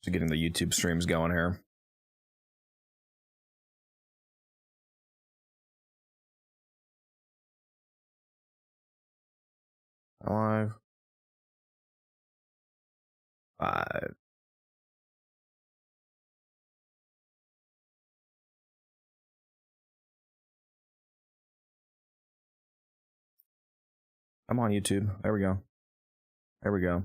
So getting the YouTube streams going here. Live. 5. I'm on YouTube. There we go. There we go.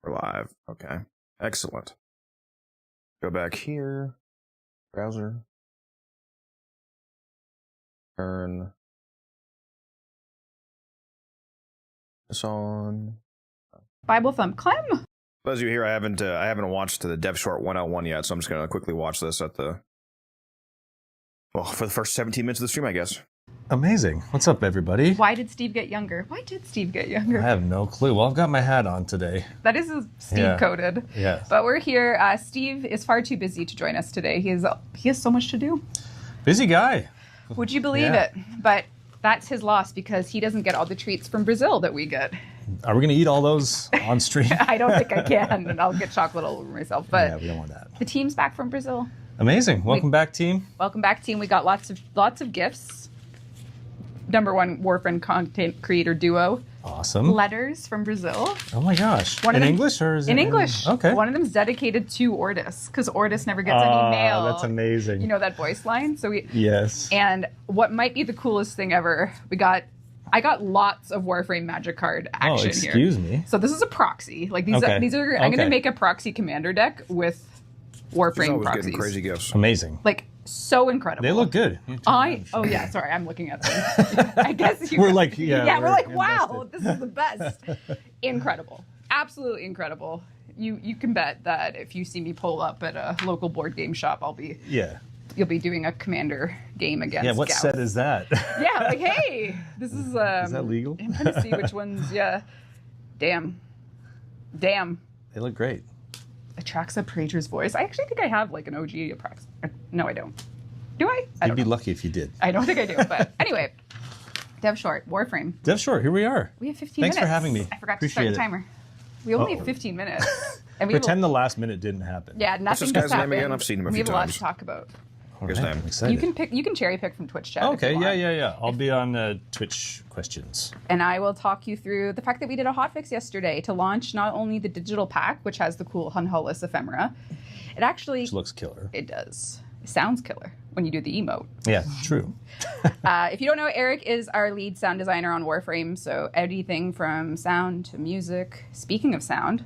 We're live. Okay. Excellent. Go back here. Browser. Turn this on. Bible Thumb Clem. For those of you here, I haven't watched the Dev Short 101 yet, so I'm just gonna quickly watch this for the first 17 minutes of the stream, I guess. Amazing. What's up, everybody? Why did Steve get younger? Why did Steve get younger? I have no clue. Well, I've got my hat on today. That is Steve coded. Yes. But we're here. Steve is far too busy to join us today. He has so much to do. Busy guy. Would you believe it? But that's his loss because he doesn't get all the treats from Brazil that we get. Are we going to eat all those on stream? I don't think I can, and I'll get chocolate all over myself. But yeah, we don't want that. The team's back from Brazil. Amazing. Welcome back, team. Welcome back, team. We got lots of gifts. #1 Warframe content creator duo. Awesome. Letters from Brazil. Oh my gosh. In English or is it in English? Okay. One of them's dedicated to Ortis because Ortis never gets any mail. That's amazing. You know that voice line? Yes. And what might be the coolest thing ever, I got lots of Warframe magic card action here. Excuse me. So this is a proxy. Like these are I'm gonna make a proxy commander deck with Warframe proxies. Getting crazy gifts. Amazing. Like so incredible. They look good. Sorry, I'm looking at them. I guess we're like, we're like, wow, this is the best. Incredible. Absolutely incredible. You can bet that if you see me pull up at a local board game shop, you'll be doing a commander game against Yeah, what Gauss. set is that? Yeah, like, hey, this is... is that legal? I'm trying to see which ones, yeah. Damn. They look great. Atraxa Praetor's Voice. I actually think I have like an OG Atraxa. No, I don't. Do I? You'd be lucky if you did. I don't think I do, but anyway. Dev Short, Warframe. Dev Short, here we are. We have 15 minutes. Thanks for having me. I forgot to start the timer. We only have 15 minutes. And Pretend the last minute didn't happen. Yeah, nothing What's this guy's name again? I've seen him a few times. We have a lot to talk about. Right, I'm excited. You can cherry pick from Twitch chat. Okay, yeah. I'll be on Twitch questions. And I will talk you through the fact that we did a hotfix yesterday to launch not only the digital pack, which has the cool Hunhullus ephemera, Which looks killer. It does. It sounds killer when you do the emote. Yeah, true. If you don't know, Eric is our lead sound designer on Warframe, so anything from sound to music. Speaking of sound,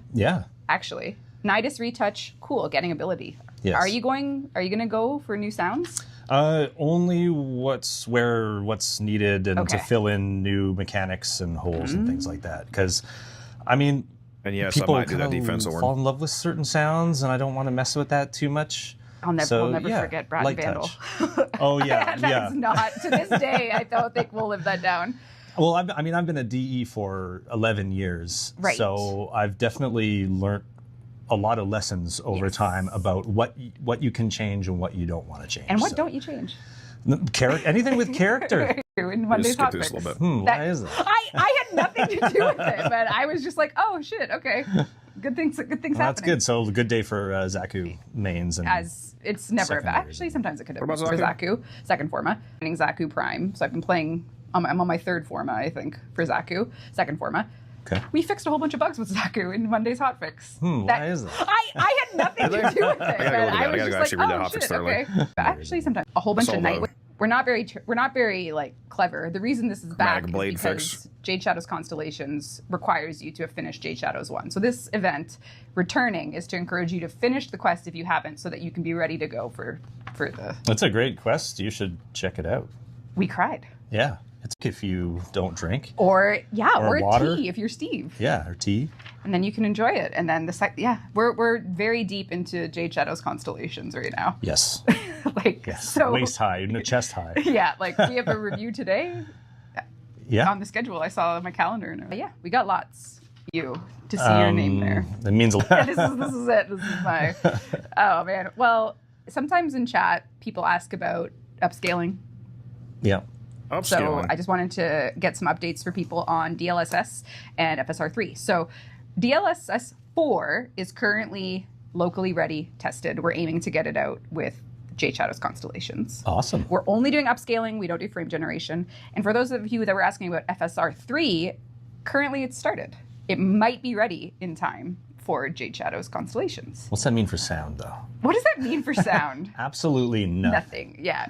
actually, Nidus Retouch, cool, getting ability. Yes. Are you going to go for new sounds? Only what's needed and to fill in new mechanics and holes and things like that. Because, I mean, and yes, people I might do that defense fall in love with certain sounds, and I don't want to mess with that too much. I'll never forget Brad Vandal. Oh yeah, That's not to this day. I don't think we'll live that down. Well, I've been a DE for 11 years, right. So I've definitely learned a lot of lessons over time about what you can change and what you don't want to change. And what don't you change? Anything with character. In Monday's hotfix. A little bit. Why is that? I had nothing to do with it, but I was just like, oh shit, okay. Good things happening. That's good. So good day for Zaku mains. And as it's never bad. Actually, sometimes it could have been for Zaku. Second Forma. Running Zaku Prime. So I've been playing, I'm on my third Forma, I think, for Zaku. Second Forma. Okay. We fixed a whole bunch of bugs with Zaku in Monday's hotfix. Why is that? I had nothing to do with it. I gotta read the hotfix thoroughly. Okay. Actually, sometimes a whole bunch of night. We're not very like clever. The reason this is back is because Jade Shadows Constellations requires you to have finished Jade Shadows 1. So this event, returning, is to encourage you to finish the quest if you haven't, so that you can be ready to go for the... That's a great quest. You should check it out. We cried. Yeah. It's if you don't drink. Or water. tea if you're Steve. Yeah, or tea. And then you can enjoy it. And then we're very deep into Jade Shadows Constellations right now. Yes. So waist high, no chest high. Yeah, like we have a review today. Yeah. On the schedule, I saw my calendar. And we got lots. To see your name there. That means a lot. this is it. This is my. Oh man. Well, sometimes in chat people ask about upscaling. Yeah. So I just wanted to get some updates for people on DLSS and FSR3. So DLSS 4 is currently locally ready, tested. We're aiming to get it out with Jade Shadow's constellations. Awesome. We're only doing upscaling. We don't do frame generation. And for those of you that were asking about FSR 3, currently it's started. It might be ready in time for Jade Shadow's constellations. What's that mean for sound, though? What does that mean for sound? Absolutely nothing. Yeah.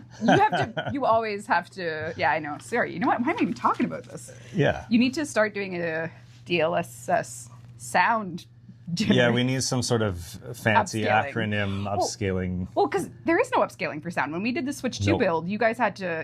You always have to, yeah, I know. Sorry, you know what? Why am I even talking about this? Yeah. You need to start doing a DLSS sound generation. Yeah, we need some sort of fancy Upscaling. acronym upscaling. Well, because there is no upscaling for sound. When we did the Switch 2 build, you guys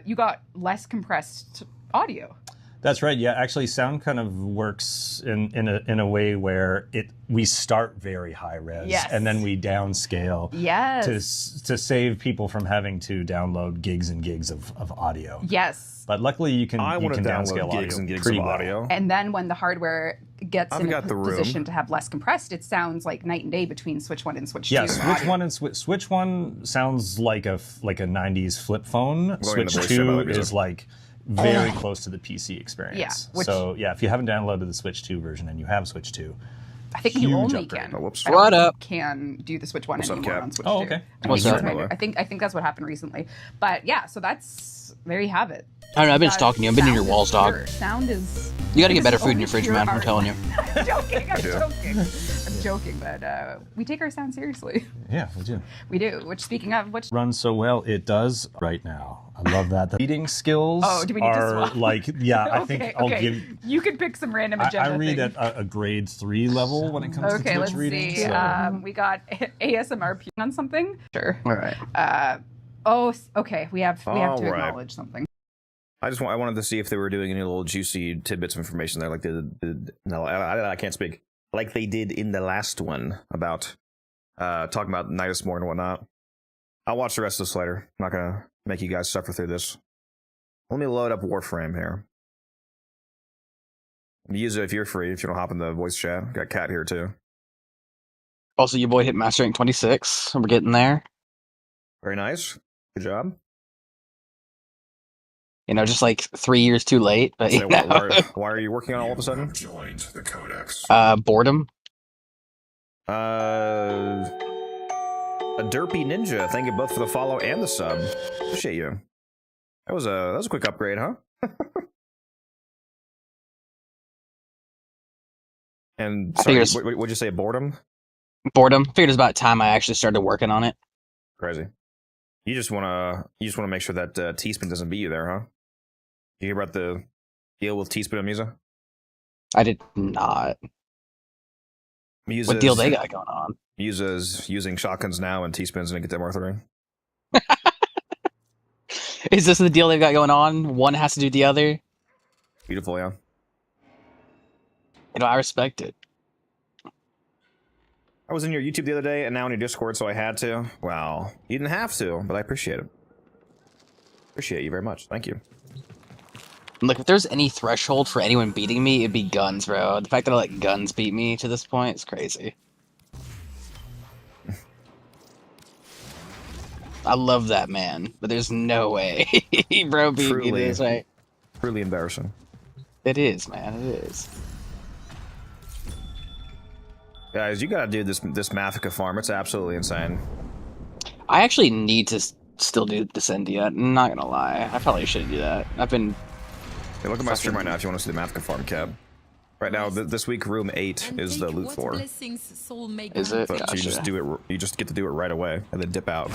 you got less compressed audio. That's right. Yeah, actually, sound kind of works in a way where we start very high res, Yes. and then we downscale, Yes. to save people from having to download gigs and gigs of audio. Yes. But luckily, you can download downscale gigs and gigs pretty of well. audio. And then when the hardware gets I've in a got the room. position to have less compressed, it sounds like night and day between Switch 1 and Switch 2. Yeah, Switch audio. 1 and Switch 1 sounds like a 90s flip phone. into Switch voice 2 channel music. is like very close to the PC experience. Yeah, So yeah, if you haven't downloaded the Switch 2 version and you have Switch 2, I think you huge only upgrade. can. Oh, whoops. I don't What think up? you can do the Switch 1 What's up, anymore Kat? on Switch 2. Oh, okay. I What's think up? that's right. I think that's what happened recently. But yeah, so there you have it. I don't know, I've been stalking you. I've been in your Sound walls, is dog. pure. Sound is... You gotta get better This is food in your only fridge, pure man. I'm art. telling you. I'm joking. I'm do. joking. I'm joking, but we take our sound seriously. yeah, we do. We do. Which, speaking of which, Runs so well, it does right now. I love that. The reading skills Oh, do we need to are swap? like, yeah, I think I'll give... You can pick some random I agenda read thing. at a grade 3 level when it comes to Okay, Twitch let's reading. see. So. We got ASMR on something. Sure. All right. Okay. We have to All right. acknowledge something. I wanted to see if they were doing any little juicy tidbits of information there, like I can't speak, like they did in the last one about talking about Nidus more and whatnot. I'll watch the rest of this later. I'm not gonna make you guys suffer through this. Let me load up Warframe here. Use it if you're free. If you don't hop in the voice chat, got Cat here too. Also, your boy hit Master Rank 26. We're getting there. Very nice. Good job. You know, just like 3 years too late. But So you know. why are you working on all of a sudden? Joined the Codex. Boredom. A derpy ninja. Thank you both for the follow and the sub. Appreciate you. That was a quick upgrade, huh? And sorry, figures- what'd you say? Boredom? Boredom. Figured it was about time I actually started working on it. Crazy. You just wanna make sure that Teaspoon doesn't beat you there, huh? You hear about the deal with Teaspoon and Musa? I did not. What deal they got going on? Musa's using shotguns now, and Teaspoon's gonna get that Martha ring. Is this the deal they've got going on? One has to do the other. Beautiful, yeah. You know, I respect it. I was in your YouTube the other day, and now in your Discord, so I had to. Well, you didn't have to, but I appreciate it. Appreciate you very much. Thank you. Look, if there's any threshold for anyone beating me, it'd be guns, bro. The fact that I let guns beat me to this point is crazy. I love that man, but there's no way bro beat me this way. Truly embarrassing. It is, man. It is. Guys, you gotta do this Mafica farm. It's absolutely insane. I actually need to still do Descendia. I'm not gonna lie. I probably should do that. I've been... Hey, look at my stream right now if you want to see the Mafica farm, Cab. Right now, this week, room 8 is the loot floor. Is it? But Gotcha. you just do it. You just get to do it right away, and then dip out.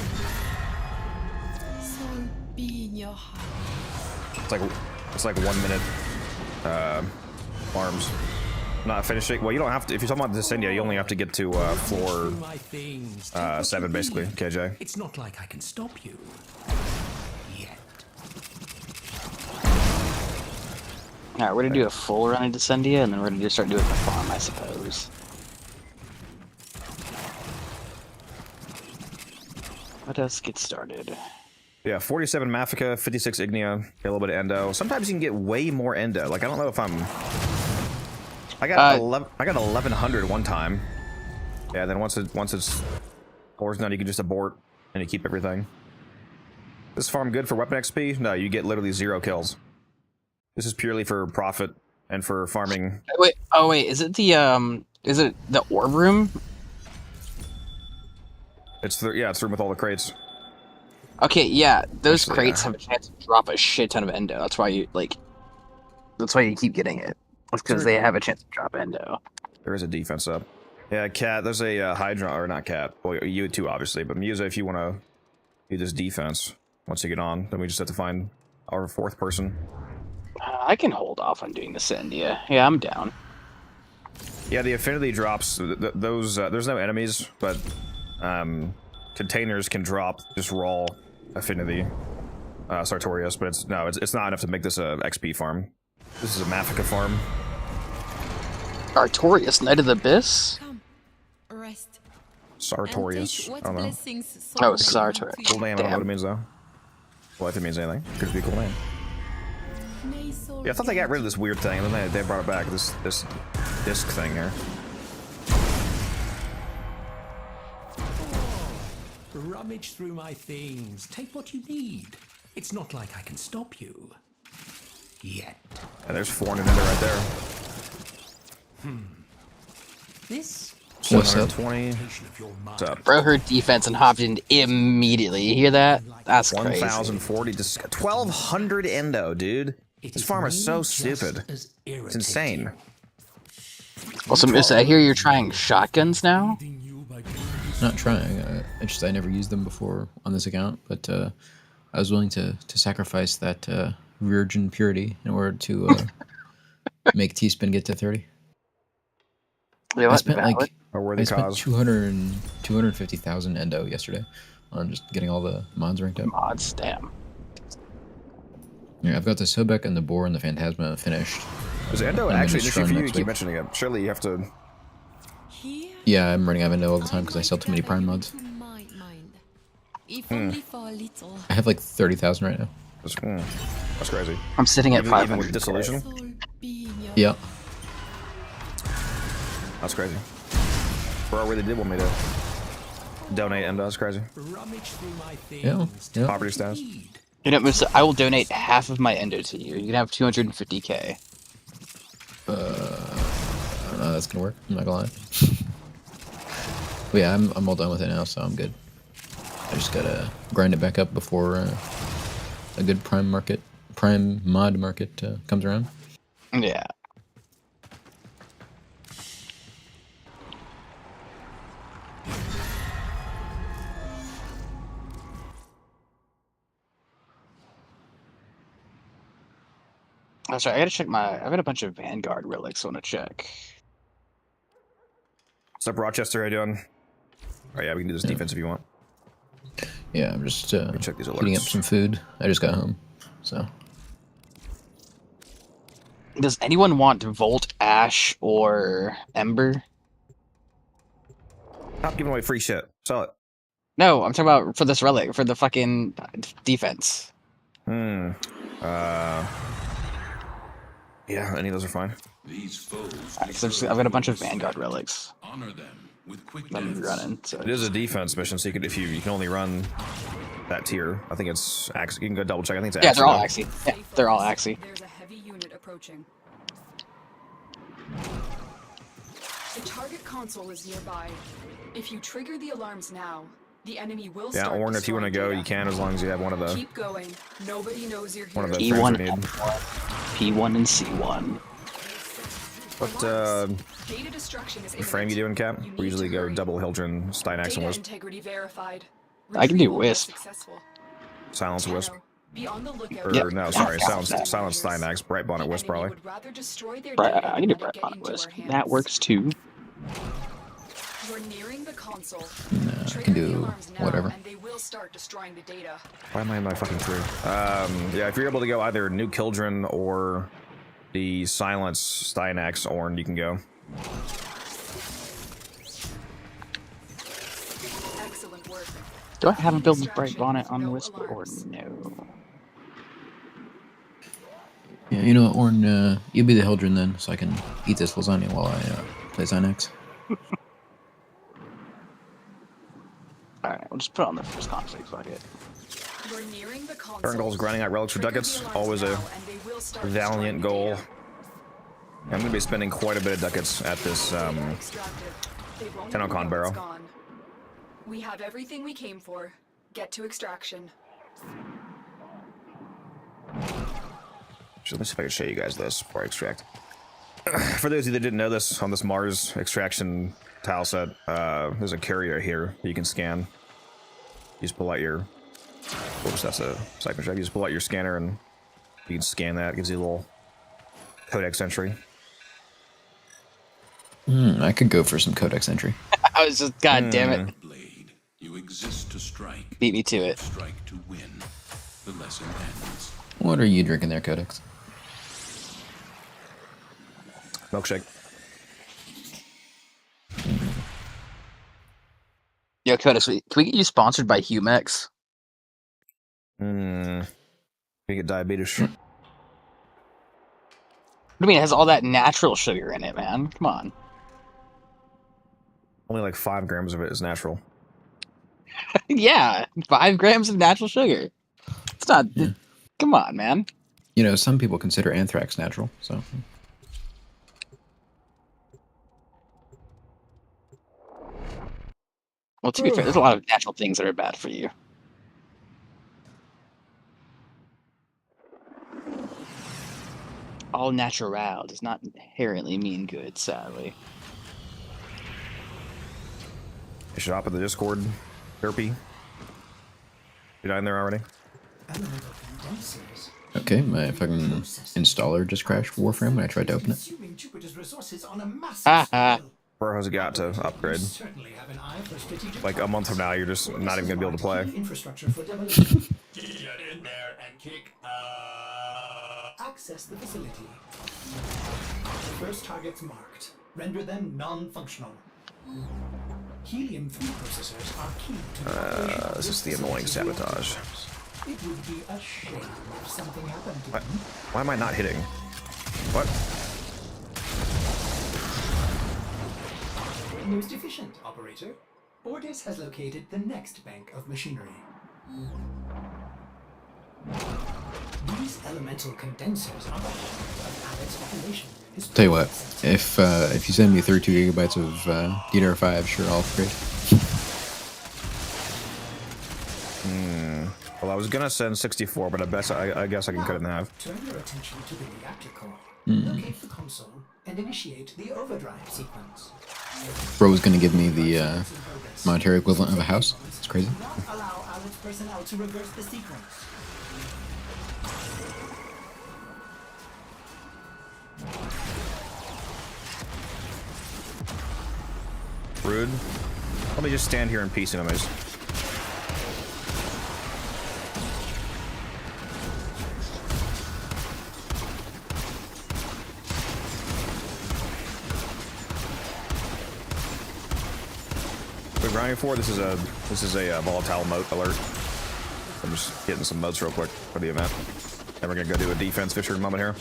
It's like 1 minute farms. Not finishing. Well, you don't have to. If you're talking about Descendia, you only have to get to floor 7, basically. KJ. It's not like I can stop you. Yet. Alright, we're gonna do a full run of Descendia, and then we're gonna just start doing the farm, I suppose. Let us get started. Yeah, 47 Mafica, 56 Ignia, get a little bit of Endo. Sometimes you can get way more Endo. Like I don't know if I got 1100 one time. Yeah, then once it's floor's done, you can just abort and you keep everything. This farm good for weapon XP? No, you get literally 0 kills. This is purely for profit and for farming. Wait, is it the Is it the orb room? It's it's room with all the crates. Okay, yeah, those Actually, crates have a chance to drop a shit ton of endo. That's why you That's why you keep getting it. It's because they have a chance to drop endo. There is a defense up. Yeah, Cat. There's a Hydra, or not Cat. Well, you too, obviously. But Musa, if you want to do this defense, once you get on, then we just have to find our fourth person. I can hold off on doing this India. Yeah, I'm down. Yeah, the affinity drops. Those there's no enemies, but containers can drop just raw affinity. Sartorius, but it's not enough to make this a XP farm. This is a Mafika farm. Sartorius, Knight of the Abyss? Come, rest. Sartorius. I don't know. Oh, Sartorius. Cool name. I don't know what it means though. Well, if it means anything, it could be a cool name. Yeah, I thought they got rid of this weird thing, and then they brought it back. This disc thing here. Rummage through my things. Take what you need. It's not like I can stop you. Yet. And there's 400 ender right there. This. What's up? 20. What's up? Bro heard defense and hopped in immediately. You hear that? That's crazy. 1,040 to 1,200 endo, dude. This farm is so stupid. It's insane. Also, Missa, I hear you're trying shotguns now? Not trying. I never used them before on this account, but I was willing to sacrifice that virgin purity in order to make T-Spin get to 30. Yeah, I spent like I spent 250,000 endo yesterday on just getting all the mods ranked up. Mods, damn. Yeah, I've got the Sobek and the Boar and the Phantasma finished. Is endo actually an issue for you? You keep mentioning it. Surely you have to... Yeah, I'm running out of endo all the time because I sell too many Prime mods. I have like 30,000 right now. That's crazy. I'm sitting at 500. Even with Dissolution? Yeah. That's crazy. Bro really did want me to donate endo. That's crazy. Yeah. Poverty status. You know, Missa, I will donate half of my endo to you. You can have 250k. I don't know how that's gonna work. I'm not gonna lie. But yeah, I'm all done with it now, so I'm good. I just gotta grind it back up before a good prime mod market comes around. Yeah. Oh, sorry, I gotta check I've got a bunch of Vanguard relics I wanna check. What's up, Rochester? How you doing? Oh yeah, we can do this defense if you want. Yeah, I'm just check these heating up some food. I just got home, so. Does anyone want Volt, Ash, or Ember? Stop giving away free shit. Sell it. No, I'm talking about for this relic, for the fucking defense. Yeah, any of those are fine. These foes. I've got a bunch of Vanguard relics. Honor them with quick I'm deaths. running. So It is a defense mission, so you can only run that tier. I think it's Axe. You can go double check. I think it's yeah, Axe. they're all Axie. Yeah, they're all Axie. There's a heavy unit approaching. The target console is nearby. If you trigger the alarms now, the enemy will Yeah, start Orn, if you want to go, destroying you can, as long as you have one of the Keep going. Nobody knows you're here. one of the P1, frames we need. P1 and C1. What Data destruction is frame you doing, Cap? You We need usually to go hurry. double Hildren, Steinax, Data and Wisp. integrity verified. I can do Retrieval was Wisp. successful. Silence Wisp. Tenno, be on the lookout Or for no, any sorry, silence silence Steinax, Bright Bonnet The Wisp, enemy probably. would rather destroy their Bright, data I can do than Bright get Bonnet into Wisp. our hands. That works too. You're nearing the console. I Trigger can the do alarms now, whatever. and they will start destroying the data. Why am I in my fucking tree? Yeah, if you're able to go either New Kildren or the Silence Steinax Orn, you can go. Excellent work. Do I have a build with Bright Bonnet on the Wisp or no? Yeah, you know what, Orn, you be the Hildren then, so I can eat this lasagna while I play Zynex. Alright, we'll just put it on the first conflict, fuck it. You're nearing the console. Current goal is grinding out relics for Trigger ducats. the alarms Always now, a and they will start valiant destroying goal. the data. I'm gonna be spending quite a bit of ducats at this TennoCon barrel. We have everything we came for. Get to extraction. So let me see if I can show you guys this before I extract. For those of you that didn't know this, on this Mars extraction tile set, there's a carrier here that you can scan. You just pull out your... Oops, that's a cycle check. You just pull out your scanner and you can scan that. It gives you a little codex entry. I could go for some codex entry. I was just, god damn it. Blade. You exist to strike. Beat me to it. Strike to win. The lesson ends. What are you drinking there, Codex? Milkshake. Yo, Codex, can we get you sponsored by Humex? You get diabetes. What do you mean? It has all that natural sugar in it, man. Come on. Only like 5 grams of it is natural. Yeah, 5 grams of natural sugar. It's not... Yeah. Come on, man. You know, some people consider anthrax natural, so... Well, to be fair, there's a lot of natural things that are bad for you. All natural does not inherently mean good, sadly. You should hop in the Discord, Derpy. You down there already? Okay, my fucking installer just crashed Warframe when I tried to open it. Bro has got to upgrade. Like a month from now, you're just not even gonna be able to play. Get in there and kick. Access the facility. First targets marked. Render them non-functional. Helium-3 processors are key to the operation. This is the annoying sabotage. It would be a shame if something happened to them. Why am I not hitting? What? Most efficient, operator. Ordis has located the next bank of machinery. These elemental condensers are the heart of Alec's operation. Tell you what, if you send me 32 gigabytes of DDR5, sure, I'll upgrade. Well, I was gonna send 64, but I guess I can cut it in half. Turn your attention to the reactor core. Locate the console and initiate the overdrive sequence. Bro was gonna give me the monetary equivalent of a house. It's crazy. Not allow Alec's personnel to reverse the sequence. Rude. Let me just stand here in peace, enemies. We're grinding for. This is a volatile moat alert. I'm just getting some moats real quick for the event. Then we're gonna go do a defense Fisher moment here.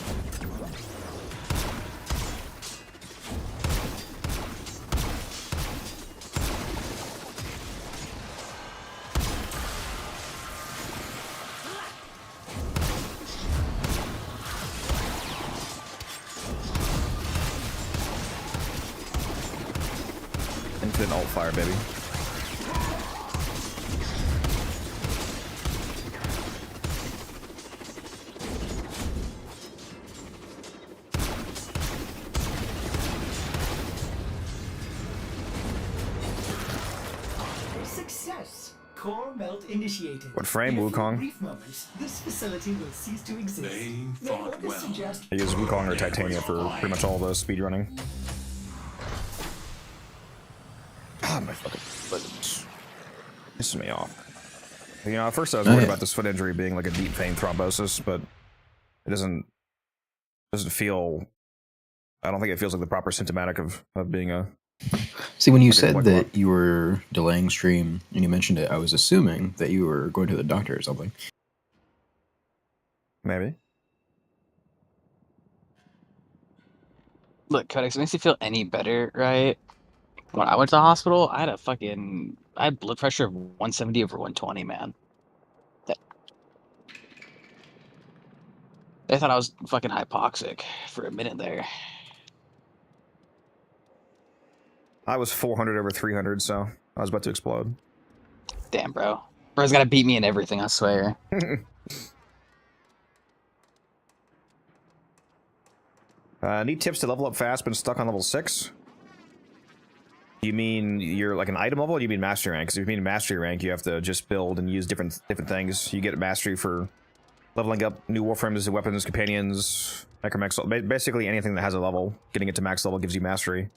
Infinite alt fire, baby. Success. Core melt initiated. What frame, Wukong? Brief moments, this facility will cease to exist. They fought well. I use Wukong or Titania for pretty much all the speedrunning. God, my fucking foot is pissing me off. You know, at first I was worried about this foot injury being like a deep vein thrombosis, but it doesn't feel. I don't think it feels like the proper symptomatic of being a. See, when you said that you were delaying stream and you mentioned it, I was assuming that you were going to the doctor or something. Maybe. Look, Codex, it makes you feel any better, right? When I went to the hospital, I had blood pressure of 170 over 120, man. They thought I was fucking hypoxic for a minute there. I was 400 over 300, so I was about to explode. Damn, bro. Bro's gotta beat me in everything, I swear. Need tips to level up fast, but stuck on level 6? You mean you're like an item level, or do you mean mastery rank? Because if you mean mastery rank, you have to just build and use different things. You get mastery for leveling up new warframes, weapons, companions, necromex, basically anything that has a level. Getting it to max level gives you mastery.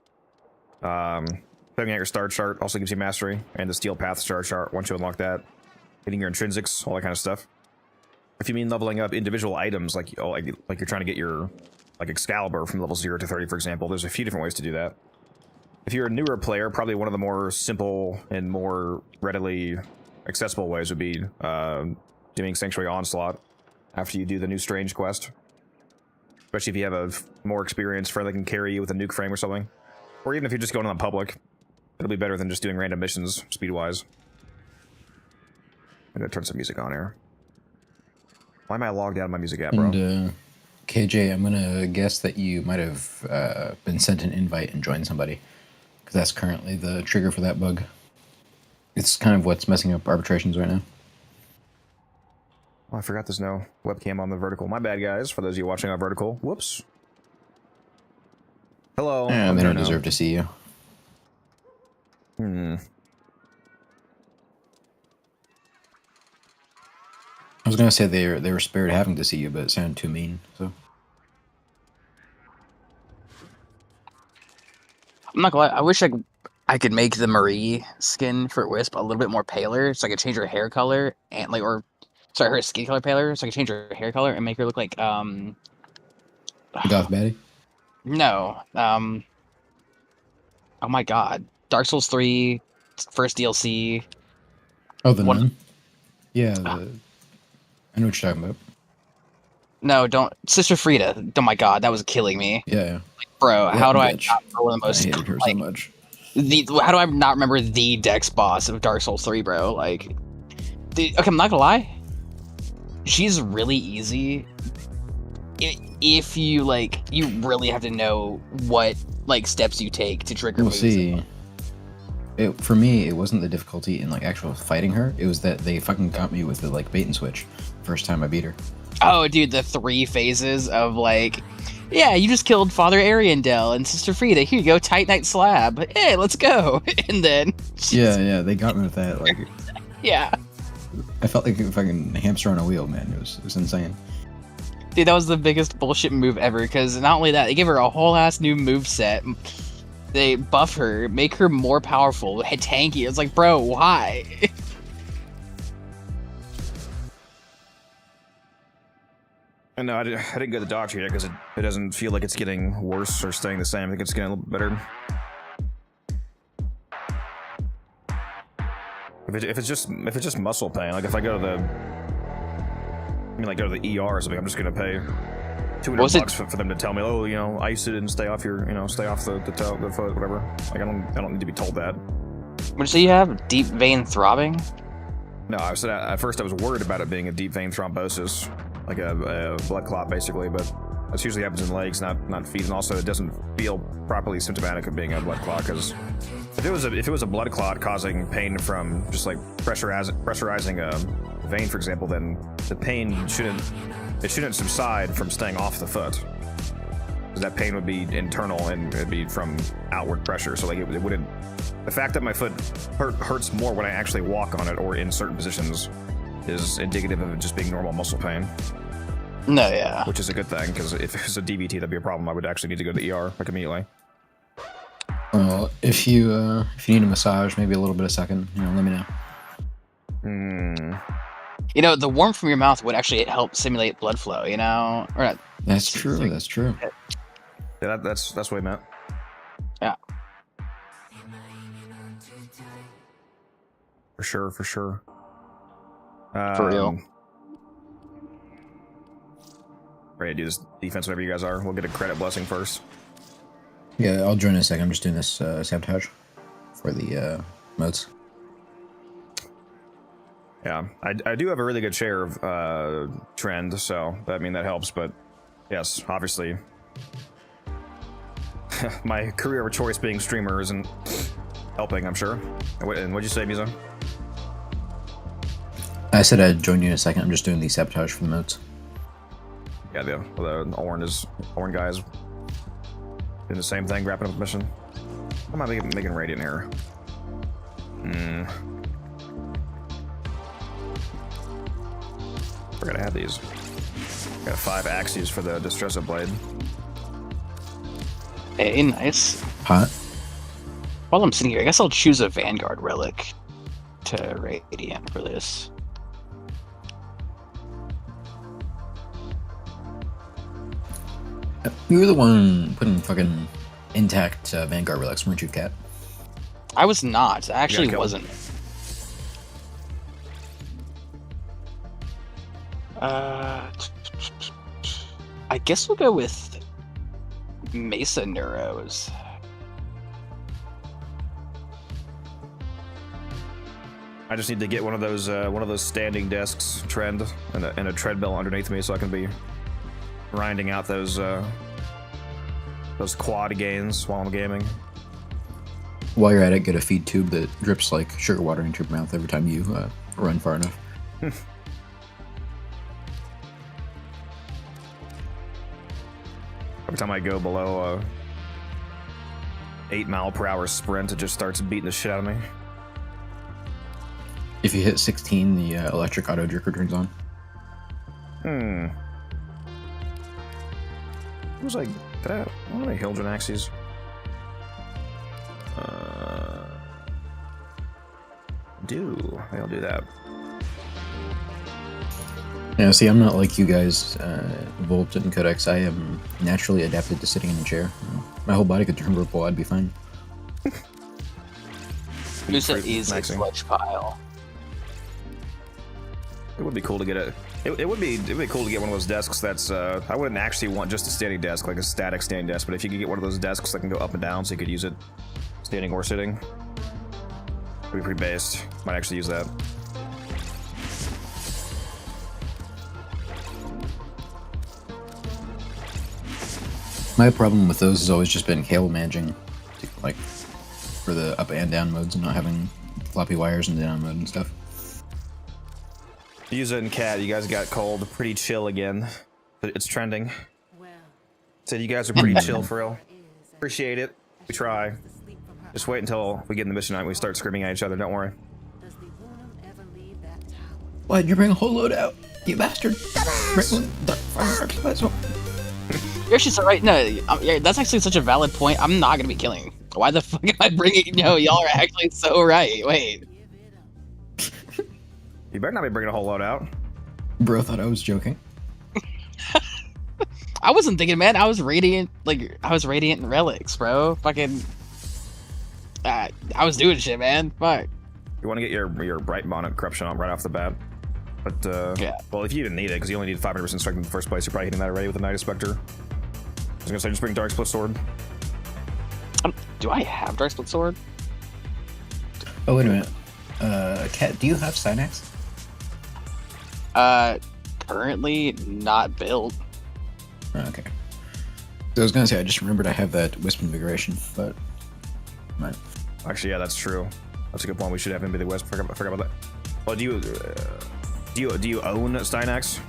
Putting out your star chart also gives you mastery, and the steel path star chart once you unlock that. Getting your intrinsics, all that kind of stuff. If you mean leveling up individual items, like you're trying to get your like Excalibur from level 0 to 30, for example, there's a few different ways to do that. If you're a newer player, probably one of the more simple and more readily accessible ways would be doing Sanctuary Onslaught after you do the new Strange quest. Especially if you have a more experienced friend that can carry you with a nuke frame or something. Or even if you're just going on public. It'll be better than just doing random missions, speed-wise. I'm gonna turn some music on here. Why am I logged out of my music app, bro? And, KJ, I'm gonna guess that you might have been sent an invite and joined somebody. Because that's currently the trigger for that bug. It's kind of what's messing up arbitrations right now. Oh, I forgot there's no webcam on the vertical. My bad, guys, for those of you watching on vertical. Whoops. Hello. Yeah, they don't deserve to see you. I was gonna say they were spared having to see you, but it sounded too mean, so... I'm not gonna lie, I wish I could make the Marie skin for Wisp a little bit more paler, so I could change her hair color and her skin color paler, so I could change her hair color and make her look like Goth Baddie? No. Oh my god. Dark Souls 3 first DLC. Oh, the nun? Yeah, I know what you're talking about. No, don't. Sister Frida. Oh my god, that was killing me. Yeah. Like, bro, how do bitch. I not remember the most? I hated her so much. How do I not remember the Dex boss of Dark Souls 3, bro? Like, okay, I'm not gonna lie. She's really easy. If you you really have to know what steps you take to trigger. We'll see. For me, it wasn't the difficulty in actual fighting her. It was that they fucking got me with the bait and switch. First time I beat her. Oh, dude, the 3 phases of yeah, you just killed Father Ariandel and Sister Frida. Here you go, Titanite slab. Hey, let's go. And then yeah, they got me with that. Yeah. I felt like a fucking hamster on a wheel, man. It was insane. Dude, that was the biggest bullshit move ever. Because not only that, they give her a whole ass new move set. They buff her, make her more powerful, tanky. It's like, bro, why? No, I didn't go to the doctor yet because it doesn't feel like it's getting worse or staying the same. I think it's getting a little bit better. If it's just muscle pain, if I go to go to the ER or something, I'm just gonna pay $200 for them to tell me, oh, ice it and stay off your, stay off the foot, whatever. I don't need to be told that. What did you say you have? Deep vein throbbing? No, I said at first I was worried about it being a deep vein thrombosis, like a blood clot basically, but this usually happens in legs, not feet, and also it doesn't feel properly symptomatic of being a blood clot, because if it was a blood clot causing pain from just pressurizing a vein, for example, then the pain shouldn't subside from staying off the foot, because that pain would be internal and it'd be from outward pressure. So it wouldn't. The fact that my foot hurts more when I actually walk on it or in certain positions is indicative of it just being normal muscle pain. No, yeah. Which is a good thing, because if it was a DVT, that'd be a problem. I would actually need to go to the ER immediately. Well, if you need a massage, maybe a little bit of second, let me know. The warmth from your mouth would actually help simulate blood flow, or not. That's true. That's true. Yeah, that's what I meant. Yeah. For sure. For real. Ready to do this defense whenever you guys are. We'll get a credit blessing first. Yeah, I'll join in a second. I'm just doing this sabotage for the modes. Yeah, I do have a really good share of trend, so that helps. But yes, obviously, my career of choice being streamer isn't helping, I'm sure. And what'd you say, Musa? I said I'd join you in a second. I'm just doing the sabotage for the moats. Yeah, the Orin guys doing the same thing, wrapping up the mission. How am I making radiant here? Forgot I had these. Got 5 axes for the Distressor Blade. Hey, nice. Hot. While I'm sitting here, I guess I'll choose a Vanguard relic to Radiant for this. You were the one putting fucking intact Vanguard relics, weren't you, Cat? I was not. I actually wasn't. I guess we'll go with Mesa Neuros. I just need to get one of those standing desks trend and a treadmill underneath me so I can be grinding out those quad gains while I'm gaming. While you're at it, get a feed tube that drips like sugar water into your mouth every time you run far enough. Every time I go below 8 mile per hour sprint, it just starts beating the shit out of me. If you hit 16, the electric auto jerker turns on. It was like, what are they, Hildren axes? I'll do that. Yeah, see, I'm not like you guys, Volt and Codex. I am naturally adapted to sitting in a chair. My whole body could turn purple, I'd be fine. Musa is a sludge pile. It would be cool to get it would be cool to get one of those desks that's I wouldn't actually want just a standing desk, like a static standing desk, but if you could get one of those desks that can go up and down so you could use it standing or sitting, it'd be pretty based. Might actually use that. My problem with those has always just been cable managing, like for the up and down modes and not having floppy wires in the down mode and stuff. Use it in Cat. You guys got cold. Pretty chill again. It's trending. Said you guys are pretty chill for real. Appreciate it. We try. Just wait until we get in the mission night and we start screaming at each other. Don't worry. Why'd you bring a whole load out, you bastard? You're actually so right. No, yeah, that's actually such a valid point. I'm not gonna be killing. Why the fuck am I bringing? No, y'all are actually so right. Wait. You better not be bringing a whole load out. Bro thought I was joking. I wasn't thinking, man. I was radiant and relics, bro. Fucking. I was doing shit, man. Fuck. You want to get your bright bonnet corruption on right off the bat. But, yeah. Well, if you didn't need it, because you only need 500% strength in the first place, you're probably hitting that already with the Night Spectre. I was gonna say, just bring Dark Split Sword. Do I have Dark Split Sword? Oh, wait a minute. Kat, do you have Synax? Currently not built. Okay. So I was gonna say, I just remembered I have that Wisp Invigoration, but... Right. Actually, yeah, that's true. That's a good point. We should have him be the Wisp. I forgot about that. Well, do you own Stynax,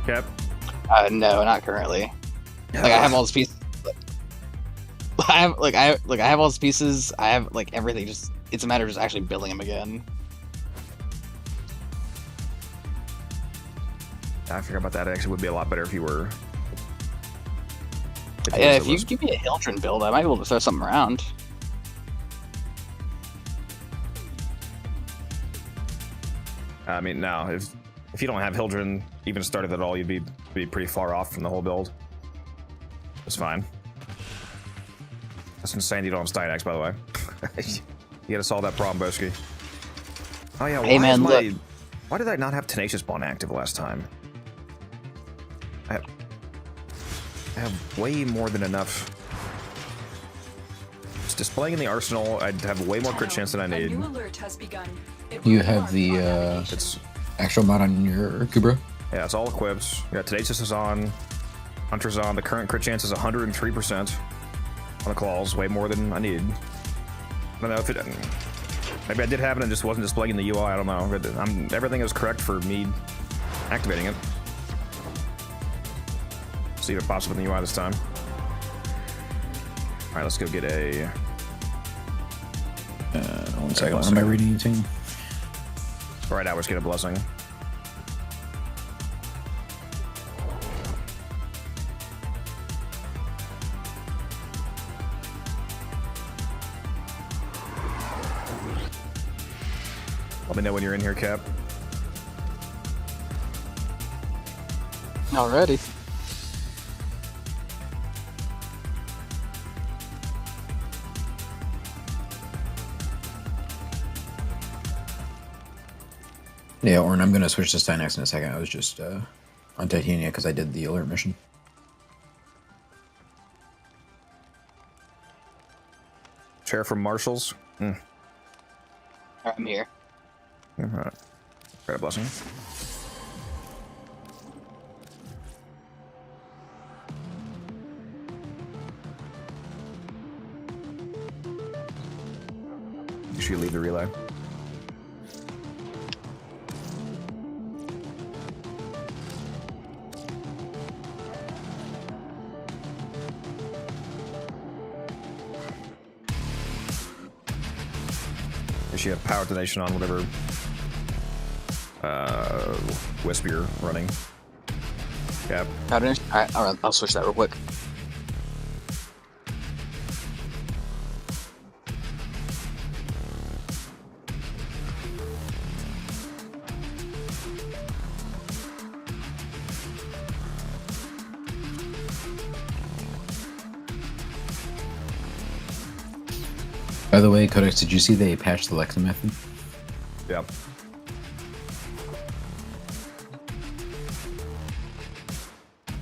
Cap? No, not currently. Like, I have all these pieces. I have all these pieces. I have like everything. Just it's a matter of just actually building them again. I forgot about that. It actually would be a lot better if you were. Yeah, if you give me a Hildren build, I might be able to throw something around. I mean, no. If you don't have Hildren even started at all, you'd be pretty far off from the whole build. It's fine. That's insane. You don't have Stynax, by the way. You gotta solve that problem, Boski. Oh yeah. Hey man, look. Why did I not have Tenacious Bond active last time? I have way more than enough. Just displaying in the arsenal, I'd have way more crit chance than I need. You have the It's actual mod on your Kubra? yeah, it's all equipped. Yeah, Tenacious is on. Hunter's on. The current crit chance is 103%. on the claws, way more than I needed. I don't know if it... Maybe I did have it and just wasn't displaying in the UI, I don't know. Everything is correct for me activating it. See if it pops up in the UI this time. Alright, let's go get a... 1 second, what am I reading anything? Right now, let's get a blessing. Let me know when you're in here, Cap. Already. Yeah, Orin, I'm gonna switch to Stynex in a second. I was just on Titania because I did the alert mission. Chair from Marshall's. I'm here. Alright. Got a blessing. You should leave the relay. You have power donation on whatever wisp you're running. Yep. Alright, I'll switch that real quick. By the way, Codex, did you see they patched the Lexa method? Yeah.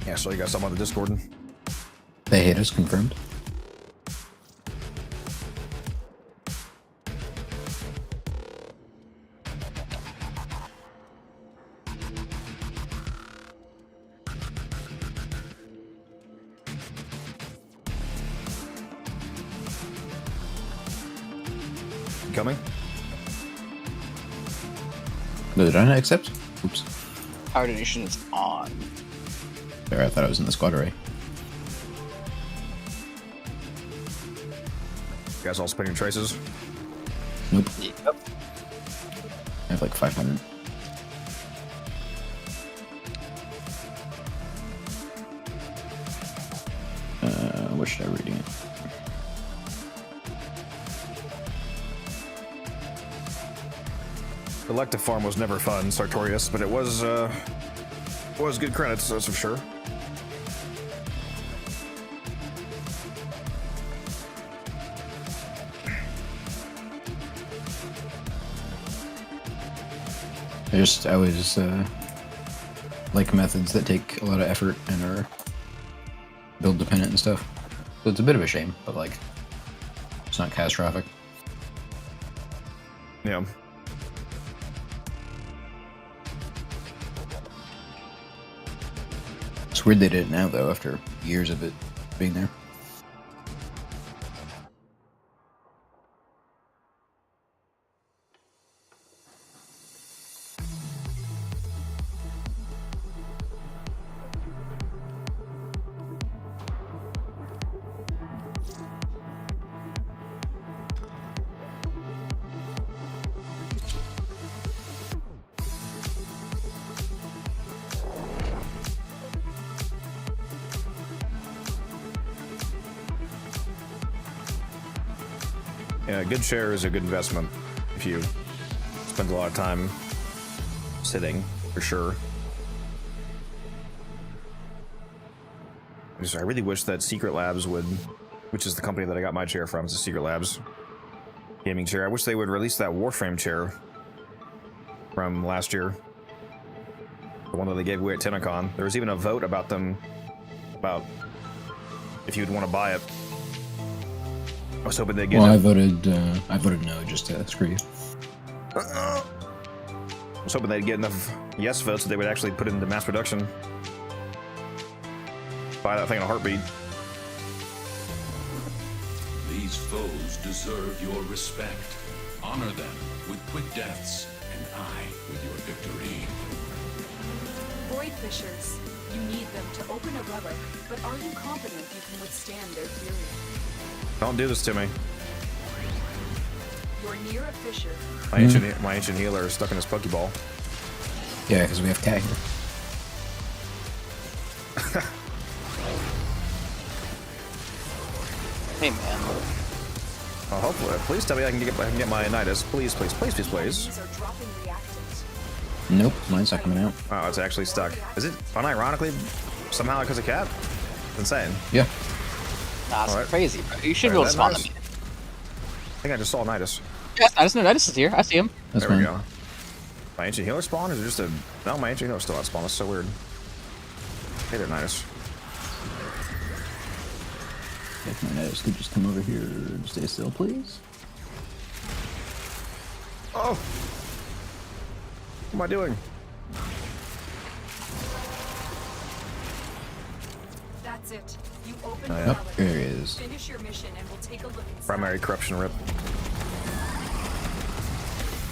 Yeah, so you got some on the Discord. They hate us, confirmed. Coming? No, did I not accept? Oops. Power donation is on. There, I thought I was in the squad array. You guys all spinning traces? Nope. Yep. I have like 500. What should I reading it? Elective Farm was never fun, Sartorius, but it was good credits, that's for sure. I always like methods that take a lot of effort and are build dependent and stuff. So it's a bit of a shame, but like, it's not catastrophic. Yeah. It's weird they did it now, though, after years of it being there. Yeah, a good share is a good investment if you spend a lot of time sitting, for sure. I really wish that Secret Labs would, which is the company that I got my chair from, it's a Secret Labs gaming chair. I wish they would release that Warframe chair from last year. The one that they gave away at TennoCon. There was even a vote about them, about if you'd want to buy it. I was hoping they'd get Well, I voted no just to screw you. I was hoping they'd get enough yes votes so they would actually put it into mass production. Buy that thing in a heartbeat. These foes deserve your respect. Honor them with quick deaths, and I with your victory. Void Fishers. You need them to open a relic, but are you confident you can withstand their fury? Don't do this to me. You're near a fissure. My ancient healer is stuck in his Pokeball. Yeah, because we have Cat here. Hey, man. Oh, hopefully, please tell me I can get my Nidus. Please, please, please, please, please. These are dropping reactants. Nope, mine's not coming out. Oh, it's actually stuck. Is it unironically somehow because of Cat? It's insane. Yeah. Nah, it's Alright. crazy, bro. You should be able to spawn them. I think I just saw Nidus. Yes, I just know Nidus is here. I see him. That's There we fine. go. My ancient healer spawn? Is it just a... No, my ancient healer still out spawn. That's so weird. Hey there, Nidus. If my Nidus could just come over here and stay still, please. Oh! What am I doing? That's it. You open Oh, the yeah. relic. There he is. Finish your mission and we'll take a look inside. Primary corruption rip.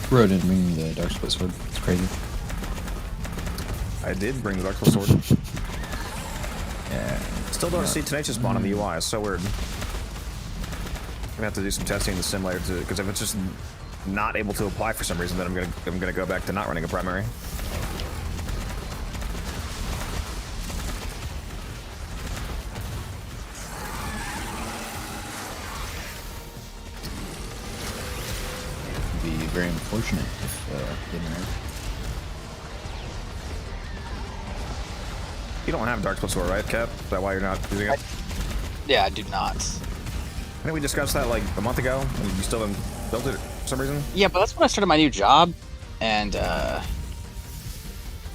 Bro didn't bring the Dark Split Sword. It's crazy. I did bring the Dark Soul Sword. Yeah. Still don't see Tenacious spawn on the UI. It's so weird. I'm gonna have to do some testing in the simulator too, because if it's just not able to apply for some reason, then I'm gonna go back to not running a primary. Be very unfortunate if it didn't work. You don't have Dark Split Sword, right, Cap? Is that why you're not using it? Yeah, I do not. Didn't we discuss that like a month ago? And you still haven't built it for some reason? Yeah, but that's when I started my new job, and well,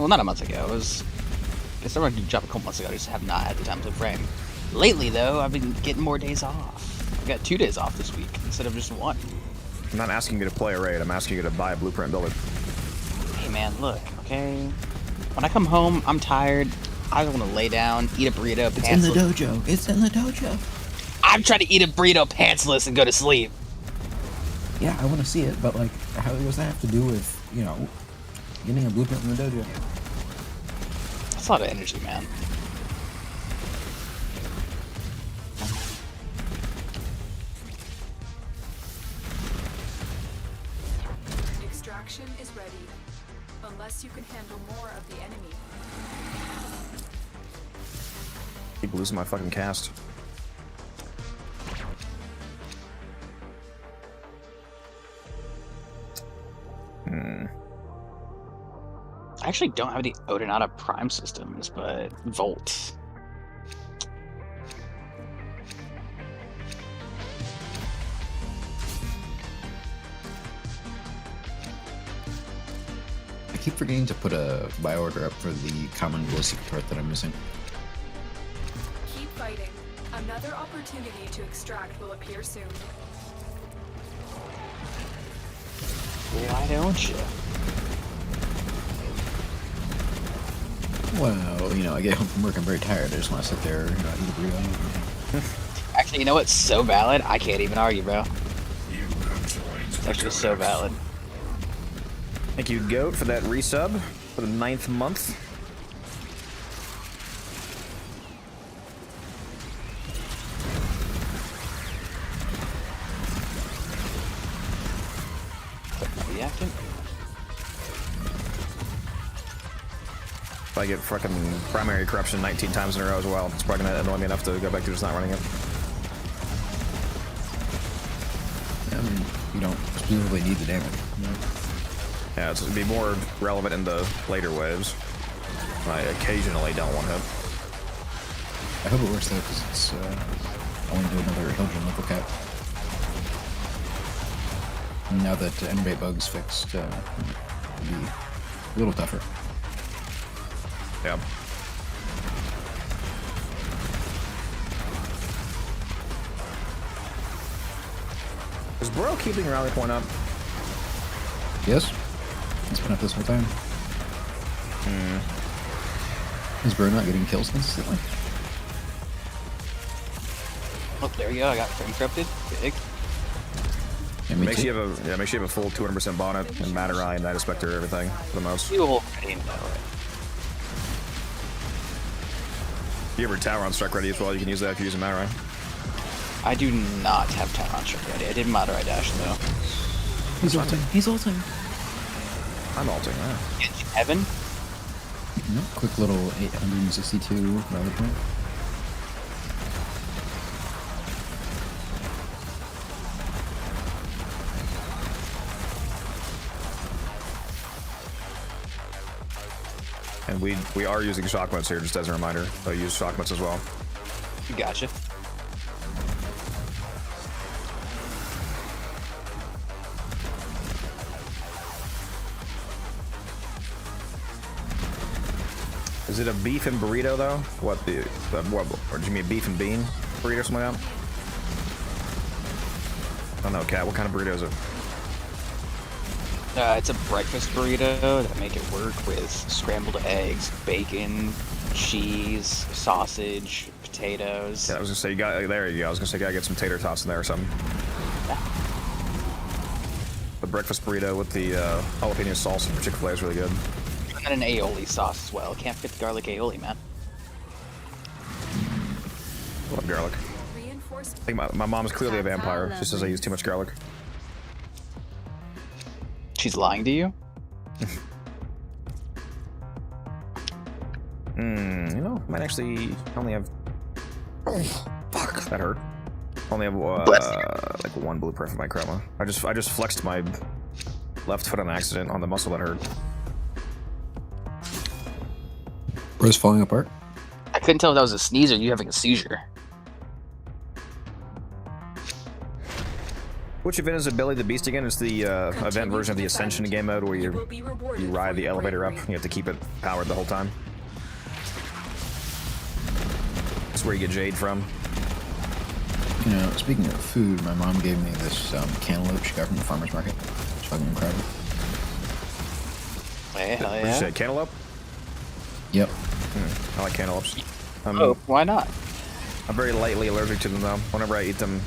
not a month ago. I started my new job a couple months ago. I just have not had the time to frame. Lately, though, I've been getting more days off. I got 2 days off this week instead of just 1. I'm not asking you to play a raid. I'm asking you to buy a blueprint and build it. Hey, man, look, okay. When I come home, I'm tired. I just want to lay down, eat a burrito, It's in the pantsless. dojo. It's in the dojo. I'm trying to eat a burrito pantsless and go to sleep. Yeah, I want to see it, but like, how does that have to do with, you know, getting a blueprint in the dojo? That's a lot of energy, man. Extraction is ready. Unless you can handle more of the enemy. Keep losing my fucking cast. I actually don't have any Odinata Prime systems, but Volt. I keep forgetting to put a buy order up for the common ballistic turret that I'm missing. Keep fighting. Another opportunity to extract will appear soon. Why don't you? Well, you know, I get home from work, I'm very tired. I just want to sit there, you know, eat a burrito. Actually, you know what's so valid? I can't even argue, bro. It's actually so valid. Thank you, Goat, for that resub for the 9th month. Reactant? If I get fucking primary corruption 19 times in a row as well, it's probably gonna annoy me enough to go back to just not running it. I mean, you don't specifically need the damage. You know? Yeah, it's gonna be more relevant in the later waves. I occasionally don't want him. I hope it works though, because it's, I want to do another Hildren level cap. Now that innervate bug's fixed, it'll be a little tougher. Yeah. Is Bro keeping rally point up? Yes? It's been up this whole time. Is Bro not getting kills consistently? Oh, there you go. I got frame corrupted. Big. Yeah, Make sure you have a full 200% bonnet and Matter-Eye and Night Spectre, everything for the most. You already know it. If you have your tower on strike ready as well, you can use that if you're using Matter-Eye. I do not have tower on strike ready. I did Matter-Eye dash though. He's ulting. He's ulting. I'm ulting, yeah. Evan? Nope. Quick little 862 rally point. And we are using shock modes here, just as a reminder. So use shock modes as well. Gotcha. Is it a beef and burrito though? What or do you mean beef and bean burrito or something like that? I don't know, Kat. What kind of burrito is it? It's a breakfast burrito that make it work with scrambled eggs, bacon, cheese, sausage, potatoes. Yeah, I was gonna say you got there. You go. I was gonna say you gotta get some tater tots in there or something. Yeah. The breakfast burrito with the jalapeno sauce and Chick-fil-A is really good. And then an aioli sauce as well. Can't forget the garlic aioli, man. I love garlic. I think my mom's clearly a vampire. She says I use too much garlic. She's lying to you? You know, I might actually only have. Oh, fuck, that hurt. Only have like one blueprint for my chroma. I just flexed my left foot on accident on the muscle that hurt. Bro's falling apart. I couldn't tell if that was a sneeze or you having a seizure. Which event is Belly the Beast again? It's the event version of the Ascension game mode where you ride the elevator up. You have to keep it powered the whole time. That's where you get Jade from. You know, speaking of food, my mom gave me this cantaloupe she got from the farmer's market. It's fucking incredible. Hey, hell Did you yeah. say cantaloupe? Yep. I like cantaloupes. Oh, why not? I'm very lightly allergic to them though. Whenever I eat them,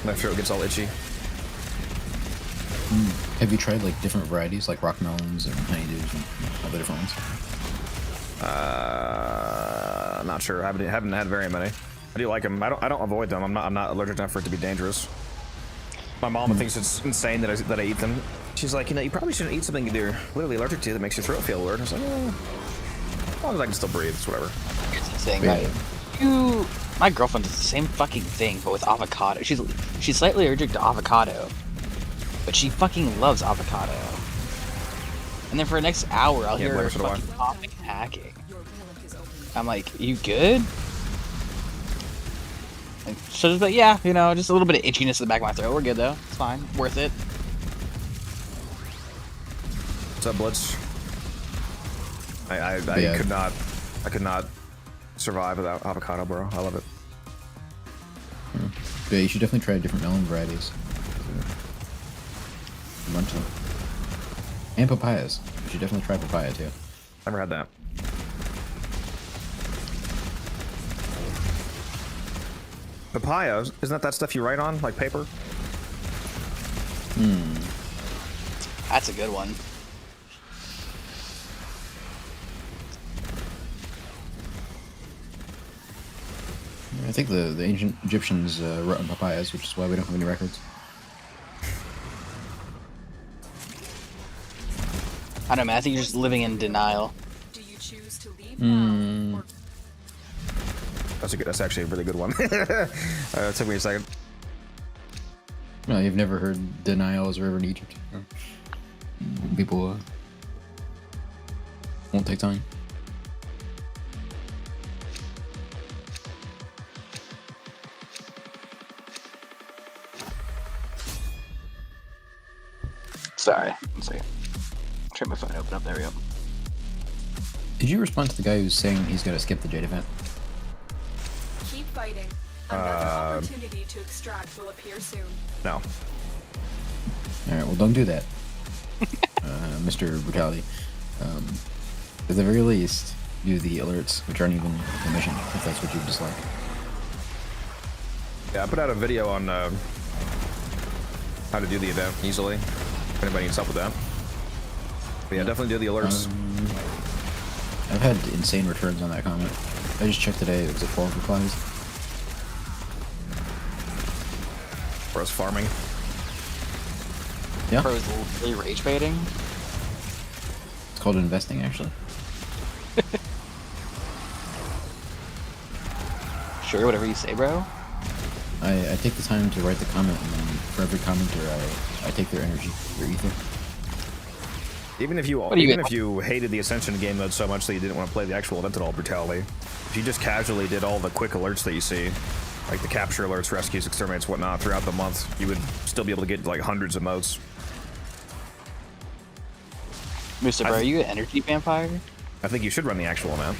my throat gets all itchy. Have you tried like different varieties, like rock melons and honeydews and all the different ones? Not sure. I haven't had very many. I do like them. I don't avoid them. I'm not allergic enough for it to be dangerous. My mom thinks it's insane that I eat them. She's like, you know, you probably shouldn't eat something you're literally allergic to that makes your throat feel weird. I was like, as long as I can still breathe, it's whatever. Here's the thing, right? My girlfriend does the same fucking thing, but with avocado. She's slightly allergic to avocado, but she fucking loves avocado. And then for the next hour, I'll hear her fucking popping and hacking. I'm like, you good? And she'll just be like, yeah, you know, just a little bit of itchiness in the back of my throat. We're good though. It's fine. Worth it. What's up, Blitz? I could not survive without avocado, bro. I love it. Yeah, you should definitely try different melon varieties. A bunch of them. And papayas. You should definitely try papaya too. Never had that. Papaya, isn't that stuff you write on, like paper? That's a good one. I think the ancient Egyptians wrote on papayas, which is why we don't have any records. I don't know, man. I think you're just living in denial. Do you choose to leave now? Or That's actually a really good one. It took me a second. No, you've never heard denial is a river in Egypt. People won't take time. Sorry. One second. Try my phone to open up. There we go. Did you respond to the guy who's saying he's got to skip the Jade event? keep fighting. Another opportunity to extract will appear soon. No. Alright, well don't do that. Mr. Brutality. At the very least, do the alerts, which aren't even a mission, if that's what you dislike. Yeah, I put out a video on how to do the event easily. If anybody needs help with that. But yeah, definitely do the alerts. I've had insane returns on that comment. I just checked today, it was at 12 replies. For us farming. Yeah. Bro's really rage baiting. It's called investing, actually. Sure, whatever you say, bro. I take the time to write the comment, and then for every commenter, I take their energy, their ether. Even if you hated the Ascension game mode so much that you didn't want to play the actual event at all, Brutality, if you just casually did all the quick alerts that you see, like the capture alerts, rescues, exterminates, whatnot, throughout the month, you would still be able to get like hundreds of motes. Mr. Bro, are you an energy vampire? I think you should run the actual amount,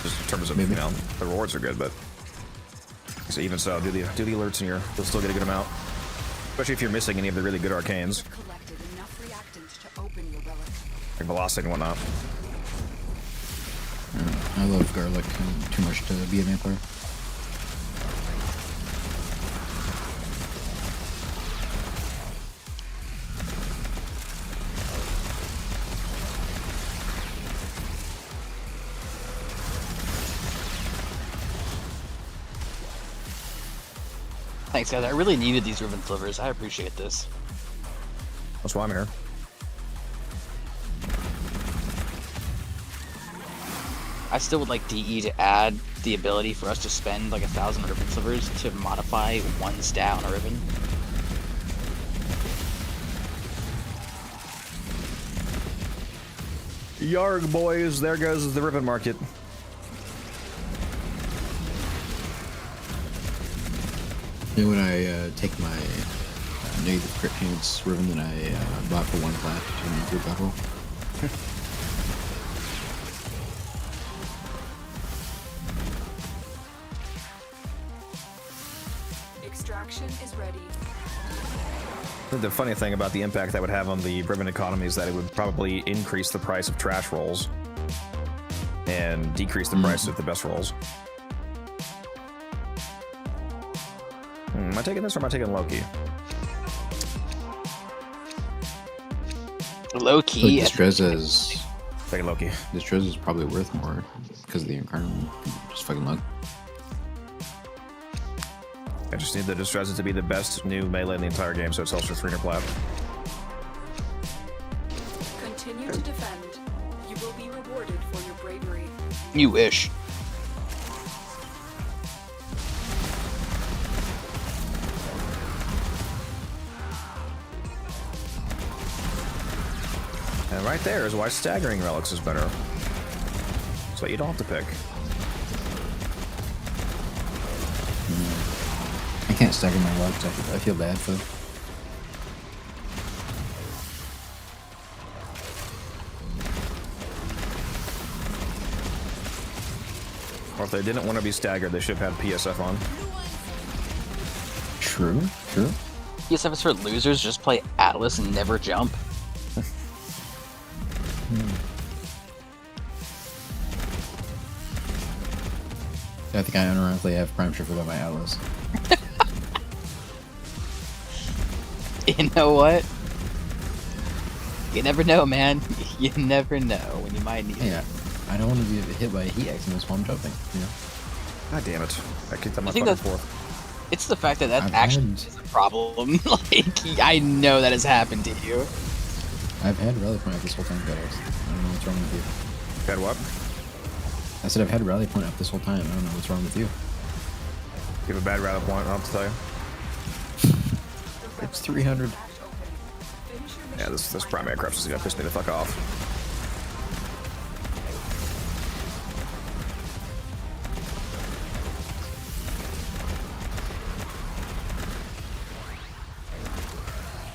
just in terms of you know, the rewards are good, but so even so, do the alerts and you'll still get a good amount, especially if you're missing any of the really good arcanes. Like velocity and whatnot. I love garlic too much to be a vampire. Thanks, guys. I really needed these ribbon slivers. I appreciate this. That's why I'm here. I still would like DE to add the ability for us to spend like 1,000 ribbon slivers to modify one stat on a ribbon. Yarg, boys, there goes the ribbon market. You know, when I take my negative crit chance ribbon that I bought for 1 class to turn into a battle. Extraction is ready. The funny thing about the impact that would have on the ribbon economy is that it would probably increase the price of trash rolls and decrease the price of the best rolls. Am I taking this or am I taking Loki? Low-key. Distreza's... Taking Loki. Distreza's probably worth more because of the incarnate. Just fucking luck. I just need the Distreza to be the best new melee in the entire game, so it sells for 300 plat. Continue to defend. You will be rewarded for your bravery. You wish. And right there is why staggering relics is better. So you don't have to pick. I can't stagger my luck, I feel bad for them. Or if they didn't want to be staggered, they should have had PSF on. True, true. PSF is for losers, just play Atlas and never jump. I think I unironically have Prime Shift without my Atlas. You know what? You never know, man. You never know when you might need it. Yeah, I don't want to be hit by a heat X while I'm jumping, you know? God damn it. I kicked that my think fucking that's- fourth. It's the fact that actually is a problem. Like, I know that has happened to you. I've had rally point up this whole time, guys. I don't know what's wrong with you. Had what? I said I've had rally point up this whole time. I don't know what's wrong with you. You have a bad rally point, I'll have to tell you. It's 300. Yeah, this primary corruption is gonna piss me the fuck off.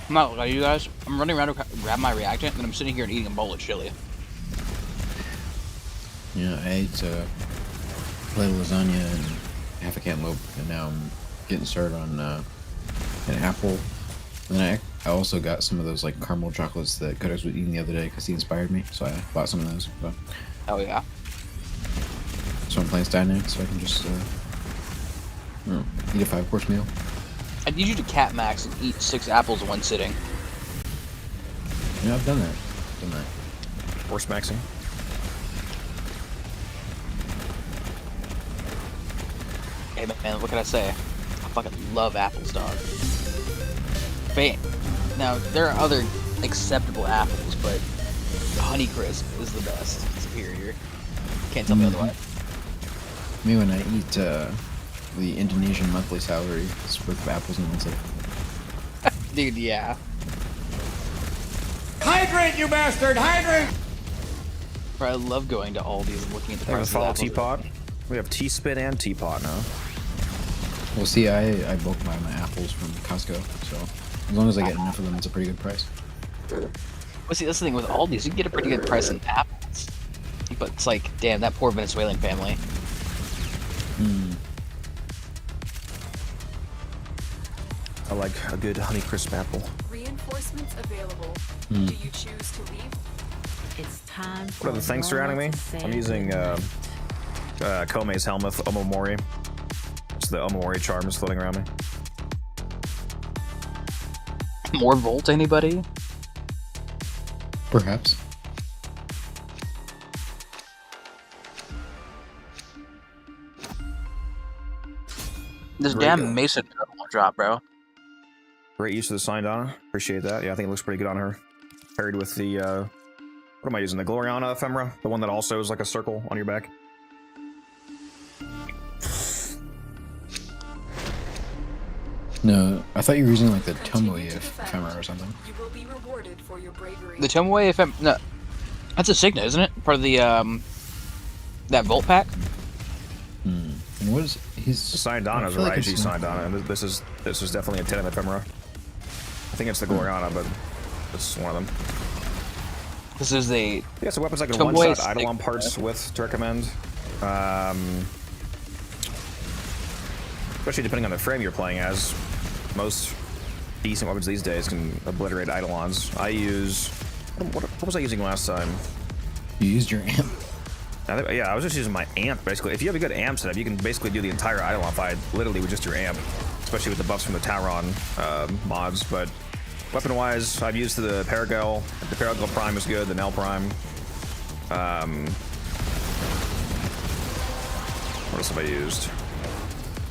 I'm not like you guys. I'm running around to grab my reactant, and I'm sitting here and eating a bowl of chili. Yeah, I ate a plate of lasagna and half a cantaloupe, and now I'm getting started on an apple. And then I also got some of those like caramel chocolates that Codex was eating the other day because he inspired me, so I bought some of those. Oh yeah. So I'm playing Steinac, so I can just Eat a 5-course meal. I need you to cat max and eat 6 apples in one sitting. Yeah, I've done that. Force maxing. Hey man, what can I say? I fucking love apples, dog. But now there are other acceptable apples, but Honeycrisp is the best, superior. Can't tell me otherwise. Me when I eat the Indonesian monthly salary, it's with apples and one. Dude, yeah. Hydrate, you bastard! Hydrate! Bro, I love going to Aldi's and looking at the We have a prices of fall apples. teapot. We have T-spin and teapot now. Well, see, I bulk buy my apples from Costco, so as long as I get enough of them, it's a pretty good price. Well, see, that's the thing with Aldi's. You can get a pretty good price in apples. But it's like, damn, that poor Venezuelan family. I like a good Honeycrisp apple. Reinforcements available. Do you choose to leave? It's time for What are the things surrounding me? I'm using Komei's helmet, Omomori. It's the Omomori charms floating around me. More Volt, anybody? Perhaps. This damn Mason won't drop, bro. Great use of the signed Donna. Appreciate that. Yeah, I think it looks pretty good on her. Paired with the, what am I using? The Gloriana ephemera? The one that also is like a circle on your back? No, I thought you were using like the Tomoe ephemera or something. You will be rewarded for your bravery. The Tomoe FM. No. That's a Signa, isn't it? Part of the, that Volt pack? And what is his... The signed Donna is a Raiji signed Donna, and this is definitely a 10 ephemera. I think it's the Gloriana, but it's one of them. This is the... Yeah, so weapons I can Tomoe one-shot Eidolon parts with to recommend. Especially depending on the frame you're playing as. Most decent weapons these days can obliterate Eidolons. I use... What was I using last time? You used your amp. Yeah, I was just using my amp, basically. If you have a good amp setup, you can basically do the entire Eidolon fight literally with just your amp. Especially with the buffs from the Tauron mods. But weapon-wise, I've used the Paragel. The Paragel Prime is good, the Nell Prime. What else have I used?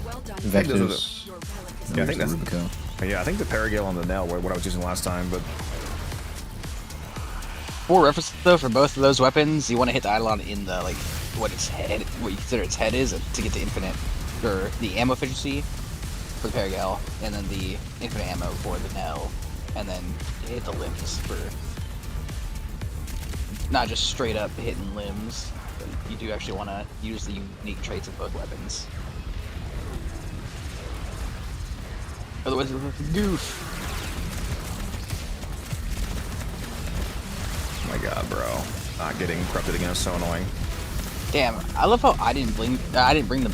Well done. Vectors. Your relic is Yeah, I think that's... Rubico. Yeah, I think the Paragale and the Nell were what I was using last time, but... For reference, though, for both of those weapons, you want to hit the Eidolon in the, like, what you consider its head is, to get the infinite, or the ammo efficiency for the Paragale, and then the infinite ammo for the Nell, and then hit the limbs for not just straight up hitting limbs, but you do actually want to use the unique traits of both weapons. Otherwise, it looks like a goof. Oh my god, bro. Not getting corrupted again is so annoying. Damn, I love how I didn't bring the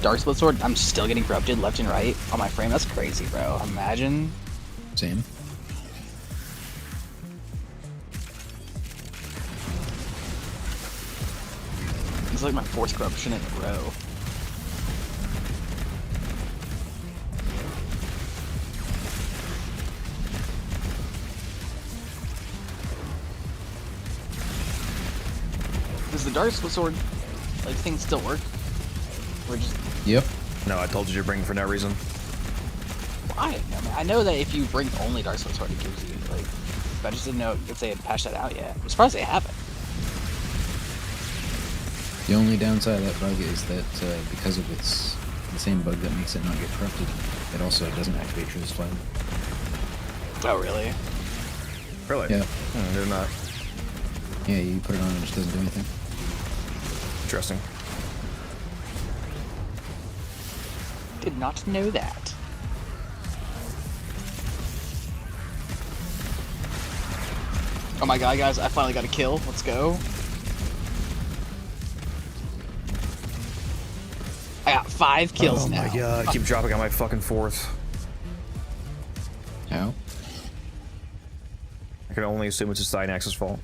Dark Split Sword. I'm still getting corrupted left and right on my frame. That's crazy, bro. Imagine. Same. It's like my 4th corruption in a row. Does the Dark Split Sword, like, thing still work? Or just... Yep. No, I told you to bring for no reason. Why? I know that if you bring only Dark Split Sword, it gives you, like... But I just didn't know if they had patched that out yet. I'm surprised they haven't. The only downside of that bug is that because of its the same bug that makes it not get corrupted, it also doesn't activate Truth's Flame. Oh, really? Really? Yeah. They're not. Yeah, you put it on and it just doesn't do anything. Interesting. Did not know that. Oh my god, guys, I finally got a kill. Let's go. I got 5 kills now. Oh my god, I keep dropping on my fucking 4th. How? I can only assume it's a Cynax's fault.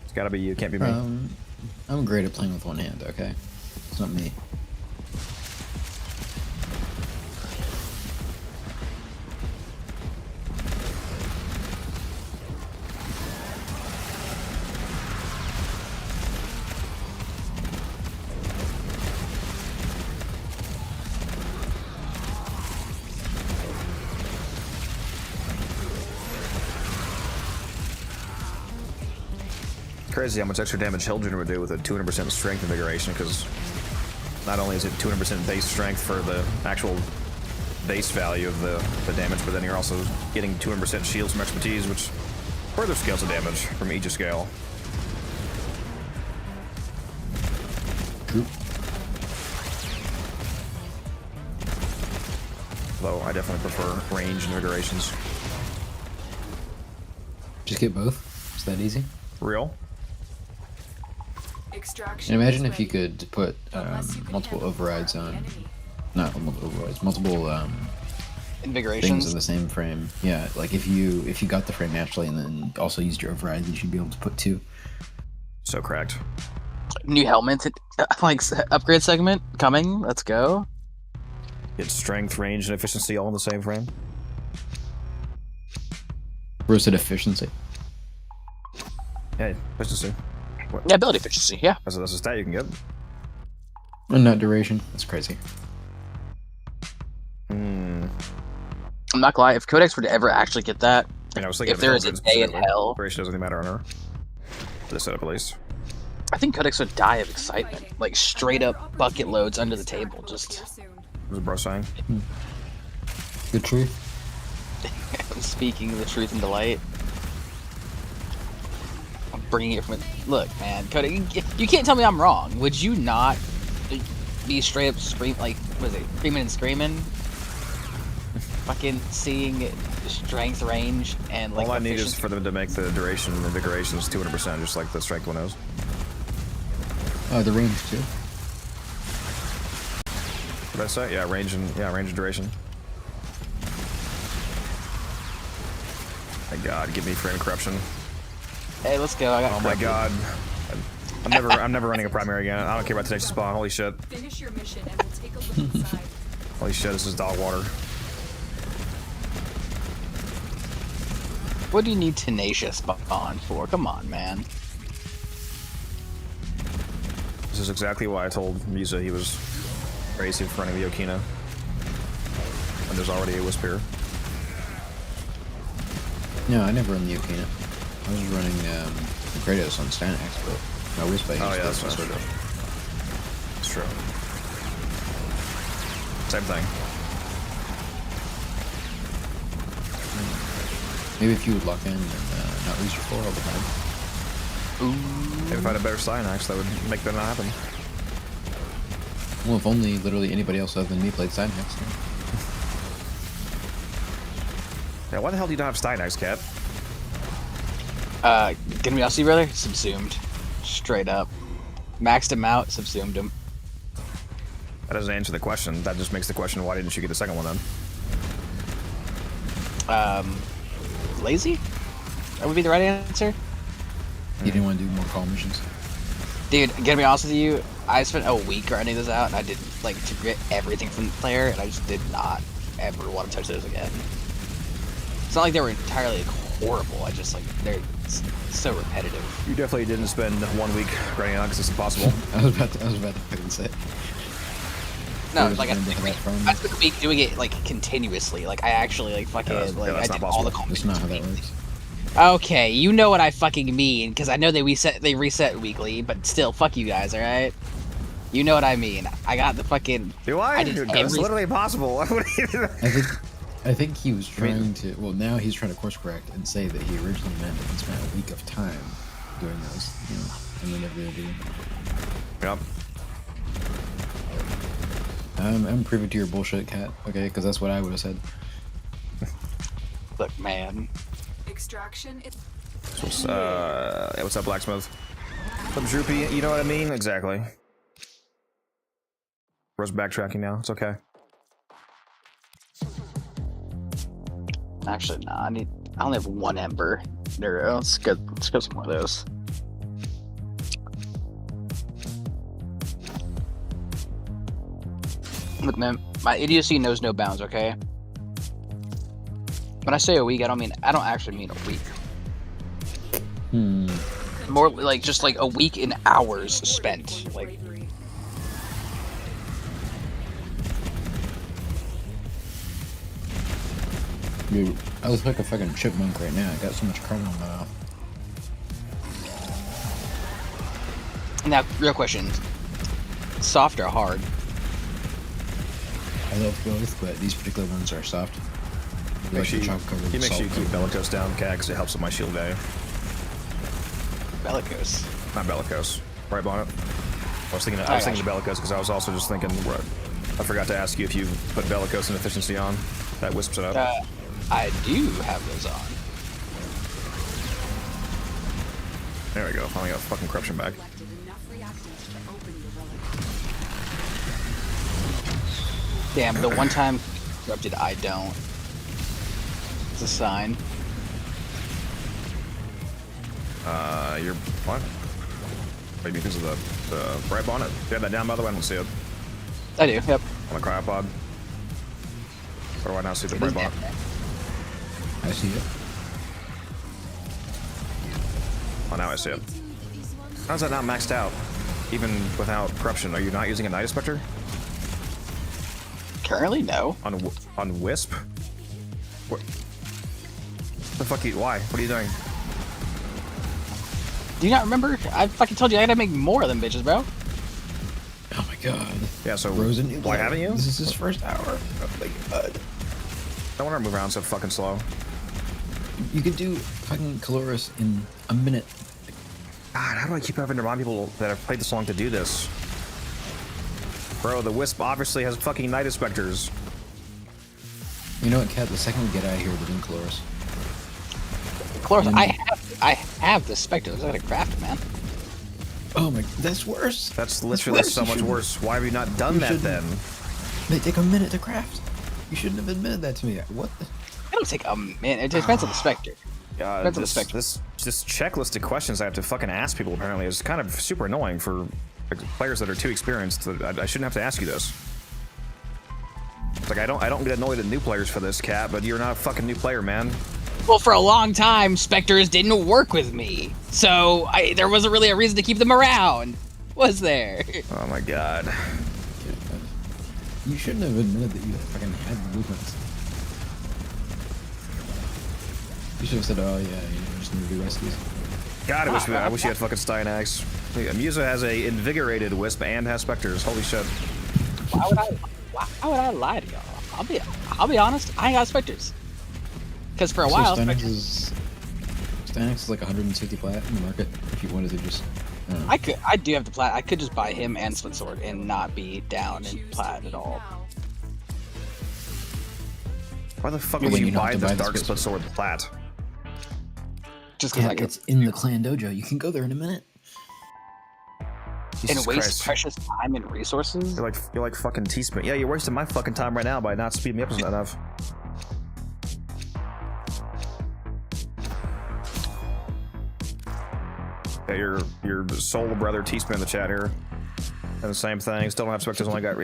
It's gotta be you, can't be me. I'm great at playing with one hand, okay? It's not me. Crazy how much extra damage Hildren would do with a 200% strength invigoration, because not only is it 200% base strength for the actual base value of the damage, but then you're also getting 200% shields from expertise, which further scales the damage from each scale. True. Though I definitely prefer range invigorations. Just get both. It's that easy. Real. Extraction And imagine is if you ready. could put Unless you can multiple handle overrides the on, enemy. not multiple overrides, multiple Invigorations. things in the same frame. Yeah, like if you got the frame naturally and then also used your override, you should be able to put 2. So cracked. New helmet, like upgrade segment coming. Let's go. Get strength, range, and efficiency all in the same frame. Where's it efficiency? Yeah, efficiency. What? Yeah, ability efficiency. Yeah. That's a stat you can get. And not duration. That's crazy. Hmm. I'm not gonna lie. If Codex were to ever actually get that, I mean, I was thinking if there is a day in hell, duration doesn't matter on her. This setup at least. I think Codex would die of excitement. Like straight up bucket loads under the table. Just What was bro saying? The truth. speaking the truth and delight. I'm bringing it from. Look, man, Codex, you can't tell me I'm wrong. Would you not be straight up screaming and screaming? Fucking seeing strength, range, and like. All I need is for them to make the duration and invigorations 200%, just like the strength one is. The range too. What did I say? Yeah, range and duration. My God, give me frame corruption. Hey, let's go. I got. Oh my God. I'm never running a primary again. I don't care about today's spawn. Holy shit. Finish your mission and we'll take a look inside. Holy shit, this is dog water. What do you need Tenacious on for? Come on, man. This is exactly why I told Musa he was crazy for running the Okina. When there's already a Wisp here. No, I never run the Okina. I was running the Kratos on Stanax, but my Wisp I used Oh yeah, to that's sort true. of. It's true. Same thing. Maybe if you would lock in and not lose your 4 all the time. Maybe if I had a better Cynax, that would make that not happen. Well, if only literally anybody else other than me played Stanax. Yeah, why the hell do you not have Cynax, Cat? Gonna be honest with you, brother? Subsumed. Straight up. Maxed him out, subsumed him. That doesn't answer the question. That just makes the question, why didn't you get the second one then? Lazy? That would be the right answer? You didn't want to do more call missions? Dude, gonna be honest with you, I spent a week grinding this out, and I did, like, to get everything from the player, and I just did not ever want to touch those again. It's not like they were entirely, like, horrible, I just, like, they're so repetitive. You definitely didn't spend 1 week grinding on because it's impossible. I was about to fucking say. No, like, I spent a week doing it, like, continuously. Like, I actually, like, fucking, I did all the That's not how that works. Okay, you know what I fucking mean, because I know they reset weekly, but still, fuck you guys, alright? You know what I mean. I got the fucking... Do I? did It's literally impossible. I think he was trying to... Well, now he's trying to course correct and say that he originally meant that he spent a week of time doing those, you know, and then never did. Yep. I'm privy to your bullshit, Cat, okay? Because that's what I would have said. Look, man. Extraction is... Yeah, what's up, Blacksmith? What's up, Droopy? You know what I mean? Exactly. Bro's backtracking now. It's okay. Actually, nah, I only have 1 Ember. There we go. Let's go some more of those. Look, man, my idiocy knows no bounds, okay? When I say a week, I don't actually mean a week. More like just like a week in hours spent. Like, Dude, I look like a fucking chipmunk right now. I got so much carbon on my mouth. Now, real question: soft or hard? I love both, but these particular ones are soft. He makes sure you keep Bellicose down, Cat, because it helps with my shield value. Bellicose. Not Bellicose. Right on it. I was thinking of Bellicose because I was also just thinking. I forgot to ask you if you put Bellicose and efficiency on. That wisps it up. I do have those on. There we go. Finally got fucking corruption back. Damn, the one time corrupted, I don't. It's a sign. You're what? Maybe because of the bright bonnet. You have that down, by the way. I don't see it. I do. Yep. On the cryopod. Or do I not see the bright bonnet? I see it. Oh, now I see it. How's that not maxed out? Even without corruption, are you not using a Night Spectre? Currently, no. On Wisp? What the fuck? Why? What are you doing? Do you not remember? I fucking told you I gotta make more of them bitches, bro. Oh my god. Yeah, so Rosen, why haven't you? This is his first hour. Oh my god. No wonder I move around so fucking slow. You could do fucking Caloris in a minute. God, how do I keep having to remind people that I've played this long to do this? Bro, the Wisp obviously has fucking Night Specters. You know what, Cat? The second we get out of here, we're doing Caloris. Caloris, I have the Spectre. Looks like a craft, man. Oh my, that's worse. That's literally so much worse. Why have you not done that then? They take a minute to craft. You shouldn't have admitted that to me. What? It'll take a minute. It depends on the Spectre. This checklist of questions I have to fucking ask people apparently is kind of super annoying for players that are too experienced. I shouldn't have to ask you this. It's like I don't get annoyed at new players for this, Cat, but you're not a fucking new player, man. Well, for a long time, Spectres didn't work with me, so there wasn't really a reason to keep them around, was there? Oh my god. You shouldn't have admitted that you fucking had the movements. You should have said, oh yeah, you know, just need to do rescues. God, I wish you had fucking Styanax. Musa has a invigorated Wisp and has Spectres. Holy shit. Why would I lie to y'all? I'll be honest, I ain't got Spectres. Because for a while, Styanax is like 160 plat in the market. If you wanted to just, I do have the plat. I could just buy him and Split Sword and not be down in plat at all. Why the fuck would you buy the Dark Split Sword plat? Just because it's in the clan dojo. You can go there in a minute. And waste precious time and resources. You're like fucking T-Spin. Yeah, you're wasting my fucking time right now by not speeding me up enough. Yeah, your soul brother T-Spin in the chat here. And the same thing. Still don't have Spectres. Only got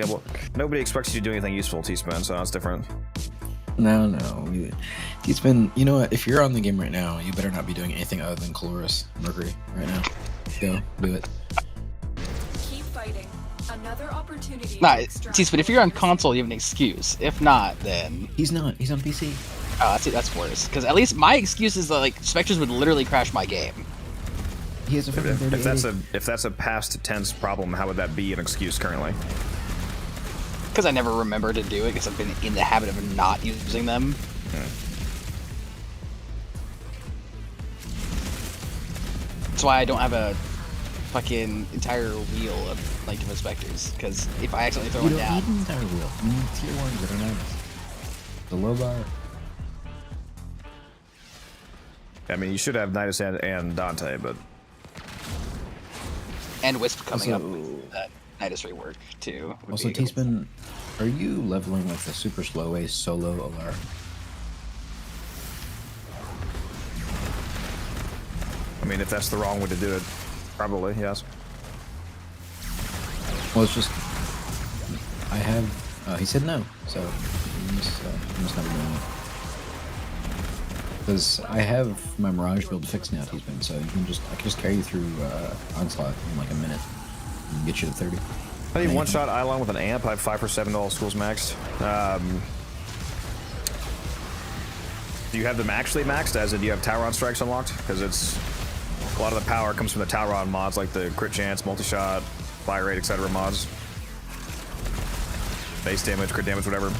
nobody expects you to do anything useful, T-Spin. So that's different. No. T-Spin, you know what? If you're on the game right now, you better not be doing anything other than Caloris Mercury right now. Go, do it. Keep fighting. Another opportunity. Nah, T-Spin, if you're on console, you have an excuse. If not, then he's not. He's on PC. Oh, that's worse. Because at least my excuse is that like Spectres would literally crash my game. He has a if that's a past tense problem, how would that be an excuse currently? Because I never remember to do it, because I've been in the habit of not using them. That's why I don't have a fucking entire wheel of like different Spectres. Because if I accidentally throw one down, you don't need an entire wheel. You need tier 1s that are nice. The low bar. I mean, you should have Nidus and Dante, but and Wisp coming up with that Nidus rework too. Also, T-Spin, are you leveling like the super slow way solo Alara? I mean, if that's the wrong way to do it, probably yes. Well, it's just I have. He said no, so you must not be doing it. Because I have my Mirage build fixed now, T-Spin, so I can just carry you through Onslaught in like a minute and get you to 30. I need one-shot Eidolon with an amp. I have 5 for 7 to all schools maxed. Do you have them actually maxed? As in, do you have Tower on Strikes unlocked? Because it's A lot of the power comes from the Talron mods, like the crit chance, multi-shot, fire rate, etc. mods. Base damage, crit damage, whatever. And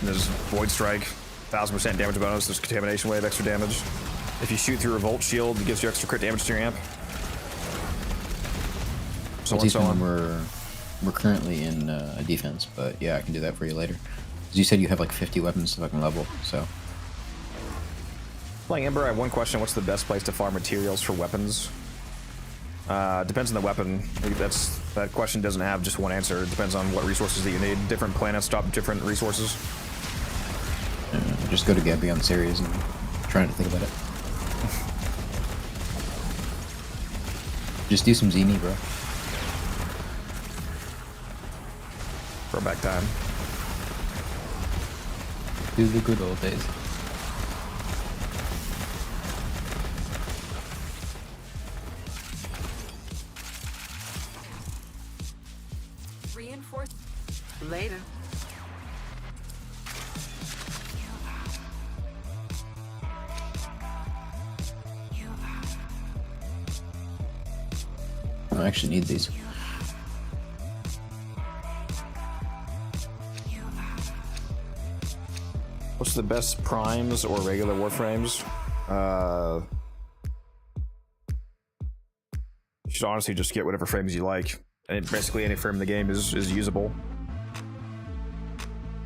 there's Void Strike, 1000% damage bonus. There's Contamination Wave, extra damage. If you shoot through Revolt Shield, it gives you extra crit damage to your amp. So on. We're currently in defense, but yeah, I can do that for you later. As you said, you have like 50 weapons to fucking level, so. Playing Ember, I have one question. What's the best place to farm materials for weapons? Depends on the weapon. That question doesn't have just one answer. It depends on what resources that you need. Different planets drop different resources. Just go to Gabion series and try not to think about it. Just do some Zini, bro. Throwback time. Do the good old days. Reinforce. Later. I actually need these. What's the best primes or regular Warframes? You should honestly just get whatever frames you like. And basically any frame in the game is usable.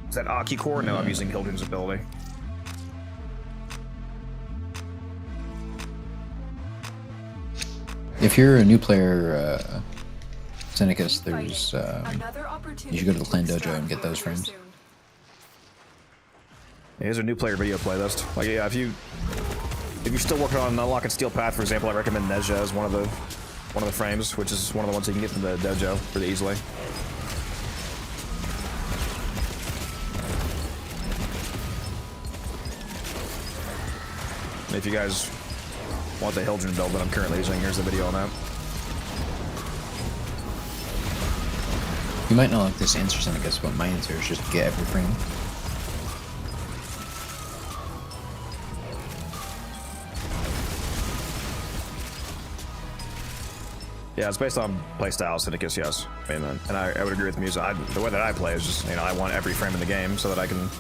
Is that Aki core? No, I'm using Hildren's ability. If you're a new player, Senecus, there's you should go to the clan dojo and get those frames. Yeah, here's a new player video playlist. Like, yeah, if you're still working on Unlock and Steel Path, for example, I recommend Nezha as one of the frames, which is one of the ones you can get from the dojo pretty easily. If you guys want the Hildren build that I'm currently using, here's the video on that. You might not like this answer, Senecus, but my answer is just get every frame. Yeah, it's based on playstyle, Senecus, yes. I mean, and I would agree with Musa. The way that I play is just, I want every frame in the game so that I can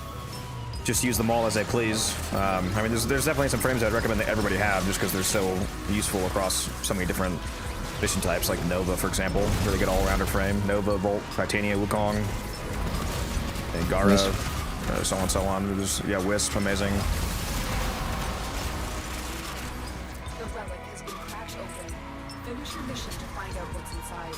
just use them all as I please. I mean, there's definitely some frames I'd recommend that everybody have just because they're so useful across so many different mission types, like Nova, for example. Really good all-rounder frame. Nova, Volt, Titania, Wukong, and Gara, so on and so on. Yeah, Wisp, amazing. The relic has been cracked open. Finish your mission to find out what's inside.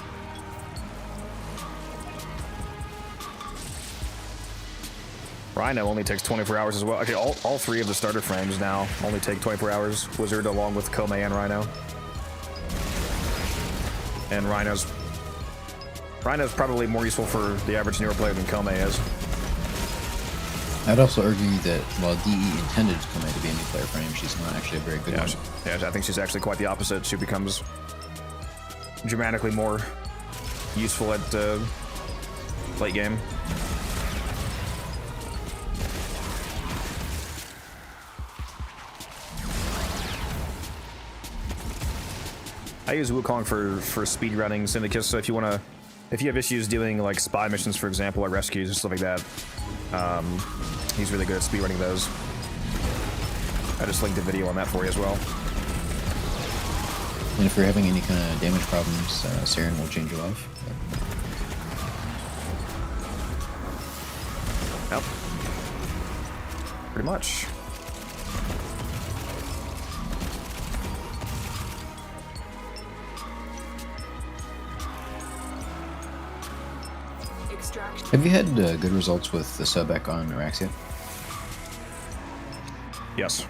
Rhino only takes 24 hours as well. Okay, all three of the starter frames now only take 24 hours. Wizard along with Kome and Rhino. And Rhino's probably more useful for the average newer player than Kome is. I'd also argue that while DE intended Kome to be a new player frame, she's not actually a very good one. Yeah, I think she's actually quite the opposite. She becomes dramatically more useful at late game. I use Wukong for speedrunning Syndicus, so if you have issues doing like spy missions, for example, or rescues and stuff like that, he's really good at speedrunning those. I just linked a video on that for you as well. And if you're having any kind of damage problems, Saren will change your life. Yep. Pretty much. Have you had good results with the Sobek on Araxia? Yes.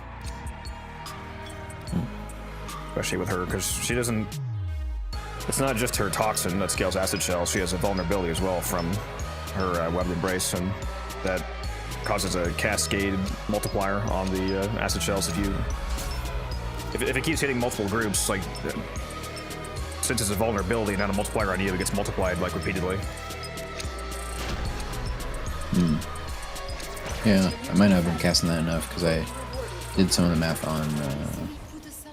Especially with her, because she doesn't... It's not just her toxin that scales acid shell, she has a vulnerability as well from her webbed embrace, and that causes a cascade multiplier on the acid shells if it keeps hitting multiple groups, like... Since it's a vulnerability, not a multiplier on you, it gets multiplied, like, repeatedly. Yeah, I might not have been casting that enough because I did some of the math on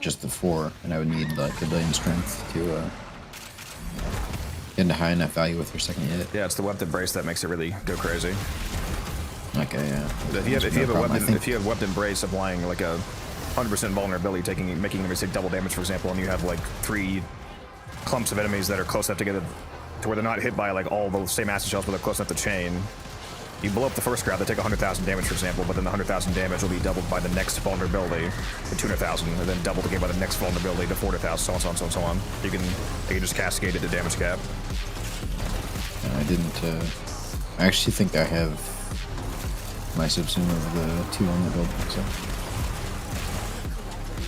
just the 4, and I would need like a billion strength to get into high enough value with your second hit. Yeah, it's the weapon brace that makes it really go crazy. Okay, yeah. If you have weapon brace applying like a 100% vulnerability, making them take double damage, for example, and you have like 3 clumps of enemies that are close enough together to where they're not hit by like all the same acid shells, but they're close enough to chain. You blow up the first crowd, they take 100,000 damage, for example, but then the 100,000 damage will be doubled by the next vulnerability to 200,000, and then doubled again by the next vulnerability to 400,000, so on, so on, so on, so on. You can just cascade it to damage cap. I didn't. I actually think I have my subsume of the 2 on the build. So.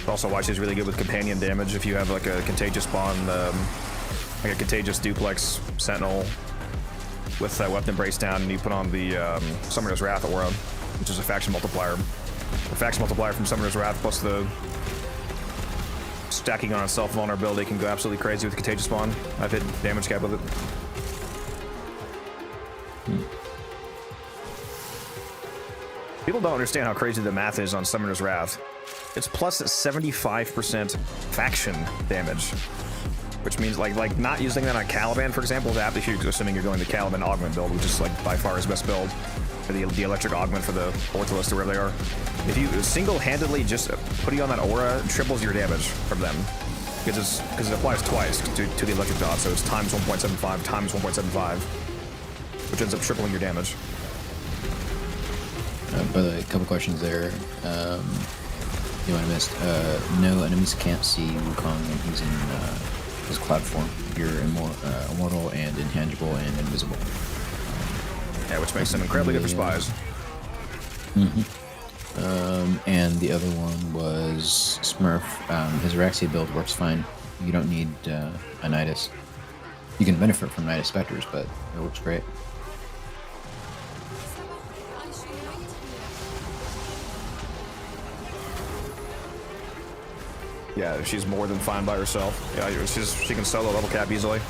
Also, why she's really good with companion damage. If you have like a contagious spawn, like a contagious duplex sentinel with weapon brace down, and you put on the Summoner's Wrath aura, which is a faction multiplier. The faction multiplier from Summoner's Wrath plus the stacking on itself vulnerability can go absolutely crazy with contagious spawn. I've hit damage cap with it. People don't understand how crazy the math is on Summoner's Wrath. It's plus 75% faction damage, which means like not using that on Caliban, for example, is apt if you're assuming you're going the Caliban augment build, which is like by far his best build, for the electric augment for the Ortholist or wherever they are. If you single-handedly just putting on that aura, triples your damage from them, because it applies twice to the electric dot, so it's times 1.75 times 1.75, which ends up tripling your damage. But a couple questions there. You might have missed. No, enemies can't see Wukong when he's in his cloud form. You're immortal and intangible and invisible. Yeah, which makes them incredibly good for spies. And the other one was Smurf. His Araxia build works fine. You don't need a Nidus. You can benefit from Nidus Spectres, but it works great. Yeah, she's more than fine by herself. Yeah, she can solo level cap easily.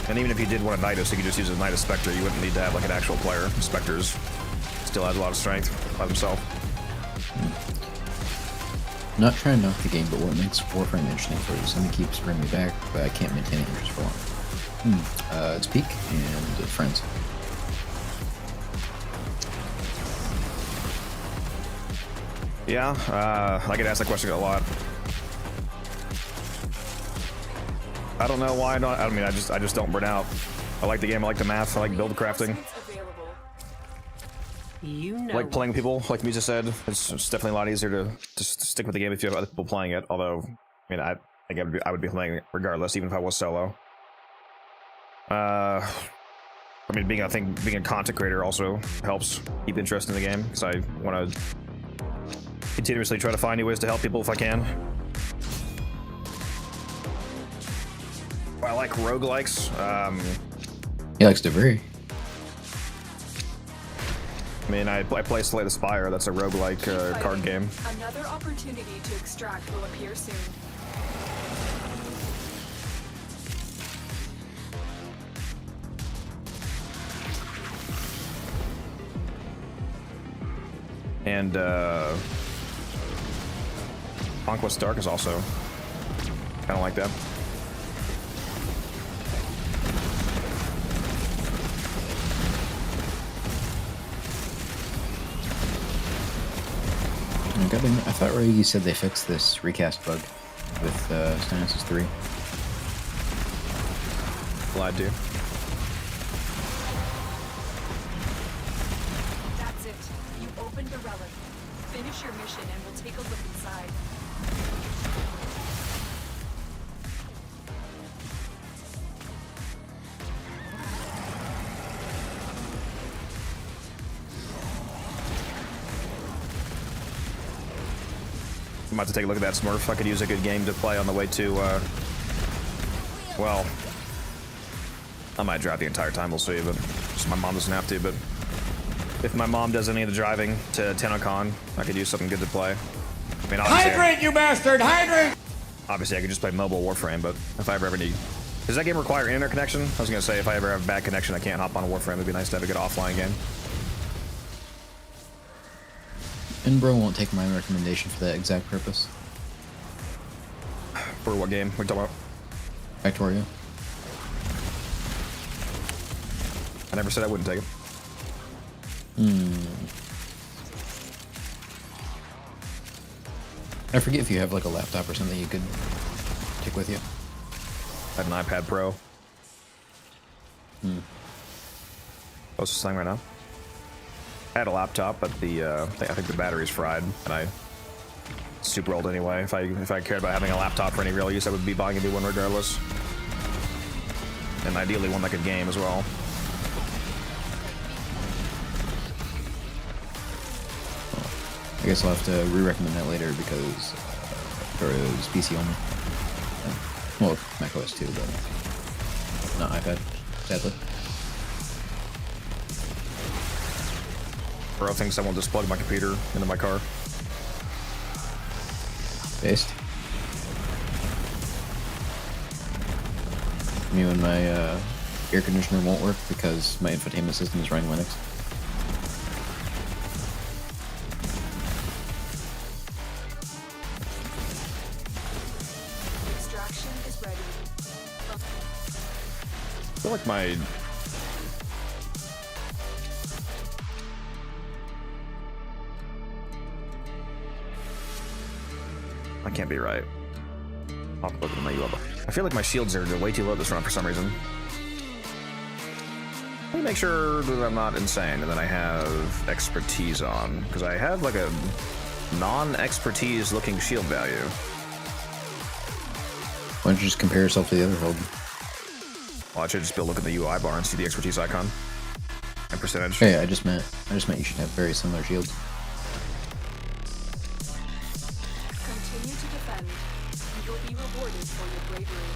And even if you did want a Nidus, you could just use a Nidus Spectre. You wouldn't need to have like an actual player. Spectres still has a lot of strength by himself. Not trying to knock the game, but what makes Warframe interesting for you? Something keeps bringing me back, but I can't maintain interest for long. It's Peak and Friends. Yeah, I get asked that question a lot. I don't know why not. I mean, I just don't burn out. I like the game. I like the math. I like build crafting. I like playing people. Like Misa said, it's definitely a lot easier to just stick with the game if you have other people playing it. Although, I mean, I think I would be playing it regardless, even if I was solo. I mean, being a content creator also helps keep interest in the game, because I want to continuously try to find new ways to help people if I can. I like roguelikes. He likes to vary. I mean, I play Slay the Spire. That's a roguelike card game. Another opportunity to extract will appear soon. And Conquest Dark is also kind of like that. I thought Ryogi said they fixed this recast bug with Stannis 3. Lied to. That's it. You opened the relic. Finish your mission and we'll take a look inside. I'm about to take a look at that Smurf. I could use a good game to play on the way to, well, I might drive the entire time, we'll see, but just my mom doesn't have to, but if my mom does any of the driving to TennoCon, I could use something good to play. I mean, hydrate, you bastard! Hydrate! Obviously, I could just play mobile Warframe, but if I ever need... Does that game require internet connection? I was going to say, if I ever have bad connection, I can't hop on Warframe. It'd be nice to have a good offline game. Finbro won't take my recommendation for that exact purpose. For what game? What are you talking about? Factorio. I never said I wouldn't take it. I forget if you have like a laptop or something you could take with you. I have an iPad Pro. Closest thing right now. I had a laptop, but the I think the battery's fried, and I super old anyway. If I cared about having a laptop for any real use, I would be buying a new one regardless. And ideally one that could game as well. I guess I'll have to re-recommend that later because it was PC only. Well, Mac OS too, but not iPad, sadly. Bro thinks someone just plugged my computer into my car. Based. Me when my air conditioner won't work because my infotainment system is running Linux. Extraction is ready. I feel like my... I can't be right. I'll look at my UI. I feel like my shields are way too low this run for some reason. Let me make sure that I'm not insane and that I have expertise on, because I have like a non-expertise looking shield value. Why don't you just compare yourself to the other hold? Well, I should just be able to look at the UI bar and see the expertise icon and percentage. Hey, I just meant you should have very similar shields. Continue to defend. You will be rewarded for your bravery.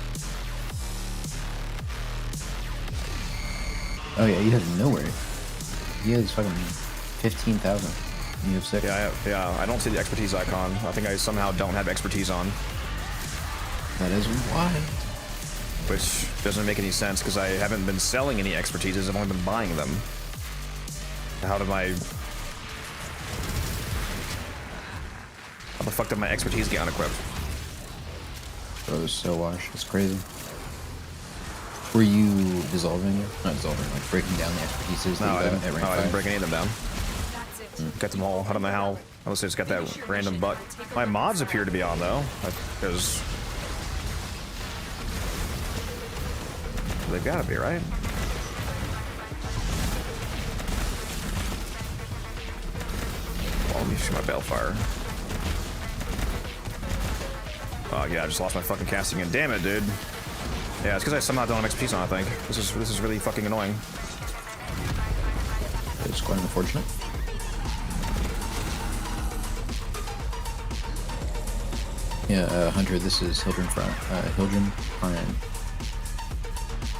Oh yeah, you have nowhere. You have fucking 15,000. You have 6. Yeah, I don't see the expertise icon. I think I somehow don't have expertise on. That is wild. Which doesn't make any sense because I haven't been selling any expertises. I've only been buying them. How the fuck did my expertise get unequipped? Bro, it was so washed. It's crazy. Were you dissolving it? Not dissolving, like breaking down the expertises? No, I didn't break any of them down. That's it. Got them all. I don't know how. Unless they just got that random butt. My mods appear to be on though, because they've got to be, right? Well, let me shoot my Balefire. Oh yeah, I just lost my fucking casting in. Damn it, dude. Yeah, it's because I somehow don't have expertise on, I think. This is really fucking annoying. It's quite unfortunate. Yeah, Hunter, this is Hildren Prime.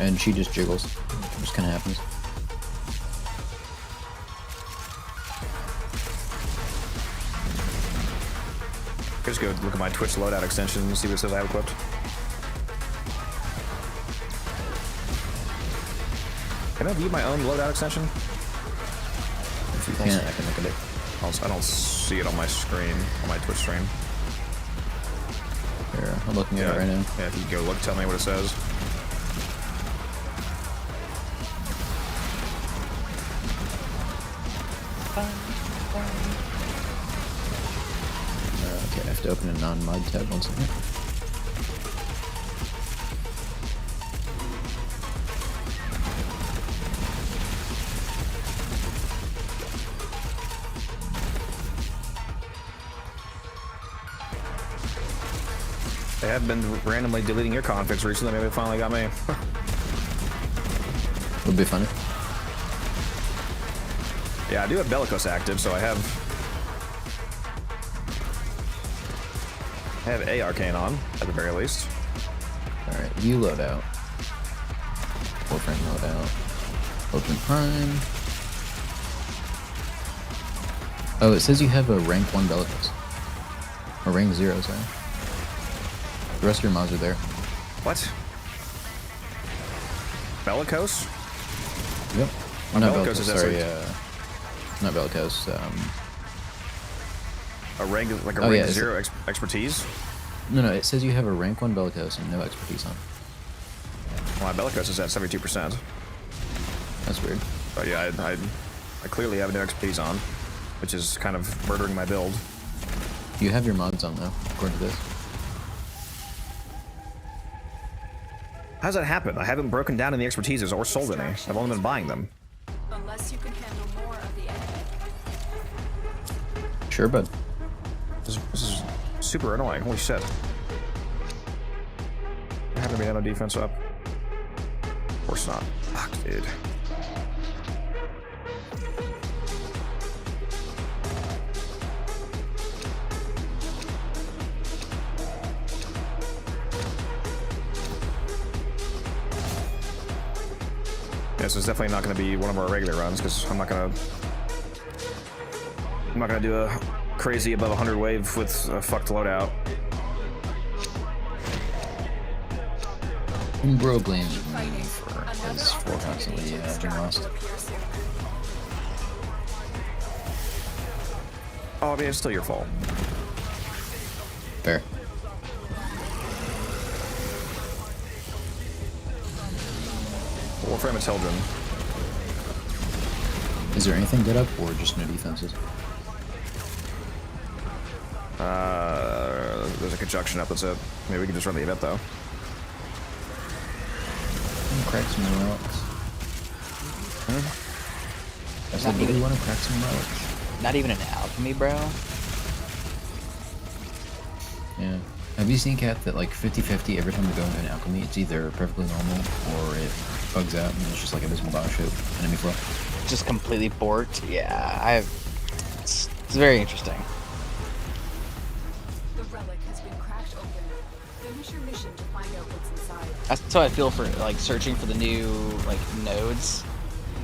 And she just jiggles. It just kind of happens. Just go look at my Twitch loadout extension and see what it says I have equipped. Can I view my own loadout extension? If you can't, I can look at it. I don't see it on my screen, on my Twitch stream. Here, I'm looking at it right now. Yeah, if you go look, tell me what it says. Okay, I have to open a non-mod tab. 1 second. They have been randomly deleting your configs recently. Maybe it finally got me. Would be funny. Yeah, I do have Bellicose active, so I have A Arcane on, at the very least. Alright, you load out. Warframe load out. Open Prime. Oh, it says you have a rank 1 Bellicose. Or rank 0, sorry. The rest of your mods are there. What? Bellicose? Yep. My Not Bellicose is sorry, SR. not Bellicose, A rank, like a rank 0 expertise? No, it says you have a rank 1 Bellicose and no expertise on. Well, my Bellicose is at 72%. That's weird. But yeah, I clearly have no expertise on, which is kind of murdering my build. You have your mods on though, according to this. How does that happen? I haven't broken down any expertises or sold any. I've only been buying them. Unless you can handle more of the enemy. Sure, bud. This is super annoying. Holy shit. I have to be on a defense up. Of course not. Fuck, dude. This is definitely not going to be one of our regular runs because I'm not going to do a crazy above 100 wave with a fucked loadout. Bro blames me for his constantly being lost. Oh, I mean, it's still your fault. Fair. Warframe Intelligent. Is there anything good up or just no defenses? There's a conjunction up, that's it. Maybe we can just run the event though. Crack some relics. I said, do you want to crack some relics? Not even an alchemy, bro? Yeah. Have you seen, Kat, that like 50-50 every time we go into an alchemy, it's either perfectly normal or it bugs out and it's just like abysmal dog shit enemy flow? Just completely borked? Yeah, it's very interesting. The relic has been cracked open. Finish your mission to find out what's inside. That's how I feel for like searching for the new like nodes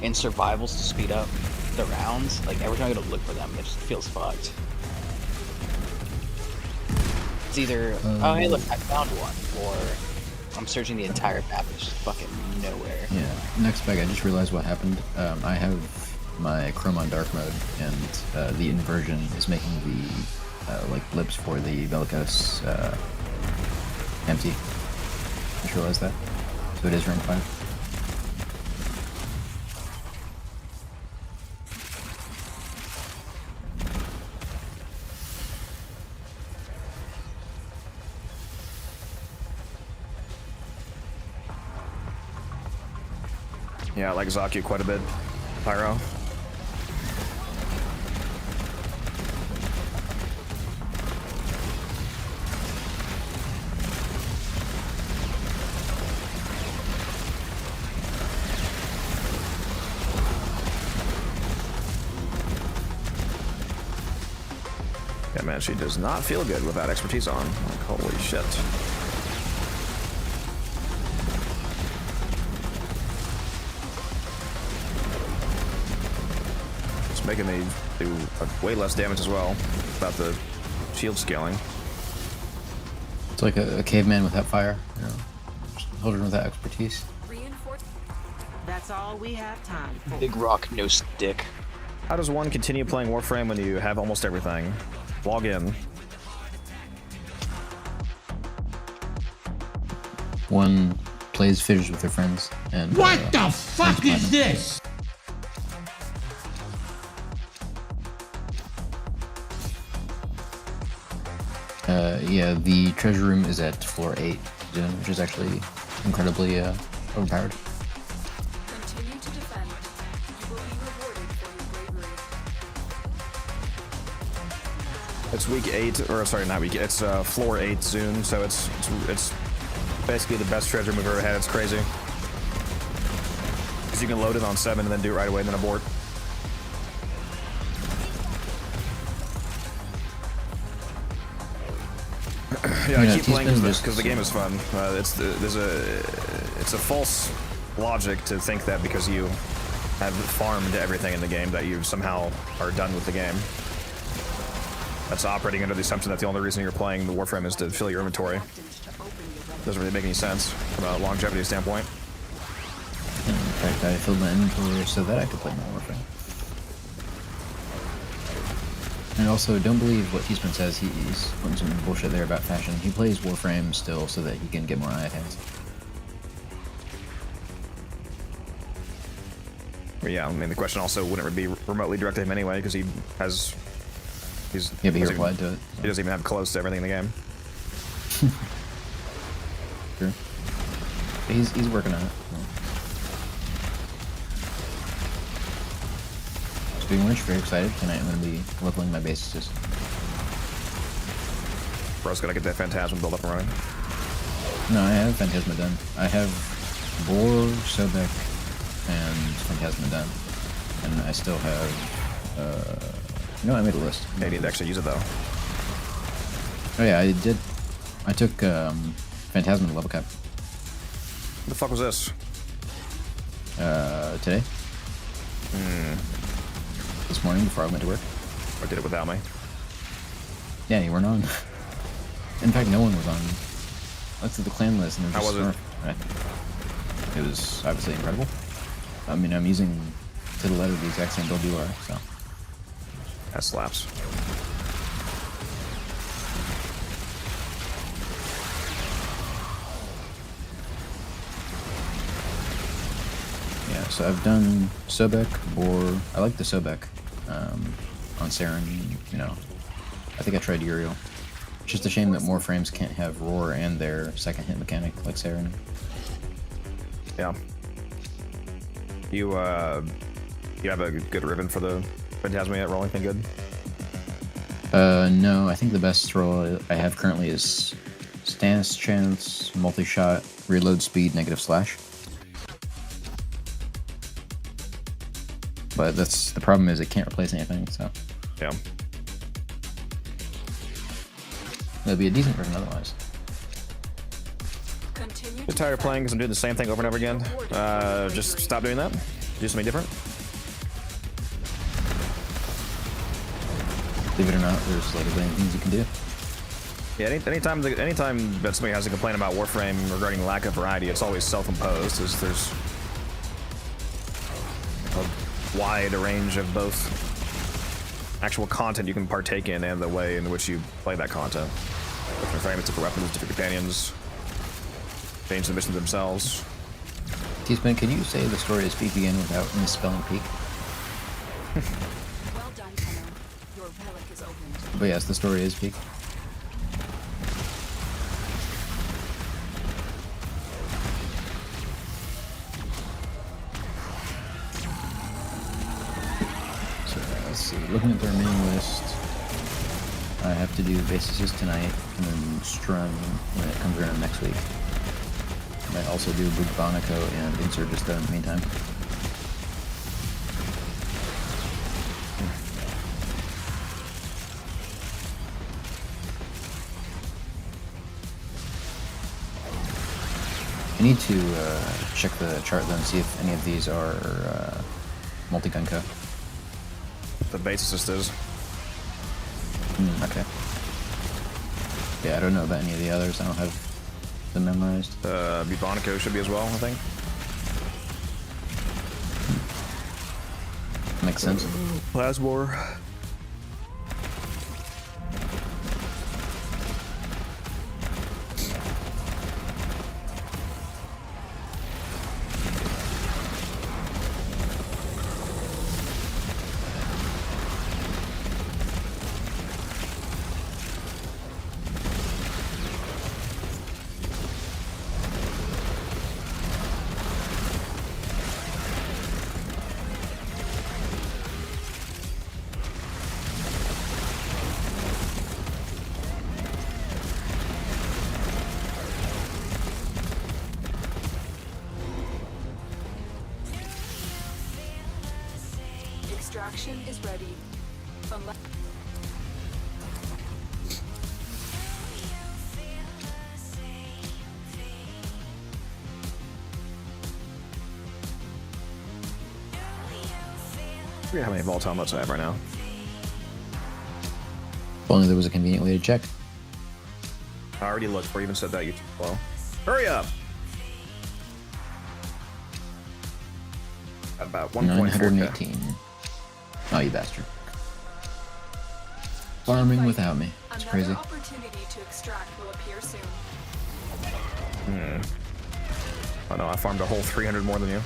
in survivals to speed up the rounds. Like every time I go to look for them, it just feels fucked. It's either oh hey look I found one, or I'm searching the entire map and it's just fucking nowhere. Yeah. Next bag, I just realized what happened. I have my Chrome on dark mode, and the inversion is making the like blips for the Bellicose empty. Just realized that. So it is rank 5. Yeah, I like Zaku quite a bit. Pyro. Yeah, man, she does not feel good without expertise on. Like, holy shit. Making me do way less damage as well without the shield scaling. It's like a caveman without fire, you know, just holding without expertise. That's all we have time for. Big rock, no stick. How does one continue playing Warframe when you have almost everything? Log in. One plays fish with their friends and what the fuck is this? Yeah, the treasure room is at floor 8 zone, which is actually incredibly overpowered. Continue to defend. You will be rewarded for your bravery. It's week 8, or sorry, not week. It's floor 8 zone, so it's basically the best treasure room we've ever had. It's crazy because you can load it on 7 and then do it right away and then abort. Yeah, I keep playing because the game is fun. It's a false logic to think that because you have farmed everything in the game that you somehow are done with the game. That's operating under the assumption that the only reason you're playing the Warframe is to fill your inventory. Doesn't really make any sense from a longevity standpoint. In fact, I filled my inventory so that I could play more Warframe. And also, don't believe what Teaspoon says. He's putting some bullshit there about fashion. He plays Warframe still so that he can get more IFAs. But yeah, I mean, the question also wouldn't be remotely directed to him anyway, because he has... Yeah, but he replied to it. He doesn't even have close to everything in the game. True. But he's working on it. Speaking of which, very excited. Tonight I'm going to be leveling my bases. Bro's gotta get that Phantasm build up and running. No, I have Phantasma done. I have Boar, Sobek, and Phantasma done. And I still have... no, I made a list. Yeah, you need to actually use it though. Oh yeah, I did. I took Phantasma to level cap. What the fuck was this? Today. This morning before I went to work. Or did it without me? Yeah, you weren't on. In fact, no one was on. I looked at the clan list and there was just... How was it? It was obviously incredible. I mean, I'm using to the letter the exact same build you are, so... That slaps. Yeah, so I've done Sobek, Boar. I like the Sobek on Saren, you know. I think I tried Uriel. It's just a shame that more frames can't have Roar and their second hit mechanic like Saren. Yeah. You have a good ribbon for the Phantasma yet? Roll anything good? No, I think the best roll I have currently is Stance Chance, Multi-Shot, Reload Speed, Negative Slash. But that's the problem, is it can't replace anything, so... Yeah. That'd be a decent version otherwise. I'm tired of playing because I'm doing the same thing over and over again. Just stop doing that. Do something different. Believe it or not, there's like a billion things you can do. Yeah, anytime that somebody has a complaint about Warframe regarding lack of variety, it's always self-imposed. There's a wide range of both actual content you can partake in and the way in which you play that content. Different frames, different weapons, different companions, change the missions themselves. T-Spin, can you say the story is Peak again without misspelling Peak? Well done, Tenno. Your relic is opened. But yes, the story is Peak. So let's see, looking at their main list, I have to do Basis tonight and then Strun when it comes around next week. I might also do Bubonico and Insurgista in the meantime. I need to check the chart though and see if any of these are multi-gun co. The Basis is. Okay. Yeah, I don't know about any of the others. I don't have them memorized. Bubonico should be as well, I think. Makes sense. Plasmor. Extraction is ready. Unless I forget how many vault helmets I have right now. If only there was a convenient way to check. I already looked before you even said that, you slow. Hurry up! About 1.4K. 918. Oh, you bastard. farming without me. It's crazy. Opportunity to extract will appear soon. Oh no, I farmed a whole 300 more than you.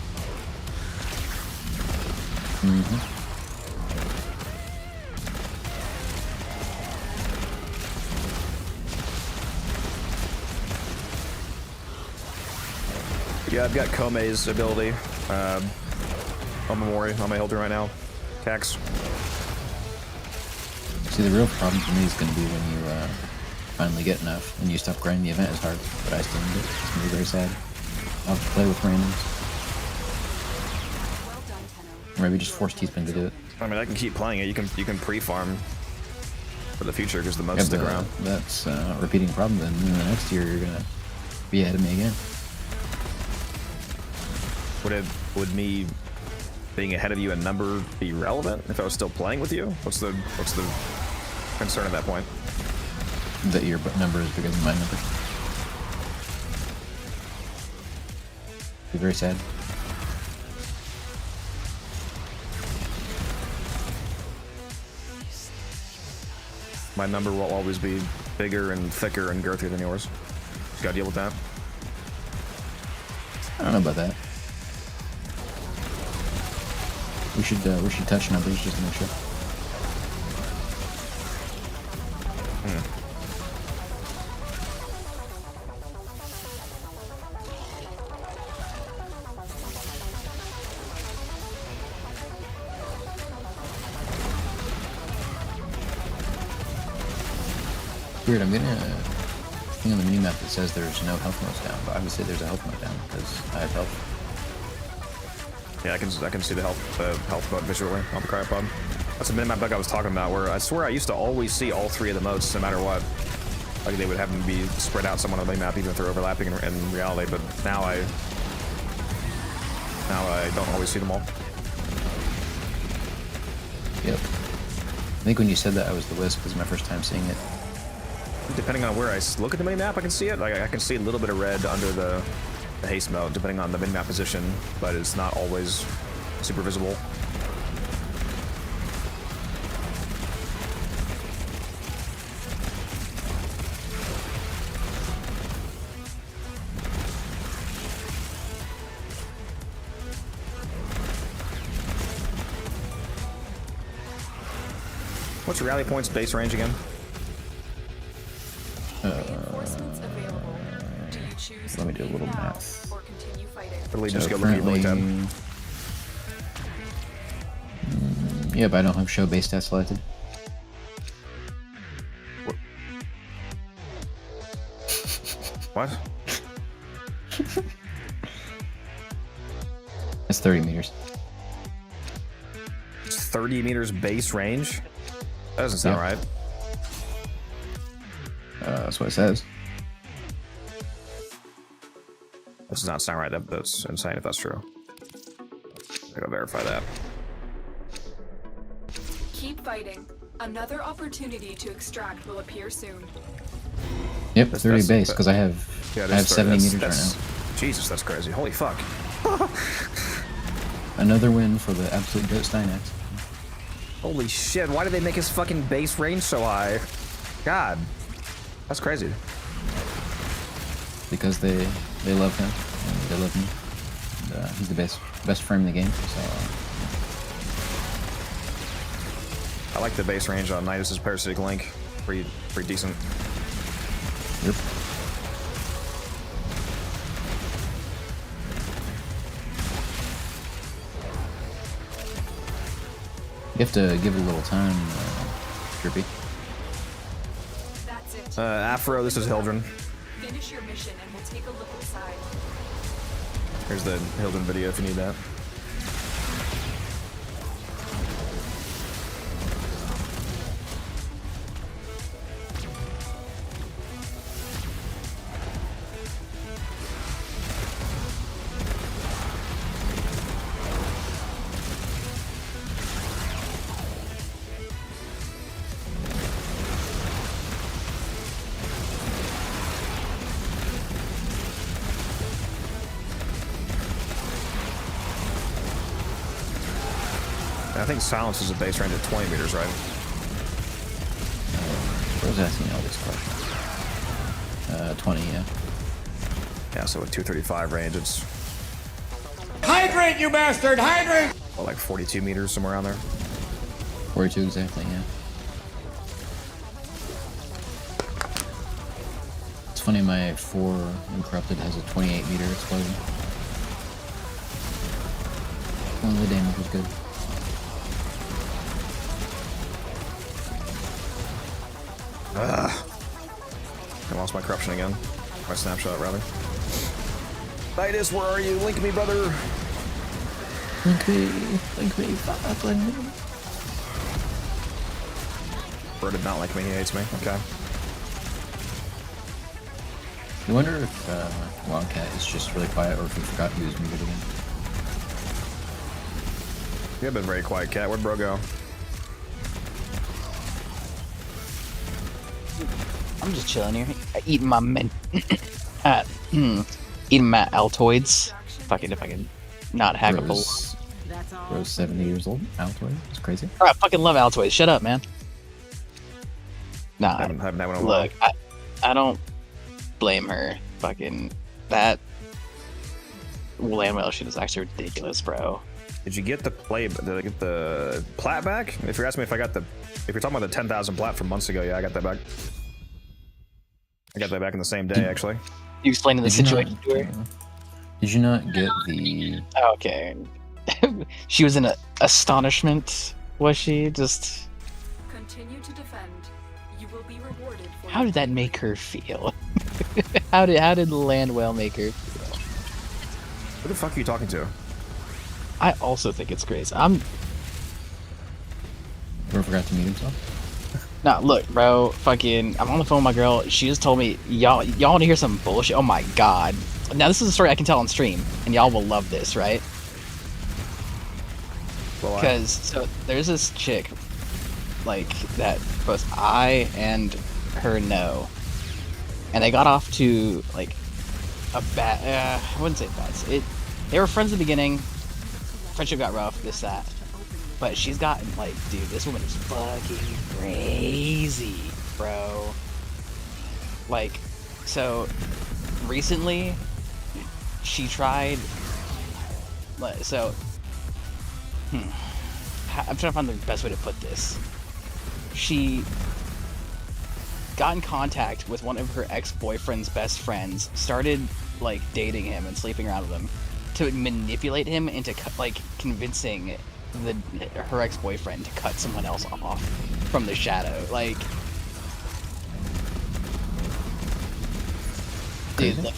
Yeah, I've got Kome's ability. On Memori, on my Hilton right now. Cax. See, the real problem for me is going to be when you finally get enough and you stop grinding the event as hard, but I still need it. It's going to be very sad. I'll have to play with randoms. Well done, Tenno. Or maybe just force T-Spin to do it. I mean, I can keep playing it. You can pre-farm for the future because the modes stick around. That's a repeating problem. Then in the next year, you're going to be ahead of me again. Would me being ahead of you in number be relevant if I was still playing with you? What's the concern at that point? That your number is bigger than my number. Be very sad. My number will always be bigger and thicker and girthier than yours. Just gotta deal with that. I don't know about that. We should touch numbers just to make sure. Weird, I'm getting a thing on the minimap that says there's no health modes down, but obviously there's a health mode down because I have health. Yeah, I can see the health mode visually on the cryopod. That's a minimap bug I was talking about, where I swear I used to always see all three of the modes no matter what. Like they would have them be spread out somewhat on the minimap, even if they're overlapping in reality. But now I don't always see them all. Yep. I think when you said that, I was the Wisp. This is my first time seeing it. Depending on where I look at the minimap, I can see it. Like I can see a little bit of red under the haste mode, depending on the minimap position, but it's not always super visible. What's your rally points base range again? Reinforcements available. Do you choose Let me do a little now math. or continue fighting? Literally So just go look at your currently, tab. yeah, but I don't have show base stats selected. What? That's 30 meters. It's 30 meters base range? That doesn't sound right. That's what it says. That does not sound right. That's insane if that's true. I gotta verify that. Keep fighting. Another opportunity to extract will appear soon. Yep, 30 base, because I have 70 meters right now. Jesus, that's crazy. Holy fuck. Another win for the absolute goat Steinax. Holy shit, why did they make his fucking base range so high? God. That's crazy. Because they love him, and they love me. And, he's the best frame in the game, so... I like the base range on Nidus' Parasitic Link. Pretty decent. Yep. You have to give it a little time, Drippy. That's it. Afro, this is Hildren. Finish your mission and we'll take a look inside. Here's the Hildren video if you need that. I think Silence is a base range at 20 meters, right? was asking all these questions. 20, yeah. Yeah, so with 235 range, it's... Hydrate, you bastard! Hydrate! Well, like 42 meters, somewhere around there. 42 exactly, yeah. It's funny, my 4 Incorrupted has a 28 meter explosion. One of the damage was good. Ugh. I lost my corruption again. My snapshot, rather. Titus, where are you? Link me, brother. Link me, fuck, link me. Bird did not like me, he hates me. Okay. I wonder if Wildcat is just really quiet or if he forgot he was muted again. You have been very quiet, Cat. Where'd bro go? I'm just chilling here, eating my eating my Altoids. Fucking if I can not hack a pull. Bro's 70 years old. Altoid. It's crazy. I fucking love Altoids. Shut up, man. Nah, haven't had one in a look, I don't blame her. Fucking that landwell shit is actually ridiculous, bro. Did you get the plat back? If you're asking me if I got if you're talking about the 10,000 plat from months ago, yeah, I got that back. I got that back in the same day, actually. You explaining the situation to her? Did you not get the... Okay. She was in astonishment, was she? Just... Continue to defend. You will be rewarded for... How did that make her feel? How did Landwell make her feel? Who the fuck are you talking to? I also think it's crazy. Bro forgot to mute himself? Nah, look, bro, fucking, I'm on the phone with my girl. She just told me, y'all want to hear some bullshit? Oh my god. Now, this is a story I can tell on stream, and y'all will love this, right? Because, so, there's this chick, like, that both I and her know. And they got off to, like, a bad, I wouldn't say bad. They were friends at the beginning. Friendship got rough, this, that. But she's gotten, like, dude, this woman is fucking crazy, bro. Like, so, recently, she tried, so, I'm trying to find the best way to put this. She got in contact with one of her ex-boyfriend's best friends, started, like, dating him and sleeping around with him, to manipulate him into, like, convincing her ex-boyfriend to cut someone else off from the shadow. Like, dude, like,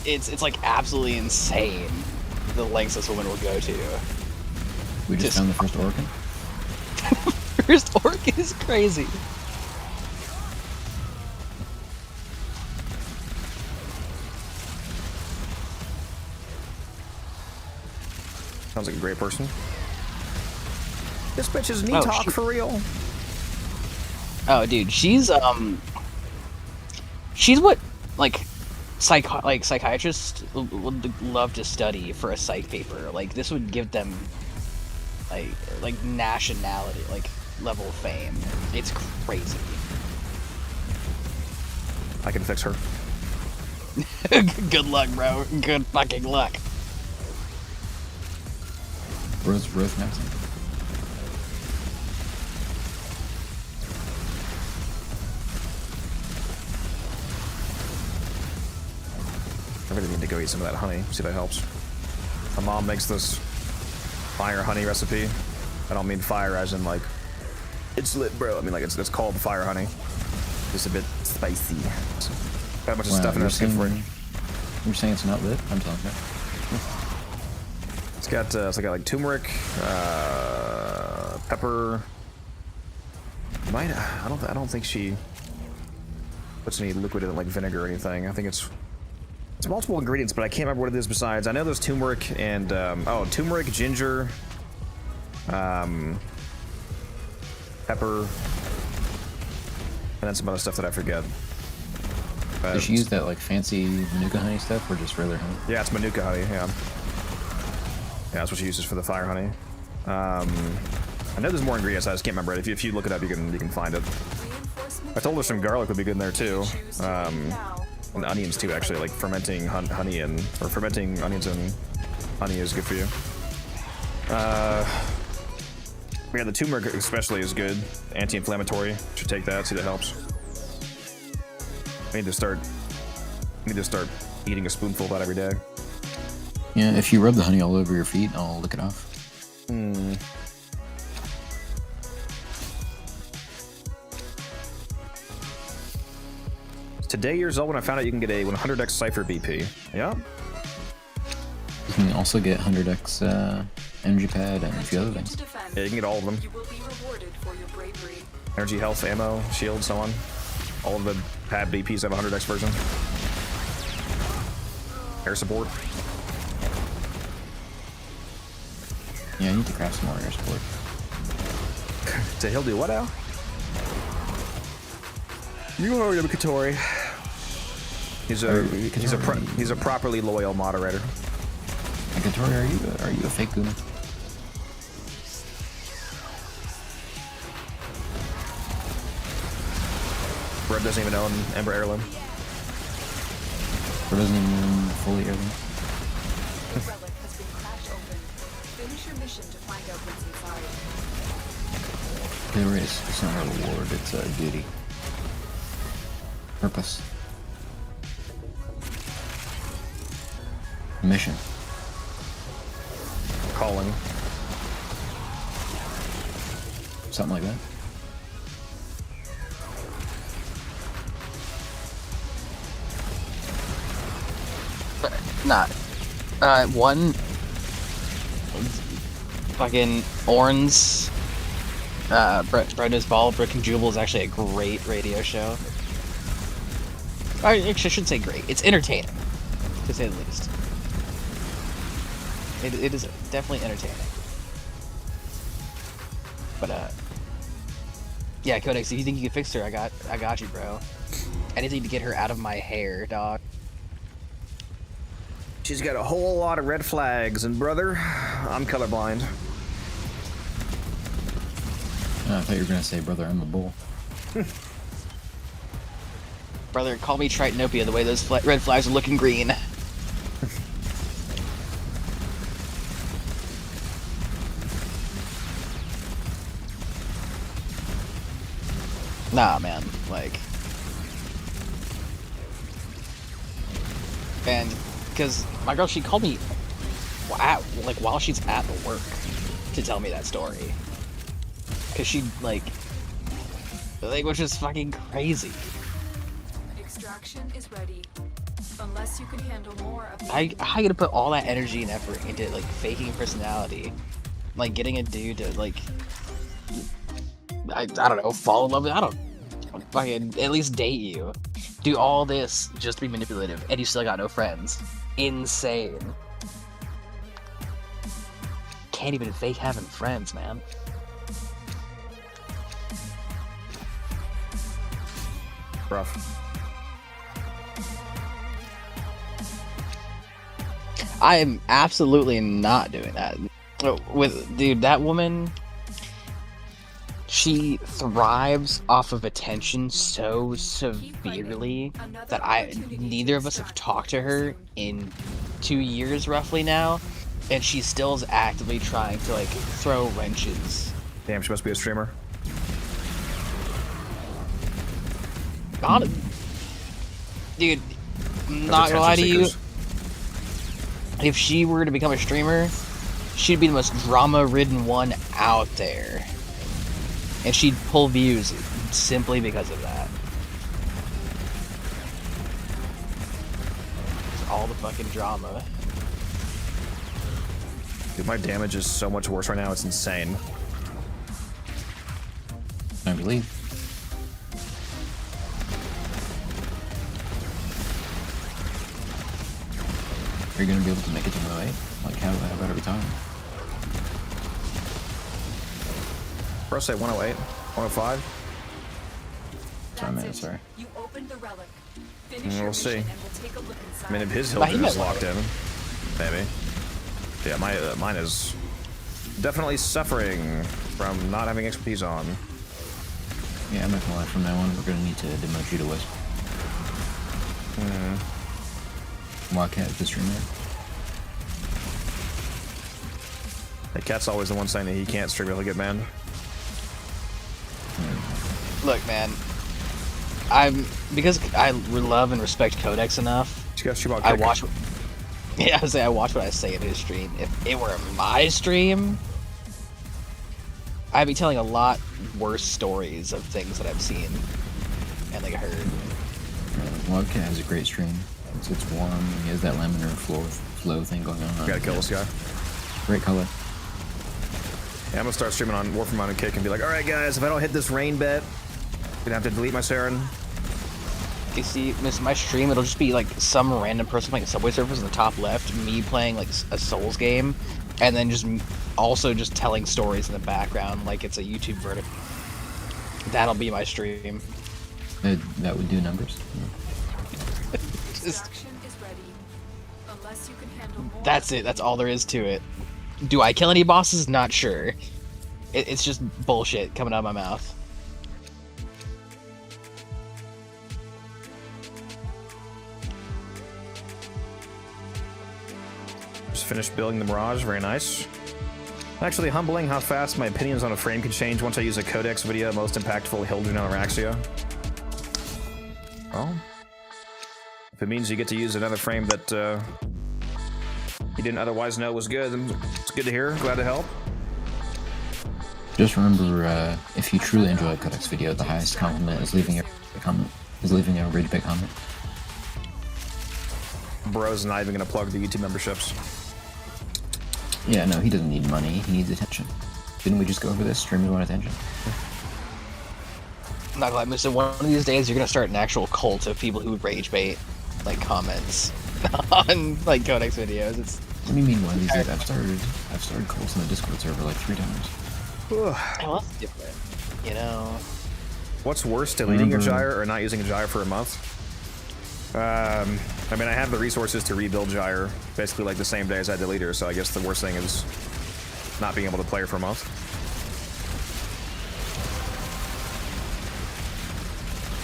it's like absolutely insane the lengths this woman will go to. We just found the first organ. First organ is crazy. Sounds like a great person. This bitch is talk for real. Oh, dude, she's what, like, psychiatrists would love to study for a psych paper. Like, this would give them, like nationality, like, level of fame. It's crazy. I can fix her. Good luck, bro. Good fucking luck. Rose Maxim. I really need to go eat some of that honey, see if that helps. My mom makes this fire honey recipe. I don't mean fire as in like, it's lit, bro. I mean like it's called fire honey. Just a bit spicy. Got a bunch of stuff in there for it. You're saying it's not lit? I'm telling you. It's got like turmeric, pepper. I don't think she puts any liquid in it like vinegar or anything. I think it's multiple ingredients, but I can't remember what it is besides. I know there's turmeric and turmeric, ginger, pepper, and then some other stuff that I forget. Does she use that like fancy Manuka honey stuff or just regular honey? Yeah, it's Manuka honey. Yeah, that's what she uses for the fire honey. I know there's more ingredients. I just can't remember it. If you look it up, you can find it. I told her some garlic would be good in there too. And onions too, actually. Like fermenting honey or fermenting onions and honey is good for you. Yeah, the turmeric especially is good. Anti-inflammatory. Should take that. See, that helps. I need to start eating a spoonful of that every day. Yeah, if you rub the honey all over your feet, I'll lick it off. Today years old when I found out you can get a 100x Cypher BP. Yeah. You can also get 100x energy pad and a few other things. Yeah, you can get all of them. Energy, health, ammo, shield, so on. All of the pad BPs have a 100x version. Air support. Yeah, I need to craft some more air support. So he'll do what now? You are a Katori. He's a properly loyal moderator. Katori, are you a fake Guna? Red doesn't even own Ember Heirloom. Red doesn't even own fully Heirloom. There is. It's not a reward, it's a duty. Purpose. Mission. Calling. Something like that. Not. One. Fucking Oran's. Brenda's Ball, Brick and Jubal is actually a great radio show. I shouldn't say great. It's entertaining, to say the least. It is definitely entertaining. But yeah, Codex, if you think you can fix her, I got you, bro. Anything to get her out of my hair, dog. She's got a whole lot of red flags, and brother, I'm colorblind. Oh, I thought you were gonna say, brother, I'm a bull. Brother, call me Tritonopia the way those red flags are looking green. Nah, man, like... And, because my girl, she called me while she's at the work to tell me that story. Because she, like, which is fucking crazy. Extraction is ready. Unless you can handle more of the... I gotta put all that energy and effort into, like, faking personality. Like, getting a dude to, like... I don't know, fall in love with... I don't... Fucking at least date you. Do all this just to be manipulative, and you still got no friends. Insane. Can't even fake having friends, man. Rough. I am absolutely not doing that. Dude, that woman, she thrives off of attention so severely that neither of us have talked to her in 2 years roughly now, and she still is actively trying to, like, throw wrenches. Damn, she must be a streamer. Dude, not gonna lie to you, if she were to become a streamer, she'd be the most drama-ridden one out there. And she'd pull views simply because of that. All the fucking drama. Dude, my damage is so much worse right now, it's insane. I believe. Are you gonna be able to make it to 108? Like, how about every time? First say 108, 105. Sorry, man, sorry. You opened the relic. We'll see. And we'll take a look inside. I mean, if his Hilton is locked in, maybe. Yeah, mine is definitely suffering from not having expertise on. Yeah, I'm not gonna lie, from now on, we're gonna need to demote you to Wisp. Wildcat is the streamer. The Cat's always the one saying that he can't stream, he'll get banned. Look, man. Because I love and respect Codex enough. I watch. Yeah, I watch what I say in his stream. If it were my stream, I'd be telling a lot worse stories of things that I've seen and like heard. Wildcat has a great stream. It's warm. He has that laminar flow thing going on. Gotta kill this guy. Great color. Yeah, I'm gonna start streaming on Warframe on a kick and be like, alright guys, if I don't hit this rain bet, I'm gonna have to delete my Saren. You see, my stream, it'll just be like some random person playing Subway Surfers in the top left, me playing like a Souls game, and then just also just telling stories in the background like it's a YouTube verdict. That'll be my stream. That would do numbers. That's it. That's all there is to it. Do I kill any bosses? Not sure. It's just bullshit coming out of my mouth. Just finished building the Mirage, very nice. Actually humbling how fast my opinions on a frame can change once I use a Codex video, most impactful Hildren on Araxia. Well, if it means you get to use another frame that you didn't otherwise know was good, then it's good to hear, glad to help. Just remember, if you truly enjoy a Codex video, the highest compliment is leaving a rage bait comment. Bro's not even gonna plug the YouTube memberships. Yeah, no, he doesn't need money, he needs attention. Didn't we just go over this? Streamers want attention. I'm not gonna lie, so one of these days you're gonna start an actual cult of people who rage bait, like, comments on, like, Codex videos. What do you mean one of these days? I've started cults in the Discord server like 3 times. Well, that's different, you know? What's worse, deleting your Gyre or not using a Gyre for a month? I mean, I have the resources to rebuild Gyre basically like the same day as I delete her, so I guess the worst thing is not being able to play her for a month.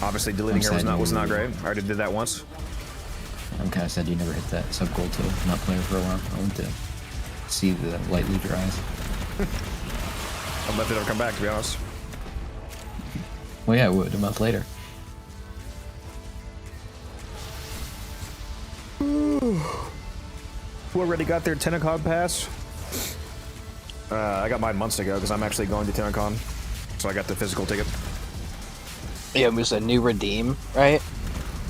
Obviously, deleting her was not great. I already did that once. I'm kind of sad you never hit that sub goal to not play her for a while. I want to see the light leave your eyes. I'd love to never come back, to be honest. Well, yeah, it would a month later. Who already got their TennoCon pass? I got mine months ago because I'm actually going to TennoCon, so I got the physical ticket. Yeah, it was a new redeem, right?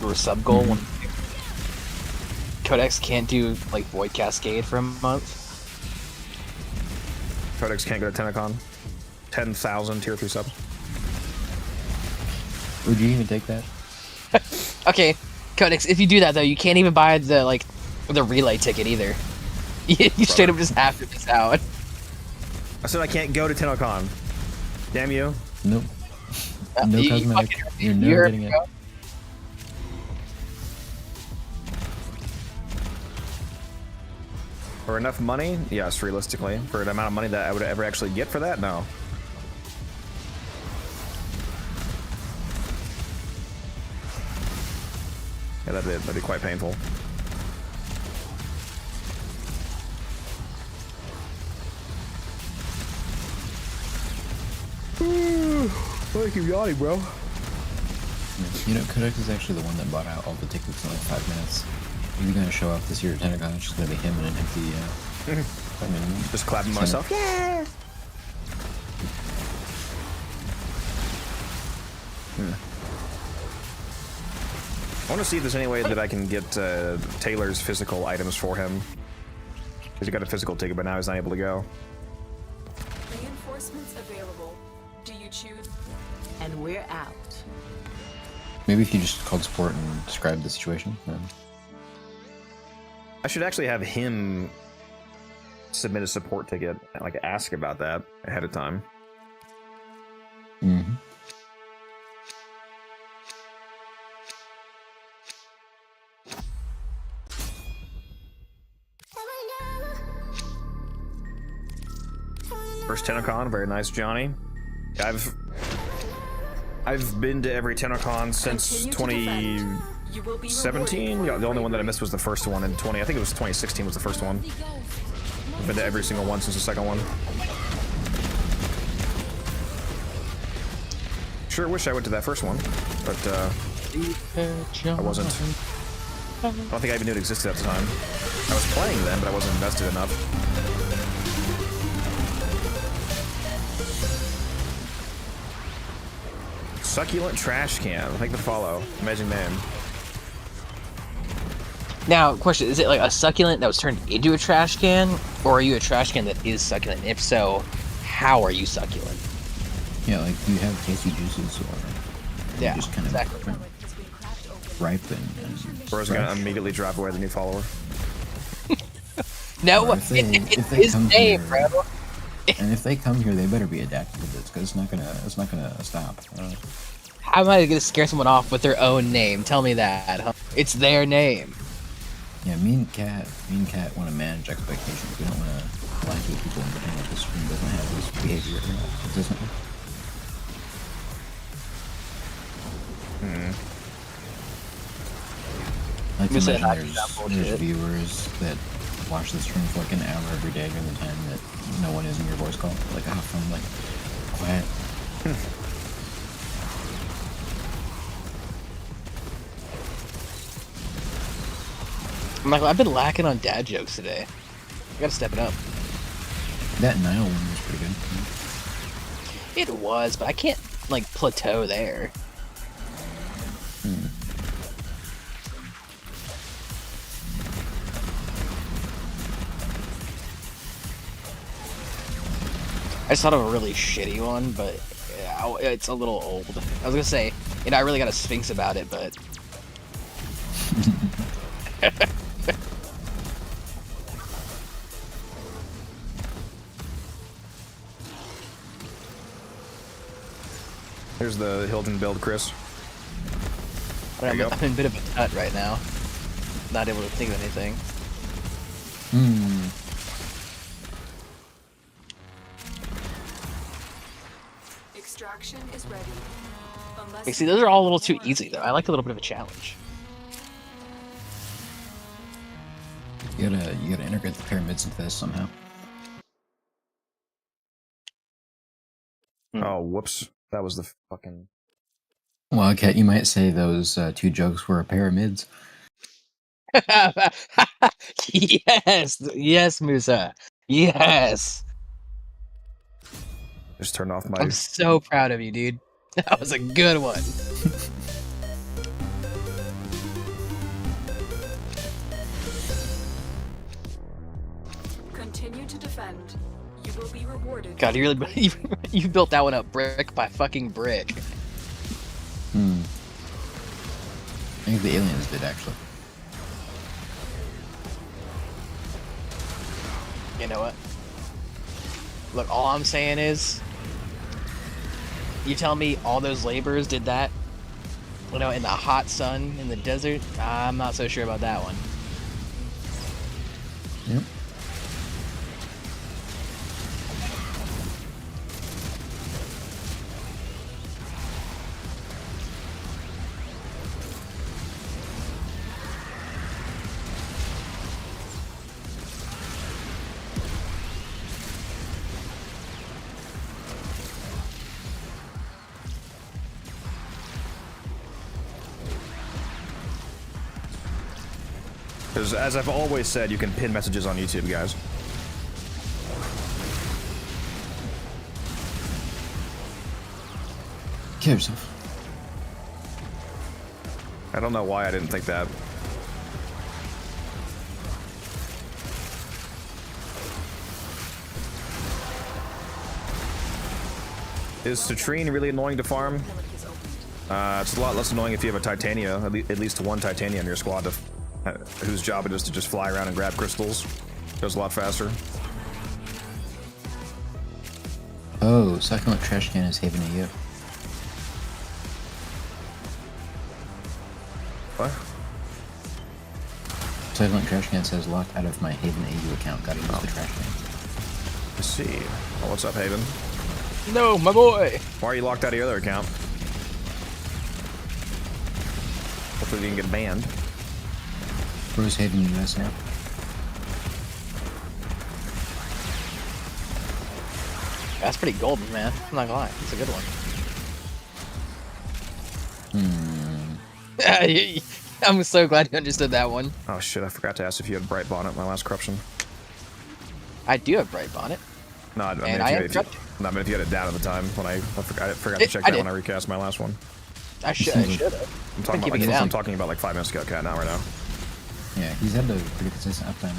Or sub goal. Codex can't do like Void Cascade for a month. Codex can't go to TennoCon. 10,000 tier 3 subs. Would you even take that? Okay, Codex, if you do that though, you can't even buy the relay ticket either. You straight up just have to miss out. I said I can't go to TennoCon. Damn you. Nope. No cosmetic. You're never getting it. For enough money? Yes, realistically. For the amount of money that I would ever actually get for that? No. Yeah, that'd be quite painful. I keep yawning, bro. You know, Codex is actually the one that bought out all the tickets in like 5 minutes. If you're gonna show up this year at TennoCon, it's just gonna be him and an empty, just clapping myself. Yeah! I want to see if there's any way that I can get Taylor's physical items for him. Because he got a physical ticket, but now he's not able to go. Reinforcements available. Do you choose? And we're out. Maybe if you just called support and described the situation. I should actually have him submit a support ticket and like ask about that ahead of time. Mm-hmm. First TennoCon, very nice, Johnny. I've been to every TennoCon since 2017. Yeah, the only one that I missed was the first one in 20. I think it was 2016 was the first one. I've been to every single one since the second one. Sure wish I went to that first one, but I wasn't. I don't think I even knew it existed at the time. I was playing then, but I wasn't invested enough. Succulent Trash Can. Thank the follow. Amazing name. Now, question, is it like a succulent that was turned into a trash can? Or are you a trash can that is succulent? If so, how are you succulent? Yeah, like you have tasty juices or yeah, just kind of ripen and Bro's gonna immediately drop away the new follower. No, it's his name, bro. And if they come here, they better be adapted to this, because it's not gonna stop. How am I gonna scare someone off with their own name? Tell me that. Huh? It's their name. Yeah, me and Kat want to manage expectations. We don't want to lie to people and pretend like this stream doesn't have this behavior consistently. Like to imagine there's viewers that watch the stream for like an hour every day during the time that no one is in your voice call. Like, how fun, like, quiet. I'm like, I've been lacking on dad jokes today. I gotta step it up. That Nile one was pretty good. It was, but I can't, like, plateau there. I just thought of a really shitty one, but yeah, it's a little old. I was gonna say, you know, I really got a Sphinx about it, but... Here's the Hilton build, Chris. I'm in a bit of a nut right now. Not able to think of anything. Extraction is ready. You see, those are all a little too easy, though. I like a little bit of a challenge. You gotta integrate the pyramids into this somehow. Oh, whoops. That was the fucking... Well, Kat, you might say those two jokes were a pair of mids. Yes, Musa. Yes. Just turn off my... I'm so proud of you, dude. That was a good one. Continue to defend. You will be rewarded. God, you really you built that one up brick by fucking brick. I think the aliens did, actually. You know what? Look, all I'm saying is, you tell me all those laborers did that, you know, in the hot sun, in the desert? I'm not so sure about that one. Yep. Because as I've always said, you can pin messages on YouTube, guys. Kill yourself. I don't know why I didn't think that. Is Citrine really annoying to farm? It's a lot less annoying if you have a Titania, at least one Titania in your squad to, whose job it is to just fly around and grab crystals. Goes a lot faster. Oh, Succulent Trash Can is Haven AU. What? Succulent Trash Can says locked out of my Haven AU account. Gotta use the trash can. Let's see. Oh, what's up, Haven? No, my boy! Why are you locked out of your other account? Hopefully we didn't get banned. Bro's hating US now. That's pretty golden, man. I'm not gonna lie. It's a good one. I'm so glad you understood that one. Oh shit, I forgot to ask if you had Bright Bonnet in my last corruption. I do have Bright Bonnet. No, I mean, if you had it down at the time when I forgot to check that when I recast my last one. I should have. I'm talking about like 5 minutes ago, cat, not right now. Yeah, he's had a pretty consistent uptime.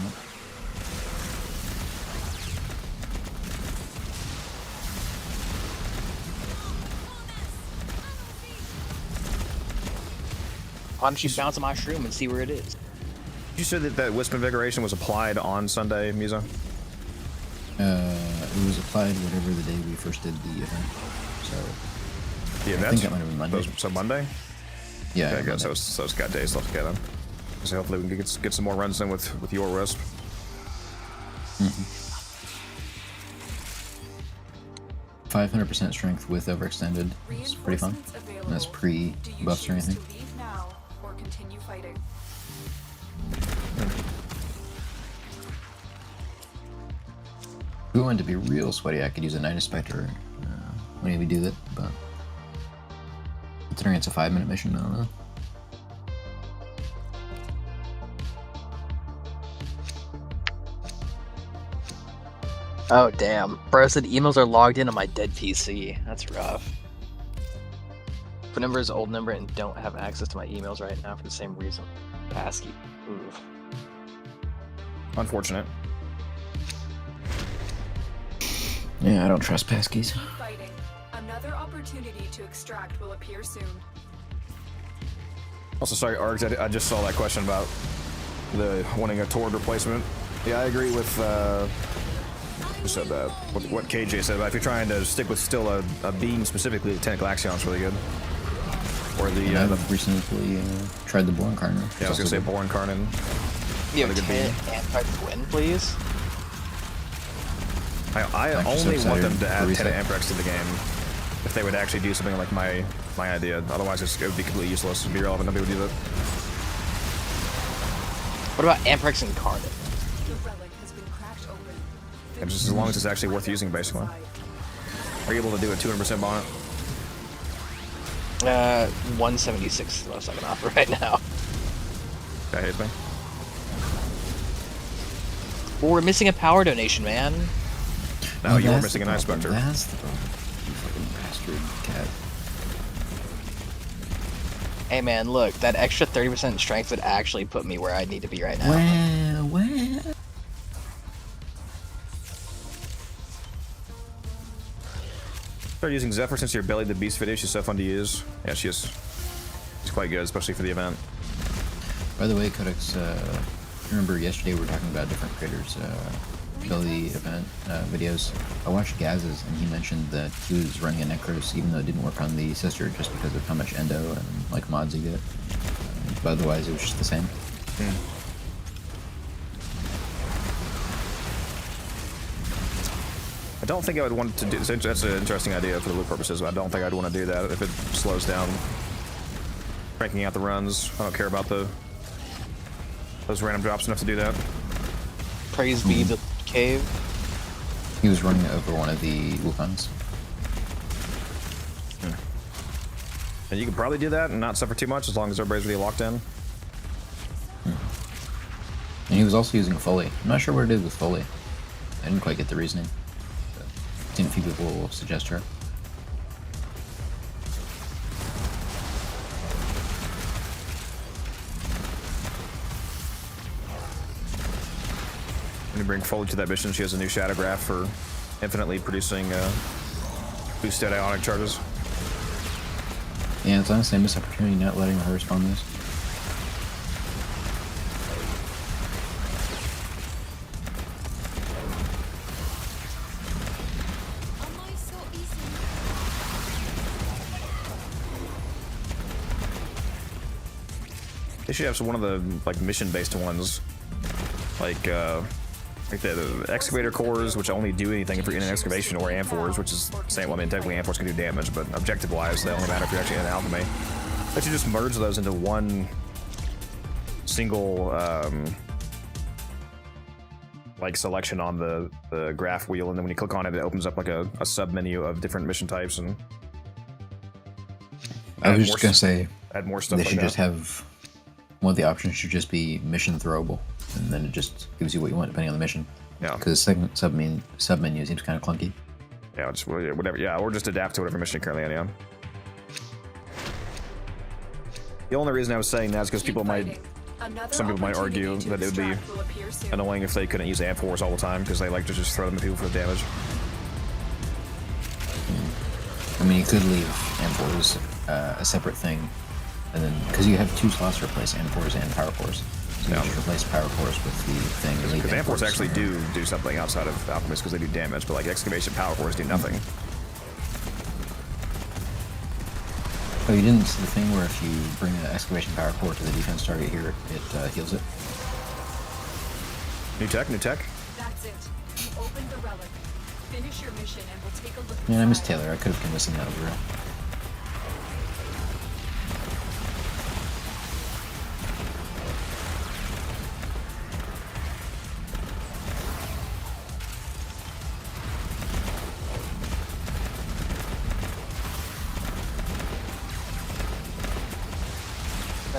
Why don't you bounce on my shroom and see where it is? You said that Wisp Invigoration was applied on Sunday, Musa? It was applied whatever the day we first did the event. So the event? I think that might have been Monday. So Monday? Yeah. Okay, good. So it's got days left to get in. So hopefully we can get some more runs in with your Wisp. 500% strength with overextended. It's pretty fun. And that's pre-buffs or anything. If we wanted to be real sweaty, I could use a Night Inspector when we do that, but considering it's a 5-minute mission, I don't know. Oh damn. Bro said emails are logged in on my dead PC. That's rough. Phone number is an old number and don't have access to my emails right now for the same reason. Passkey. Oof. Unfortunate. Yeah, I don't trust passkeys. Fighting. Another opportunity to extract will appear soon. Also, sorry, Args, I just saw that question about the wanting a Tord replacement. Yeah, I agree with who said that? What KJ said. But if you're trying to stick with still a beam specifically, the Tentacleaxion Axion's really good. Or the I've recently tried the Born Carnon. Yeah, I was gonna say Born Carnon. You have 10 anti-twin, please. I only want them to add 10 Amprex to the game if they would actually do something like my idea. Otherwise, it would be completely useless. It would be irrelevant. Nobody would do that. What about Amprex Incarnate? Yeah, just as long as it's actually worth using, basically. Are you able to do a 200% bonnet? 176 is the most I can offer right now. That hates me. Well, we're missing a power donation, man. No, you were missing an Ice Spectre. That's the problem. You fucking bastard cat. Hey man, look, that extra 30% strength would actually put me where I need to be right now. Well. Start using Zephyr since your Belly the Beast video. She's so fun to use. Yeah, she's quite good, especially for the event. By the way, Codex, remember yesterday we were talking about different creators' Belly event videos. I watched Gaz's and he mentioned that he was running a Necros even though it didn't work on the sister just because of how much endo and like mods he get. But otherwise it was just the same. I don't think I would want to do. That's an interesting idea for the loop purposes, but I don't think I'd want to do that if it slows down cranking out the runs. I don't care about those random drops enough to do that. Praise be the cave. He was running over one of the Wukons. And you can probably do that and not suffer too much as long as everybody's really locked in. And he was also using Foley. I'm not sure what it is with Foley. I didn't quite get the reasoning. I've seen a few people suggest her. When you bring Foley to that mission, she has a new Shadow Graph for infinitely producing boosted ionic charges. Yeah, it's honestly a missed opportunity not letting her spawn this. They should have one of the like mission-based ones, like the excavator cores, which only do anything if you're in an excavation, or amphors, which is the same. Well, I mean, technically amphors can do damage, but objective-wise, they only matter if you're actually in an alchemy. Let you just merge those into one single like selection on the graph wheel, and then when you click on it, it opens up like a sub menu of different mission types. And I was just gonna say, add more stuff. They like should that. just have one of the options should just be mission throwable, and then it just gives you what you want depending on the mission. Yeah. Because the sub menu seems kind of clunky. Yeah, just whatever. Yeah, or just adapt to whatever mission you're currently on. The only reason I was saying that is because some people might argue that it would be annoying if they couldn't use amp-4s all the time, because they like to just throw them at people for damage. I mean, you could leave amp-4s a separate thing, and then because you have 2 slots to replace amp-4s and power cores, so you just replace power cores with the thing. Because amp-4s actually do something outside of Alchemist, because they do damage, but like excavation power cores do nothing. Oh, you didn't see the thing where if you bring an excavation power core to the defense target here, it heals it? New tech, new tech. That's it. You opened the relic. Finish your mission and we'll take a look. Yeah, I missed Taylor. I could have convinced him that was real.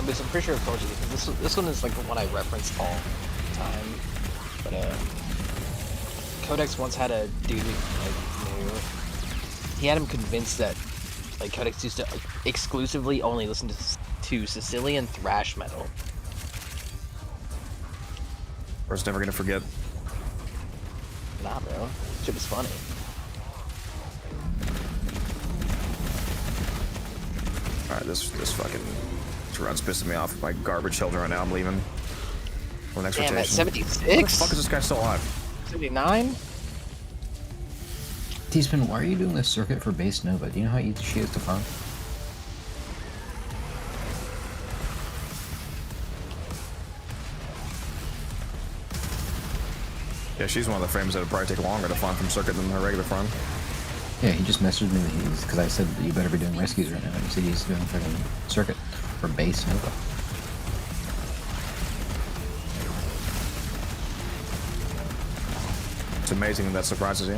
I'm pretty sure I've told you, because this one is like the one I reference all the time. But Codex once had a dude like he had him convinced that like Codex used to exclusively only listen to Sicilian thrash metal. Or it's never gonna forget. Nah, bro, shit was funny. All right, this fucking run's pissing me off. My garbage children right now. I'm leaving. For the next Damn, rotation. at 76? What the fuck is this guy still alive? 79? T-Spin, why are you doing this circuit for base Nova? Do you know how easy she is to farm? Yeah, she's one of the frames that would probably take longer to farm from circuit than her regular farm. Yeah, he just messaged me that he's, because I said that you better be doing rescues right now. He said he's doing freaking circuit for base Nova. It's amazing that surprises you.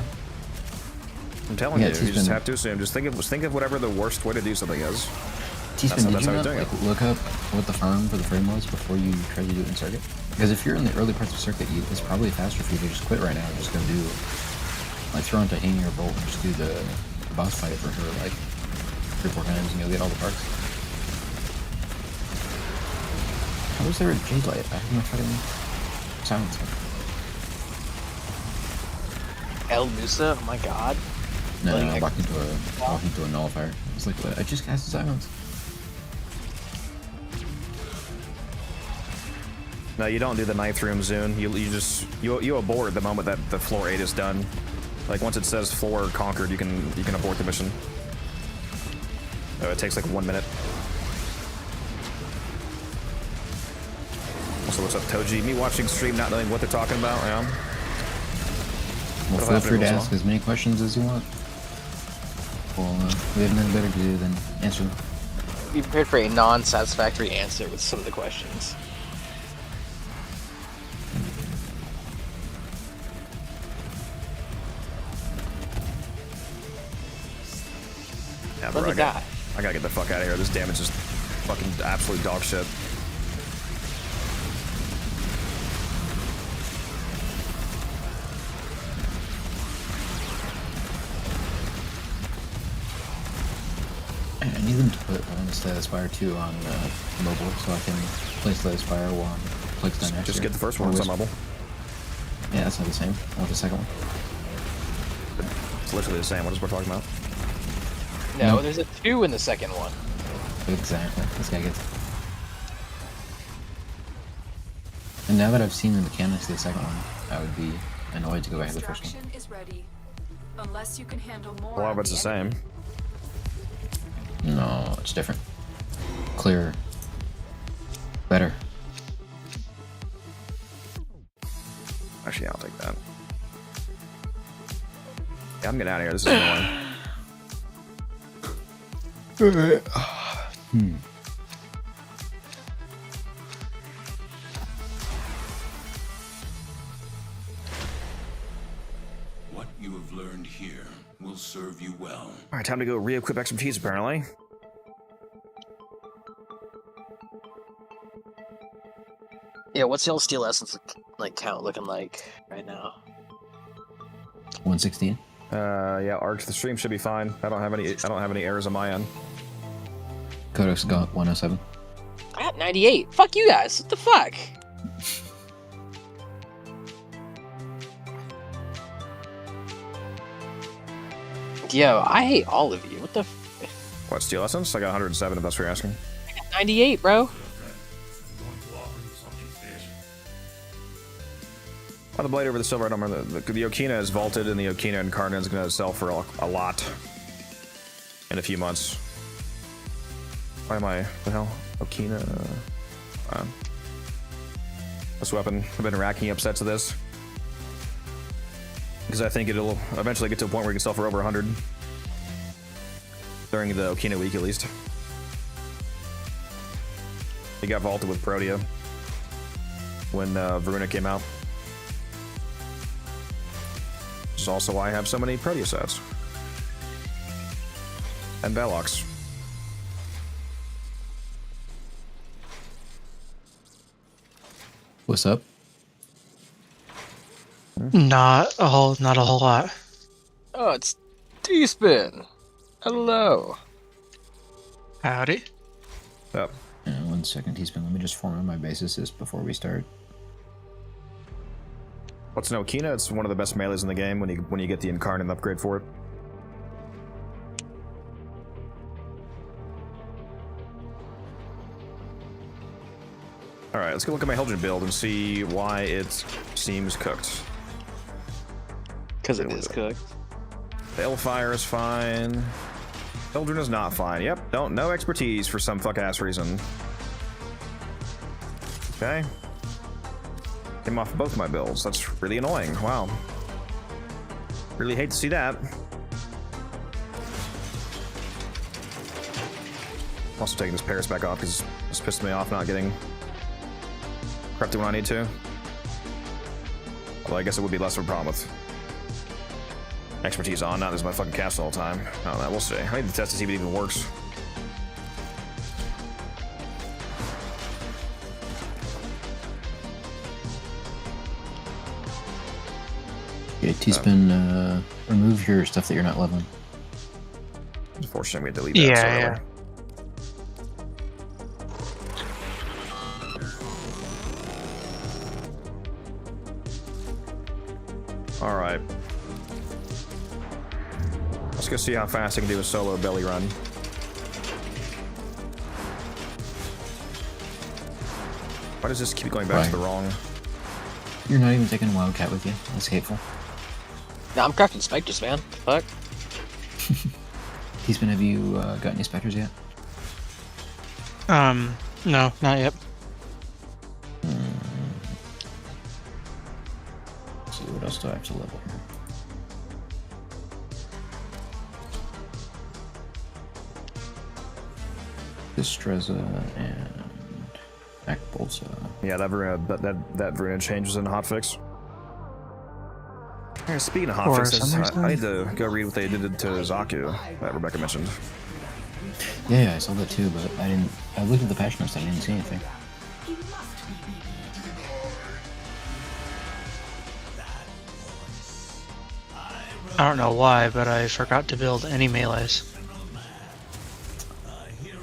I'm telling you, you just have to assume. Just think of whatever the worst way to do something is. T-Spin, did you not look up what the farm for the frame was before you tried to do it in circuit? Because if you're in the early parts of circuit, it's probably faster for you to just quit right now and just go do, like, throw into Haney or Bolt and just do the boss fight for her, like, 3-4 times and you'll get all the parts. How was there a Jade Light? I have no fucking silencer. El Musa? Oh my god. No, I walked into a nullifier. I was like, what? I just cast silence. No, you don't do the ninth room Zune. You abort the moment that the floor 8 is done. Like once it says floor conquered, you can abort the mission. So it takes like 1 minute. Also, what's up, Toji? Me watching stream, not knowing what they're talking about. Yeah. Well, feel free to ask as many questions as you want. Well, we have nothing better to do than answer them. Be prepared for a non-satisfactory answer with some of the questions. Yeah, bro, I gotta get the fuck out of here. This damage is fucking absolute dog shit. I need them to put Status Fire 2 on mobile so I can play Status Fire while Plague's done next Just year. get the first one on mobile. Yeah, that's not the same. I want the second one. It's literally the same. What is we're talking about? No, there's a 2 in the second one. Exactly. This guy gets it. And now that I've seen the mechanics of the second one, I would be annoyed to go back to the first one. Is ready. Unless you can handle more. A lot of it's the same. No, it's different. Clearer. Better. Actually, I'll take that. Yeah, I'm getting out of here. This is annoying. Alright, time to go re-equip expertise, apparently. Yeah, what's the old steel essence like count looking like right now? 116. Yeah, Arch, the stream should be fine. I don't have any errors on my end. Codex got 107. I got 98. Fuck you guys. What the fuck? Yo, I hate all of you. What the What, Steel Essence? I got 107 if that's what you're asking. I got 98, bro. Oh, the blade over the silver, I don't remember. The Okina is vaulted, and the Okina Incarnate is going to sell for a lot in a few months. Why am I... the hell? Okina... this weapon. I've been racking up sets of this. Because I think it'll eventually get to a point where you can sell for over 100. During the Okina week, at least. He got vaulted with Protea. When Varuna came out. This is also why I have so many Protea sets. And Velox. What's up? Not a whole lot. Oh, it's T-Spin. Hello. Howdy. Yep. 1 second, T-Spin. Let me just form my basis before we start. What's an Okina? It's one of the best melees in the game when you get the Incarnate upgrade for it. Alright, let's go look at my Helgen build and see why it seems cooked. Because it is cooked. The Hellfire is fine. Eldrin is not fine. Yep, no expertise for some fuck-ass reason. Okay. Came off both my builds. That's really annoying. Wow. Really hate to see that. I'm also taking this Paris back off because it's pissed me off not getting corrupted when I need to. Although I guess it would be less of a problem with expertise on, not as my fucking castle all the time. I don't know, we'll see. I need to test to see if it even works. Okay, T-Spin, remove your stuff that you're not leveling. Unfortunately, we had to delete that so early. Alright. Let's go see how fast I can do a solo belly run. Why does this keep going back to the wrong? You're not even taking a Wildcat with you. That's hateful. No, I'm crafting specters, man. Fuck. T-Spin, have you got any specters yet? No, not yet. Let's see, what else do I have to level here? Distreza and Akbolza. Yeah, that Varuna change was in hotfix. Speaking of hotfixes, I need to go read what they did to Zaku that Rebecca mentioned. Yeah, I saw that too, but I didn't. I looked at the patch notes, I didn't see anything. I don't know why, but I forgot to build any melees.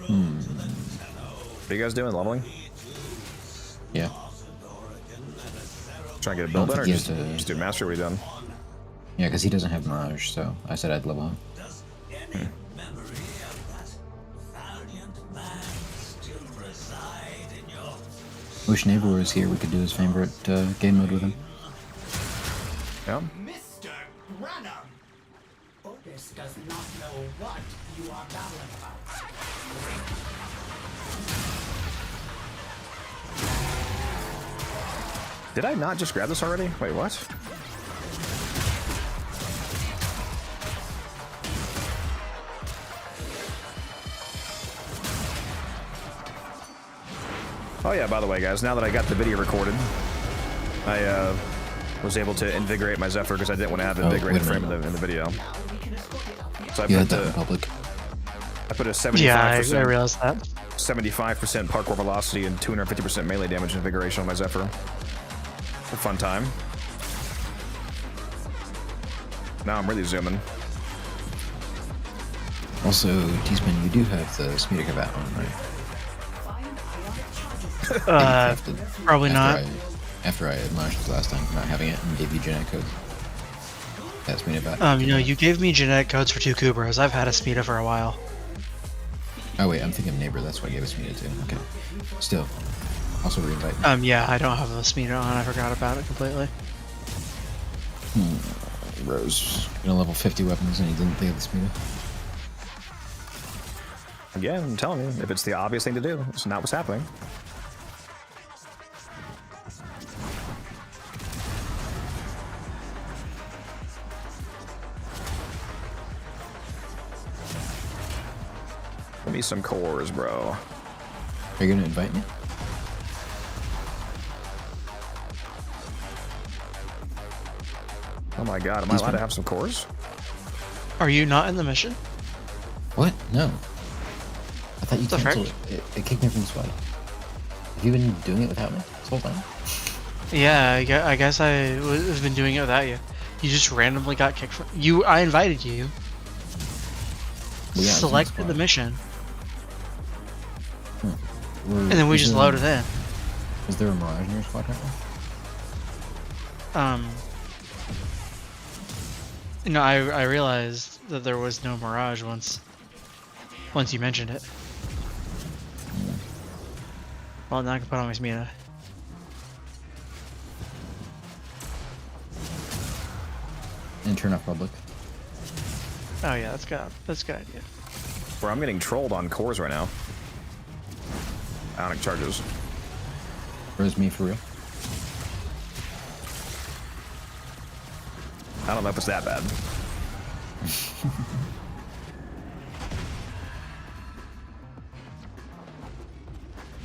What are you guys doing? Leveling? Yeah. Trying to get a build in, or just do mastery? What are you done? Yeah, because he doesn't have Mirage, so I said I'd level him. Wish Neighbor was here, we could do his favorite game mode with him. Yeah. Mr. Granum! Otis does not know what you are babbling about. Did I not just grab this already? Wait, what? Oh yeah, by the way, guys, now that I got the video recorded, I was able to invigorate my Zephyr because I didn't want to have invigorated frame in the video. So I You had put that in public. I put a 75%. Yeah, I realized that. 75% parkour velocity and 250% melee damage and invigoration on my Zephyr. A fun time. Now I'm really zooming. Also, T-Spin, you do have the speed of that on, right? Probably not. After I admonished you last time for not having it and gave you genetic code. That's me about. You know, you gave me genetic codes for 2 Kubras. I've had a Smita for a while. Oh wait, I'm thinking of neighbor. That's why I gave a Smita too. Okay. Still, also reinvite me. Yeah, I don't have a Smita on. I forgot about it completely. Rose, gonna level 50 weapons and you didn't think of the Smita. Again, I'm telling you, if it's the obvious thing to do, it's not what's happening. Give me some cores, bro. Are you gonna invite me? Oh my god, am I allowed to have some cores? Are you not in the mission? What? No. I thought you canceled it. It kicked me from the squad. Have you been doing it without me this whole time? Yeah, I guess I've been doing it without you. You just randomly got kicked from... I invited you. Well, yeah, selected the mission. And then we just loaded in. Is there a Mirage in your squad right now? You know, I realized that there was no Mirage once you mentioned it. Well, now I can put on my Smita. And turn off public. Oh yeah, that's good. That's a good idea. Bro, I'm getting trolled on cores right now. Ionic charges. Where's me for real? I don't know if it's that bad.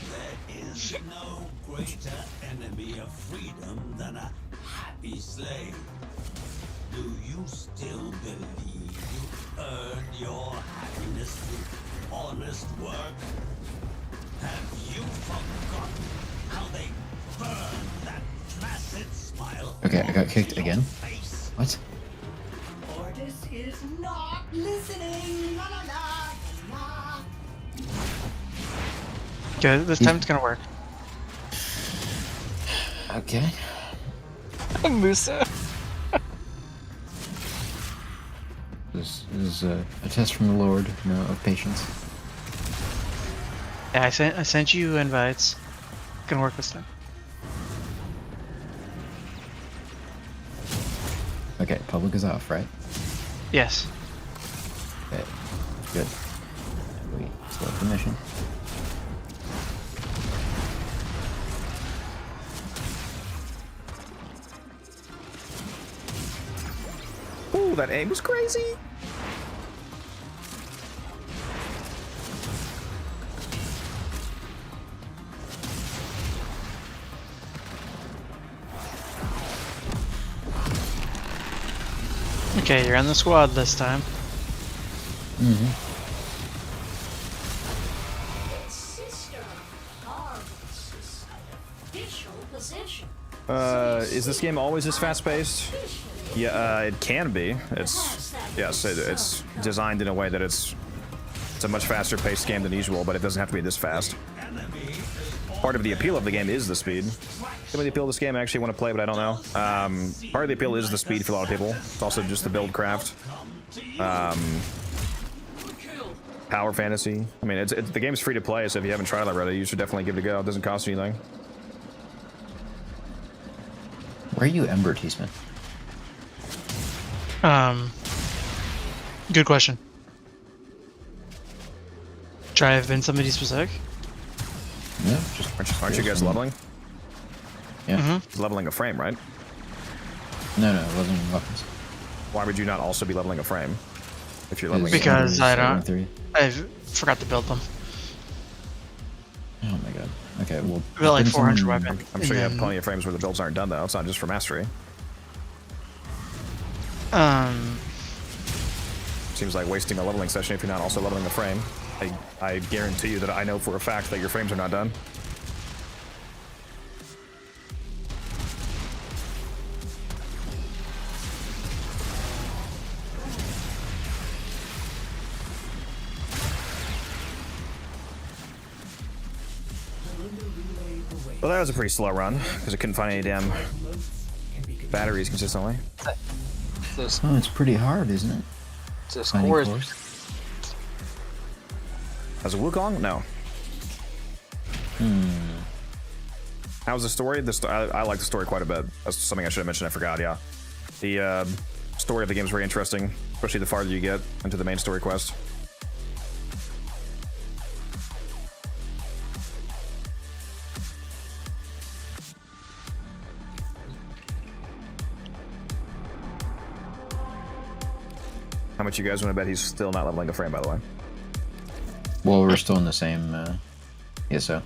There is no greater enemy of freedom than a happy slave. Do you still believe you earned your happiness through honest work? Have you forgotten how they burned that placid smile? Okay, I got kicked again. What? Ordis is not listening. La, la, la, la. Good. This time it's gonna work. Okay. Musa. This is a test from the Lord, of patience. Yeah, I sent you invites. Gonna work this time. Okay, public is off, right? Yes. Okay, good. We select the mission. Ooh, that aim was crazy. Okay, you're in the squad this time. Is this game always this fast-paced? Yeah, it can be. It's designed in a way that it's a much faster-paced game than usual, but it doesn't have to be this fast. Part of the appeal of the game is the speed. Some of the appeal of this game I actually want to play, but I don't know. Part of the appeal is the speed for a lot of people. It's also just the build craft. Power fantasy. I mean, the game's free to play, so if you haven't tried it already, you should definitely give it a go. It doesn't cost you anything. Where are you, Ember T-Smith? Good question. Try have been somebody specific? No, just aren't you guys leveling? Yeah. Leveling a frame, right? No, leveling weapons. Why would you not also be leveling a frame? If you're leveling because I forgot to build them. Oh my god. Okay, well... Built like 400 weapons. I'm sure you have plenty of frames where the builds aren't done, though. It's not just for mastery. seems like wasting a leveling session if you're not also leveling the frame. I guarantee you that I know for a fact that your frames are not done. Well, that was a pretty slow run because I couldn't find any damn batteries consistently. Oh, it's pretty hard, isn't it? The score is. As a Wukong? No. How's the story? I like the story quite a bit. That's something I should have mentioned. I forgot. Yeah, the story of the game is very interesting, especially the farther you get into the main story quest. How much you guys want to bet he's still not leveling the frame, by the way? Well, we're still in the same. Yes, so.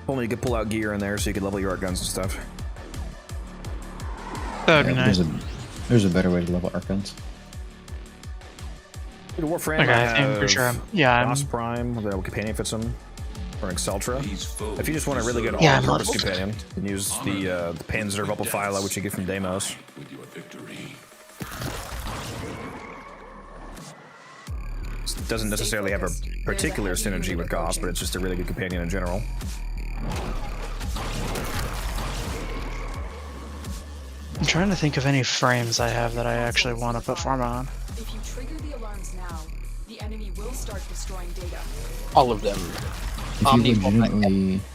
Only you could pull out gear in there so you could level your art guns and stuff. That'd be nice. There's a better way to level art guns. Warframe. Okay, I think for sure. Yeah. Boss Prime, the companion fits him. Or Exceltra. If you just want a really good yeah, all-purpose companion, you can use the Panzer Phyla, which you get from Deimos. It doesn't necessarily have a particular synergy with Gauss, but it's just a really good companion in general. I'm trying to think of any frames I have that I actually want to put Pharma on. If you trigger the alarms now, the enemy will start destroying data. All of them. If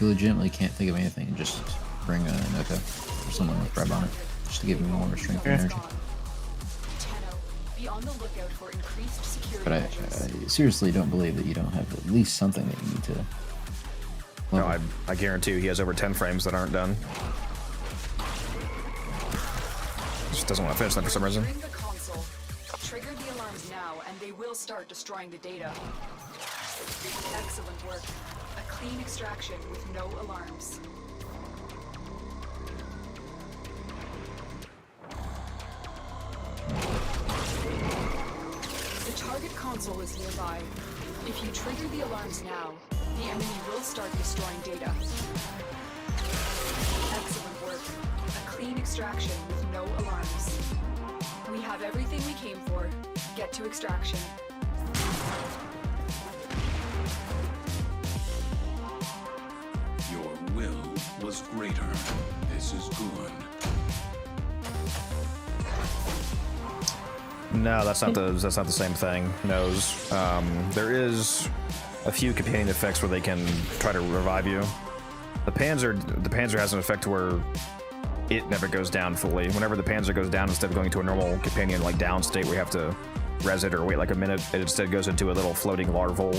you legitimately can't think of anything, just bring a Noka or someone with Reb on it, just to give you more strength and energy. But I seriously don't believe that you don't have at least something that you need to. No, I guarantee you he has over 10 frames that aren't done. Just doesn't want to finish them for some reason. Trigger the alarms now, and they will start destroying the data. Excellent work. A clean extraction with no alarms. The target console is nearby. If you trigger the alarms now, the enemy will start destroying data. Excellent work. A clean extraction with no alarms. We have everything we came for. Get to extraction. Your will was greater. This is good. No, that's not the same thing. Nose. There is a few companion effects where they can try to revive you. The Panzer has an effect where it never goes down fully. Whenever the Panzer goes down, instead of going to a normal companion like down state where you have to res it or wait like a minute, it instead goes into a little floating larval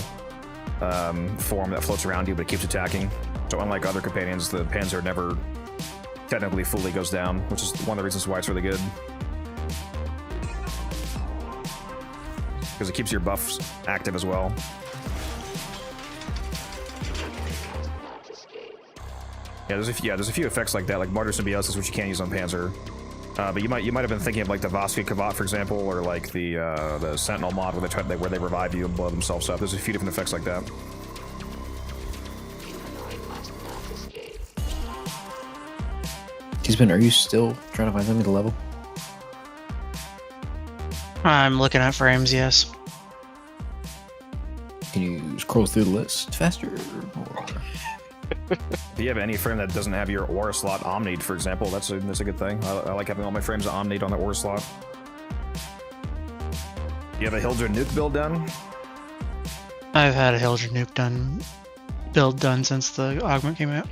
form that floats around you but keeps attacking. So unlike other companions, the Panzer never technically fully goes down, which is one of the reasons why it's really good. Because it keeps your buffs active as well. Yeah, there's a few effects like that, like Martyr Symbiosis, which you can't use on Panzer. But you might have been thinking of like the Voski Kavat, for example, or like the Sentinel mod where they revive you and blow themselves up. There's a few different effects like that. T-Spin, are you still trying to find something to level? I'm looking at frames, yes. Can you scroll through the list faster? Or... If you have any frame that doesn't have your aura slot omnied, for example, that's a good thing. I like having all my frames omnied on the aura slot. You have a Hildred nuke build done? I've had a Hildred nuke build done since the augment came out.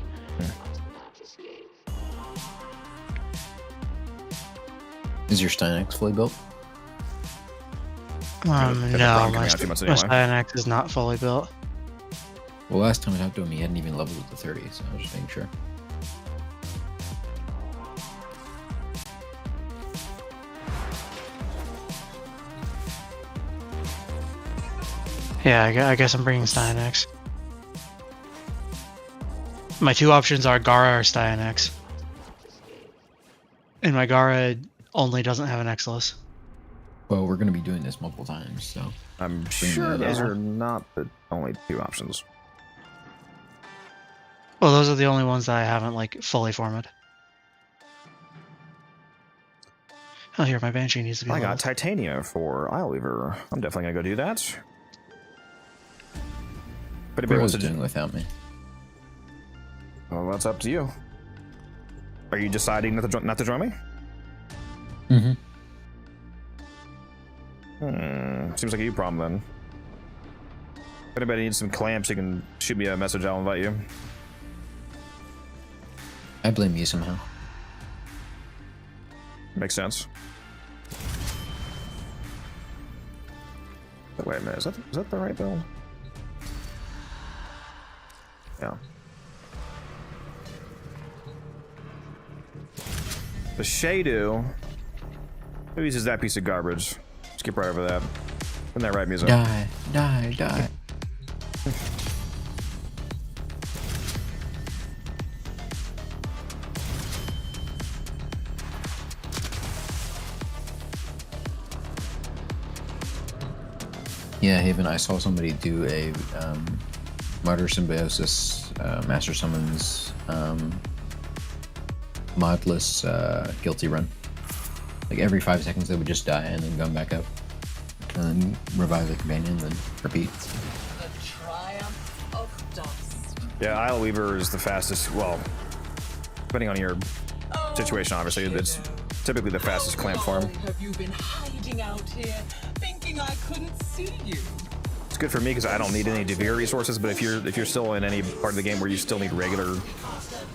Is your Stynex fully built? No, my Stynex is not fully built. Well, last time I talked to him, he hadn't even leveled it to 30, so I was just making sure. Yeah, I guess I'm bringing Stynex. My two options are Gara or Styanax. And my Gara only doesn't have an Exilus. Well, we're going to be doing this multiple times, so... I'm sure those are not the only two options. Well, those are the only ones that I haven't, like, fully formed. Oh, here, my Banshee needs to be I leveled. got Titania for Ileweaver. I'm definitely going to go do that. But if What wants was to doing without me? Well, that's up to you. Are you deciding not to join me? Mm-hmm. Seems like a you problem then. If anybody needs some clamps, you can shoot me a message. I'll invite you. I blame you somehow. Makes sense. But wait a minute, is that the right build? Yeah. The Shadu. Who uses that piece of garbage? Skip right over that. Isn't that right, music? Die, die, die. Yeah, Haven, I saw somebody do a Martyr Symbiosis Master Summons modless guilty run. Like every 5 seconds they would just die and then come back up. And then revive the companion and then repeat. The triumph of dust. Yeah, Ileweaver is the fastest, well, depending on your situation, obviously, it's typically the fastest clamp form. Have you been hiding out here, thinking I couldn't see you? It's good for me because I don't need any Devere resources, but if you're still in any part of the game where you still need regular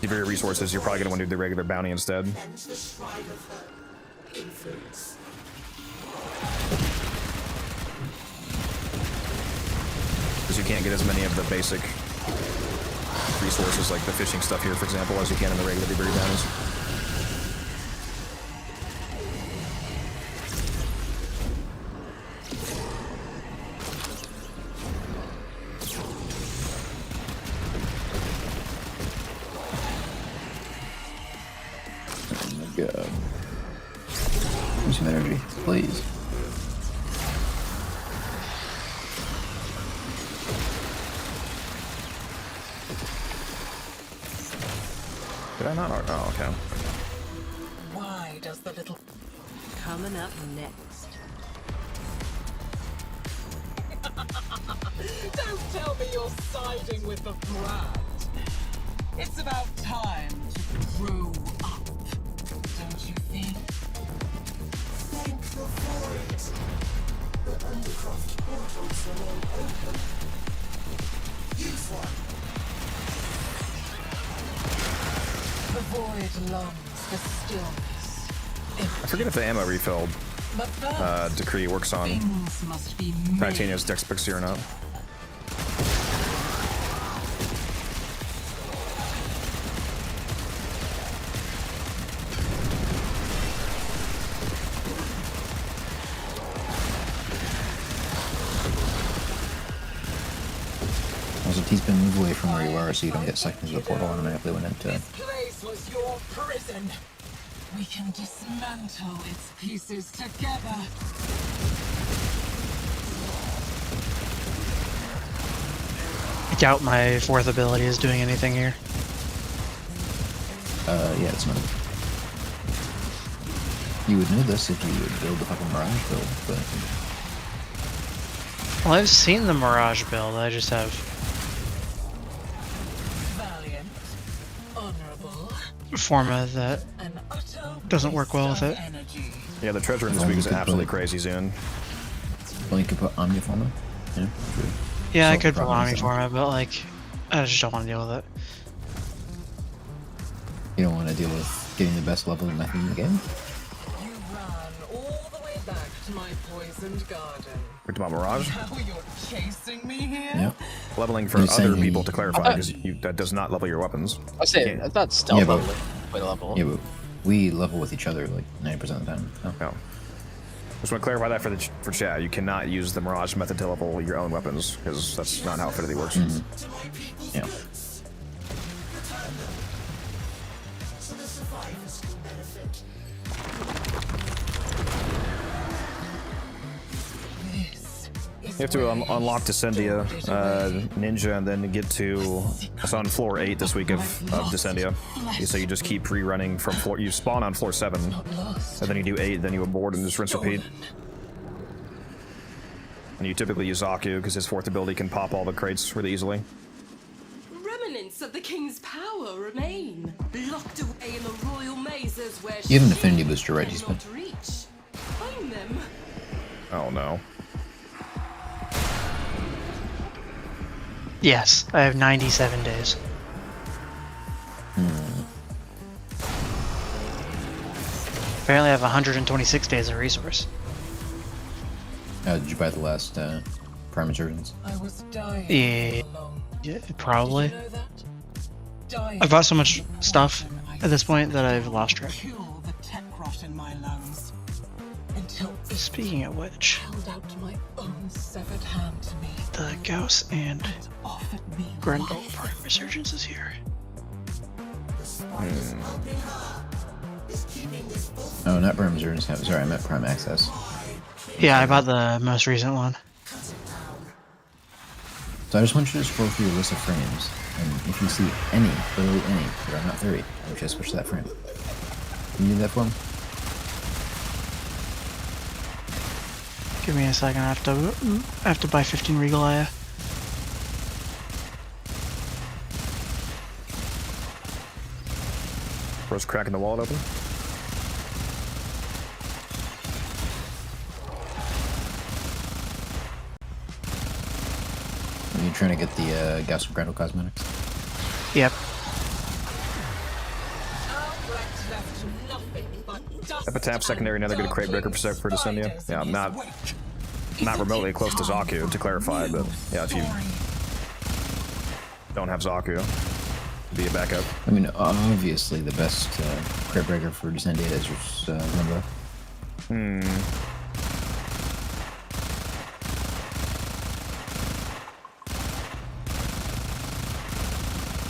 Devere resources, you're probably going to want to do the regular bounty instead. Because you can't get as many of the basic resources like the fishing stuff here, for example, as you can in the regular Devere bounties. God. Use some energy, please. Did I not? Oh, okay. Why does the little... Coming up next. Don't tell me you're siding with the brat. It's about time to grow up, don't you think? Thank the void. The undercroft portals are all open. Use one. The void longs for stillness. I forget if the ammo refill But first, decree works on things must be made. Titania's Dex Pixie or not. Also, T-spin, move away from where you are so you don't get sucked into the portal automatically when it... This place was your prison. We can dismantle its pieces together. I doubt my fourth ability is doing anything here. Yeah, it's not. You would know this if you would build the fucking Mirage build, but... Well, I've seen the Mirage build, I just have... Valiant, honorable, Forma that an utter doesn't work well with it. energy. Yeah, the treasure in this week is absolutely crazy, Zune. Well, you could put Omniforma. Yeah, true. Yeah, I Solve could put problems, Omni Forma, but like, I just don't want to deal with it. You don't want to deal with getting the best leveling method in the game? You ran all the way back to my poisoned garden. Picked about Mirage. Now you're chasing me here? Yep. Leveling for You're other saying people to clarify, because that does not level your weapons. I say Yeah. that's stealth Yeah, but- level. Way to level. Yeah, but we level with each other like 90% of the time. Oh. No. Just want to clarify that for chat. You cannot use the Mirage method to level your own weapons, because that's not how Affinity works. Yeah. You have to unlock Descendia, Ninja, and then get to... It's on floor 8 this week of Descendia. So you just keep rerunning from floor... You spawn on floor 7, and then you do 8, then you abort and just rinse repeat. And you typically use Zaku, because his 4th ability can pop all the crates really easily. Remnants of the king's power remain, locked away in the royal mazes where you have an affinity booster, right, T-Spin? Find them. Oh no. Yes, I have 97 days. Apparently I have 126 days of resource. Did you buy the last Prime Resurgence? I was dying. Yeah, probably. I've bought so much stuff at this point that I've lost track. Kill the tech rot in my lungs. Until Speaking of which, held out my own severed hand to me. the Gauss and Offered me Grendel Prime Resurgence is here. Oh, not Prime Resurgence. Sorry, I meant Prime Access. Yeah, I bought the most recent one. So I just want you to scroll through your list of frames, and if you see any, literally any, that are not 30, I want you to switch to that frame. Can you do that for me? Give me a second. I have to buy 15 Regal Aya. Bro's cracking the wallet open. Are you trying to get the Gauss and Grendel cosmetics? Yep. Epitaph secondary, another good crate breaker for Descendia. Yeah, I'm not remotely close to Zaku, to clarify, but yeah, if you don't have Zaku, be a backup. I mean, obviously the best crate breaker for Descendia is Limbo.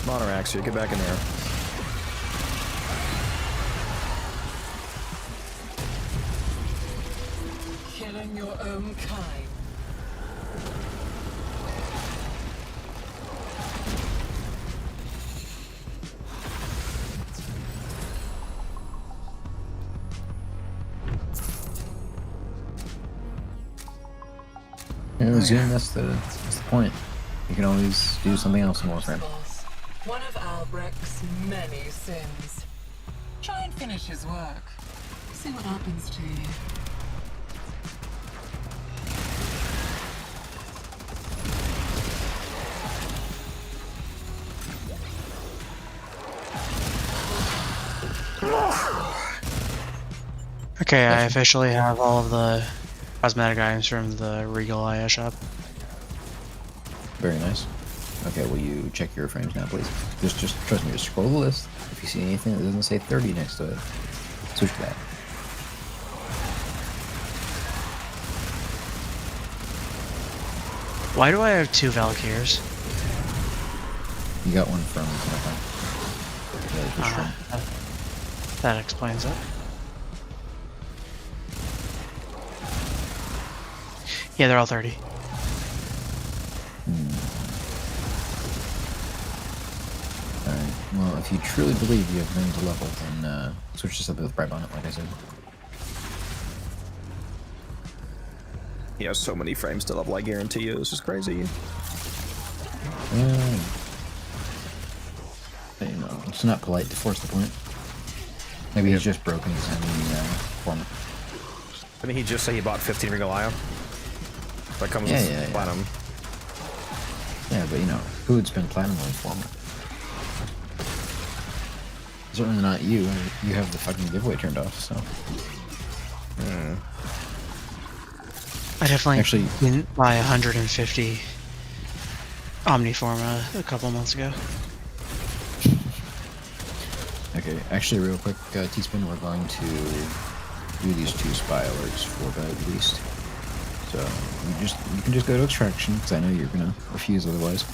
Monoraxia, get back in there. killing your own kind. Yeah, Zoom, that's the point. You can always do something else in Warframe. One of Albrecht's many sins. Try and finish his work. See what happens to you. Okay, I officially have all of the cosmetic items from the Regal Aya shop. Very nice. Okay, will you check your frames now, please? Just trust me, just scroll the list. If you see anything that doesn't say 30 next to it, switch to that. Why do I have 2 Valkyrs? You got one from That explains it. Yeah, they're all 30. Alright, well, if you truly believe you have room to level, then switch to something with Bright Bonnet, like I said. He has so many frames to level, I guarantee you. This is crazy. Yeah. But, you know, it's not polite to force the point. Maybe he's just broken his own format. Didn't he just say he bought 15 Regal Aya? That comes with platinum. Yeah, but you know, who would spend platinum on format? Certainly not you. You have the fucking giveaway turned off, so. I definitely didn't buy 150 Omniforma a couple months ago. Okay, actually, real quick, T-Spin, we're going to do these 2 spy alerts for the released. So you can just go to extraction, because I know you're gonna refuse otherwise.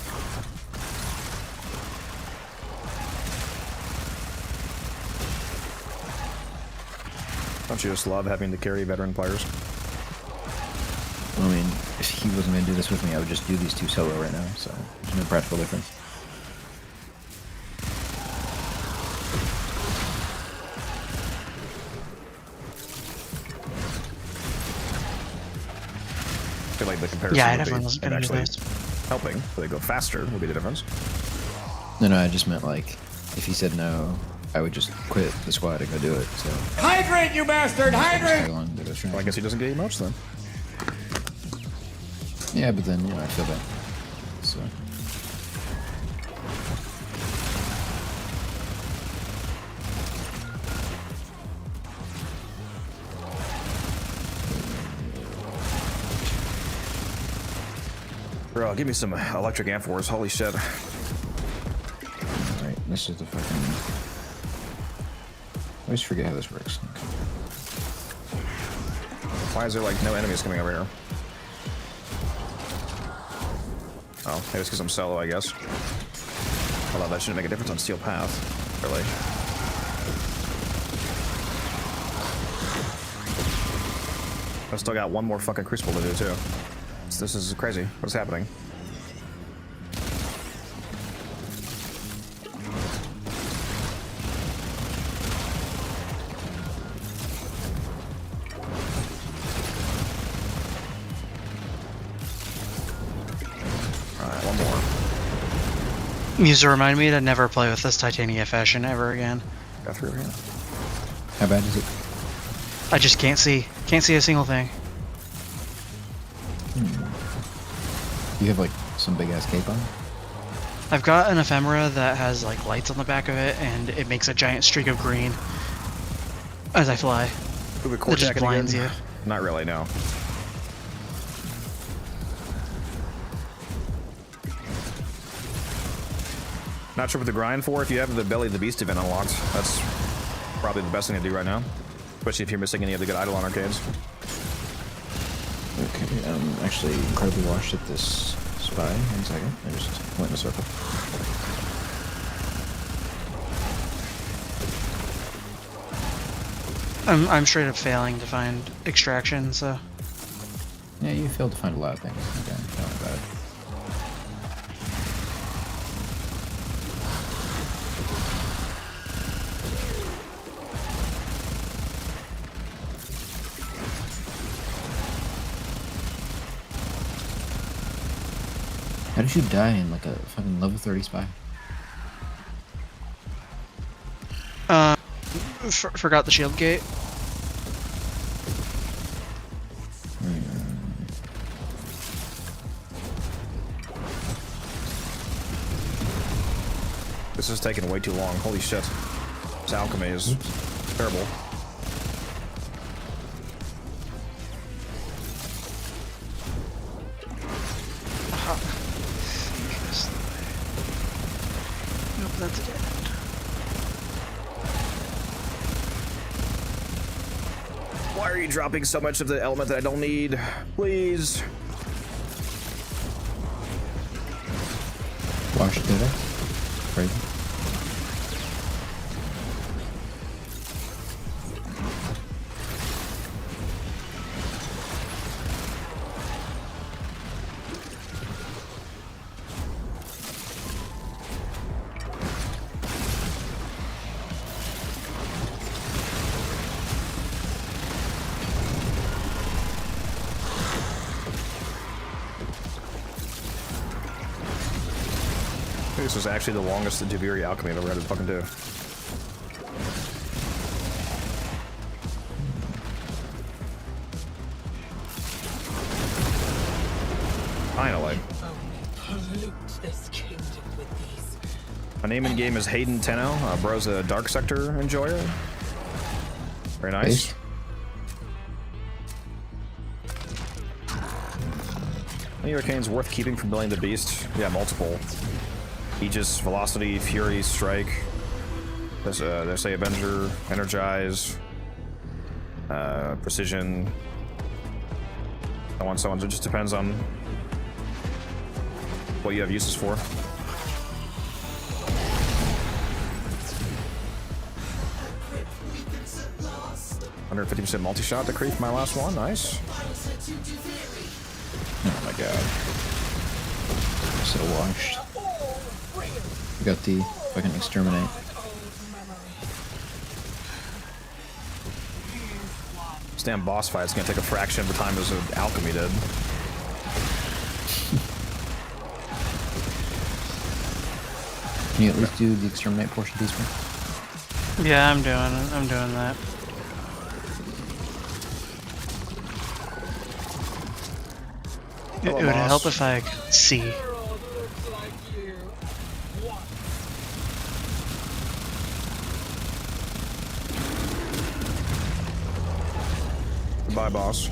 Don't you just love having to carry veteran players? I mean, if he wasn't going to do this with me, I would just do these two solo right now, so there's no practical difference. I feel like the comparison yeah, I would definitely be wasn't going to do actually this. helping. So they go faster would be the difference. No, I just meant like, if he said no, I would just quit the squad and go do it, so... Hydrate, you bastard! Hydrate! Well, I guess he doesn't get emotes then. Yeah, but then, you know, I feel bad. So... Bro, give me some electric amp wars. Holy shit. Alright, this is the fucking... I always forget how this works. Why is there like no enemies coming over here? Oh, maybe it's because I'm solo, I guess. Although that shouldn't make a difference on Steel Path, really. I've still got one more fucking Crucible to do, too. This is crazy. What's happening? Muser remind me to never play with this Titania fashion ever again. Got through here. How bad is it? I just can't see a single thing. You have like some big ass cape on? I've got an ephemera that has like lights on the back of it, and it makes a giant streak of green as I fly. It just blinds you. Not really, no. Not sure what to grind for. If you have the Belly of the Beast event unlocked, that's probably the best thing to do right now. Especially if you're missing any of the good Eidolon arcades. Okay, I'm actually incredibly washed at this spy. 1 second. I just went in a circle. I'm straight up failing to find extraction, so... Yeah, you failed to find a lot of things. Okay, not bad. How did you die in like a fucking level 30 spy? Forgot the shield gate. This is taking way too long. Holy shit. This alchemy is terrible. Nope, that's it. Why are you dropping so much of the element that I don't need? Please. Wash did it. Crazy. This was actually the longest Javiri alchemy I've ever had to fucking do. Finally. My name in game is Hayden Tenno. Bro's a Dark Sector enjoyer. Very nice. Any arcanes worth keeping from building the beast? Yeah, multiple. Aegis, Velocity, Fury, Strike. There's say Avenger, Energize, Precision. So on, so on. So it just depends on what you have uses for. 150% multi-shot to creep my last one. Nice. my god. I'm so washed. I got the fucking exterminate. This damn boss fight's gonna take a fraction of the time as alchemy did. Can you at least do the exterminate portion, please? Yeah, I'm doing that. It would help if I could see. Bye, boss.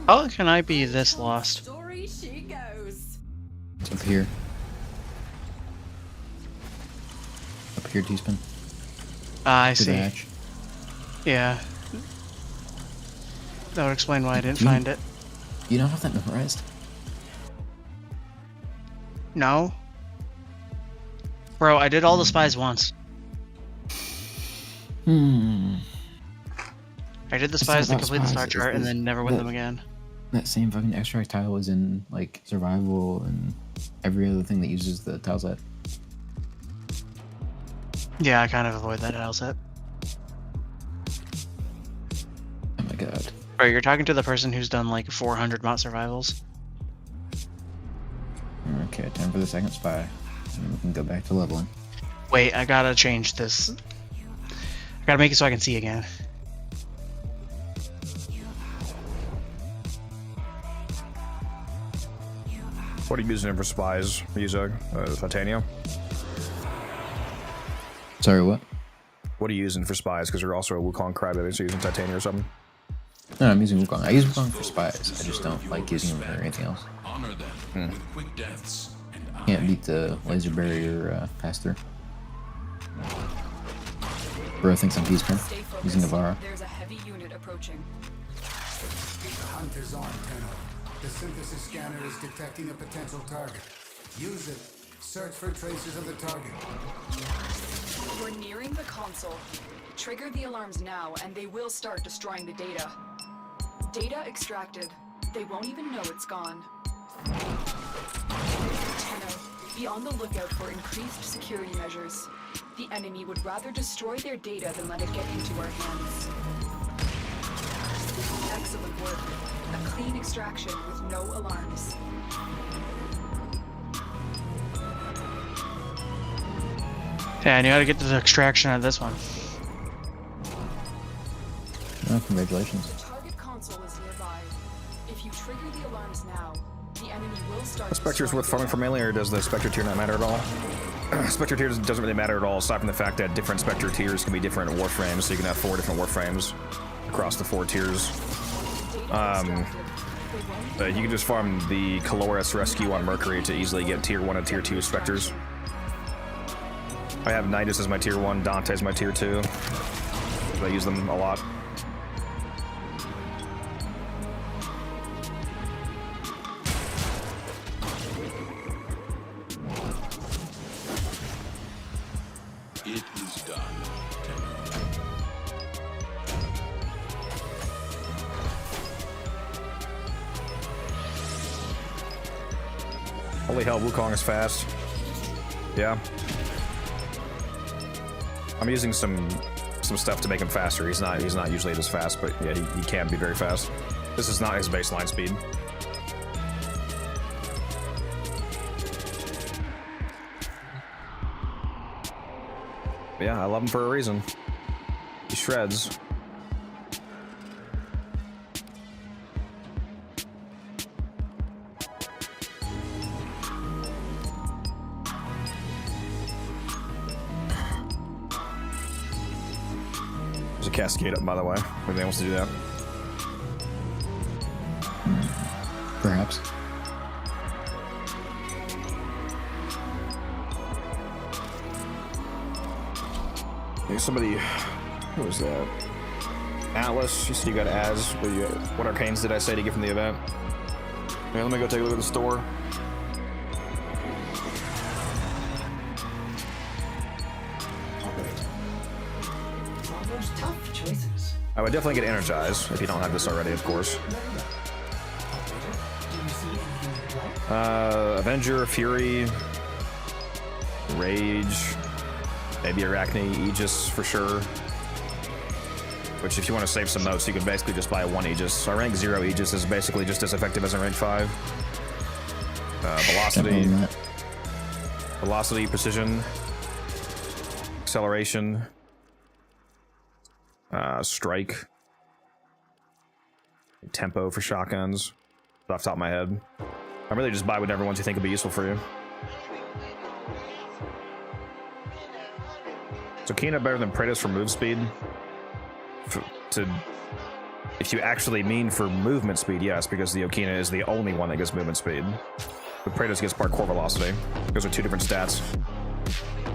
How can I be this lost? It's up here. Up here, T-Spin. I see. Yeah. That would explain why I didn't find it. You don't have that memorized? No. Bro, I did all the spies once. I did the spies to complete the star chart and then never win them again. That same fucking extract tile is in, like, survival and every other thing that uses the tile set. Yeah, I kind of avoid that tile set. Oh my god. Bro, you're talking to the person who's done like 400 Mott survivals. Okay, time for the second spy. And we can go back to leveling. Wait, I gotta change this. I gotta make it so I can see again. What are you using for spies? Use titanium? Sorry, what? What are you using for spies? Because you're also a Wukong crybaby, so you're using titanium or something? No, I'm using Wukong. I use Wukong for spies. I just don't like using them for anything else. Honor them with quick deaths, and Can't beat the laser barrier pass-through. Bro thinks I'm peaceful. Using Navara. There's a heavy unit approaching. The hunt is on, Tenno. The synthesis scanner is detecting a potential target. Use it. Search for traces of the target. We're nearing the console. Trigger the alarms now, and they will start destroying the data. Data extracted. They won't even know it's gone. Tenno, be on the lookout for increased security measures. The enemy would rather destroy their data than let it get into our hands. Excellent work. A clean extraction with no alarms. Yeah, I knew how to get to the extraction out of this one. Oh, congratulations. The target console is nearby. If you trigger the alarms now, the enemy will start. The Spectre's worth farming for melee, or does the Spectre tier not matter at all? Spectre tier doesn't really matter at all, aside from the fact that different Spectre tiers can be different Warframes, so you can have 4 different Warframes across the 4 tiers. But you can just farm the Caloris Rescue on Mercury to easily get tier 1 and tier 2 Spectres. I have Nidus as my tier 1, Dante as my tier 2. I use them a lot. it is done. Holy hell, Wukong is fast. Yeah. I'm using some stuff to make him faster. He's not usually this fast, but yeah, he can be very fast. This is not his baseline speed. But yeah, I love him for a reason. He shreds. There's a cascade up, by the way. If anyone wants to do that. Perhaps. Somebody, who was that? Atlas, you said you got Az. What arcanes did I say to get from the event? Okay, let me go take a look at the store. Those tough choices. I would definitely get energized if you don't have this already, of course. Avenger, Fury, Rage, maybe Arachne, Aegis for sure. Which, if you want to save some motes, you can basically just buy one Aegis. So rank 0 Aegis is basically just as effective as a rank 5. Velocity, Precision, Acceleration, Strike, Tempo for shotguns. Off the top of my head. I really just buy whatever ones you think would be useful for you. So Kina better than Praetos for move speed? If you actually mean for movement speed, yes, because the Okina is the only one that gives movement speed. But Praetos gives parkour velocity. Those are two different stats.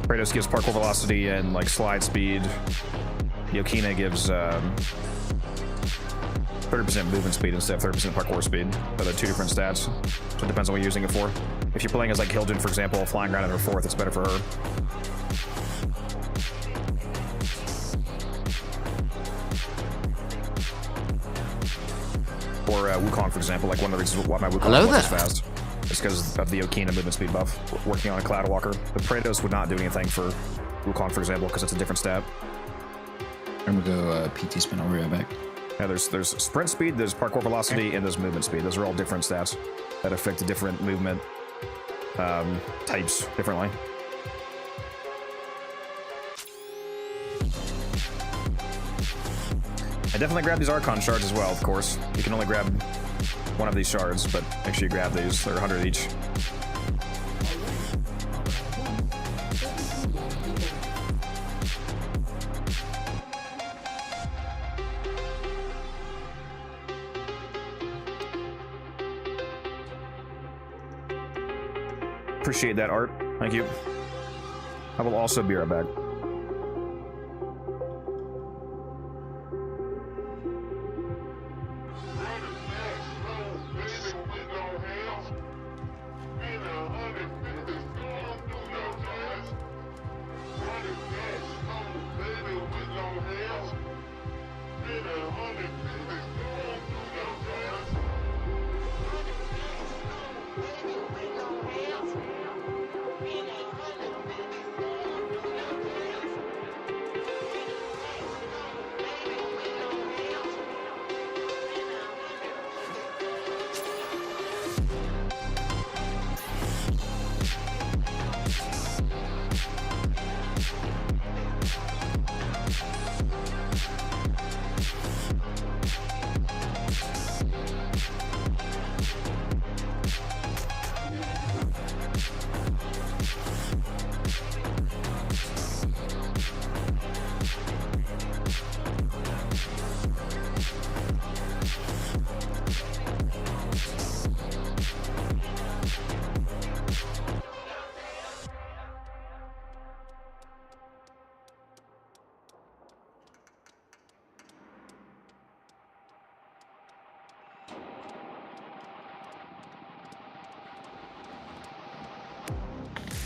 Praetos gives parkour velocity and like slide speed. The Okina gives 30% movement speed instead of 30% parkour speed. But they're two different stats. So it depends on what you're using it for. If you're playing as like Hildren, for example, flying around at her 4th, it's better for her. Or Wukong, for example, like one of the reasons why my Wukong is fast is because of the Okina movement speed buff. Working on a Cloud Walker. The Praetos would not do anything for Wukong, for example, because it's a different stat. I'm gonna go PT spin, I'll be right back. Yeah, there's sprint speed, there's parkour velocity, and there's movement speed. Those are all different stats that affect the different movement types differently. I definitely grab these Archon shards as well, of course. You can only grab one of these shards, but make sure you grab these. They're 100 each. Appreciate that, Art. Thank you. I will also be right back.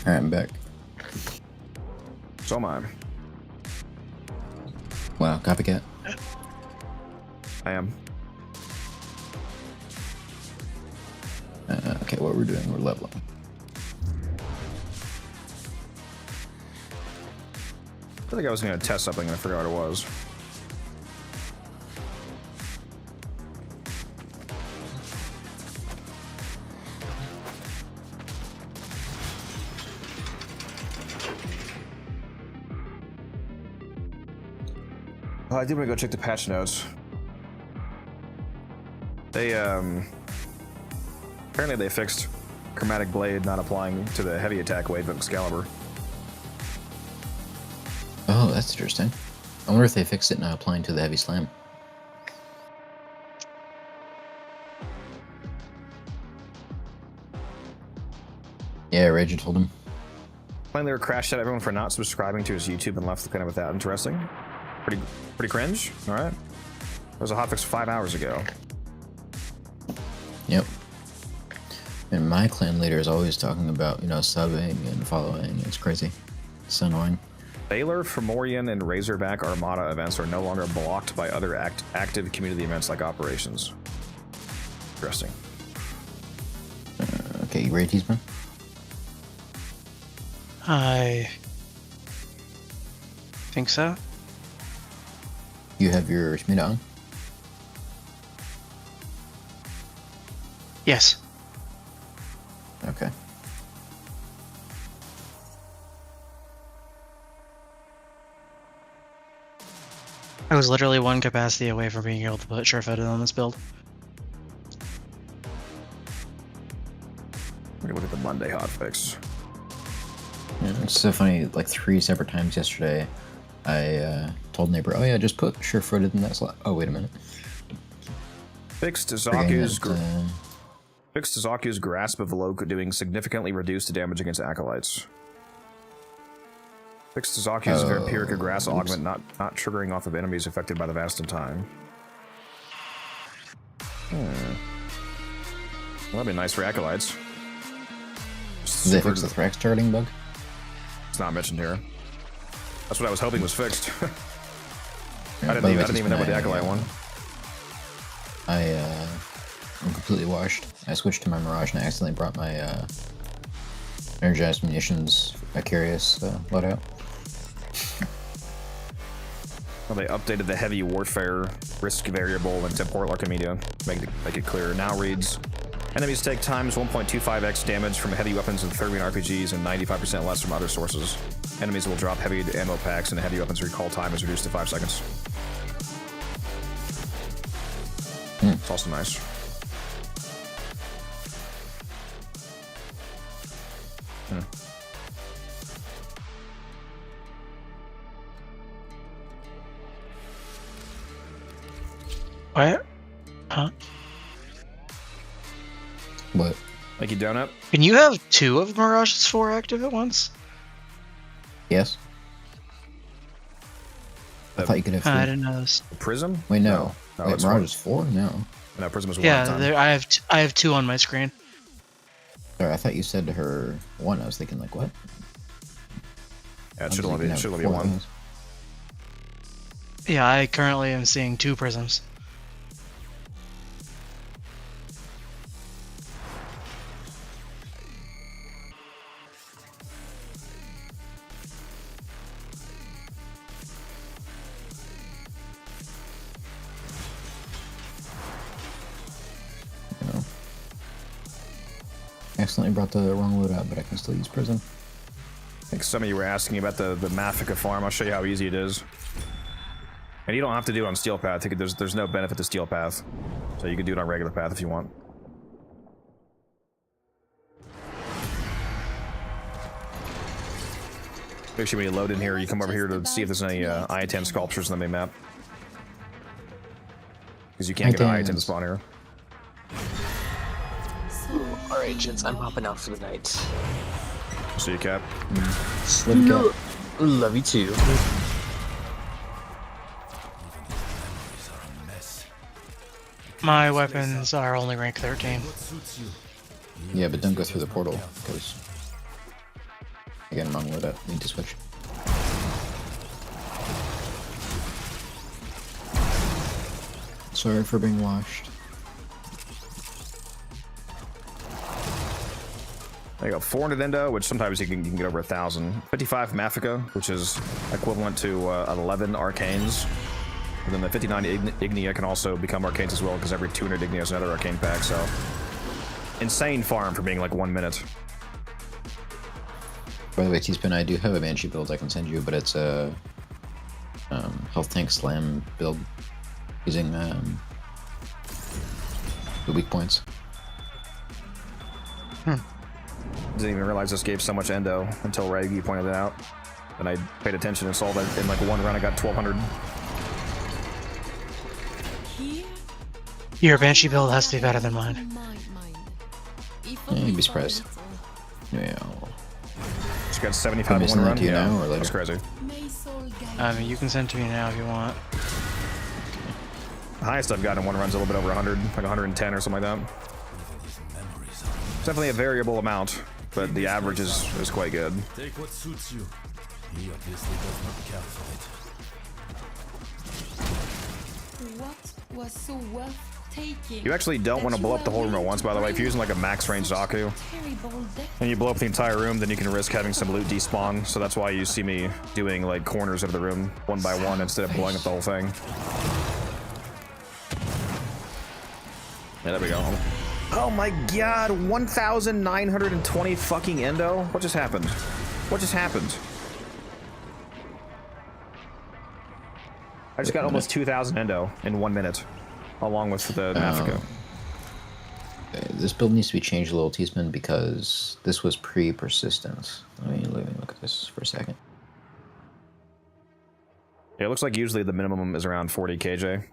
Alright, I'm back. So am I. Wow, copycat. I am. Okay, what we're doing, we're leveling. I feel like I was going to test something and I forgot what it was. Oh, I did want to go check the patch notes. They, apparently they fixed Chromatic Blade not applying to the heavy attack wave of Excalibur. Oh, that's interesting. I wonder if they fixed it not applying to the heavy slam. Yeah, Rage told him. Plain Lyric crashed out everyone for not subscribing to his YouTube and left kind of without interesting. Pretty cringe. All right. There was a hotfix 5 hours ago. Yep. And my clan leader is always talking about, you know, subbing and following. It's crazy. It's so annoying. Baylor, Fomorian, and Razorback Armada events are no longer blocked by other active community events like operations. Interesting. Okay, you ready, Teasman? I think so. You have your Shmita on? Yes. Okay. I was literally one capacity away from being able to put sure-footed on this build. We're gonna look at the Monday hotfix. Yeah, it's so funny, like 3 separate times yesterday, I told neighbor, oh yeah, just put sure-footed in that slot. Oh, wait a minute. Fixed Zaku's grasp of Veloka doing significantly reduced damage against acolytes. Fixed Zaku's Vampirica grass augment not triggering off of enemies affected by the Vast in time. Well, that'd be nice for acolytes. Did they fix the Thrax targeting bug? It's not mentioned here. That's what I was hoping was fixed. Yeah, I didn't even know about the acolyte one. I'm completely washed. I switched to my Mirage and I accidentally brought my energized munitions Vicarious loadout. Well, they updated the heavy warfare risk variable in Temporal Archimedia to make it clearer. Now reads, enemies take times 1.25x damage from heavy weapons and Thurbian RPGs and 95% less from other sources. Enemies will drop heavy ammo packs and the heavy weapons recall time is reduced to 5 seconds. It's also nice. What? Huh? What? Thank you, Donut. Can you have 2 of Mirage's 4 active at once? Yes. I thought you could have 3. I didn't know this. Prism? Wait, no. No, Wait, it's Mirage one. is 4? No. No, Prism is 1. Yeah, I have 2 on my screen. Sorry, I thought you said to her 1. I was thinking, like, what? Yeah, it should only be 1. Yeah, I currently am seeing 2 prisms. Accidentally brought the wrong loadout, but I can still use Prism. I think some of you were asking about the Mafika farm. I'll show you how easy it is. And you don't have to do it on Steel Path. There's no benefit to Steel Path. So you can do it on regular path if you want. Make sure when you load in here, you come over here to see if there's any I-10 sculptures in the main map. Because you can't get an I-10 to spawn here. Alright, gents, I'm hopping out for the night. See you, Cap. Love you too. My weapons are only rank 13. Yeah, but don't go through the portal, because... Again, wrong loadout. Need to switch. Sorry for being washed. There you go, 400 Endo, which sometimes you can get over 1,000. 55 Mafika, which is equivalent to 11 Arcanes. And then the 59 Ignia can also become Arcanes as well, because every 200 Ignia is another Arcane pack, so... Insane farm for being like 1 minute. By the way, T-Spin, I do have a Banshee build I can send you, but it's a health tank slam build using the weak points. Didn't even realize this gave so much endo until Raggy pointed it out. And I paid attention and saw that in like 1 run I got 1,200. Your Banshee build has to be better than mine. Yeah, you'd be surprised. Yeah. got 75 one run. Yeah, now or later? That's crazy. I mean, you can send to me now if you want. The highest I've gotten in one run's a little bit over 100, like 110 or something like that. It's definitely a variable amount, but the average is quite good. Take what suits you. He obviously does not care for it. What was so worth taking? You actually don't want to blow up the whole room at once, by the way. If you're using like a max range Zaku, and you blow up the entire room, then you can risk having some loot despawn. So that's why you see me doing like corners of the room one by one instead of blowing up the whole thing. Yeah, there we go. Oh my god, 1,920 fucking endo? What just happened? What just happened? I just got almost 2,000 endo in 1 minute, along with the Nafika. This build needs to be changed a little, T-Spin, because this was pre-persistence. Let me look at this for a second. Yeah, it looks like usually the minimum is around 40 kj.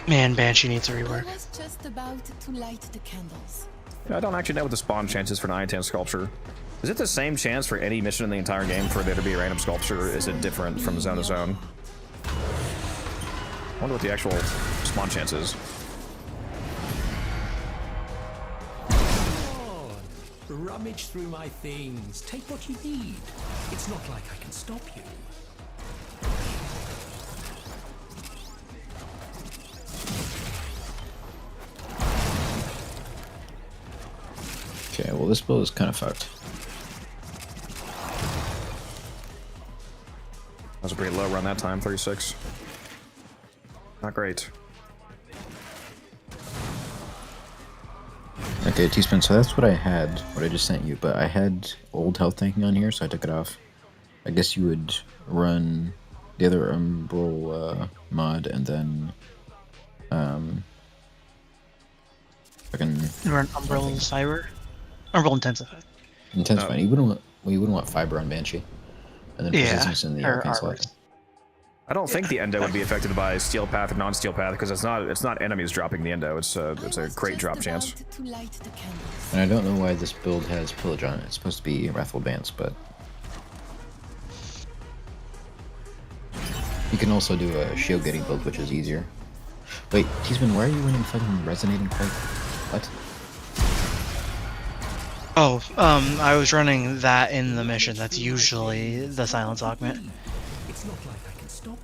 Man, Banshee needs a rework. I was just about to light the candles. I don't actually know what the spawn chance is for an Itan sculpture. Is it the same chance for any mission in the entire game for there to be a random sculpture, or is it different from zone to zone? I wonder what the actual spawn chance is. Rummage through my things. Take what you need. It's not like I can stop you. Okay, well this build is kind of fucked. That was a pretty low run that time, 36. Not great. Okay, T-Spin, so that's what I had, what I just sent you, but I had old health tanking on here, so I took it off. I guess you would run the other Umbral mod, and then, fucking... You run Umbral Cyber? Umbral Intensified. Intensified. You wouldn't want Fiber on Banshee. And then persistence in the Arcane slot. I don't think the endo would be affected by steel path or non-steel path because it's not enemies dropping the endo. It's a crate drop chance. And I don't know why this build has pillage on it. It's supposed to be Wrathful Bance, but you can also do a shield getting build, which is easier. Wait, T-Spin, why are you running fucking resonating quake? What? Oh, I was running that in the mission. That's usually the Silence Augment.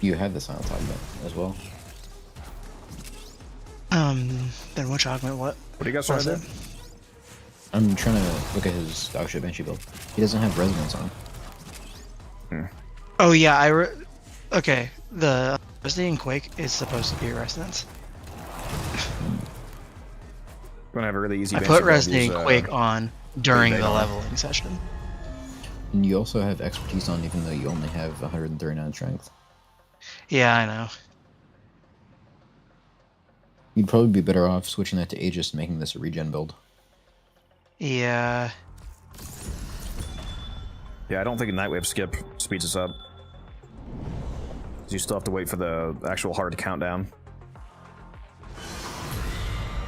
You have the Silence Augment as well. Then which augment? What? What do you guys trying to do? I'm trying to look at his Dogship Banshee build. He doesn't have resonance on. Oh yeah, okay. The Resonating Quake is supposed to be Resonance. I'm gonna have a really easy. I put Resonating Quake on during the leveling session. And you also have expertise on, even though you only have 139 strength. Yeah, I know. You'd probably be better off switching that to Aegis and making this a regen build. Yeah. Yeah, I don't think a Nightwave skip speeds us up. You still have to wait for the actual hard countdown.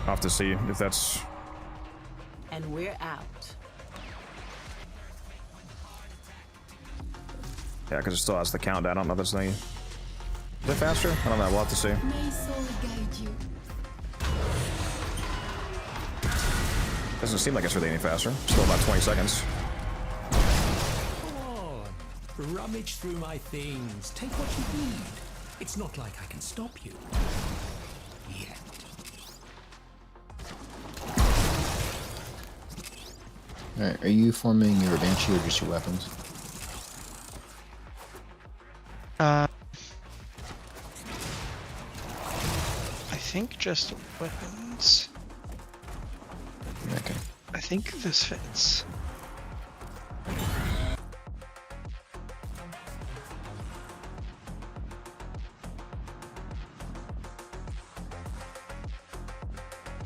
I'll have to see if that's... And we're out. Yeah, because it still has the countdown. I don't know if that's any... Is it faster? I don't know. We'll have to see. Doesn't seem like it's really any faster. Still about 20 seconds. Rummage through my things. Take what you need. It's not like I can stop you. Yet. Alright, are you forming your Banshee or just your weapons? I think just weapons. Okay. I think this fits.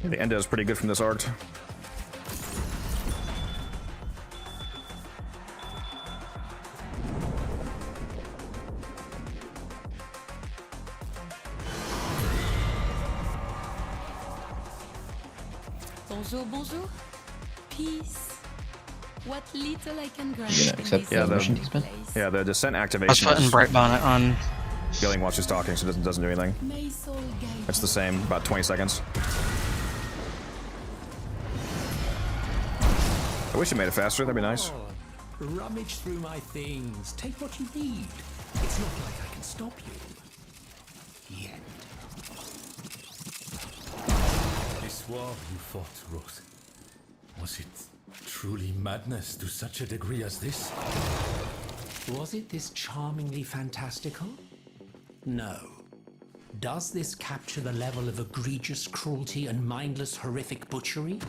The endo is pretty good from this art. Bonjour, bonjour. Peace. What little I can grant. You gonna accept the mission, T-Spin? Yeah, the descent I was activation putting is Bright Bonnet on. healing while she's talking, so it doesn't do anything. It's the same, about 20 seconds. I wish you made it faster, that'd be nice. Rummage through my things. Take what you need. It's not like I can stop you. Yet. This war you fought, Rose. Was it truly madness to such a degree as this? Was it this charmingly fantastical? No. Does this capture the level of egregious cruelty and mindless horrific butchery?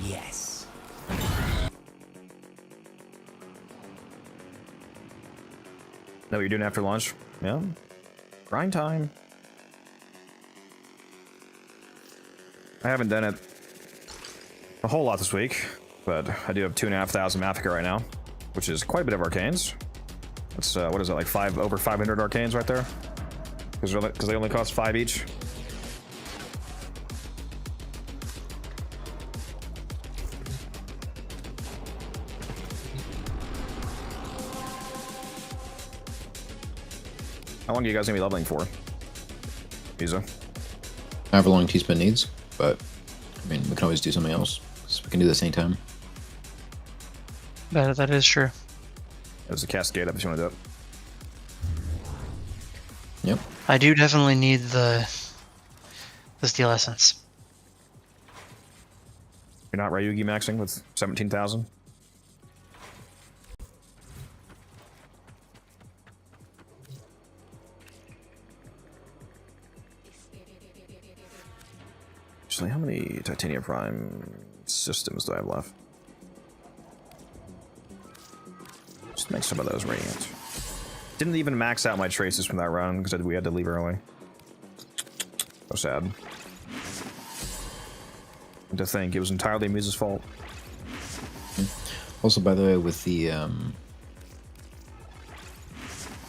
Yes. Know what you're doing after lunch? Yeah. Grind time. I haven't done it a whole lot this week, but I do have 2,500 Mafica right now, which is quite a bit of arcanes. That's, what is it, like over 500 arcanes right there? Because they only cost 5 each. How long are you guys gonna be leveling for? Visa. However long T-Spin needs, but I mean, we can always do something else. So we can do this anytime. That is true. There's a cascade up if you want to do it. Yep. I do definitely need the steel essence. You're not Ryugi maxing with 17,000? Actually, how many Titanium Prime systems do I have left? Just make some of those radiant. Didn't even max out my traces from that run because we had to leave early. So sad. And to think it was entirely Muse's fault. Also, by the way, with the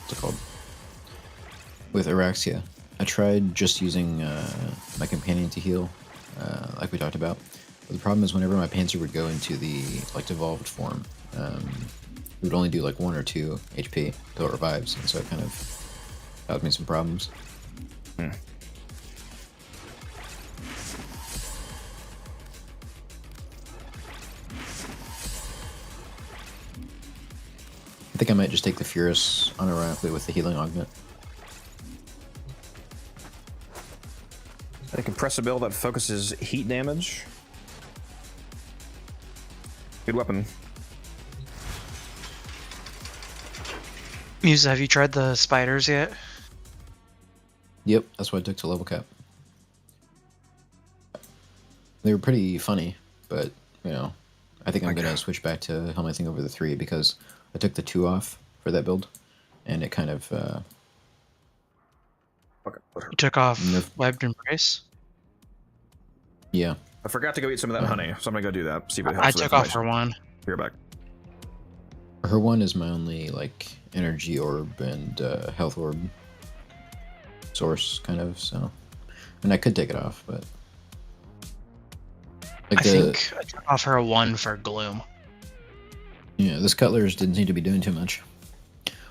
what's it called? With Araxia, I tried just using my companion to heal, like we talked about. But the problem is whenever my Panzer would go into the like devolved form, it would only do like 1 or 2 HP until it revives, and so it kind of caused me some problems. Hmm. I think I might just take the Furus unironically with the healing augment. A compressor build that focuses heat damage. Good weapon. Muse, have you tried the spiders yet? Yep, that's what I took to level cap. They were pretty funny, but, you know, I think I'm going to switch back to Helmet Thing over the 3 because I took the 2 off for that build, and it kind of... You took off Webbed Embrace? Yeah. I forgot to go eat some of that honey, so I'm going to go do that. See if it helps. I took off her 1. You're back. Her 1 is my only, like, energy orb and health orb source, kind of, so... And I could take it off, but... Like I think I took off her 1 for Gloom. Yeah, the Scuttlers didn't seem to be doing too much.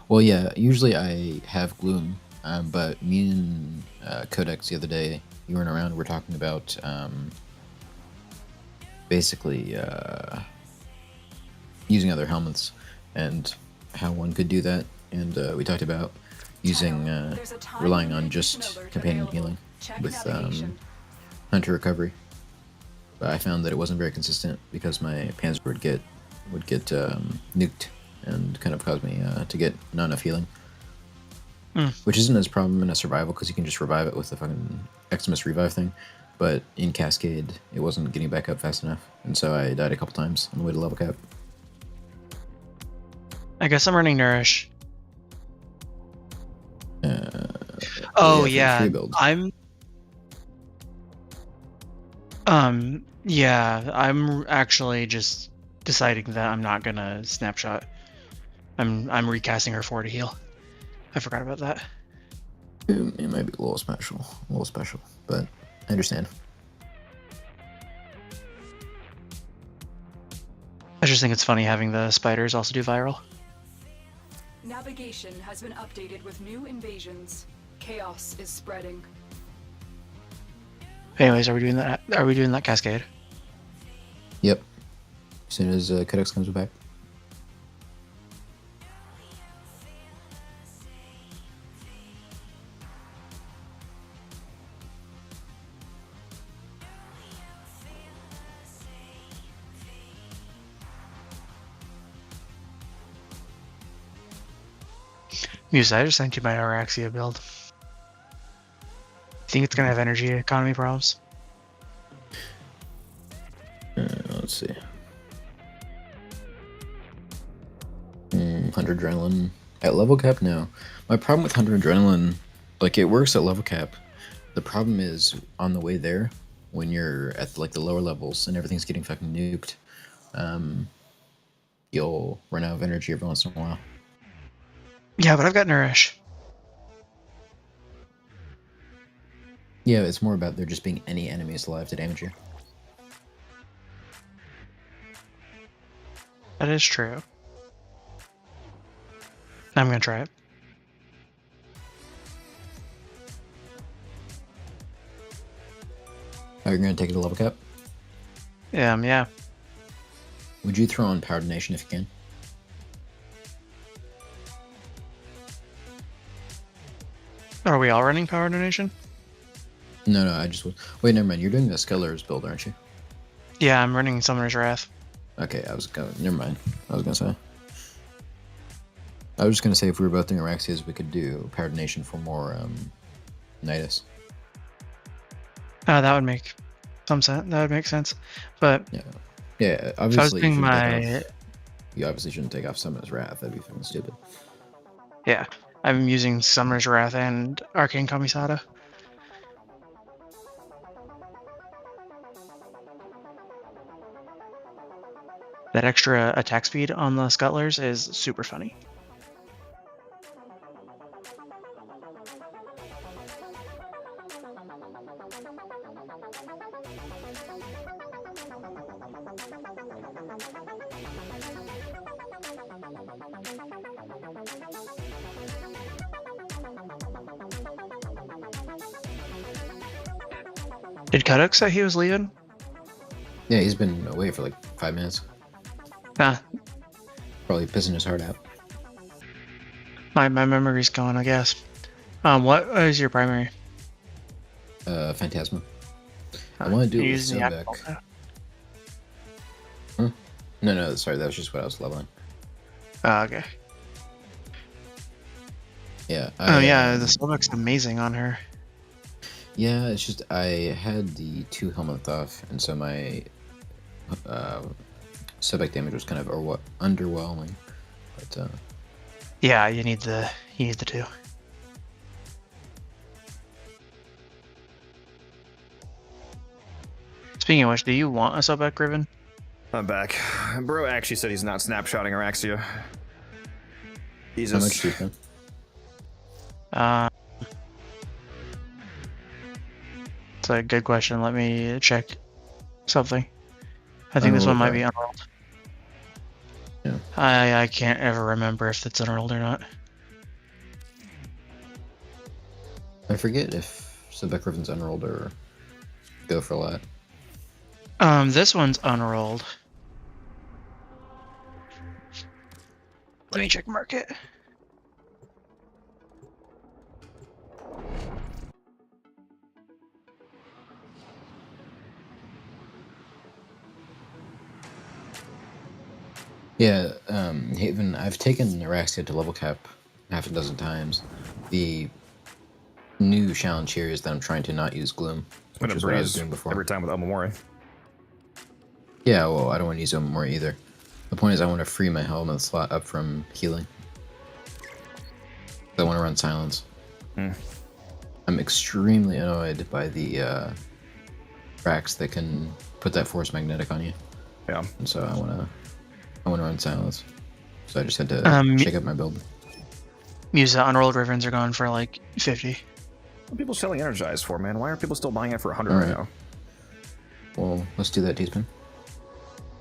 Well, yeah, usually I have Gloom, but me and Codex the other day, you weren't around, we were talking about basically using other helmets and how one could do that, and we talked about using relying on just companion healing with Hunter Recovery. But I found that it wasn't very consistent because my Panzer would get nuked and kind of caused me to get not enough healing. Which isn't as problem in a survival because you can just revive it with the fucking Eximus revive thing. But in Cascade, it wasn't getting back up fast enough, and so I died a couple times on the way to level cap. I guess I'm running Nourish. Oh yeah, I'm actually just deciding that I'm not gonna snapshot. I'm recasting her 4 to heal. I forgot about that. It might be a little special, but I understand. just think it's funny having the spiders also do viral. Navigation has been updated with new invasions. Chaos is spreading. Anyways, are we doing that? Are we doing that cascade? Yep. As soon as Codex comes back. Muse, I just sent you my Araxia build. Think it's gonna have energy economy problems? Let's see. 100 adrenaline at level cap? No. My problem with 100 adrenaline, like it works at level cap. The problem is on the way there, when you're at like the lower levels and everything's getting fucking nuked, you'll run out of energy every once in a while. Yeah, but I've got Nourish. Yeah, it's more about there just being any enemies alive to damage you. That is true. I'm gonna try it. Oh, you're gonna take it to level cap? Yeah. Would you throw on Power Donation if you can? Are we all running Power Donation? No, I just would. Wait, never mind. You're doing the Skeller's build, aren't you? Yeah, I'm running Summoner's Wrath. Okay, I was going. Never mind. I was gonna say. I was just gonna say if we were both doing Araxias, we could do Power Donation for more Nidus. That would make some sense. That would make sense. But yeah. Obviously, you obviously shouldn't take off Summoner's Wrath. That'd be fucking stupid. Yeah, I'm using Summoner's Wrath and Arcane Kamisada. That extra attack speed on the Scuttlers is super funny. Did Kuduk say he was leaving? Yeah, he's been away for like 5 minutes. Probably pissing his heart out. My memory's gone, I guess. What is your primary? Phantasma. I want to do it with Sobek. No, sorry, that was just what I was leveling. Oh, okay. Yeah. The Sobek's amazing on her. Yeah, it's just I had the 2 helmet off, and so my Sobek damage was kind of underwhelming. But yeah, you need the 2. Speaking of which, do you want a Sobek Riven? I'm back. Bro actually said he's not snapshotting Araxia. He's how much do you think? It's a good question. Let me check something. I think this one might be unrolled. Yeah. I can't ever remember if it's unrolled or not. I forget if Sobek Riven's unrolled or go for a lot. This one's unrolled. Let me check market. Yeah, Haven, I've taken Araxia to level cap half a dozen times. The new challenge here is that I'm trying to not use Gloom, which is what I was doing before. Every time with Omamori. Yeah, well, I don't want to use Omamori either. The point is I want to free my helmet slot up from healing. I want to run Silence. I'm extremely annoyed by the tracks that can put that Force Magnetic on you. Yeah. And so I want to run Silence. So I just had to shake up my build. Musa unrolled Rivens are going for like 50. What are people selling Energized for, man? Why are people still buying it for 100 right now? Well, let's do that, Teaspoon.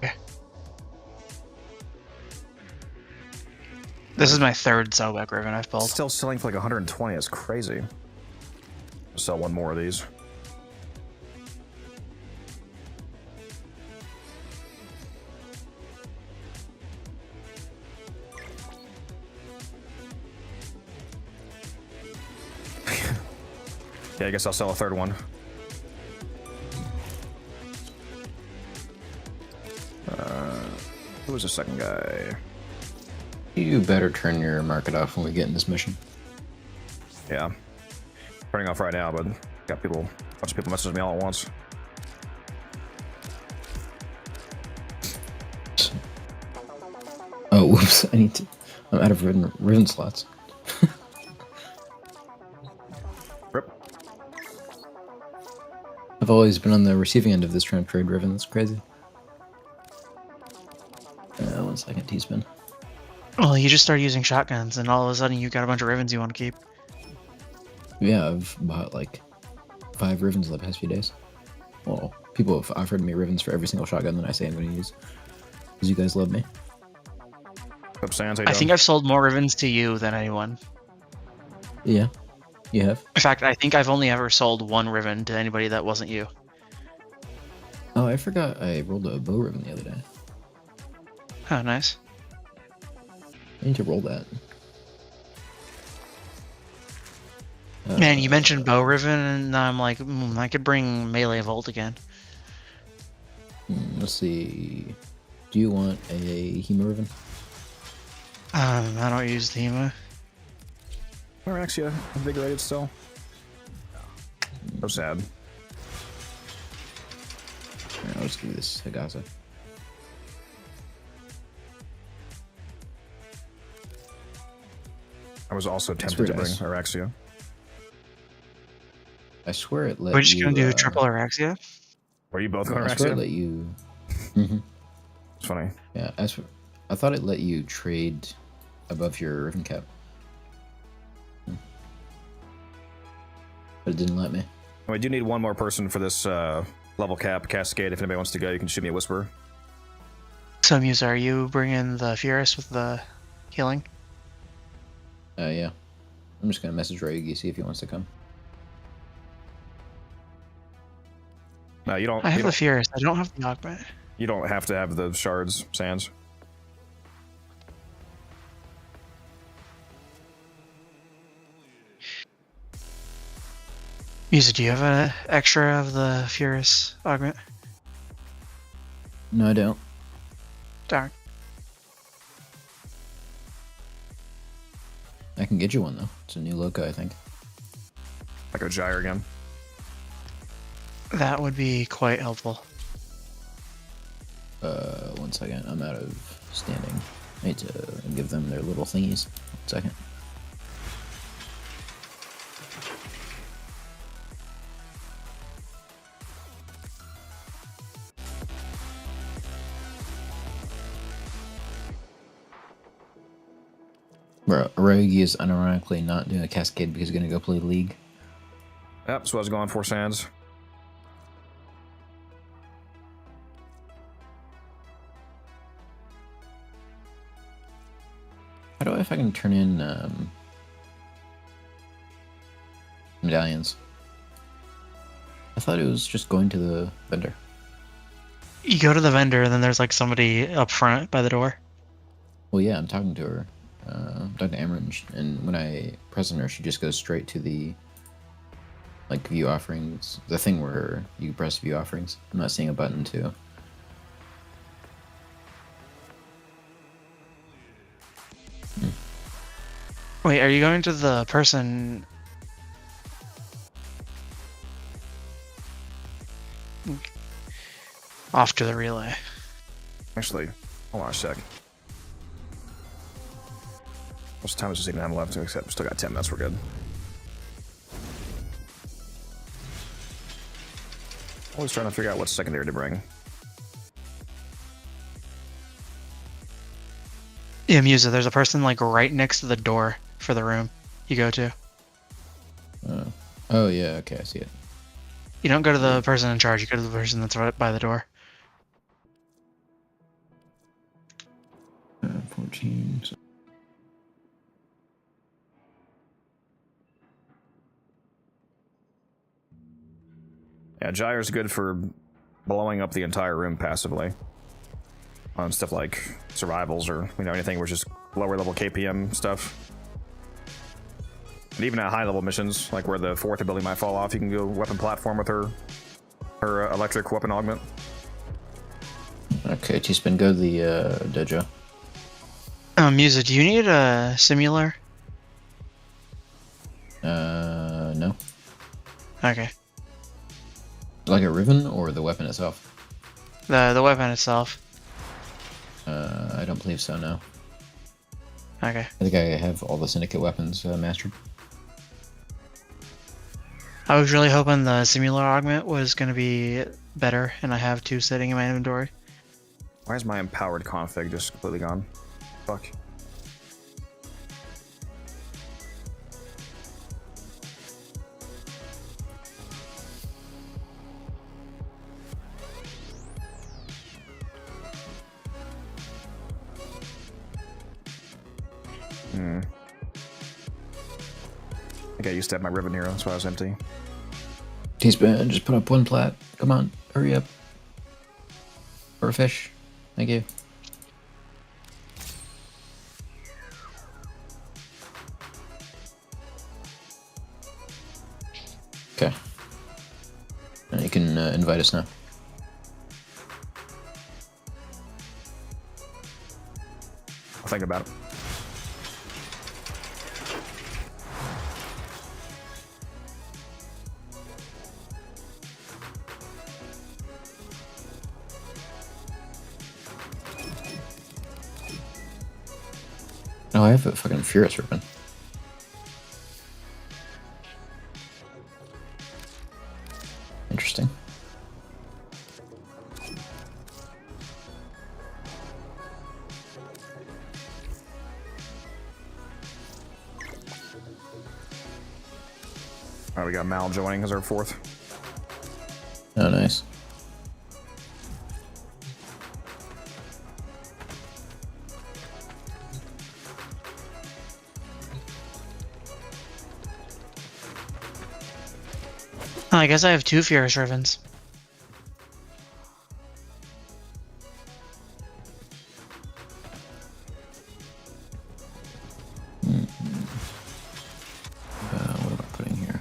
Okay. This is my third Selbek Riven I've pulled. Still selling for like 120. That's crazy. I'll sell one more of these. Yeah, I guess I'll sell a third one. Who was the second guy? You better turn your market off when we get in this mission. Yeah. Turning off right now, but got a bunch of people messaging me all at once. Oh, whoops! I'm out of riven slots. Rip. I've always been on the receiving end of this trying to trade riven. That's crazy. 1 second, T-spin. Well, you just started using shotguns, and all of a sudden you got a bunch of Rivens you want to keep. Yeah, I've bought like 5 Rivens the past few days. Well, people have offered me Rivens for every single shotgun that I say I'm going to use. Because you guys love me. I think I've sold more Rivens to you than anyone. Yeah, you have. In fact, I think I've only ever sold 1 Riven to anybody that wasn't you. Oh, I forgot I rolled a bow Riven the other day. Oh, nice. I need to roll that. Man, you mentioned bow Riven, and I'm like, I could bring melee Volt again. Let's see. Do you want a Hema Riven? I don't use the Hema. Araxia invigorated still. So sad. I'll just give you this Hagasa. I was also tempted to bring Araxia. I swear it let you... We're just gonna do triple Araxia? Were you both going Araxia? I swear it let you... It's funny. Yeah, I thought it let you trade above your Riven cap. But it didn't let me. We do need one more person for this level cap cascade. If anybody wants to go, you can shoot me a whisper. So, Musa, are you bringing the Furus with the healing? Yeah. I'm just gonna message Ryugi, see if he wants to come. No, you don't. I have the Furus. I don't have the augment. You don't have to have the shards, Sans. Musa, do you have an extra of the Furus augment? No, I don't. Darn. I can get you one, though. It's a new loco, I think. Like a gyre again. That would be quite helpful. 1 second. I'm out of standing. I need to give them their little thingies. 1 second. Bro, Rogi is unironically not doing a cascade because he's gonna go play League. Yep, that's what I was going for, Sans. How do I fucking turn in medallions? I thought it was just going to the vendor. You go to the vendor, and then there's like somebody up front by the door. Well, yeah, I'm talking to her. Talking to Amron, and when I press on her, she just goes straight to the like view offerings, the thing where you press view offerings. I'm not seeing a button to. Wait, are you going to the person? Off to the relay. Actually, hold on a sec. How much time does this even have left? Except we still got 10 minutes. We're good. Always trying to figure out what secondary to bring. Yeah, Musa, there's a person like right next to the door for the room you go to. Oh yeah, okay, I see it. You don't go to the person in charge, you go to the person that's right by the door. 14. Yeah, Gyre's good for blowing up the entire room passively. On stuff like survivals or, you know, anything which is lower level KPM stuff. And even at high level missions, like where the 4th ability might fall off, you can go weapon platform with her electric weapon augment. Okay, T-Spin, go to the dojo. Musa, do you need a simular? No. Okay. Like a Riven or the weapon itself? The weapon itself. I don't believe so, no. Okay. I think I have all the Syndicate weapons mastered. I was really hoping the simular augment was going to be better, and I have 2 sitting in my inventory. Why is my empowered config just completely gone? Fuck. I think I used to have my ribbon here, that's why I was empty. T-Spin, just put up 1 plat. Come on, hurry up. Or a fish. Thank you. Okay. And you can invite us now. I'll think about it. Oh, I have a fucking Furious Ribbon. Interesting. Alright, we got Mal joining as our 4th. Oh, nice. Oh, I guess I have 2 Furious Rivens. What am I putting here?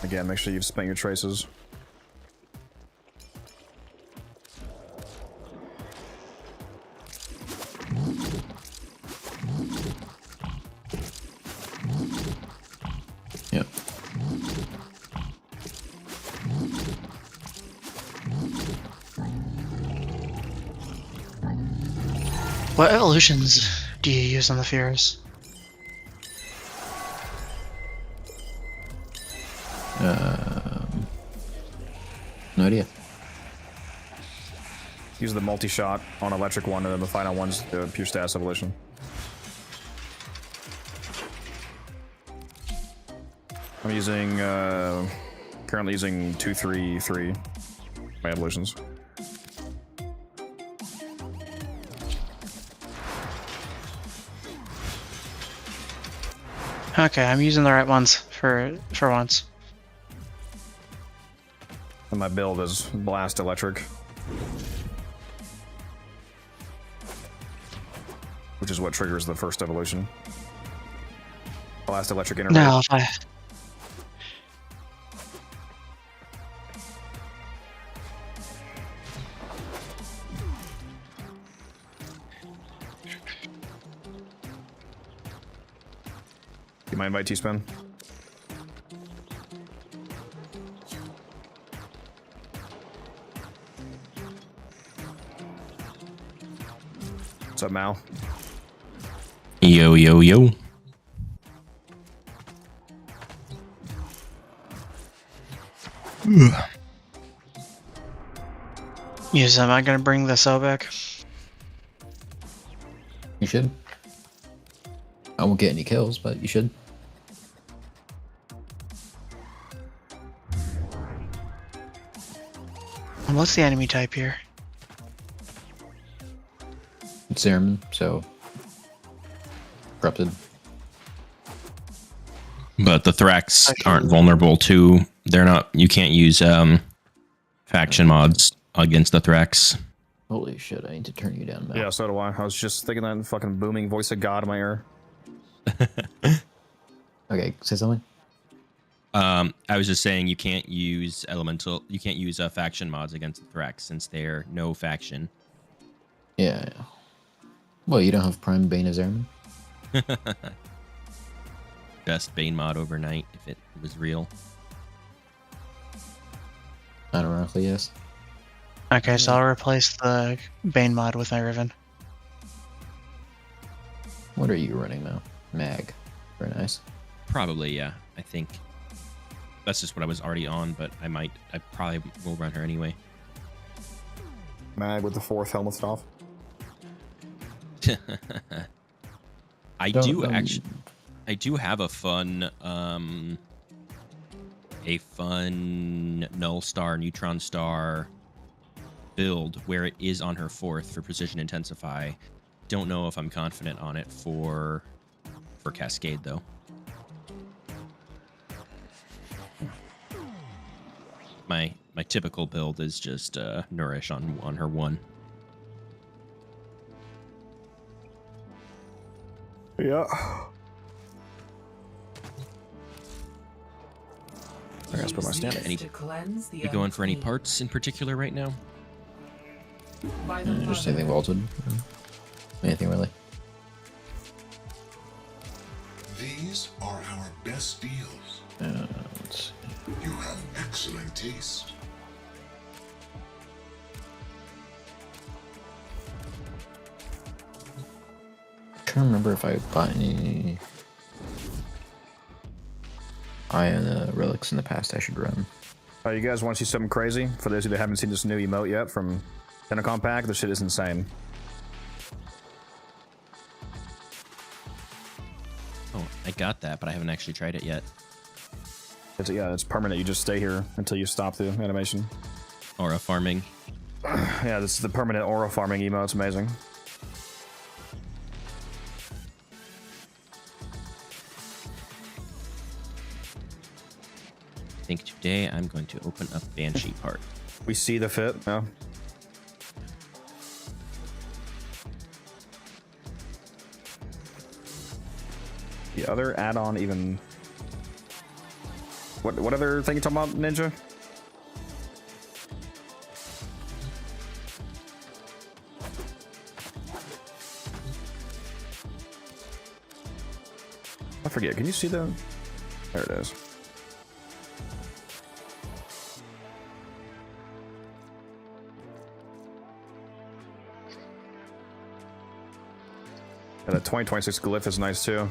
Again, make sure you've spent your traces. Yep. What evolutions do you use on the Furious? No idea. Use the multi-shot on electric one, and then the final one's the pure status evolution. I'm using, currently using 2-3-3, my evolutions. Okay, I'm using the right ones for once. And my build is Blast Electric. Which is what triggers the first evolution. Blast Electric Innervate. No, if I... You might invite T-Spin? What's up, Mal? Yo, yo, yo. Yes, am I gonna bring the cell back? You should. I won't get any kills, but you should. What's the enemy type here? It's Airman, so corrupted. But the Thrax aren't vulnerable to. They're not. You can't use faction mods against the Thrax. Holy shit! I need to turn you down, Mel. Yeah, so do I. I was just thinking that fucking booming voice of God in my ear. Okay, say something. I was just saying you can't use you can't use faction mods against the Thrax since they're no faction. Yeah. Well, you don't have Prime Bane as airman? Best Bane mod overnight if it was real. Ironically, yes. Okay, so I'll replace the Bane mod with my Riven. What are you running now? Mag. Very nice. Probably, yeah. I think that's just what I was already on, but I probably will run her anyway. Mag with the 4th helmet off. I do have a fun null star, neutron star build where it is on her 4th for precision intensify. Don't know if I'm confident on it for Cascade though. My typical build is just nourish on her 1. Yeah. I guess put my stand. You going for any parts in particular right now? Just anything vaulted. Anything really. These are our best deals. Let's see. You have excellent taste. I'm trying to remember if I bought any Ion relics in the past I should run. You guys want to see something crazy? For those of you that haven't seen this new emote yet from TennoCreate, this shit is insane. Oh, I got that, but I haven't actually tried it yet. It's permanent. You just stay here until you stop the animation. Aura farming. Yeah, this is the permanent aura farming emote. It's amazing. I think today I'm going to open up Banshee part. We see the fit, yeah. The other add-on even... What other thing you talking about, Ninja? I forget, can you see the... There it is. Yeah, the 2026 glyph is nice too.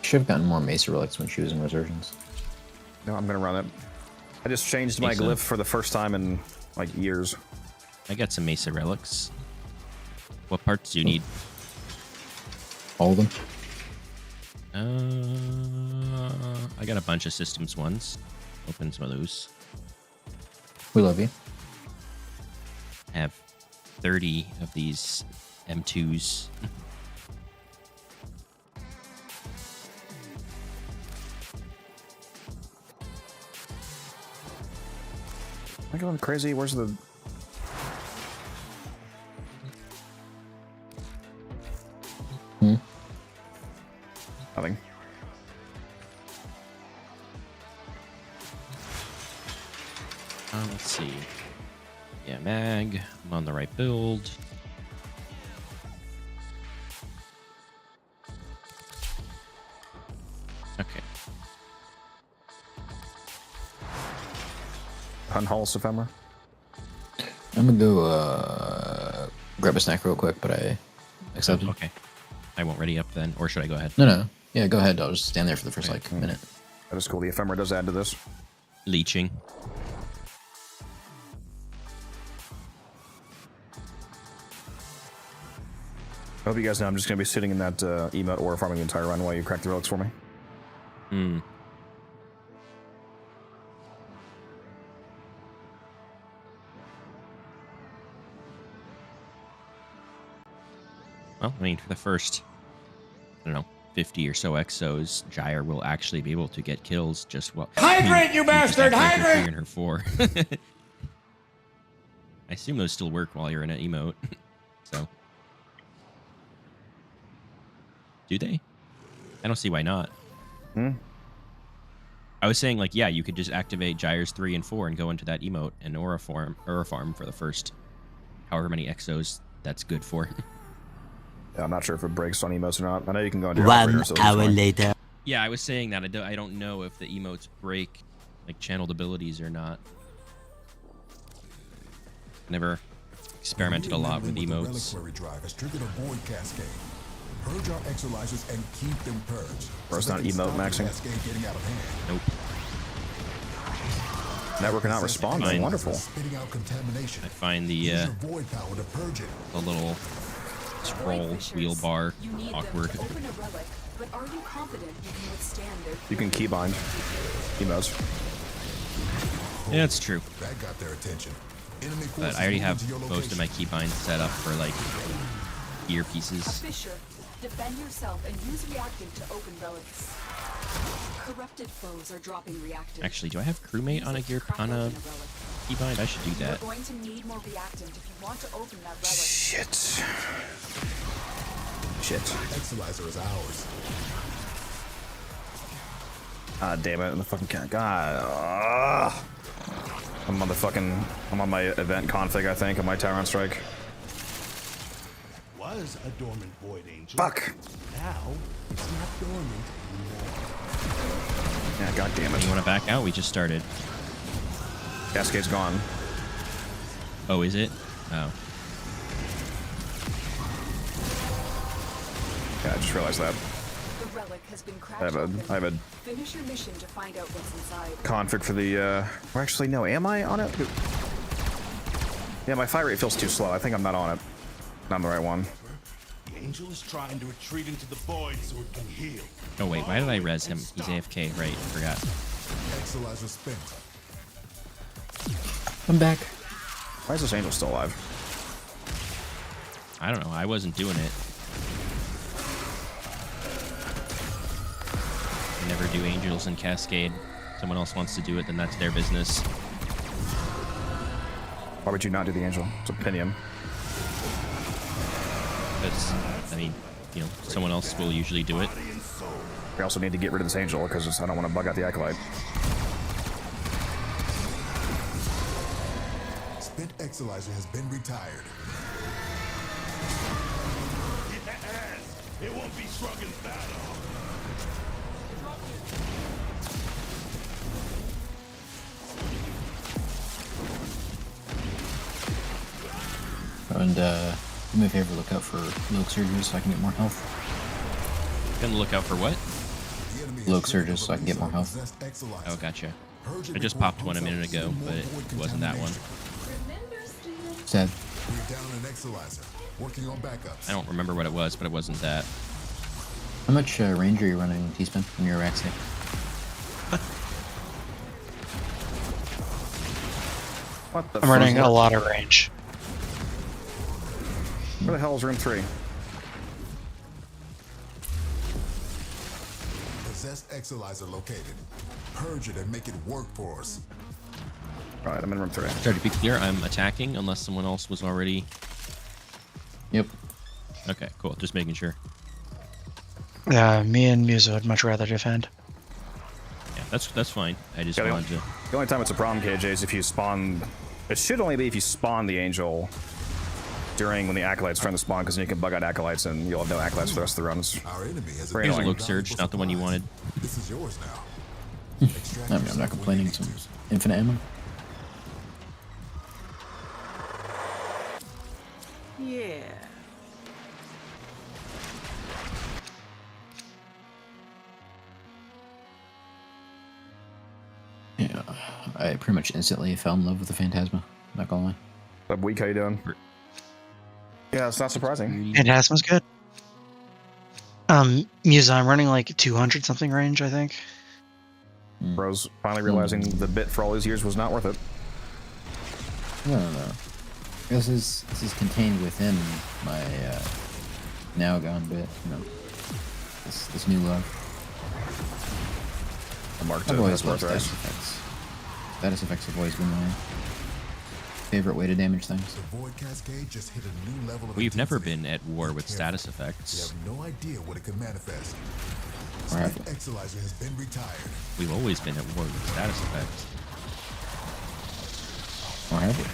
Should have gotten more Mesa relics when she was in Resurgence. No, I'm gonna run it. I just changed my glyph for the first time in like years. I got some Mesa relics. What parts do you need? All of them. I got a bunch of systems ones. Open some of those. We love you. I have 30 of these M2s. Am I going crazy? Where's the... Nothing. Let's see. Yeah, mag. I'm on the right build. Okay. Unhull ephemera. I'm gonna go grab a snack real quick, but I accepted. Oh, okay. I won't ready up then, or should I go ahead? No. Yeah, go ahead. I'll just stand there for the first like minute. That is cool. The ephemera does add to this. Leeching. I hope you guys know I'm just gonna be sitting in that emote aura farming the entire run while you crack the relics for me. Hmm. Well, I mean, for the first, I don't know, 50 or so exos, Gyre will actually be able to get kills just well. Hydrate, you bastard! Hydrate! Her 3 Hydrate! and her 4. I assume those still work while you're in an emote. So. Do they? I don't see why not. I was saying, like, yeah, you could just activate Gyre's 3 and 4 and go into that emote and aura farm for the first however many exos that's good for. Yeah, I'm not sure if it breaks on emotes or not. I know you can go into 1 hour later. Yeah, I was saying that. I don't know if the emotes break, like, channeled abilities or not. Never experimented a lot with emotes. Drive has triggered a void cascade. Purge our exolizers and keep them purged. Bro, it's not emote maxing. Nope. Network not responding. Wonderful. I find the little scroll wheel bar awkward. You can keybind emotes. Yeah, that's true. That got their attention. But I already have most of my keybinds set up for, like, earpieces. Defend yourself and use reactive to open relics. Corrupted foes are dropping reactive. Actually, do I have crewmate on a keybind? I should do that. You're going to need more reactant if you want to open that relic. Shit. Exolizer is ours. Ah, damn it! The fucking cat. God. I'm on my event config. I think on my Tyrant Strike. Was a dormant void angel. Fuck. Now it's not dormant anymore. Yeah, god damn it. You want to back out? We just started. Cascade's gone. Oh, is it? Oh. Yeah, I just realized that. The relic has been I have a Finish your mission to find out what's inside. config for the or actually no, am I on it? Yeah, my fire rate feels too slow. I think I'm not on it. Not the right one. The angel is trying to retreat into the void so it can heal. Oh wait, why did I res him? He's AFK, right? Forgot. Exolizer spent. I'm back. Why is this angel still alive? I don't know. I wasn't doing it. I never do angels in Cascade. Someone else wants to do it, then that's their business. Why would you not do the angel? It's a pinion. Because, I mean, you know, someone else will usually do it. We also need to get rid of this angel because I don't want to bug out the Acolyte. Spent Exolizer has been retired. It won't be strong in battle. And do me a favor, look out for Loke Surges so I can get more health. Gonna look out for what? Loke Surges so I can get more health. Oh, gotcha. I just popped one a minute ago, but it wasn't that one. Sad. We're down an Exolizer. Working on backups. I don't remember what it was, but it wasn't that. How much range are you running, T-Spin, when you're rack state? What the I'm running a lot of range. Where the hell is room 3? Possessed Exolizer located. Purge it and make it work for us. Alright, I'm in room 3. Sorry, to be clear, I'm attacking unless someone else was already... Yep. Okay, cool. Just making sure. Yeah, me and Musa would much rather defend. Yeah, that's fine. I just wanted to... The only time it's a problem, KJ, is if you spawn... It should only be if you spawn the angel during when the Acolyte's trying to spawn, because then you can bug out Acolytes and you'll have no Acolytes for the rest of the runs. Our enemy has Here's a Loke Surge, not the one you wanted. This is yours now. I mean, I'm not complaining. Some infinite ammo. Yeah. Yeah, I pretty much instantly fell in love with the Phantasma. Not gonna lie. But week, how you doing? Yeah, it's not surprising. Phantasma's good. Musa, I'm running like 200 something range, I think. Bro's finally realizing the bit for all these years was not worth it. No. This is contained within my now gone, but you know, this new love. I've always loved status effects. Status effects have always been my favorite way to damage things. The Void Cascade just hit a new level of We've never intensity. been at war with status effects. You have no idea what it could manifest. Right. Split Exolizer has been retired. We've always been at war with status effects. Or have we?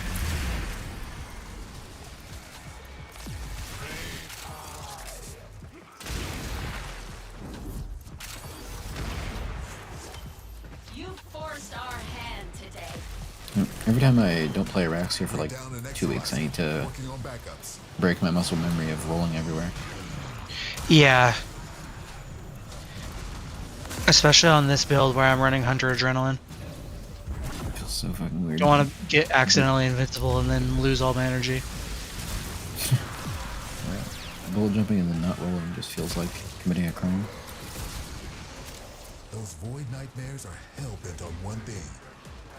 You forced our hand today. Every time I don't play Rax here for like 2 weeks, I need to break my muscle memory of rolling everywhere. Yeah. Especially on this build where I'm running Hunter Adrenaline. It feels so fucking weird. Don't want to get accidentally invincible and then lose all my energy. Bullet jumping and then not rolling just feels like committing a crime. Those Void Nightmares are hell-bent on one thing.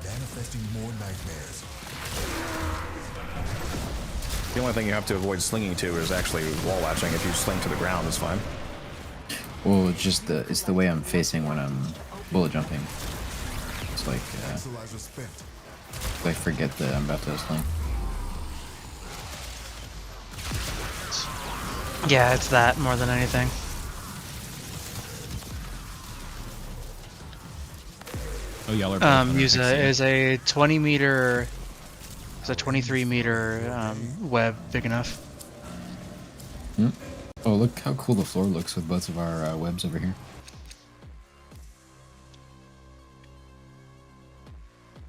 Manifesting more nightmares. The only thing you have to avoid slinging to is actually wall latching. If you sling to the ground, it's fine. Well, it's just it's the way I'm facing when I'm bullet jumping. It's like I forget that I'm about to sling. Yeah, it's that more than anything. Oh, y'all are Musa is a 20 meter, it's a 23 meter web big enough. Hmm? Oh, look how cool the floor looks with both of our webs over here.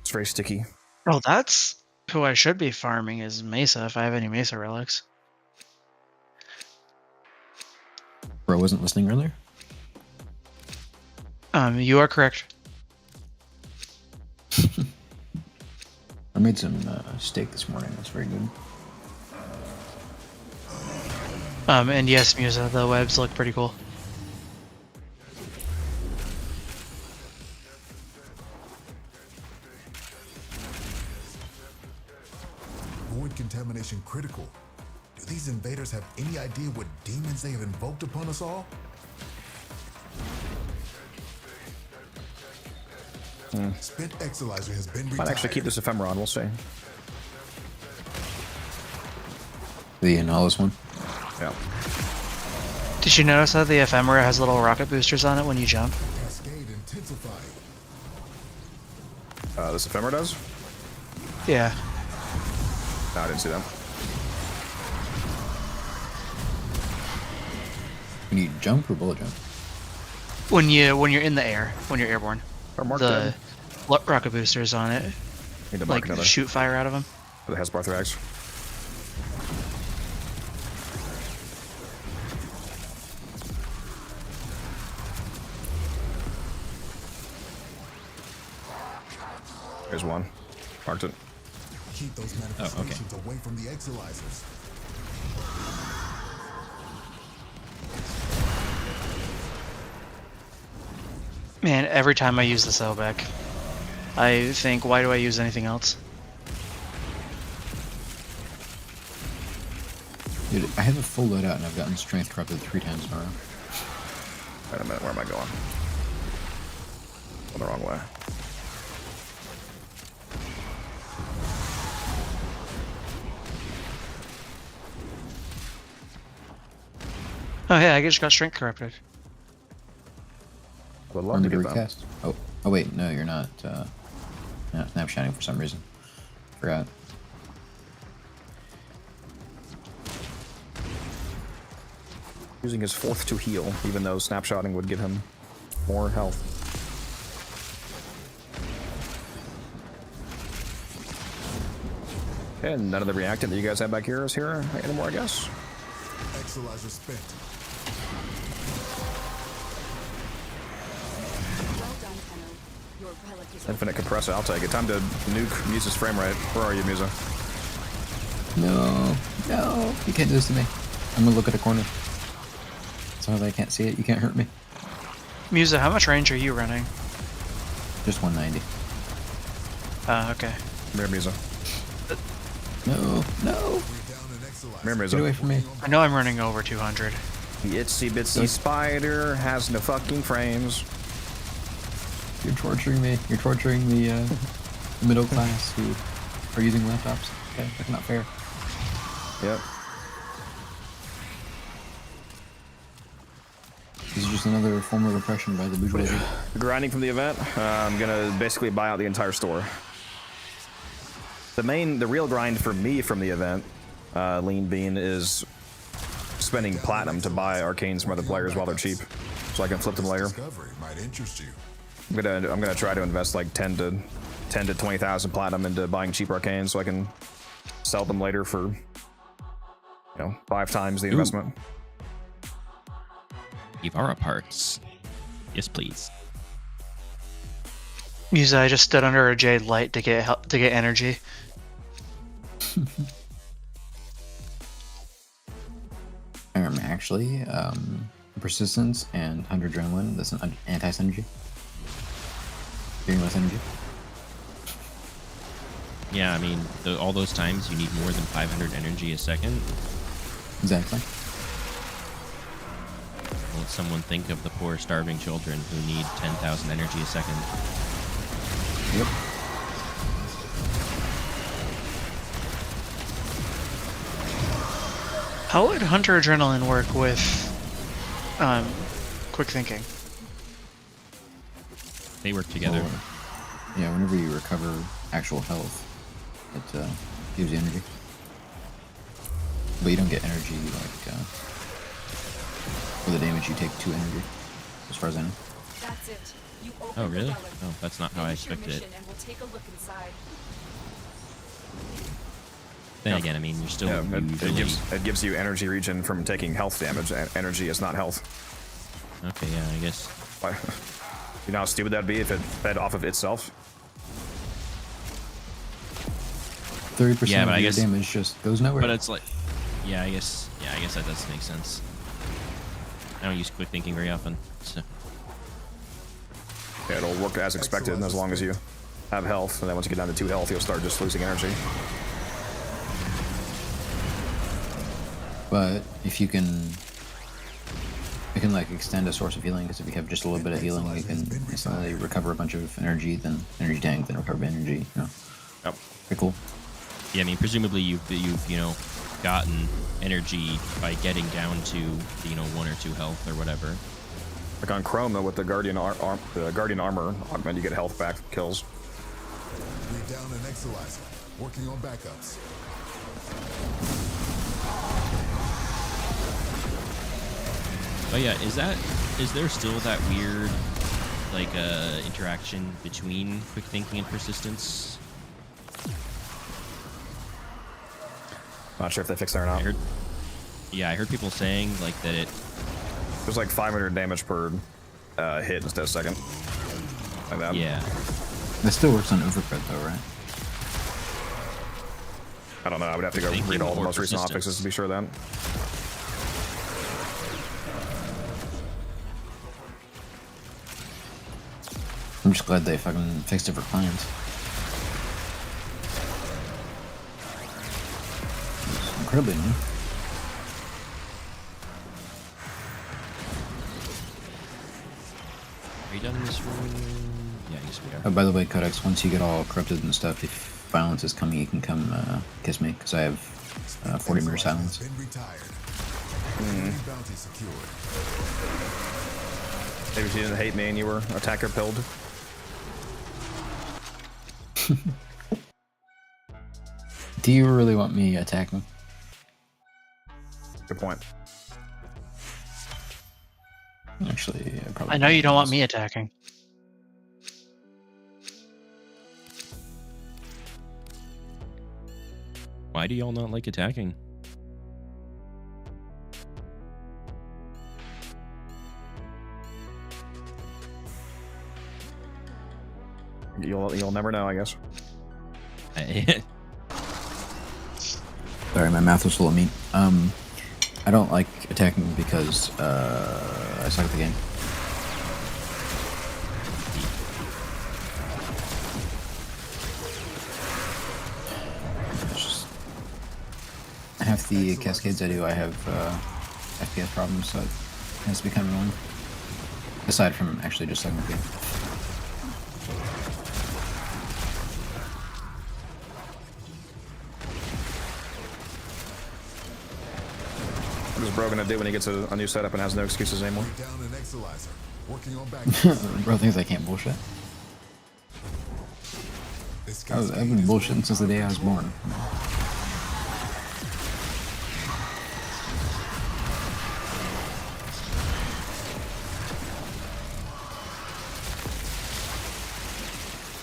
It's very sticky. Oh, that's who I should be farming is Mesa if I have any Mesa relics. Bro wasn't listening earlier? You are correct. I made some steak this morning. That's very good. And yes, Musa, the webs look pretty cool. Void contamination critical. Do these invaders have any idea what demons they have invoked upon us all? Spent Exolizer has been retired. Might actually keep this ephemera on, we'll see. The Annihilus one? Yeah. Did you notice that the ephemera has little rocket boosters on it when you jump? Cascade intensified. This ephemera does? Yeah. No, I didn't see that. When you jump or bullet jump? When you're in the air, when you're airborne. The rocket boosters on it. Need to mark like another. shoot fire out of them. It has Barthrax. There's one. Marked it. Keep those manifestations away from the Exolizers. Man, every time I use the Selbek, I think, why do I use anything else? Dude, I have a full loadout and I've gotten strength corrupted 3 times in a row. Wait a minute, where am I going? Going the wrong way. Oh yeah, I just got strength corrupted. Would love to get that. Recast. Oh wait, no, you're not. Not snapshotting for some reason. Forgot. Using his 4th to heal, even though snapshotting would give him more health. And none of the reactant that you guys have back here is here anymore, I guess. Exolizer spent. Infinite compressor, I'll take it. Time to nuke Musa's frame rate. Where are you, Musa? No, no, you can't do this to me. I'm gonna look at a corner. As long as I can't see it, you can't hurt me. Musa, how much range are you running? Just 190. Okay. Come here, Musa. No, no. Remember, Get away from me. I know I'm running over 200. The itsy bitsy spider has no fucking frames. You're torturing me. You're torturing the middle class who are using laptops. Okay, that's not fair. Yep. This is just another form of oppression by the bourgeoisie. Grinding from the event, I'm gonna basically buy out the entire store. The real grind for me from the event, Lean Bean, is spending platinum to buy arcanes from other players while they're cheap, so I can flip them later. Might interest you. I'm gonna try to invest like 10 to 20,000 platinum into buying cheap arcanes so I can sell them later for, 5 times the investment. Ivara parts. Yes, please. I just stood under a jade light to get energy. Actually, persistence and 100 adrenaline. That's an anti-synergy. Getting less energy. Yeah, I mean, all those times you need more than 500 energy a second. Exactly. Let someone think of the poor starving children who need 10,000 energy a second. Yep. How would Hunter Adrenaline work with quick thinking? They work together. Yeah, whenever you recover actual health, it gives you energy. But you don't get energy like for the damage you take to energy, as far as I know. That's it. You open Oh, really? the relic. Oh, that's not how I expected it. And we'll take a look inside. Then again, I mean, you're still it gives you energy regen from taking health damage. Energy is not health. Okay, yeah, I guess. You know how stupid that'd be if it fed off of itself? 30% but of I your guess damage just goes nowhere. But it's like, I guess that does make sense. I don't use quick thinking very often, so. Yeah, it'll work as expected as long as you have health, and then once you get down to 2 health, you'll start just losing energy. But if you can, like extend a source of healing, because if you have just a little bit of healing, you can instantly recover a bunch of energy, then energy tank, then recover energy. Yep. Pretty cool. Yeah, I mean, presumably you've gotten energy by getting down to 1 or 2 health or whatever. Like on Chroma with the Guardian armor augment, you get health back kills. We're down an Exalizer, working on backups. Oh yeah, is there still that weird interaction between quick thinking and persistence? Not sure if they fixed that or not. I heard people saying that it. There's like 500 damage per hit instead of second. Like that. Yeah. That still works on overcrit though, right? I don't know. I would have to go read all the most recent hotfixes to be sure of that. I'm just glad they fucking fixed it for clients. It's incredibly annoying. Are you done in this room? Yeah, I guess we are. Oh, by the way, Codex, once you get all corrupted and stuff, if violence is coming, you can come kiss me, because I have 40 mirror silence. Maybe she didn't hate me and you were attacker pilled. Do you really want me attacking? Good point. Actually, probably. I know you don't want me attacking. Why do y'all not like attacking? You'll never know, I guess. Sorry, my mouth was full of meat. I don't like attacking because I suck at the game. half the cascades I do, I have FPS problems, so it has to be kind of annoying. Aside from actually just sucking the game. What is Bro gonna do when he gets a new setup and has no excuses anymore? Bro thinks I can't bullshit. I've been bullshitting since the day I was born.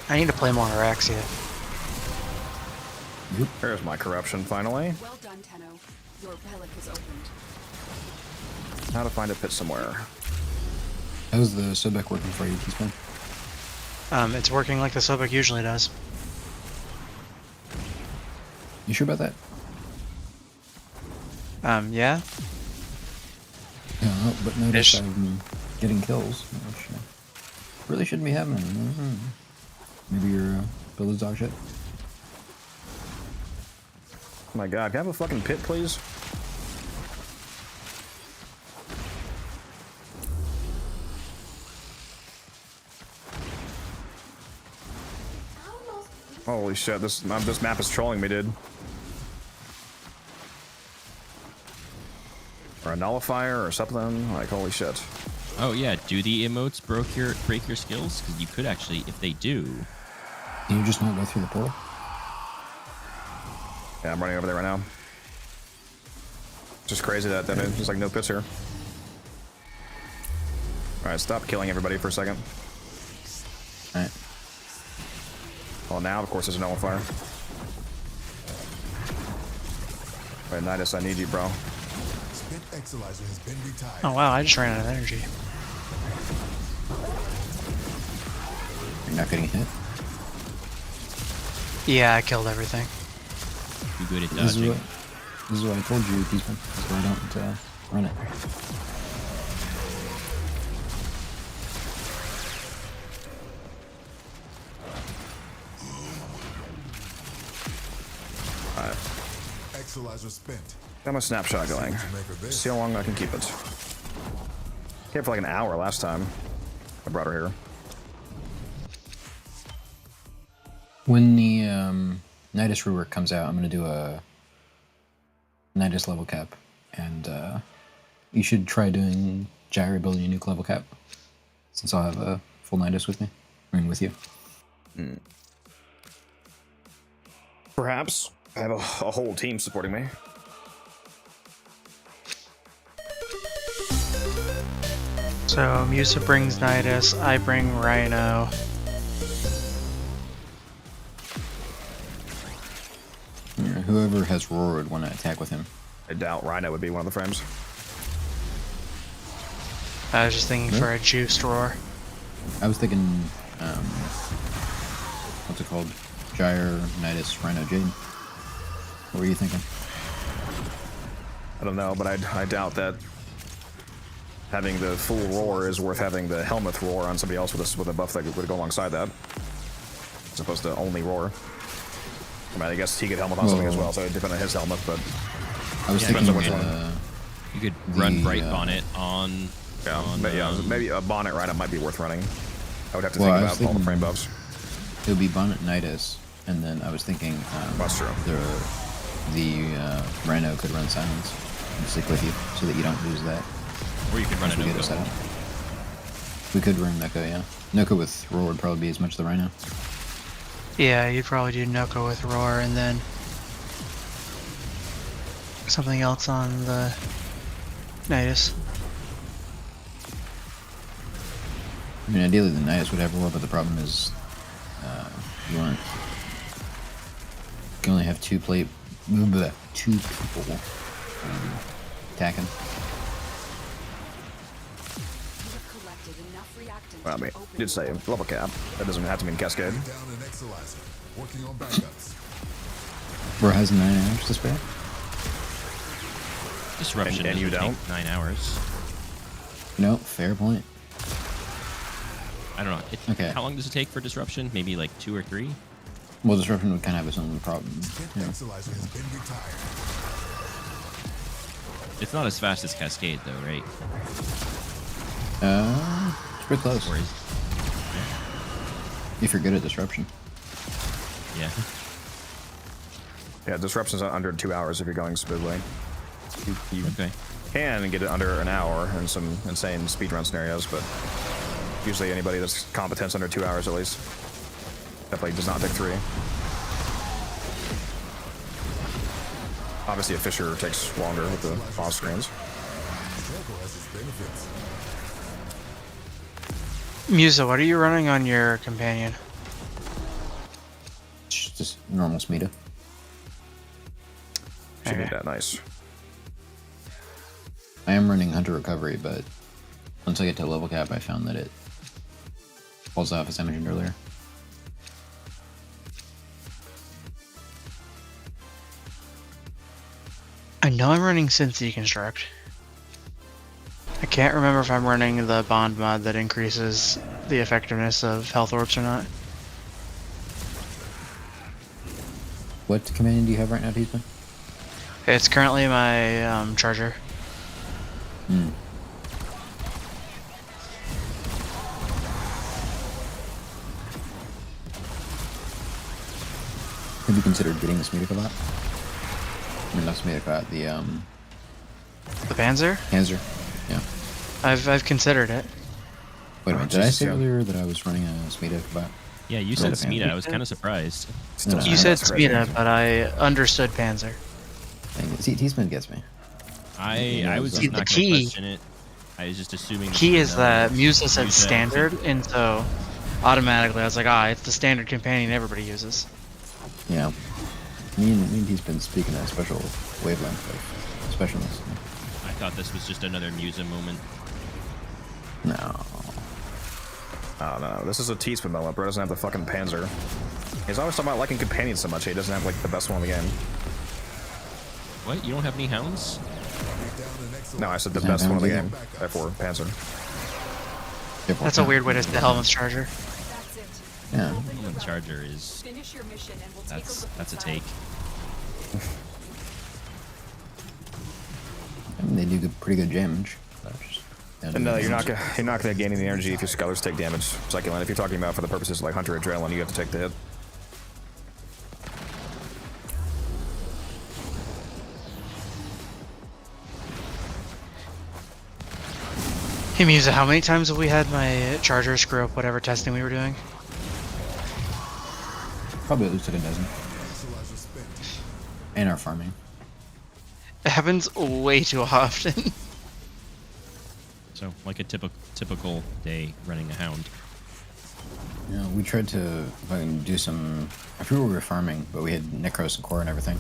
I need to play more Araxia. Yep. There's my corruption finally. Well done, Tenno. Your relic is opened. How to find a pit somewhere. How's the Sobek working for you, Peaceman? It's working like the Sobek usually does. You sure about that? Yeah. Yeah, but notice I'm getting kills, which really shouldn't be happening. Maybe your build is dog shit. Oh my god, can I have a fucking pit, please? Holy shit, this map is trolling me, dude. Or a nullifier or something, like holy shit. Oh yeah, do the emotes break your skills? Because you could actually, if they do. Can you just not go through the portal? Yeah, I'm running over there right now. Just crazy that there's like no pits here. Alright, stop killing everybody for a second. Alright. Well, now, of course, there's a nullifier. Alright, Nidus, I need you, bro. Oh wow, I just ran out of energy. You're not getting hit? Yeah, I killed everything. You good at dodging? This is what I told you, Peaceman. That's why I don't run it. Alright. Exolizer spent. Got my snapshot going. See how long I can keep it. Kept for like an hour last time. I brought her here. When the Nidus rework comes out, I'm gonna do a Nidus level cap, and you should try doing Gyre building a nuke level cap, since I'll have a full Nidus with me. I mean, with you. Perhaps. I have a whole team supporting me. So Musa brings Nidus, I bring Rhino. Yeah, whoever has Roar would want to attack with him. I doubt Rhino would be one of the frames. I was just thinking for a juiced Roar. I was thinking, what's it called? Gyre, Nidus, Rhino, Jade. What were you thinking? I don't know, but I doubt that having the full Roar is worth having the Helmuth Roar on somebody else with a buff that would go alongside that. As opposed to only Roar. I mean, I guess he could Helmuth on something as well, so it depends on his Helmuth, but... I was thinking you could run Bright Bonnet on... maybe a Bonnet Rhino might be worth running. I would have to think about all the frame buffs. It would be Bonnet Nidus, and then I was thinking that's true. The Rhino could run Silence and stick with you, so that you don't lose that. Or you could run a Noko. We could run Noko, yeah. Noko with Roar would probably be as much the Rhino. Yeah, you'd probably do Noko with Roar, and then something else on the Nidus. I mean, ideally the Nidus would have Roar, but the problem is you can only have two people attacking. Well, I mean, you did say level cap. That doesn't have to mean Cascade. Bro has 9 hours to spare. Disruption and you don't? Take 9 hours. No, fair point. I don't know. Okay. How long does it take for disruption? Maybe like 2 or 3? Well, disruption would kind of have its own problem. Yeah. It's not as fast as Cascade, though, right? It's pretty close. Or is, if you're good at disruption. yeah. Yeah, disruption's under 2 hours if you're going smoothly. You Okay. can get it under an hour in some insane speedrun scenarios, but usually anybody that's competent under 2 hours at least. Definitely does not take 3. Obviously, a Fisher takes longer with the boss screens. Musa, what are you running on your companion? Just normal Smita. Should be that nice. I am running Hunter Recovery, but once I get to level cap, I found that it falls off, as I mentioned earlier. I know I'm running Synth Deconstruct. I can't remember if I'm running the Bond mod that increases the effectiveness of health orbs or not. What companion do you have right now, Teasman? It's currently my charger. Hmm. Have you considered getting the Smita for that? I mean, not Smita, the Panzer? Panzer, yeah. I've considered it. Wait a minute, did I say earlier that I was running a Smita for Yeah, you said Smita. I was kind of surprised. You said Smita, but I understood Panzer. See, Teasman gets me. I was See, not going to question it. I was just assuming. Key is that Musa said standard, and so automatically I was like, it's the standard companion everybody uses. Yeah. Me and he's been speaking a special wavelength of specialness. I thought this was just another Musa moment. No. Oh no, this is a Teasman moment. Bro doesn't have the fucking Panzer. He's always talking about liking companions so much. He doesn't have like the best one in the game. What? You don't have any hounds? No, I said the best one in the game. Therefore, Panzer. That's a weird way to say Helmut's charger. Yeah. Helmut's charger is. That's a take. I mean, they do pretty good damage. And no, you're not gonna gain any energy if your Scholars take damage. Psycholand, if you're talking about for the purposes of like Hunter Adrenaline, you have to take the hit. Hey Musa, how many times have we had my charger screw up whatever testing we were doing? Probably at least like a dozen. And our farming. It happens way too often. So, like a typical day running a hound. Yeah, we tried to do some. I forget what we were farming, but we had Necros and Core and everything,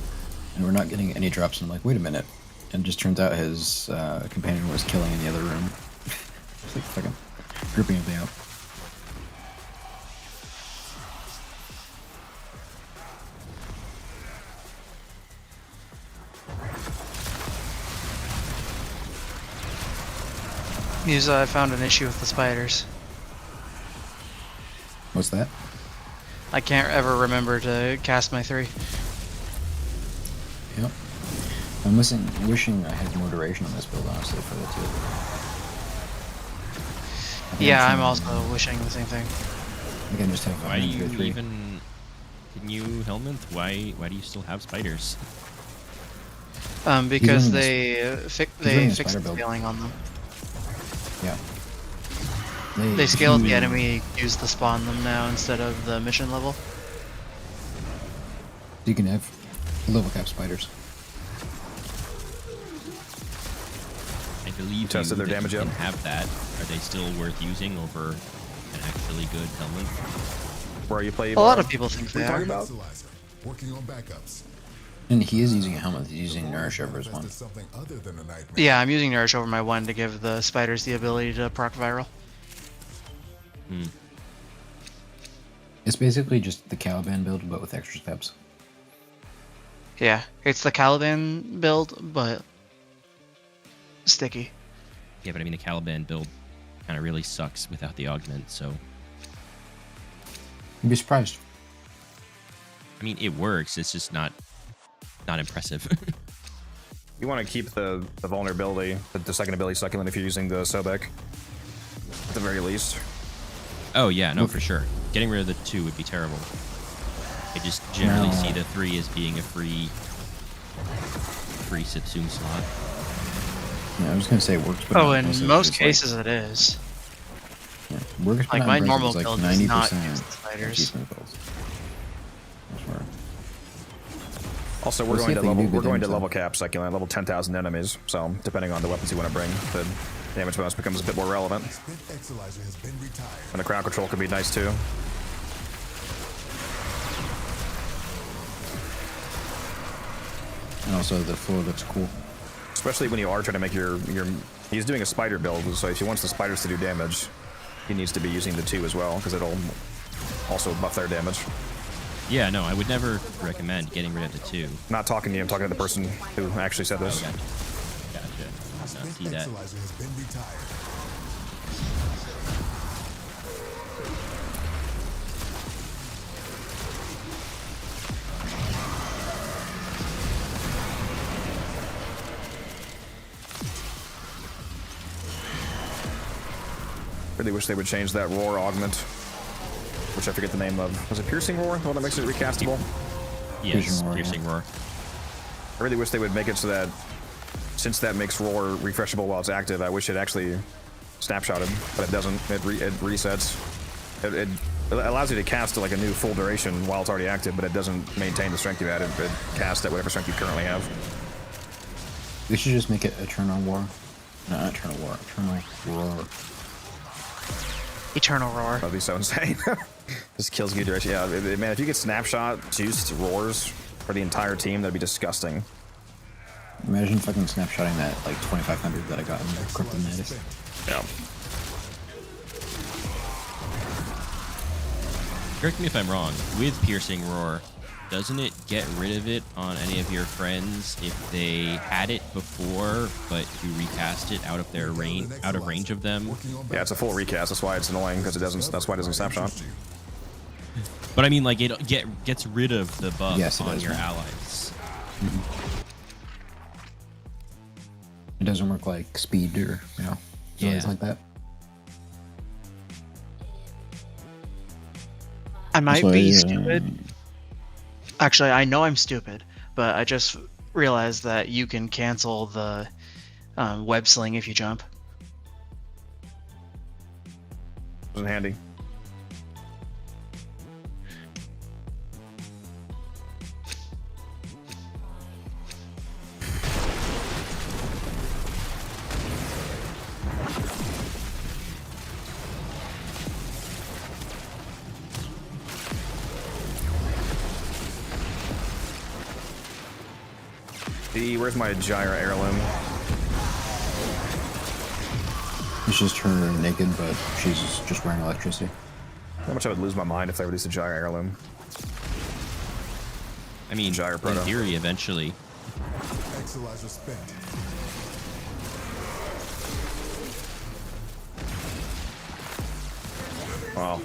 and we're not getting any drops. And like, wait a minute, and it just turns out his companion was killing in the other room. It's like fucking grouping everything up. Musa, I found an issue with the spiders. What's that? I can't ever remember to cast my 3. Yep. I'm wishing I had more duration on this build, honestly, for the 2. Yeah, I'm also wishing the same thing. I can just have. Why do you even? Can you Helminth? Why do you still have spiders? Because they fix the scaling on them. Yeah. They scale the enemy, use the spawn them now instead of the mission level. You can have level cap spiders. I believe tested their damage can yet? have that. Are they still worth using over an actually good Helminth? Where you play? A lot of people think they are. Working on backups. And he is using a helmet. He's using Nourish over his one. Yeah, I'm using Nourish over my 1 to give the spiders the ability to proc viral. It's basically just the Caliban build, but with extra steps. Yeah, it's the Caliban build, but sticky. Yeah, but I mean the Caliban build kind of really sucks without the augment, so. You'd be surprised. I mean, it works. It's just not impressive. You want to keep the vulnerability, the second ability succulent if you're using the Sobek. At the very least. Oh yeah, no, for sure. Getting rid of the 2 would be terrible. I just generally see the 3 as being a free subsume slot. Yeah, I was gonna say works. Oh, in most cases it is. Yeah, works. Like my normal like build 90% does not use the spiders. Also, we're going to level cap succulent, level 10,000 enemies. So depending on the weapons you want to bring, the damage bonus becomes a bit more relevant. And the crowd control could be nice too. And also the floor looks cool. Especially when you are trying to make your he's doing a spider build, so if he wants the spiders to do damage, he needs to be using the 2 as well, because it'll also buff their damage. Yeah, no, I would never recommend getting rid of the 2. Not talking to you, I'm talking to the person who actually said this. Oh, gotcha. I see that. Really wish they would change that roar augment, which I forget the name of. Was it piercing roar? The one that makes it recastable? Yes, piercing roar. I really wish they would make it so that, since that makes roar refreshable while it's active, I wish it actually snapshotted, but it doesn't. It resets. It allows you to cast like a new full duration while it's already active, but it doesn't maintain the strength you had. It casts at whatever strength you currently have. We should just make it Eternal War. No, not Eternal War. Eternal Roar. Eternal Roar. That'd be so insane. Just kills you duration. Yeah, man, if you get snapshot juiced roars for the entire team, that'd be disgusting. Imagine fucking snapshotting that like 2500 that I got in the Crypto Mantis. Yeah. Correct me if I'm wrong. With piercing roar, doesn't it get rid of it on any of your friends if they had it before, but you recast it out of their range of them? Yeah, it's a full recast. That's why it's annoying, because it doesn't. That's why it doesn't snapshot. But I mean, like, it gets rid of the buff on your right. allies. It doesn't work like speed or things like that. I might be stupid. Actually, I know I'm stupid, but I just realized that you can cancel the web sling if you jump. Wasn't handy. Where's my Gyra heirloom? It's just her naked, but she's just wearing electricity. How much I would lose my mind if they released a Gyra heirloom. I mean, Gyra proto. in theory, eventually. Exilizer spent. Well,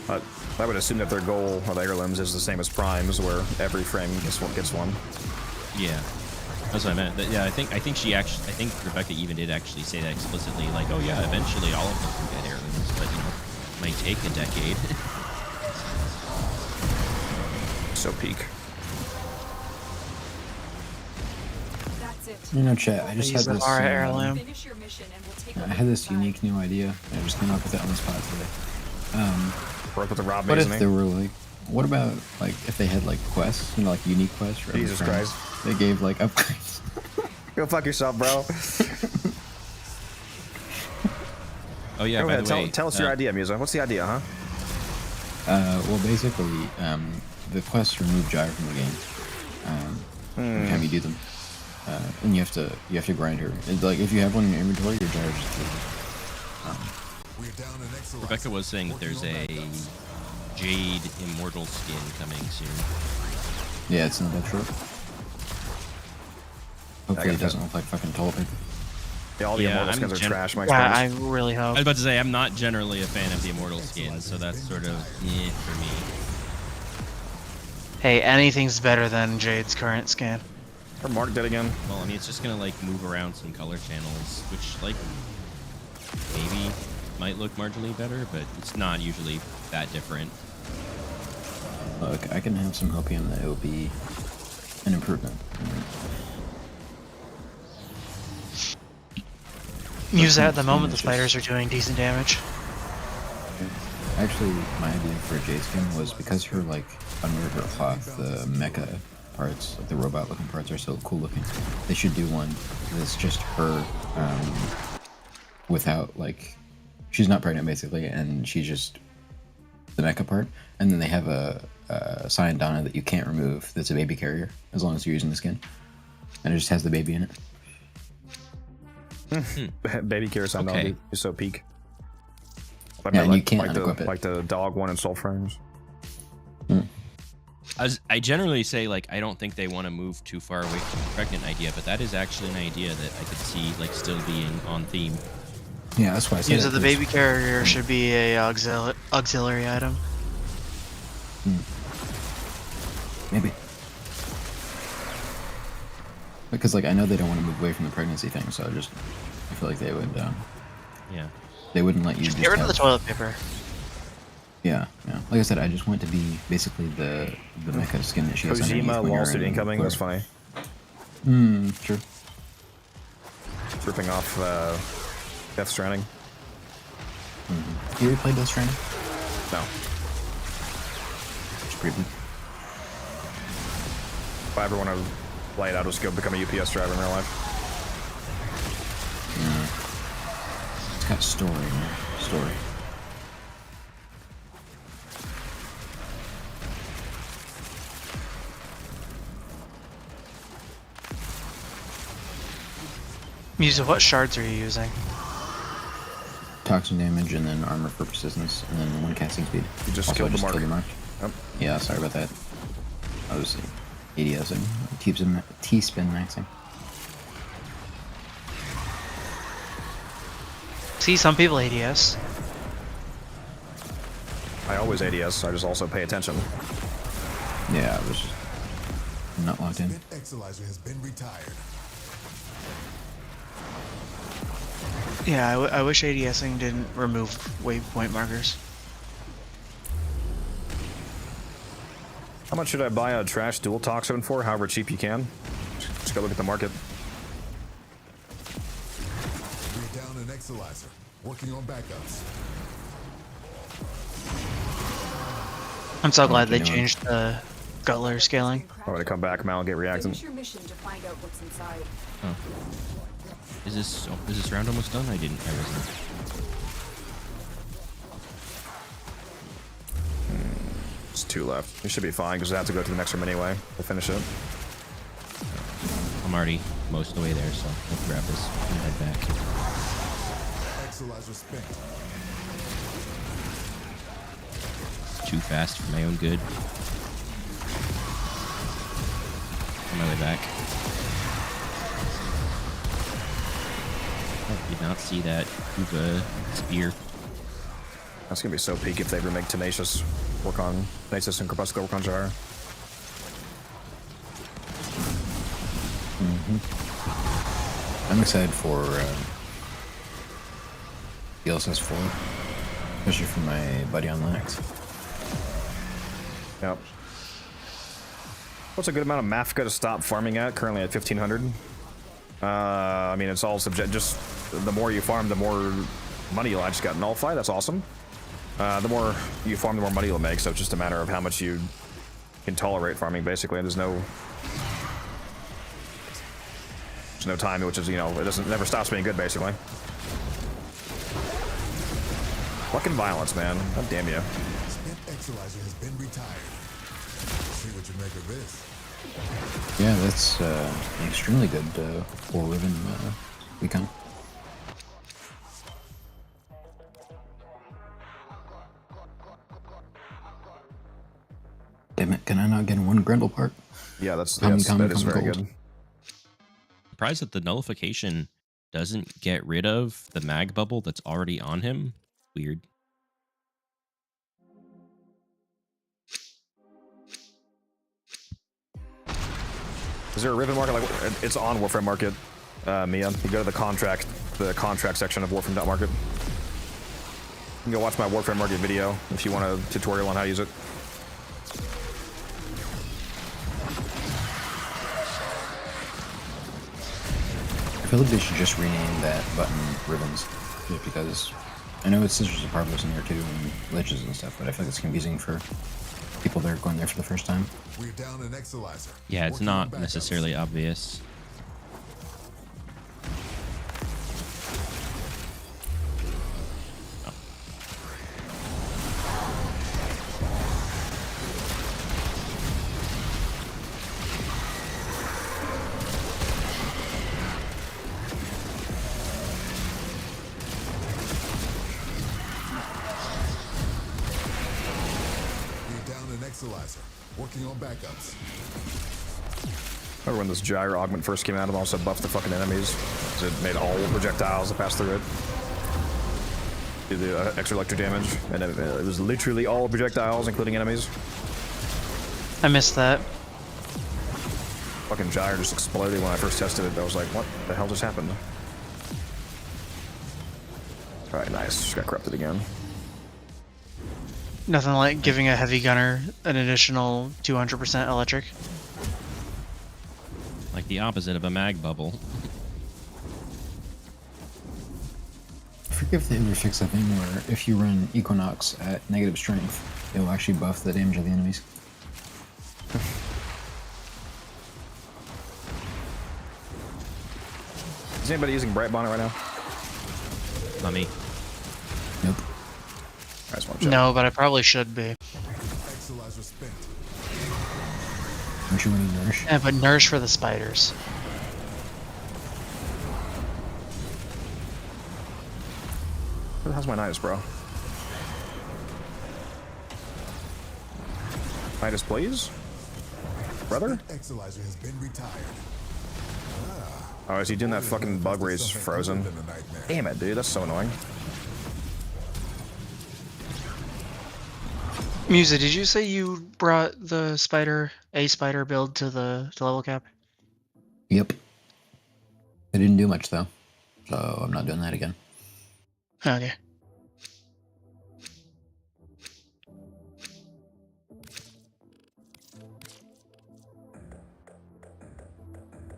I would assume that their goal of heirlooms is the same as primes, where every frame gets one. Yeah. That's what I meant. Yeah, I think Rebecca even did actually say that explicitly. Like, oh yeah, eventually all of them can get heirlooms, but it might take a decade. So peak. That's it. You know, chat. I just had this. Heirloom. Finish your mission and we'll take I had this unique new idea. I just came up with it on the spot today. Work with the Rob What if Mason. they were like? What about like if they had like quests? You know, like unique quests. For Jesus Christ. They gave like upgrades. Go fuck yourself, bro. Oh yeah. Go by ahead. the way, Tell us your idea, Musa. What's the idea, huh? Well, basically, the quests remove Gyra from the game every time you do them, and you have to grind her. It's like if you have one in your inventory, your Gyra just Rebecca was saying that there's a Jade Immortal skin coming soon. Yeah, it's not that short. Hopefully it doesn't look like fucking toilet paper. Yeah, all the Immortal skins are trash, my Yeah, I really hope. I was about to say, I'm not generally a fan of the Immortal skins, so that's sort of for me. Hey, anything's better than Jade's current skin. Or Mark dead again. Well, I mean, it's just gonna like move around some color channels, which like maybe might look marginally better, but it's not usually that different. Look, I can have some hopium that it will be an improvement. Use that at the moment the spiders are doing decent damage. Actually, my idea for a Jade skin was because her, like, under her cloth, the mecha parts, like the robot-looking parts are so cool looking. They should do one that's just her, without, like, she's not pregnant basically, and she's just the mecha part, and then they have a sign down that you can't remove that's a baby carrier, as long as you're using the skin. And it just has the baby in it. Baby carrier sign down is so peak. Yeah, and you can't unequip it. Like the dog one in Soul Frames. I generally say, like, I don't think they want to move too far away from the pregnant idea, but that is actually an idea that I could see, like, still being on theme. Yeah, that's why I said Use of the baby carrier should be a auxiliary item. Maybe. Because, like, I know they don't want to move away from the pregnancy thing, so I feel like they would, yeah. They wouldn't let you just get rid of the toilet paper. Yeah, yeah. Like I said, I just want it to be basically the mecha skin that she has underneath. Kojima lawsuit incoming. That's funny. True. Ripping off Death Stranding. You ever played Death Stranding? No. It's pretty good. If I ever want to play it, I'll just go become a UPS driver in real life. It's got story, man. Story. Muse, what shards are you using? Toxin damage and then armor for persistence and then 1 casting speed. You just also, killed the mark. Yep. Yeah, sorry about that. I was ADSing. T-spin maxing. See, some people ADS. I always ADS, I just also pay attention. Yeah, I was just not locked in. Exilizer has been retired. Yeah, I wish ADSing didn't remove waypoint markers. How much should I buy a trash dual toxin for? However cheap you can. Just go look at the market. We're down an Exilizer. Working on backups. I'm so glad they changed the Gutler scaling. I'm gonna come back, Mal, and get reactant. Finish your mission to find out what's inside. Oh. Is this round almost done? I wasn't. It's 2 left. We should be fine because I have to go to the next room anyway to finish it. I'm already most of the way there, so I'll grab this and head back. Exilizer spent. Too fast for my own good. On my way back. I did not see that Uva spear. That's gonna be so peak if they ever make Tenacious work on Tenacious and Crepuscular work on Jar. I'm excited for DLSS 4, especially for my buddy on Linux. Yep. What's a good amount of Mafka to stop farming at? Currently at 1500. I mean, it's all subject. Just the more you farm, the more money you'll. I just got Nullify. That's awesome. The more you farm, the more money you'll make. So it's just a matter of how much you can tolerate farming. Basically, there's no time, which is, you know, it never stops being good. Basically, fucking violence, man. God damn you. Spent Exilizer has been retired. See what you make of this. Yeah, that's an extremely good 4-ribbon recon. Damn it, can I not get 1 Grendel part? Yeah, that is very good. Surprised that the nullification doesn't get rid of the mag bubble that's already on him. Weird. Is there a Riven market? Like, it's on Warframe Market, Mia. You go to the contract section of Warframe.market. You can go watch my Warframe Market video if you want a tutorial on how to use it. I feel like they should just rename that button Ribbons, just because I know it's Sisters of Parvos in here too, and Liches and stuff, but I feel like it's confusing for people that are going there for the first time. We're down an Exalizer. Yeah, it's not necessarily obvious. Working on backups. Remember when this gyro augment first came out and also buffed the fucking enemies? So it made all projectiles that pass through it. Do the extra electric damage, and it was literally all projectiles, including enemies. I missed that. Fucking gyro just exploded when I first tested it. I was like, what the hell just happened? Alright, nice. Just got corrupted again. Nothing like giving a heavy gunner an additional 200% electric. Like the opposite of a mag bubble. I forget if they ever fix that thing where if you run Equinox at negative strength, it will actually buff the damage of the enemies. Is anybody using Bright Bonnet right now? Not me. Nope. No, but I probably should be. Don't you want to nourish? Yeah, but nourish for the spiders. Where the hell's my Nidus, bro? Nidus, please? Brother? Exalizer has been retired. Oh, is he doing that fucking bug where he's frozen? Damn it, dude, that's so annoying. Musa, did you say you brought the spider build to the level cap? Yep. I didn't do much though, so I'm not doing that again. Okay.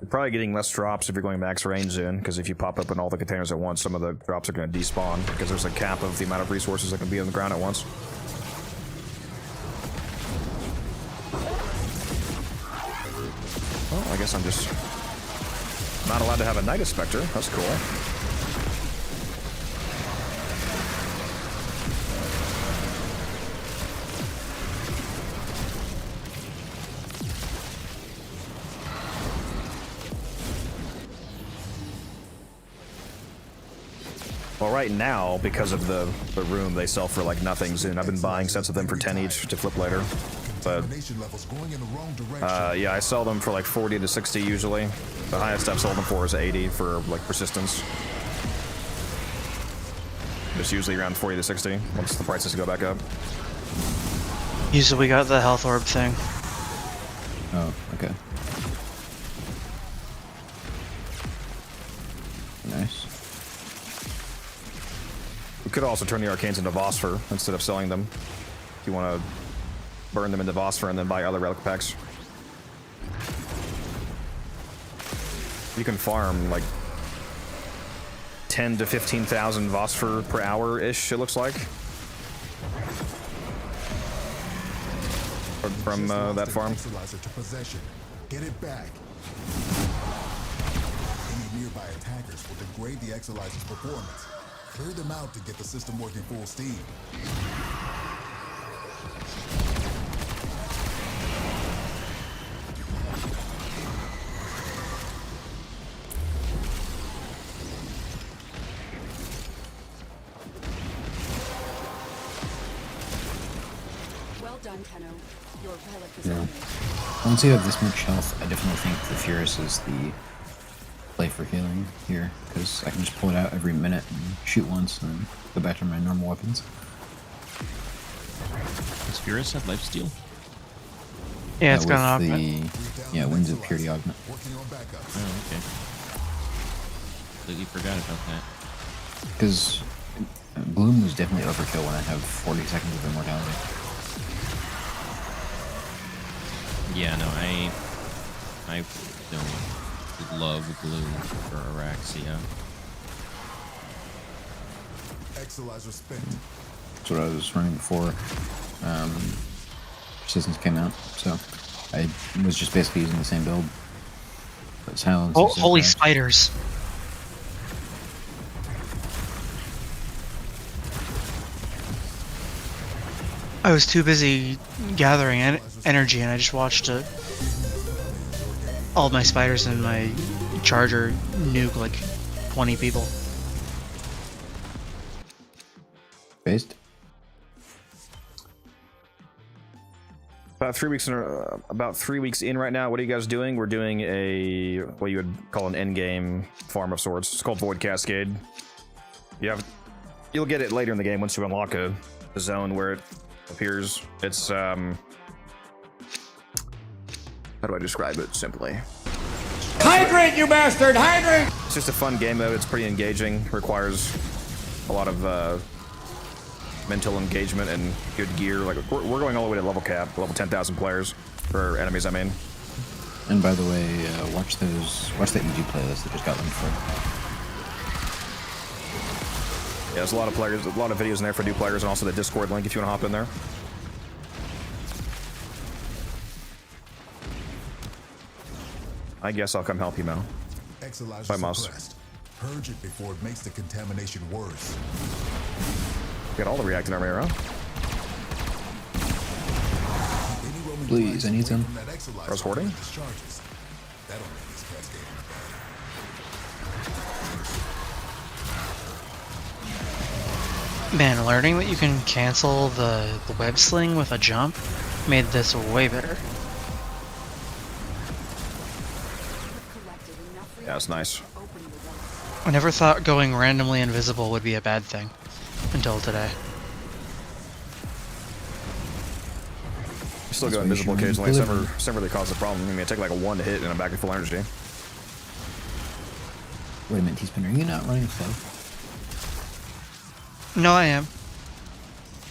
You're probably getting less drops if you're going max range soon, because if you pop up in all the containers at once, some of the drops are going to despawn, because there's a cap of the amount of resources that can be on the ground at once. Well, I guess I'm just not allowed to have a Nidus Spectre. That's cool. Well, right now, because of the room, they sell for like nothing soon. I've been buying sets of them for 10 each to flip later. But yeah, I sell them for like 40 to 60 usually. The highest I've sold them for is 80 for like persistence. Just usually around 40 to 60 once the prices go back up. Usually we got the health orb thing. Oh, okay. Nice. We could also turn the arcanes into Vosper instead of selling them. If you want to burn them into Vosper and then buy other relic packs. You can farm like 10 to 15,000 Vosper per hour-ish, it looks like. From that farm. Get it back. Any nearby attackers will degrade the Exalizer's performance. Clear them out to get the system working full steam. Well done, Tenno. Your relic is Yeah. Once you have this much health, I definitely think the Furus is the play for healing here, because I can just pull it out every minute and shoot once and then go back to my normal weapons. Does Furus have lifesteal? Yeah, it's with got an the augment. Winds of Purity augment. Oh, okay. Completely forgot about that. Because Gloom was definitely overkill when I have 40 seconds of immortality. Yeah, no, I don't love Gloom for Araxia. Exilizer spent. That's what I was running before Persistence came out, so I was just basically using the same build. But Silence is so holy fast. spiders. I was too busy gathering energy and I just watched all my spiders and my charger nuke like 20 people. Based? About 3 weeks in right now. What are you guys doing? We're doing a what you would call an end game farm of sorts. It's called Void Cascade. You'll get it later in the game once you unlock a zone where it appears. It's how do I describe it simply? Hydrate, you bastard! Hydrate! It's just a fun game mode. It's pretty engaging. Requires a lot of mental engagement and good gear. Like we're going all the way to level cap, level 10,000 players for enemies. I mean. And by the way, watch that EG playlist that just got linked for. Yeah, there's a lot of players, a lot of videos in there for new players, and also the Discord link if you want to hop in there. I guess I'll come help you, Mel. Exilizer suppressed. Purge it before it makes the contamination worse. Got all the reacting armor around. Please, I need some. I was hoarding. Man, learning that you can cancel the web sling with a jump made this way better. Yeah, it's nice. I never thought going randomly invisible would be a bad thing until today. I still go invisible occasionally. It's never really caused a problem. I mean, I take like a 1 hit and I'm back at full energy. Wait a minute, T-Spin, are you not running slow? No, I am.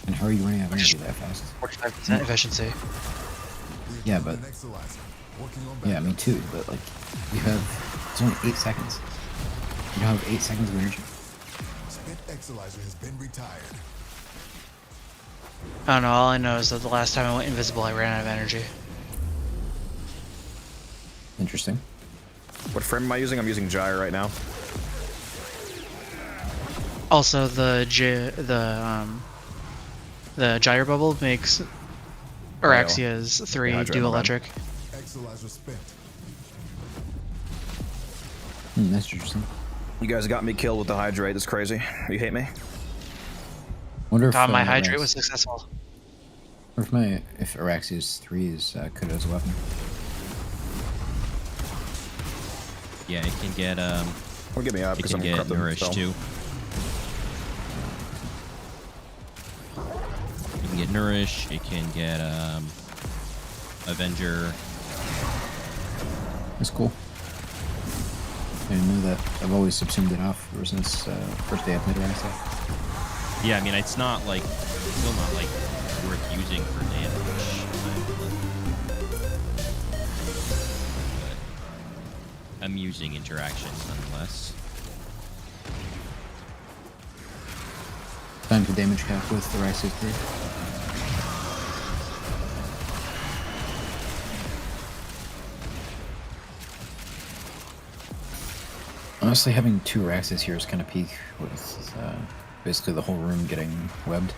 And how are you running out of energy that fast? 45% efficiency. Yeah, but... Yeah, me too, but like, you have... It's only 8 seconds. You don't have 8 seconds of energy. Spent Exilizer has been retired. I don't know, all I know is that the last time I went invisible, I ran out of energy. Interesting. What frame am I using? I'm using Gyre right now. Also, the gyre bubble makes Araxia's 3 do electric. Exilizer spent. That's interesting. You guys got me killed with the hydrate. That's crazy. You hate me? Wonder if my hydrate was successful. Wonder if Araxia's 3 is Kudo's weapon. Yeah, it can get Well, get me up it because can I'm get nourished too. It can get nourished. It can get Avenger. That's cool. I didn't know that. I've always subsumed it off ever since first day I played Araxia. Yeah, I mean it's not like still not like worth using for damage. But amusing interactions nonetheless. Time to damage cap with Araxia 3. Honestly, having 2 Araxias here is kind of peak with basically the whole room getting webbed.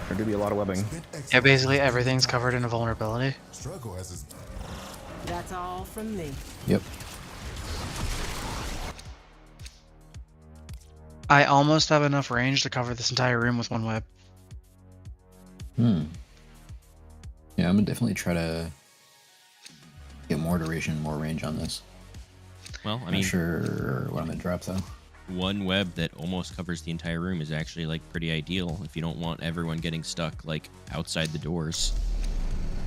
There do be a lot of webbing. Yeah, basically everything's covered in a vulnerability. That's all from me. Yep. I almost have enough range to cover this entire room with 1 web. Yeah, I'm gonna definitely try to get more duration, more range on this. Well, I mean, not sure what I'm gonna drop though. one web that almost covers the entire room is actually like pretty ideal if you don't want everyone getting stuck like outside the doors.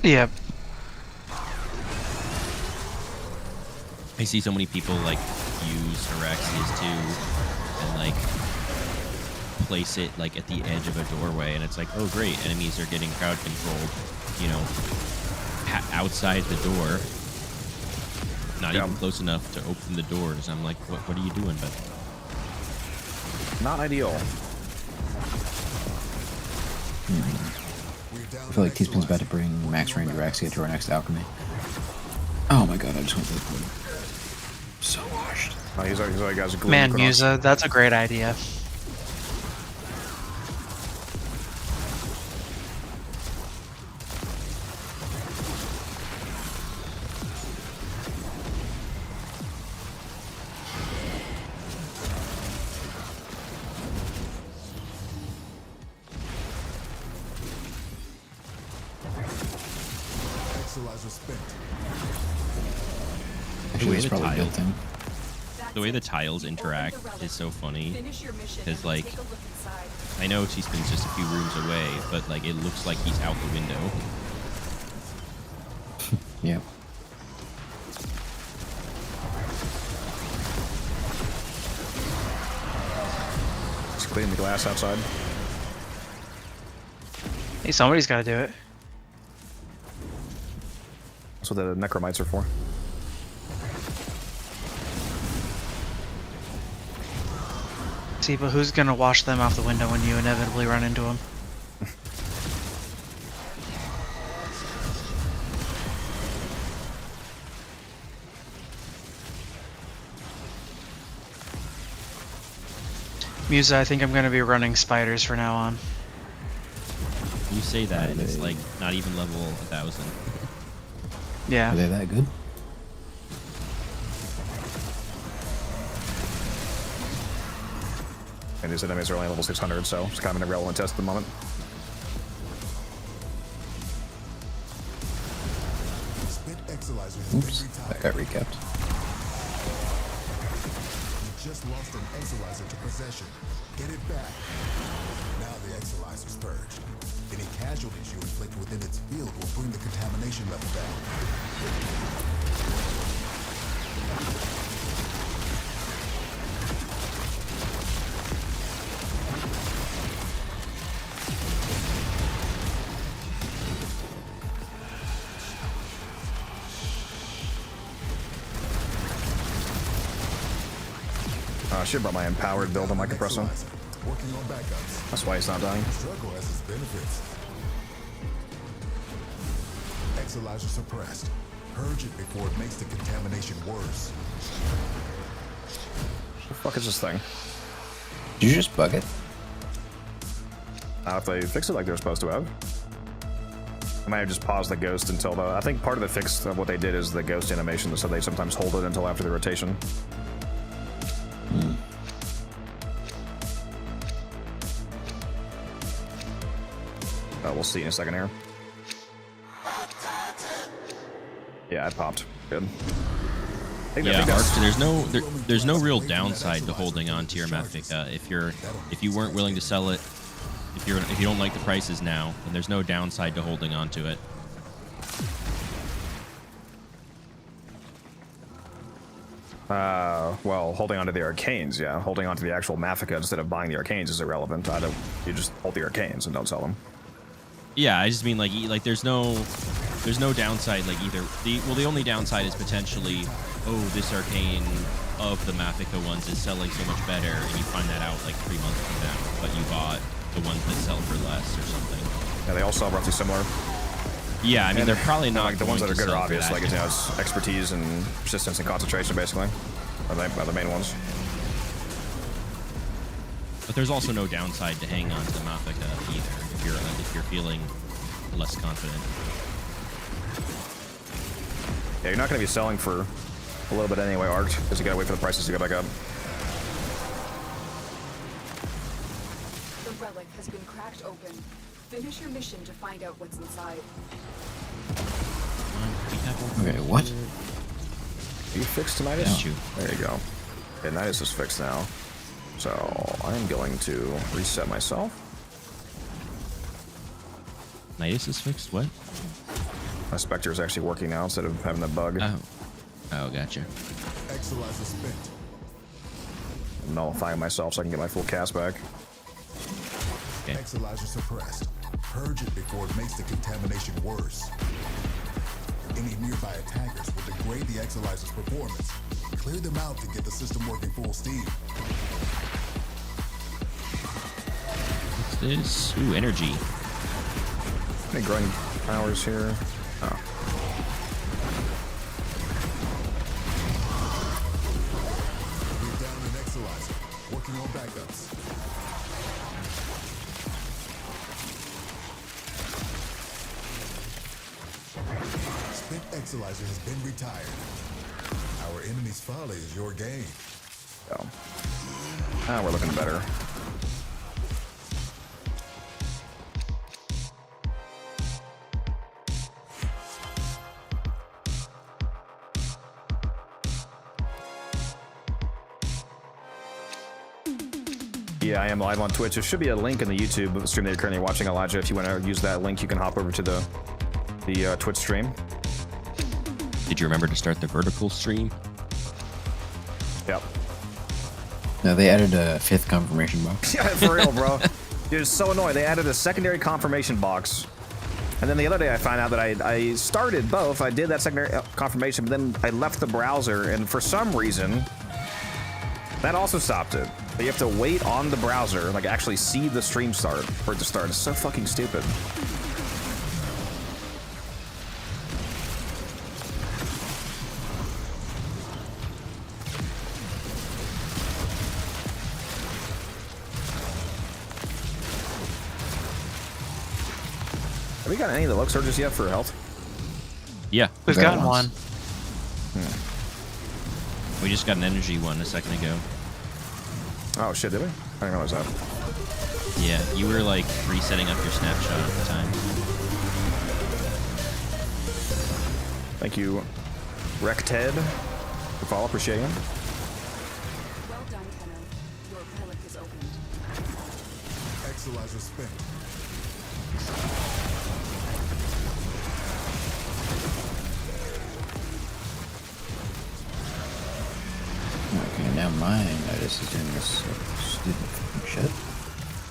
Yep. I see so many people like use Araxias too and like place it like at the edge of a doorway, and it's like, oh great, enemies are getting crowd controlled, you know, outside the door, not even close enough to open the doors. I'm like, what are you doing? But not ideal. I feel like T-Spin's about to bring Max Range Araxia to our next alchemy. Oh my god, I just went to the pool. So washed. Oh, he's like, guys, man, Musa, that's a great idea. The way the tiles interact is so funny, because like, I know T-Spin's just a few rooms away, but like it looks like he's out the window. Yep. Just cleaning the glass outside. Hey, somebody's got to do it. That's what the necromites are for. See, but who's gonna wash them off the window when you inevitably run into them? Musa, I think I'm gonna be running spiders from now on. You say that, and it's like not even level 1000. Yeah. Are they that good? And his enemies are only level 600, so it's kind of an irrelevant test at the moment. Oops, that got recapped. You just lost an Exilizer to possession. Get it back. Now the Exilizer's purged. Any casualties you inflict within its field will bring the contamination level down. I should have brought my empowered build on my compressor. Working on backups. That's why he's not dying. Struggle has its benefits. Exilizer suppressed. Purge it before it makes the contamination worse. What the fuck is this thing? Did you just bug it? If they fix it like they're supposed to have. I might have just paused the ghost until the... I think part of the fix of what they did is the ghost animation, so they sometimes hold it until after the rotation. We'll see in a second here. Yeah, I popped. Good. Yeah, Mark, there's no real downside to holding on to your Mafika. If you weren't willing to sell it, if you don't like the prices now, then there's no downside to holding on to it. Well, holding on to the arcanes, yeah. Holding on to the actual Mafika instead of buying the arcanes is irrelevant. You just hold the arcanes and don't sell them. Yeah, I just mean like there's no downside like either. The only downside is potentially, oh, this arcane of the Mafika ones is selling so much better, and you find that out like 3 months from now, but you bought the ones that sell for less or something. Yeah, they all sell roughly similar. Yeah, I mean they're probably not like the ones that are good are obvious, like it's expertise and persistence and concentration, basically, are the main ones. But there's also no downside to hang on to the Mafika either if you're feeling less confident. Yeah, you're not going to be selling for a little bit anyway, Art, because you got to wait for the prices to go back up. The relic has been cracked open. Finish your mission to find out what's inside. Okay, what? You fixed Tinnitus? Yeah. There you go. Yeah, Tinnitus is fixed now. So I'm going to reset myself. Nidus is fixed? What? My Spectre is actually working now instead of having the bug. Oh, gotcha. Exolizer spent. I'm nullifying myself so I can get my full cast back. Okay. Exolizer suppressed. Purge it before it makes the contamination worse. Any nearby attackers will degrade the Exolizer's performance. Clear them out to get the system working full steam. What's this? Ooh, energy. Any growing powers here? Oh. We're down an Exolizer. Working on backups. Spent Exolizer has been retired. Our enemy's folly is your game. Oh. Ah, we're looking better. Yeah, I am live on Twitch. There should be a link in the YouTube stream that you're currently watching, Elijah. If you want to use that link, you can hop over to the Twitch stream. Did you remember to start the vertical stream? Yep. No, they added a 5th confirmation box. Yeah, for real, bro. Dude, it's so annoying. They added a secondary confirmation box. And then the other day I found out that I started both. I did that secondary confirmation, but then I left the browser, and for some reason, that also stopped it. But you have to wait on the browser, like actually see the stream start for it to start. It's so fucking stupid. Have we got any of the luck surges yet for health? Yeah. We've gotten one. We just got an energy one a second ago. Oh shit, did we? I didn't realize that. Yeah, you were like resetting up your snapshot at the time. Thank you, Rected, for follow. Appreciate you. Well done, Tenno. Your pellet is opened. Exolizer spent. Okay, now my Nidus is doing this stupid fucking shit.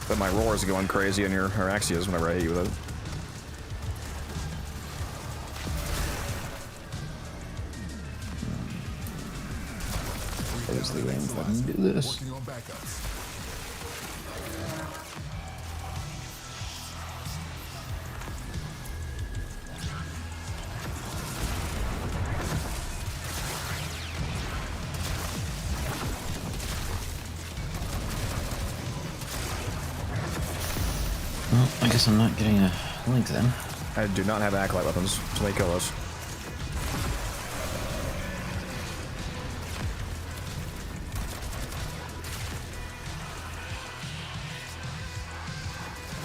But my roar is going crazy on your Axios whenever I hit you with it. There's the way I'm fucking do this. Working on backups. Well, I guess I'm not getting a link then. I do not have acolyte weapons, so they kill us.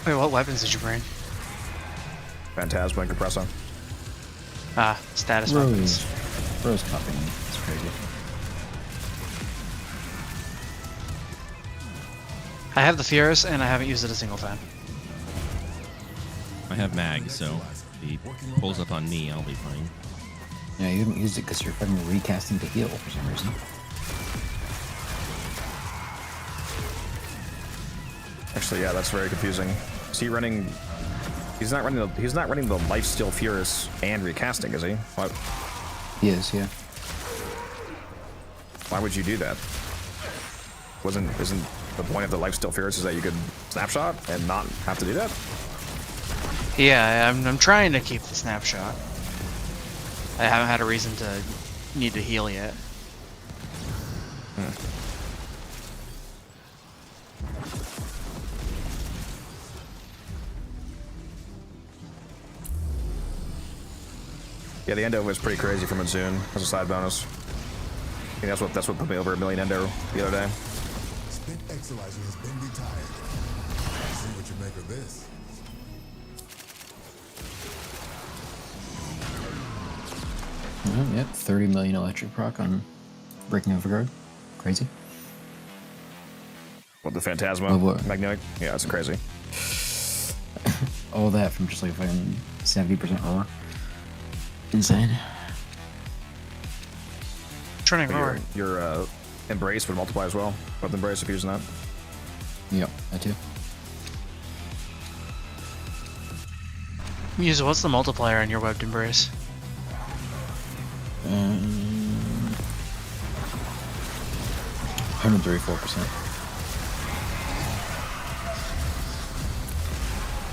Wait, what weapons did you bring? Phantasma and Compressor. Ah, status weapons. Rose copying me. It's crazy. I have the Fierce, and I haven't used it a single time. I have mag, so if he pulls up on me, I'll be fine. Yeah, you haven't used it because you're fucking recasting to heal for some reason. Actually, yeah, that's very confusing. Is he running? He's not running the Lifesteal Furious and recasting, is he? What? He is, yeah. Why would you do that? Isn't the point of the Lifesteal Furious is that you could snapshot and not have to do that? Yeah, I'm trying to keep the snapshot. I haven't had a reason to need to heal yet. Yeah, the endo was pretty crazy from Monsoon as a side bonus. I think that's what put me over 1 million endo the other day. Spent Exolizer has been retired. See what you make of this. Yep, 30 million electric proc on Breaking Overguard. Crazy. What, the Phantasma? What? Magnetic? Yeah, it's crazy. All that from just like fucking 70% raw. Insane. Turning roar. Your embrace would multiply as well. With embrace if you're using that. Yep, that too. Muse, what's the multiplier on your webbed embrace? 134%.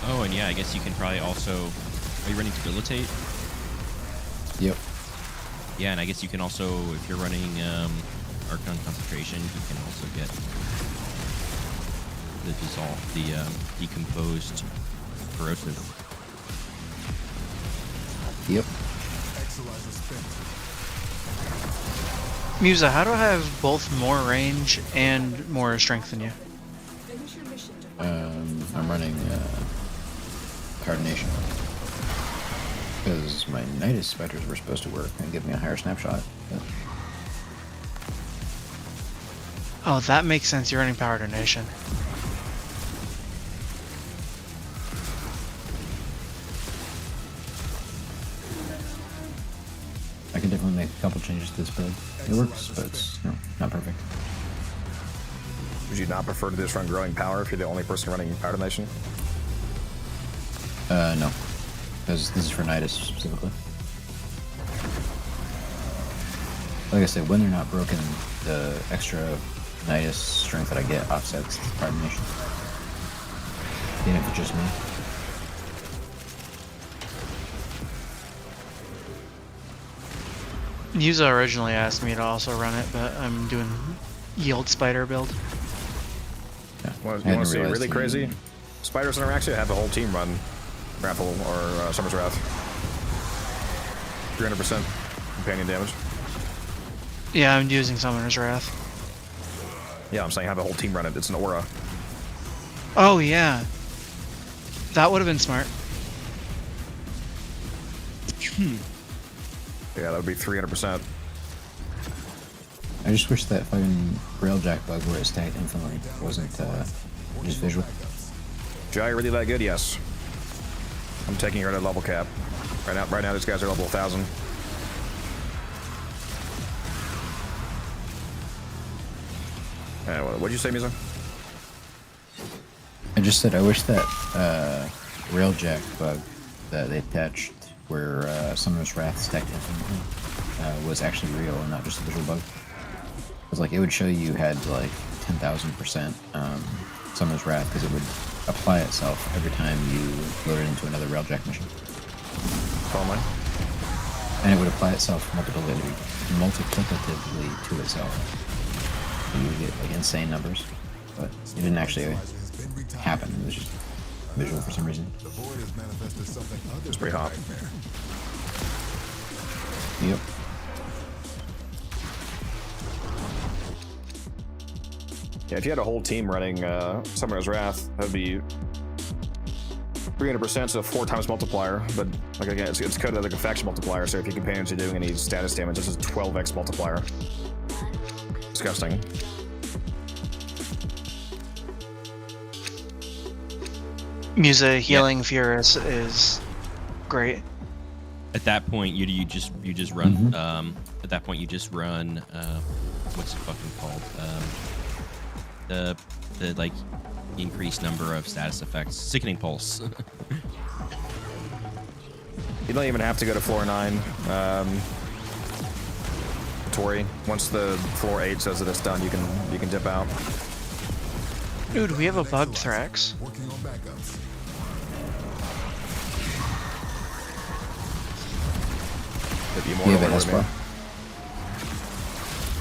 Oh, and yeah, I guess you can probably also... Are you running Debilitate? Yep. Yeah, and I guess you can also, if you're running Archon Concentration, you can also get the decomposed corrosive. Yep. Musa, how do I have both more range and more strength than you? I'm running Cardination. Because my Nidus Spectres were supposed to work and give me a higher snapshot. But... Oh, that makes sense. You're running Power Donation. I can definitely make a couple changes to this build. It works, but it's not perfect. Would you not prefer to just run Growing Power if you're the only person running Power Donation? No. Because this is for Nidus specifically. Like I said, when they're not broken, the extra Nidus strength that I get offsets the Power Donation. Even if it's just me. Yuza originally asked me to also run it, but I'm doing Yield Spider build. Yeah. You want to see really crazy? Spiders in Araxia have the whole team run Grapple or Summer's Wrath. 300% companion damage. Yeah, I'm using Summoner's Wrath. Yeah, I'm saying have the whole team run it. It's an aura. Oh, yeah. That would have been smart. Yeah, that would be 300%. I just wish that fucking Railjack bug where it stacked infinitely wasn't just visual. Jai, really that good? Yes. I'm taking her at a level cap. Right now these guys are level 1000. What'd you say, Misa? I just said I wish that Railjack bug that they patched where Summoner's Wrath stacked infinitely was actually real and not just a visual bug. Because like it would show you had like 10,000% Summoner's Wrath because it would apply itself every time you loaded into another Railjack mission. Totally. And it would apply itself multiplicatively to itself. And you would get like insane numbers, but it didn't actually happen. It was just visual for some reason. It's pretty hot. Yep. Yeah, if you had a whole team running Summoner's Wrath, that would be 300%, so 4 times multiplier. But like again, it's coded like a faction multiplier, so if your companions are doing any status damage, this is 12x multiplier. Disgusting. Musa healing Furus is great. At that point, you just run. At that point, you just run. What's it fucking called? The like increased number of status effects. Sickening Pulse. You don't even have to go to floor 9. Tori, once the floor 8 says that it's done, you can dip out. Dude, we have a bugged Thrax.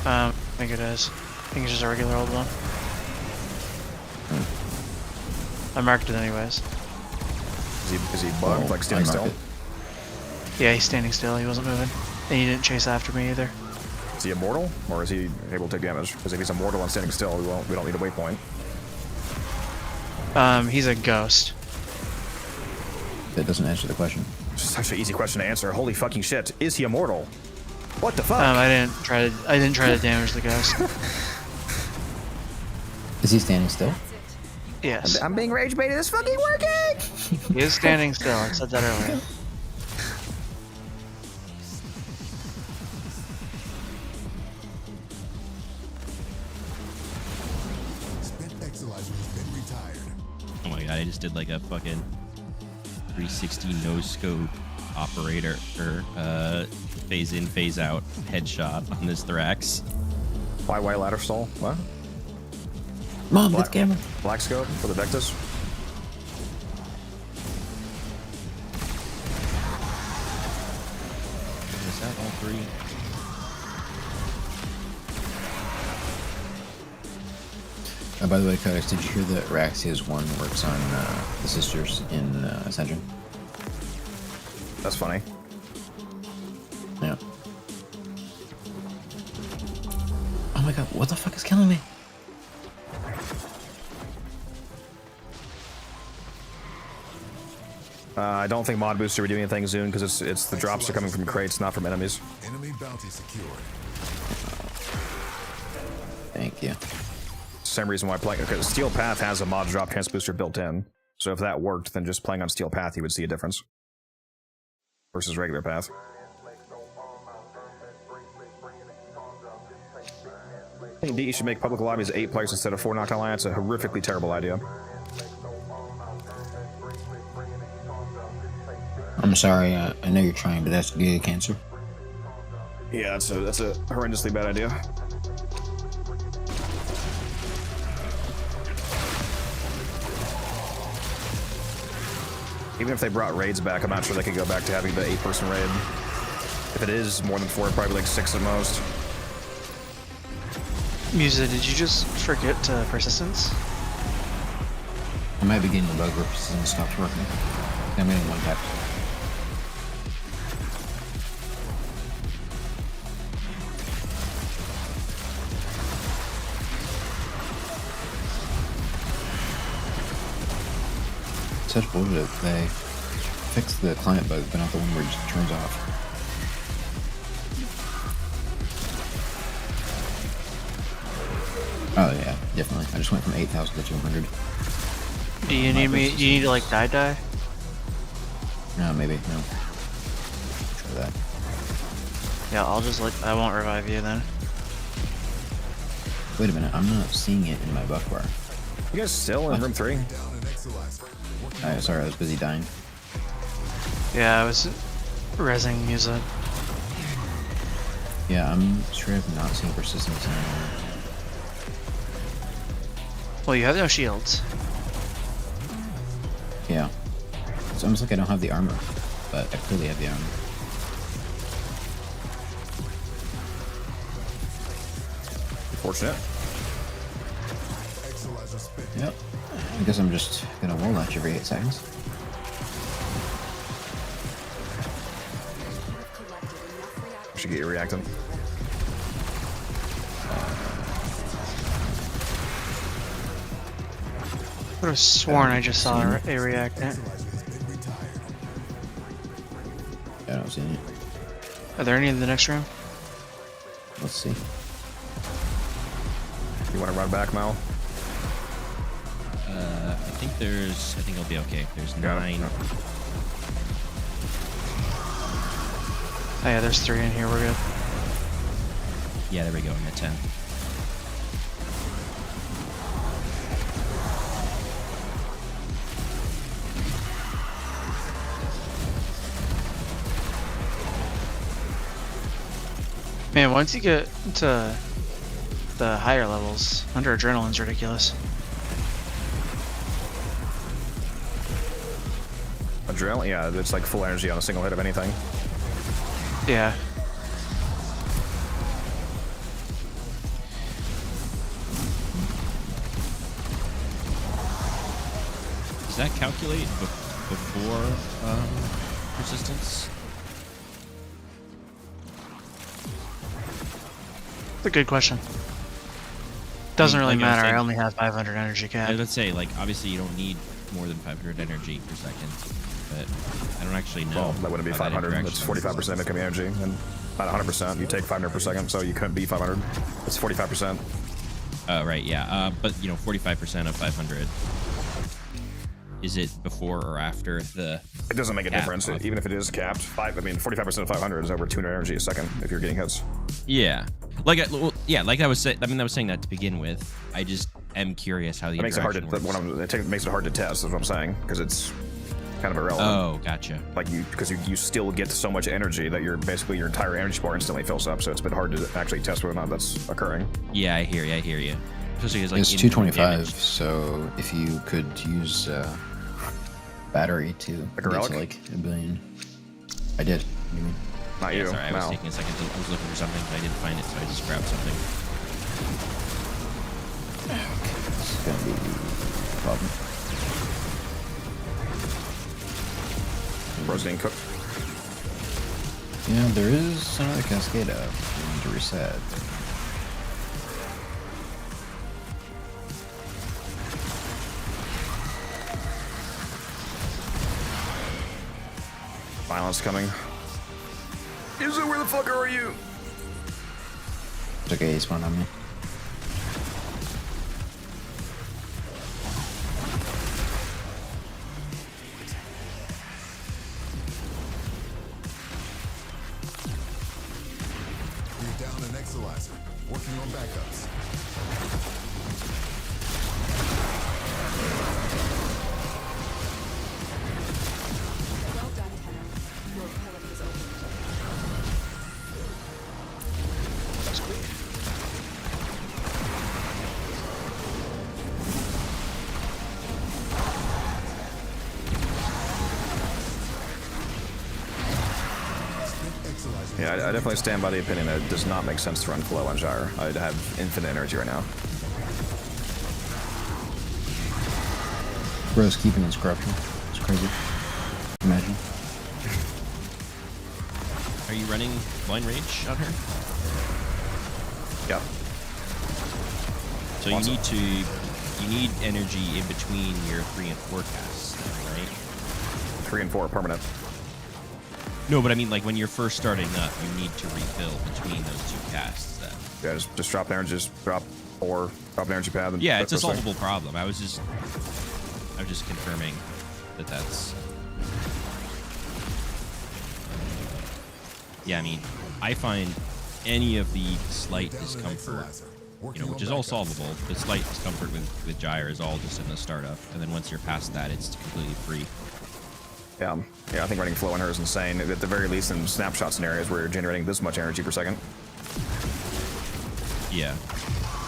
I think it is. I think it's just a regular old one. I marked it anyways. Is he bugged, like standing still? Yeah, he's standing still. He wasn't moving. And he didn't chase after me either. Is he immortal, or is he able to take damage? Because if he's immortal and standing still, we don't need a waypoint. He's a ghost. That doesn't answer the question. It's such an easy question to answer. Holy fucking shit! Is he immortal? What the fuck? I didn't try to damage the ghost. Is he standing still? Yes. I'm being rage baited. It's fucking working! He is standing still. I said that earlier. Oh my god, I just did like a fucking 360 no scope operator or phase in, phase out headshot on this Thrax. Why ladder stall? What? Mom, get the camera. Black scope for the Vectus. Is that all three? By the way, Codex, did you hear that Raxia's one works on the sisters in Ascension? That's funny. Yeah. Oh my god, what the fuck is killing me? I don't think mod booster will do anything soon because it's the drops are coming from crates, not from enemies. Enemy bounty secured. Thank you. Same reason why playing. Okay, Steel Path has a mod drop chance booster built in, so if that worked, then just playing on Steel Path, you would see a difference versus regular Path. I think DE should make public lobbies 8 players instead of 4 Nocturne Alliance. A horrifically terrible idea. I'm sorry, I know you're trying, but that's due to cancer. Yeah, that's a horrendously bad idea. Even if they brought raids back, I'm not sure they could go back to having the 8-person raid. If it is more than 4, probably like 6 at most. Musa, did you just forget persistence? I might be getting the bug where persistence stopped working. I'm getting one tap. Such bullshit. They fixed the client bug, but not the one where it just turns off. Oh yeah, definitely. I just went from 8,000 to 200. Do you need me? Do you need to like die? No, maybe no. Try that. Yeah, I'll just I won't revive you then. Wait a minute, I'm not seeing it in my buff bar. You guys still in room 3? Sorry, I was busy dying. Yeah, I was rezzing Musa. Yeah, I'm sure I've not seen persistence anymore. Well, you have no shields. Yeah. It's almost like I don't have the armor, but I clearly have the armor. Fortunate. Yep. I guess I'm just gonna wall launch every 8 seconds. Should get you reacting. I would have sworn I just saw a reactant. I don't see any. Are there any in the next room? Let's see. You want to run back, Mal? I think it'll be okay. There's 9. Oh yeah, there's 3 in here. We're good. Yeah, there we go. I'm at 10. Man, once you get to the higher levels, under adrenaline's ridiculous. Adrenaline? Yeah, it's like full energy on a single hit of anything. Yeah. Does that calculate before persistence? That's a good question. Doesn't really matter. I only have 500 energy cap. Let's say, like, obviously you don't need more than 500 energy per second, but I don't actually know. Well, that wouldn't be 500. That's 45% incoming energy, and not 100%. You take 500 per second, so you couldn't be 500. It's 45%. Oh, right, yeah. But, you know, 45% of 500. Is it before or after the... It doesn't make a difference, even if it is capped. 45% of 500 is over 200 energy a second if you're getting hits. Yeah. Like I was saying, I was saying that to begin with. I just am curious how the makes it hard to works. it makes it hard to test, is what I'm saying, because it's kind of irrelevant. Oh, gotcha. Like because you still get so much energy that your entire energy bar instantly fills up, so it's a bit hard to actually test whether or not that's occurring. Yeah, I hear you. Especially as, like, it's 225, so if you could use battery to get to like a billion. I did. What do you mean? Not you. Sorry, I was taking a second. I was looking for something, but I didn't find it, so I just grabbed something. Okay, this is gonna be a problem. Bro's getting cooked. Yeah, there is another cascade up. I need to reset. Violence coming. Izzo, where the fuck are you? It's okay, he spawned on me. We're down an Exalizer. Working on backups. Yeah, I definitely stand by the opinion that it does not make sense to run Flow on Gyre. I'd have infinite energy right now. Bro's keeping his corruption. It's crazy. Imagine. Are you running Blind Rage on her? Yeah. So you need energy in between your 3 and 4 casts, right? 3 and 4 are permanent. No, but I mean, like, when you're first starting up, you need to refill between those 2 casts then. Yeah, just drop the energy, just drop an energy pad. And yeah, it's a solvable problem. I was just confirming that that's... Yeah, I mean, I find any of the slight discomfort, you know, which is all solvable, the slight discomfort with Gyre is all just in the startup, and then once you're past that, it's completely free. Yeah, I think running Flow on her is insane. At the very least, in snapshot scenarios where you're generating this much energy per second. Yeah.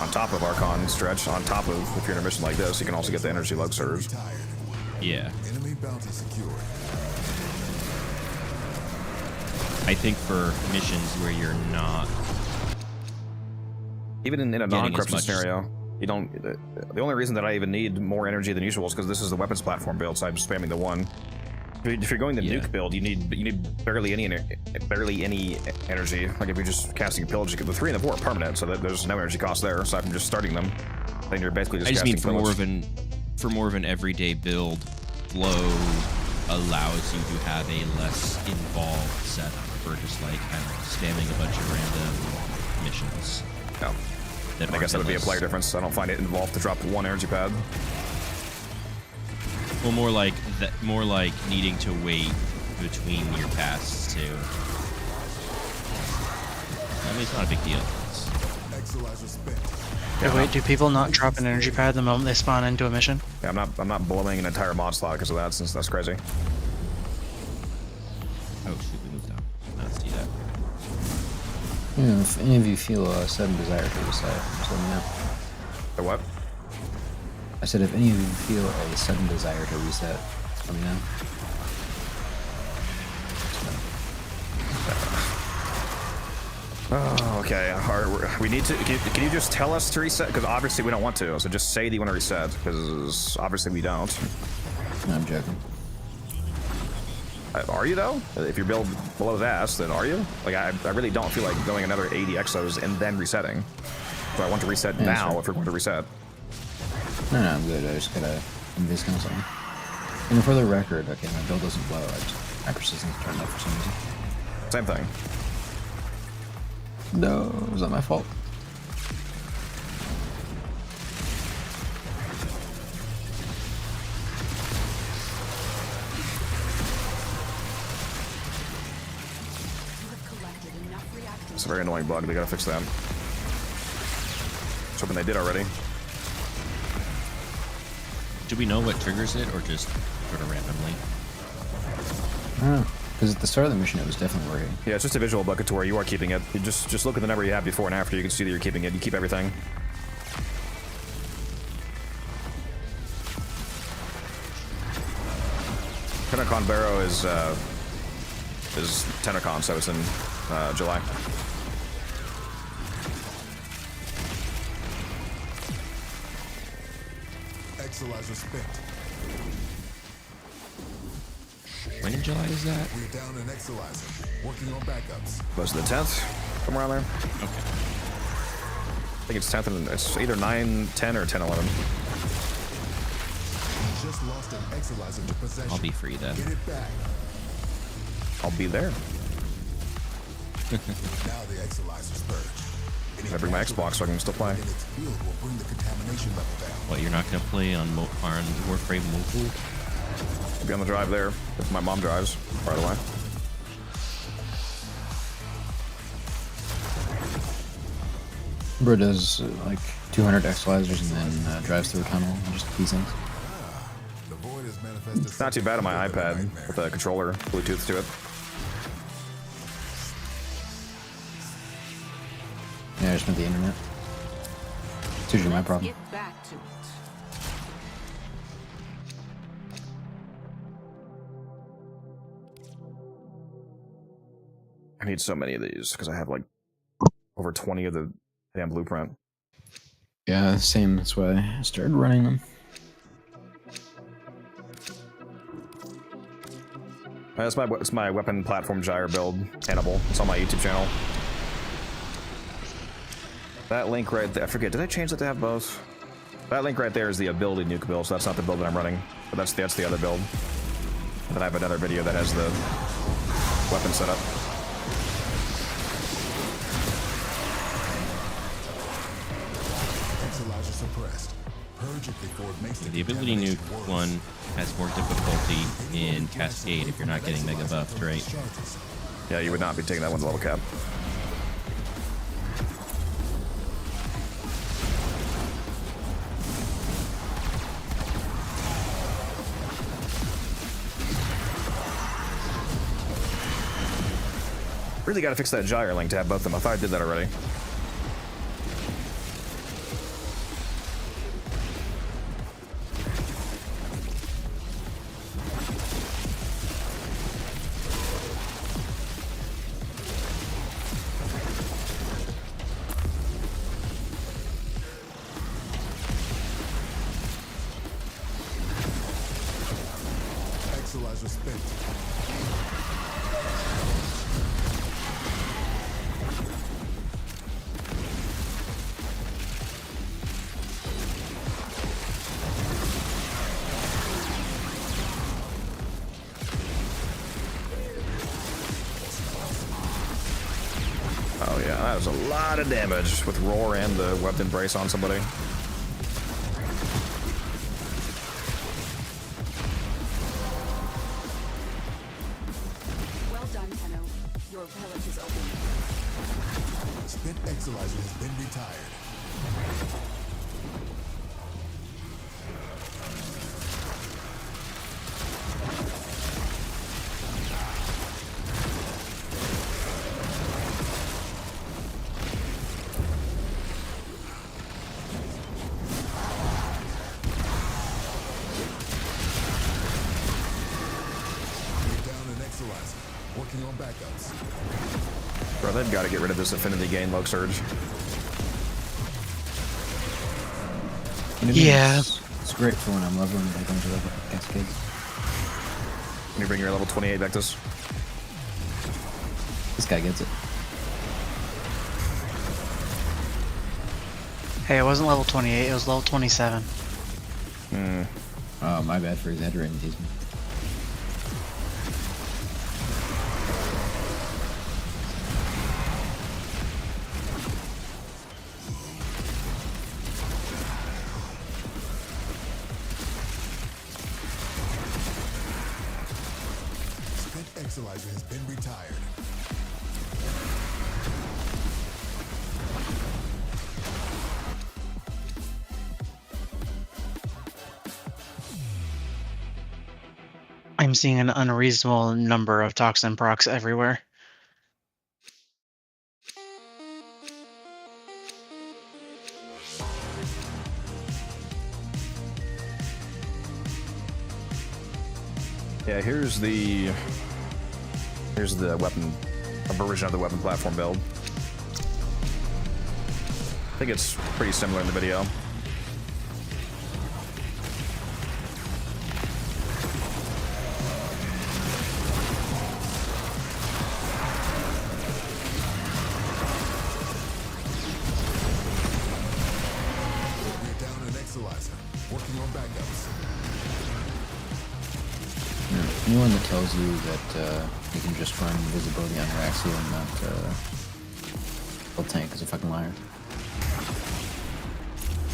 On top of Archon stretch, on top of if you're in a mission like this, you can also get the energy lug surge. Yeah. Enemy bounty secured. I think for missions where you're not... Even in a non-corruption scenario, you don't... The only reason that I even need more energy than usual is because this is the weapons platform build, so I'm spamming the 1. If you're going the nuke build, you need barely any energy. Like if you're just casting a pillage, the 3 and the 4 are permanent, so that there's no energy cost there. Aside from just starting them, then you're basically just. I just mean for pillage. more of an everyday build, Flow allows you to have a less involved setup for just like spamming a bunch of random missions. No, I guess that would be a player difference. I don't find it involved to drop 1 energy pad. Well, more like needing to wait between your casts too. I mean, it's not a big deal. Yeah, wait, do people not drop an energy pad the moment they spawn into a mission? Yeah, I'm not blowing an entire mod slot because of that, since that's crazy. Oh shoot, we moved down. Let's do that. Yeah, if any of you feel a sudden desire to reset, just let me know. The what? I said if any of you feel a sudden desire to reset, let me know. Oh, okay. We need to. Can you just tell us to reset? Because obviously we don't want to. So just say that you want to reset, because obviously we don't. No, I'm joking. Are you though? If you build below that, then are you? Like I really don't feel like going another 80 exos and then resetting. So I want to reset now if we're going to reset. No, I'm good. I just gotta invis count something. And for the record, okay, my build doesn't blow. My persistence turned up for some reason. Same thing. No, was that my fault? It's a very annoying bug. They gotta fix that. Just hoping they did already. Do we know what triggers it, or just sort of randomly? I don't know. Because at the start of the mission, it was definitely working. Yeah, it's just a visual bucket to where you are keeping it. You just look at the number you have before and after. You can see that you're keeping it. You keep everything. TennoCon Barrow is TennoCon, so it's in July. Exolizer spent. When in July is that? We're down an Exolizer. Working on backups. Close to the 10th. Come around there. Okay. I think it's 10th and it's either 9, 10, or 10, 11. Just lost an Exolizer to possession. I'll be free then. Get it back. I'll be there. Now the Exolizer's purged. I bring my Xbox so I can still play. Its field will bring the contamination level down. What, you're not gonna play on Warframe mobile? I'll be on the drive there. If my mom drives, by the way. Bro does like 200 Exolizers and then drives through a tunnel and just these things. It's not too bad on my iPad with a controller, Bluetooth to it. Yeah, I just went the internet. It's usually my problem. Get back to it. I need so many of these because I have like over 20 of the damn blueprint. Yeah, same. That's why I started running them. It's my weapon platform gyre build, Hannibal. It's on my YouTube channel. That link right there, I forget, did I change that to have both? That link right there is the ability nuke build, so that's not the build that I'm running. But that's the other build. And then I have another video that has the weapon setup. Exolizer suppressed. Purge it before it makes The ability nuke one has more difficulty in Cascade if you're not getting mega buffed, right? Yeah, you would not be taking that one to level cap. Really gotta fix that gyre link to have both of them. I thought I did that already. Exolizer spent. Oh yeah, that was a lot of damage with Roar and the webbed embrace on somebody. Well done, Tenno. Your pellet is open. Spent Exolizer has been retired. We're down an Exolizer. Working on backups. Bro, they've got to get rid of this affinity gain Log Surge. Yeah. It's great for when I'm leveling like into level Cascade. Can you bring your level 28 Vectus? This guy gets it. Hey, it wasn't level 28, it was level 27. Hmm. Oh, my bad for exaggerating, tease me. Spent Exolizer has been retired. I'm seeing an unreasonable number of toxin procs everywhere. Yeah, here's the weapon, a version of the weapon platform build. I think it's pretty similar in the video. We're down an Exalizer, working on backups. Anyone that tells you that you can just run invisibility on Raxio and not full tank is a fucking liar.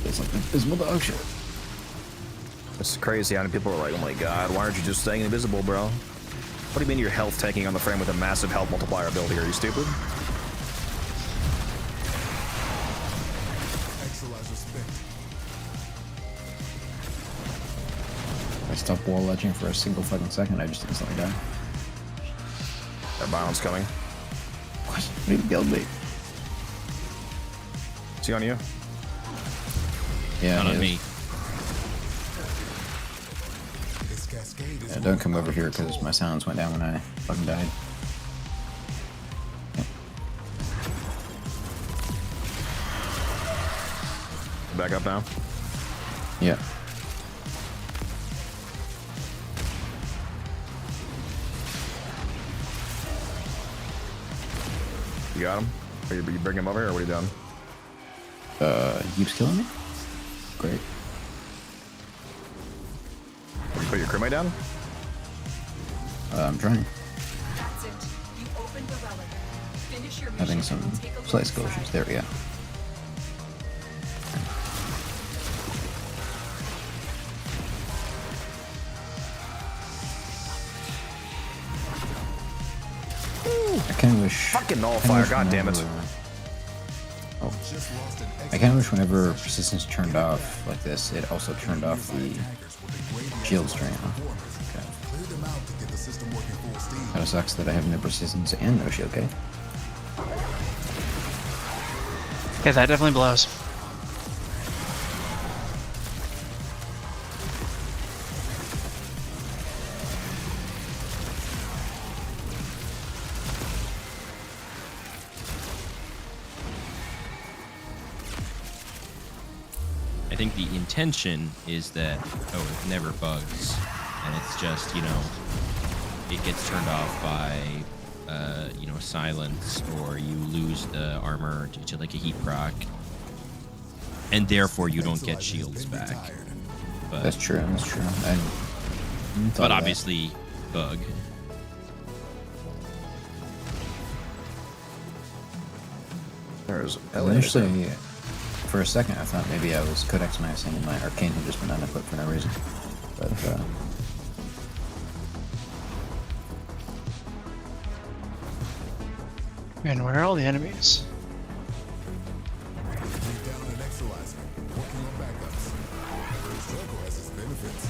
It's like invisible dog shit. It's crazy how many people are like, oh my god, why aren't you just staying invisible, bro? What do you mean you're health tanking on the frame with a massive health multiplier ability? Are you stupid? Exalizer spent. I stopped wall ledging for a single fucking second, I just instantly died. That Bion's coming. What? What did you killed me? Is he on you? Yeah, Not on me. This cascade is Yeah, don't come over here because my silence went down when I fucking died. Back up now. Yeah. You got him? Are you bring him over here, or what are you doing? He keeps killing me? Great. Did you put your crewmate down? I'm trying. That's it. You opened the relic. Finish your Having mission some and take a look slight skill inside. issues. There we go. I kind of wish. Fucking nullifier, god damn it. Oh. I kind of wish whenever persistence turned off like this, it also turned off the shield strain. Okay. Kind of sucks that I have no persistence and no shield, okay? Yeah, that definitely blows. I think the intention is that, oh, it never bugs, and it's just, you know, it gets turned off by, you know, silence, or you lose the armor due to like a heat proc, and therefore you don't get shields back. But, That's true. That's true. but obviously, bug. There's Initially, for a second, I thought maybe I was codex maxing and my arcane had just been unequipped for no reason. But, And where are all the enemies? down an Exalizer, working on backups. The struggle has its benefits.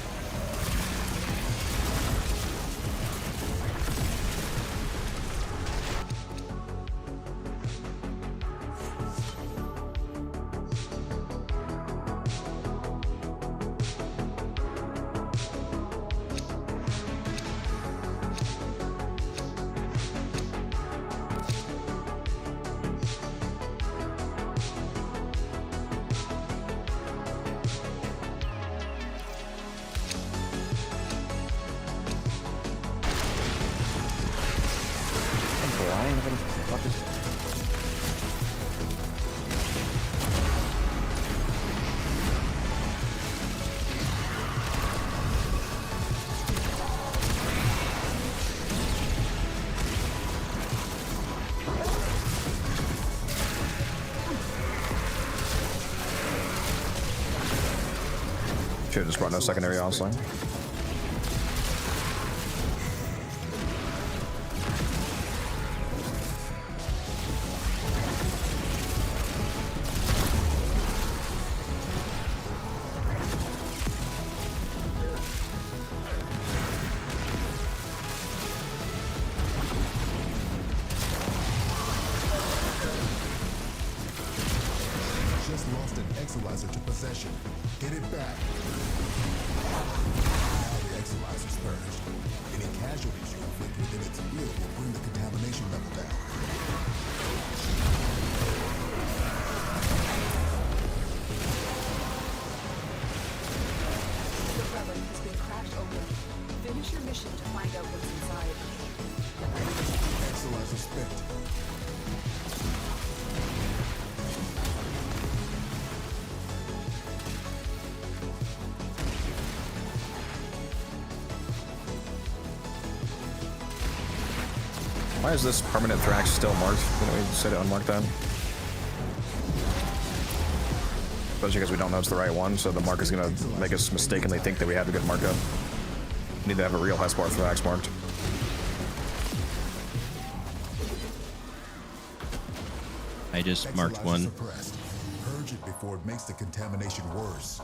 Should've just brought no secondary, honestly. possession. Get it back. Now the Exiliser's purged. Any casualties you inflict within its field will bring the contamination level down. The relic has been cracked open. Finish your mission to find out what's inside. Exiliser spent. Why is this permanent Thrax still marked? Didn't we say to unmark that? Especially because we don't know it's the right one, so the mark is going to make us mistakenly think that we have a good markup. We need to have a real Hespar Thrax marked. I just marked one. Purge it before it makes the contamination worse.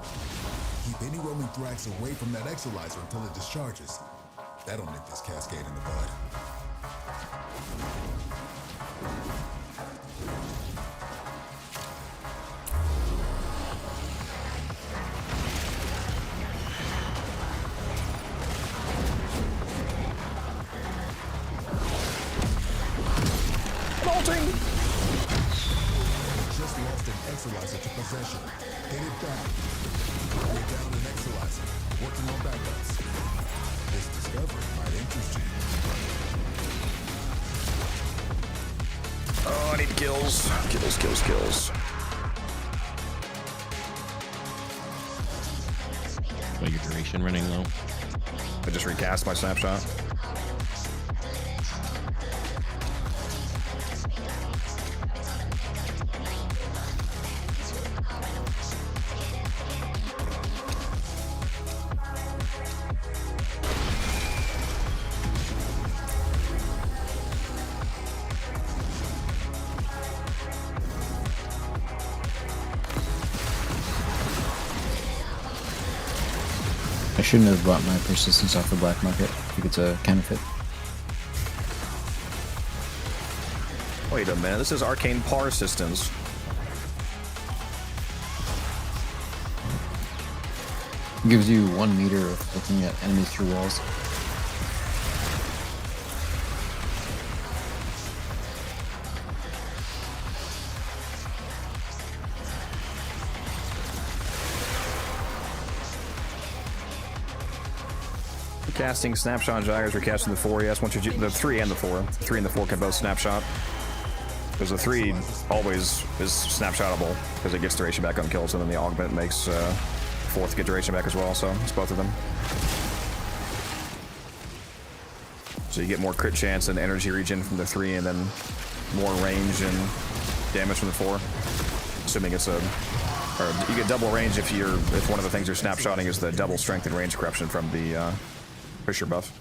Keep any roaming Thrax away from that Exiliser until it discharges. That'll nip this cascade in the bud. Just lost an Exiliser to possession. Get it back. We're down an Exiliser. Working on backups. This discovery might interest you. Oh, I need kills. Kills. Well, your duration running low. I just recast my snapshot. I shouldn't have bought my persistence off the black market. I think it's a counterfeit. Wait a minute, this is arcane persistence. It gives you 1 meter of looking at enemies through walls. Casting snapshot and Jaggers, recasting the 4, yes. Once you the 3 and the 4. The 3 and the 4 can both snapshot. Because the 3 always is snapshotable, because it gets duration back on kills, and then the augment makes 4th get duration back as well, so it's both of them. So you get more crit chance and energy regen from the 3, and then more range and damage from the 4. Assuming it's a... Or you get double range if one of the things you're snapshotting is the double strength and range corruption from the Pusher buff.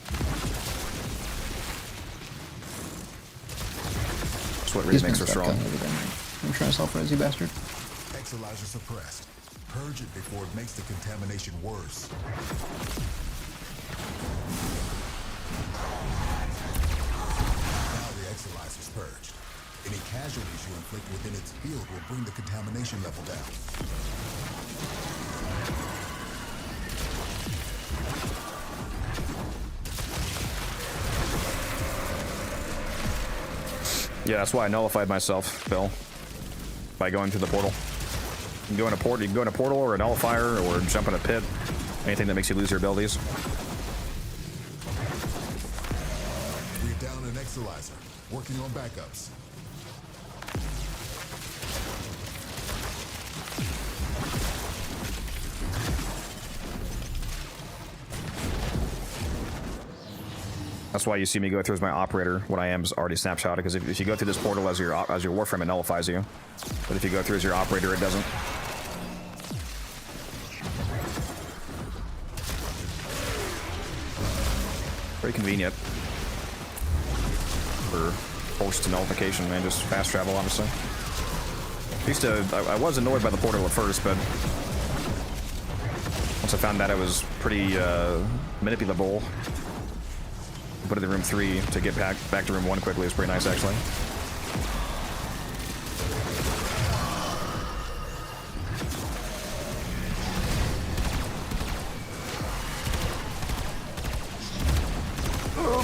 That's what really makes her strong. I'm trying to self-res, you bastard. Exiliser suppressed. Purge it before it makes the contamination worse. Now the Exiliser's purged. Any casualties you inflict within its field will bring the contamination level down. Yeah, that's why I nullified myself, Bill. By going through the portal. You can go in a portal or a nullifier or jump in a pit. Anything that makes you lose your abilities. We're down an Exiliser. Working on backups. That's why you see me go through as my operator. What I am is already snapshotted, because if you go through this portal as your Warframe, it nullifies you. But if you go through as your operator, it doesn't. Very convenient for forced nullification, man. Just fast travel, obviously. I was annoyed by the portal at first, but once I found out it was pretty manipulable, put it in room 3 to get back to room 1 quickly is pretty nice, actually.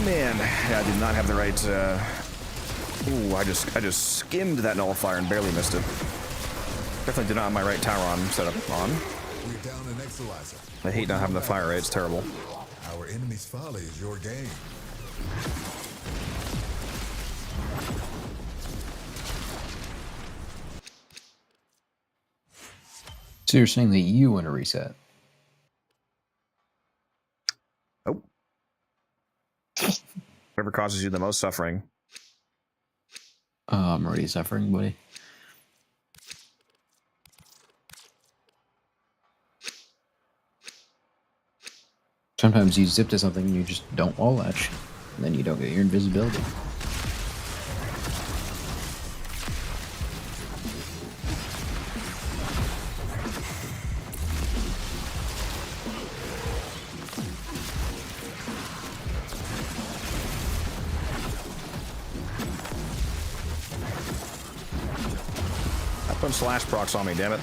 man, yeah, I did not have the right. Ooh, I just skimmed that nullifier and barely missed it. Definitely did not have my right Tauron set up on. We're down an Exalizer. I hate not having the fire rate. It's terrible. Our enemy's folly is your game. So you're saying that you want to reset? Oh. Whatever causes you the most suffering. I'm already suffering, buddy. Sometimes you zip to something and you just don't wall latch, and then you don't get your invisibility. Putting slash procs on me, damn it.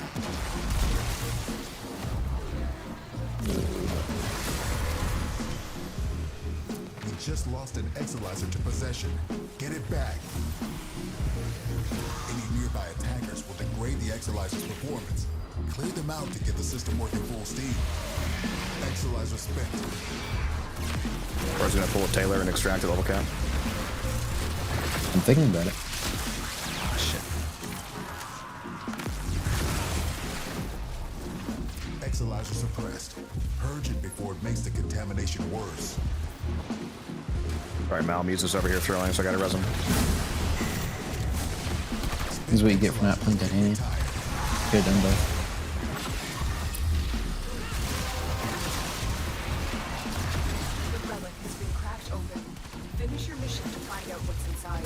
We just lost an Exalizer to possession. Get it back. Any nearby attackers will degrade the Exalizer's performance. Clear them out to get the system working full steam. Exalizer spent. I was gonna pull a Taylor and extract a level cap. I'm thinking about it. Oh, shit. Exalizer suppressed. Purge it before it makes the contamination worse. Alright, Malmuse's over here throwing, so I gotta res him. This is what you get for not playing Titanium. Good done, bud. The relic has been cracked open. Finish your mission to find out what's inside.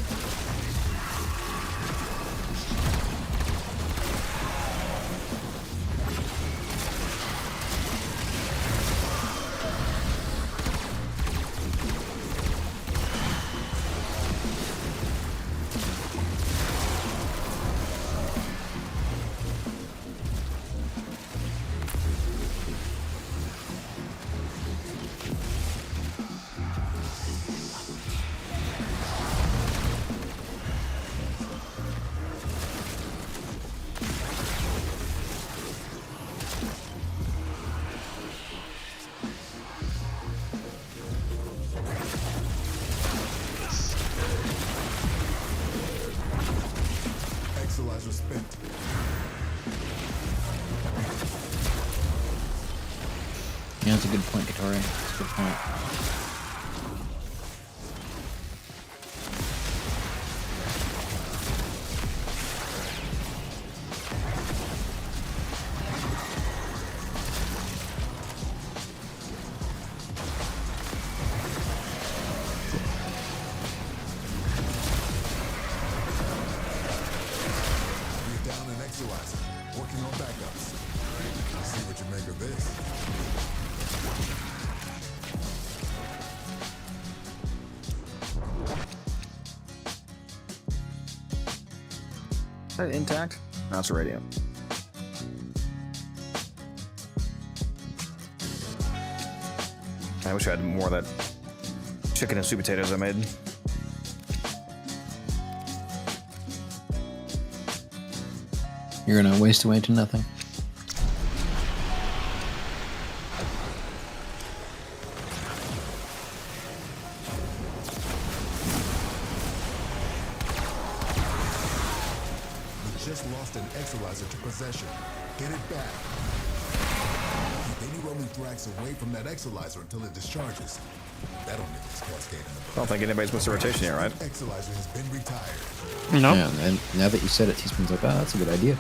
Exalizer spent. Yeah, that's a good point, Katari. That's a good point. We're down an Exalizer. Working on backups. See what you make of this. Is that intact? No, it's a radio. I wish I had more of that chicken and sweet potatoes I made. You're gonna waste away to nothing. We just lost an Exalizer to possession. Get it back. Keep any roaming thrax away from that Exalizer until it discharges. That'll make this cascade in the I don't think anybody's missed a rotation yet, right? Exalizer has been retired. No. Yeah, and now that you said it, Teaspoon's like, oh, that's a good idea.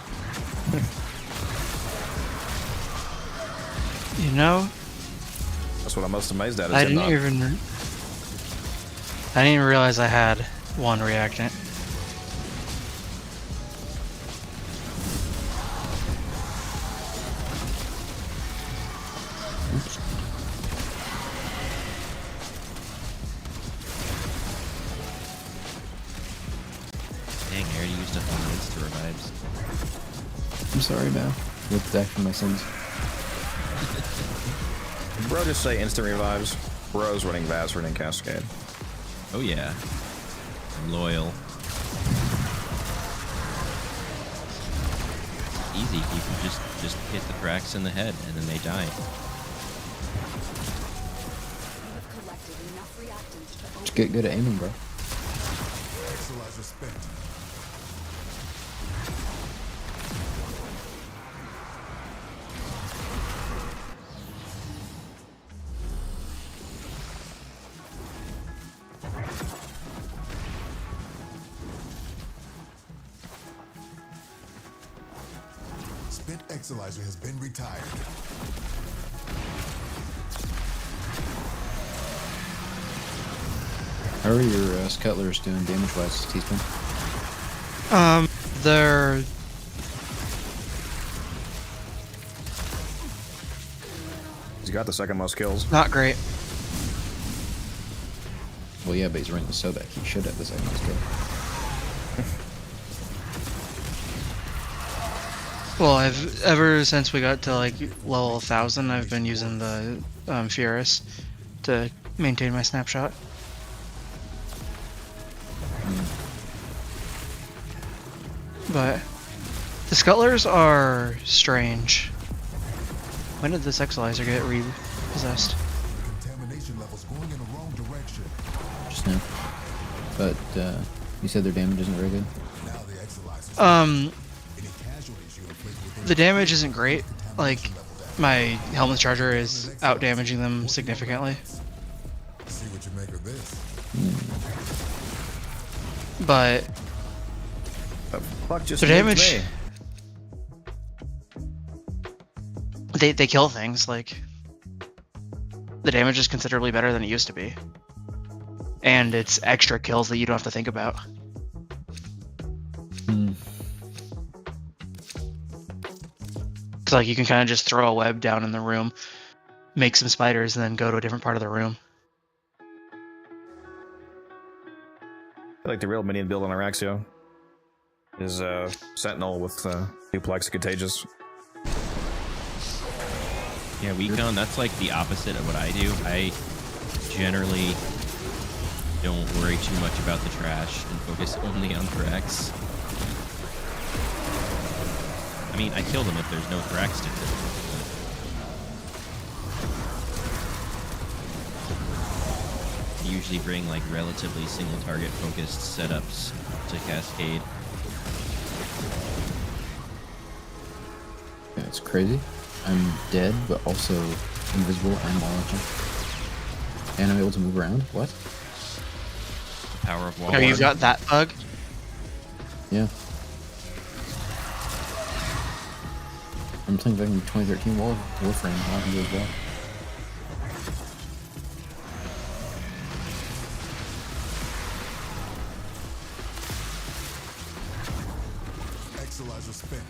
You know, That's what I'm most amazed at. Is I him didn't not- even realize I had one reactant. Dang, I already used up all my insta revives. I'm sorry, man. Look back for my sins. Bro, just say instant revives. Bro's running Vaz, running Cascade. Oh yeah. I'm loyal. Easy. You can just hit the Thrax in the head and then they die. Just get good at aiming, bro. Exilizer spent. Spent Exilizer has been retired. How are your scuttlers doing damage-wise, Teaspoon? They're... He's got the second most kills. not great. Well, yeah, but he's running the Sobek. He should have the second most kill. Well, ever since we got to like level 1000, I've been using the Furus to maintain my snapshot. But the Scuttlers are strange. When did this Exilizer get repossessed? Contamination levels going in the wrong direction. Just now. But you said their damage isn't very good. Now the Exilizers. The damage isn't great. Like, my Helmet Charger is out damaging them significantly. See what you make of this. But just the damage, they kill things. Like, the damage is considerably better than it used to be, and it's extra kills that you don't have to think about. Like, you can kind of just throw a web down in the room, make some spiders, and then go to a different part of the room. I like the real minion build on Araxio is Sentinel with Duplex Contagious. Yeah, Weakon, that's like the opposite of what I do. I generally don't worry too much about the trash and focus only on Thrax. I mean, I kill them if there's no Thrax to kill. I usually bring like relatively single target focused setups to Cascade. Yeah, it's crazy. I'm dead, but also invisible and launching. And I'm able to move around? What? Power of wall. Oh, you've got that bug? Yeah. I'm playing back in 2013 Warframe. I can do as well. Exilizer spent.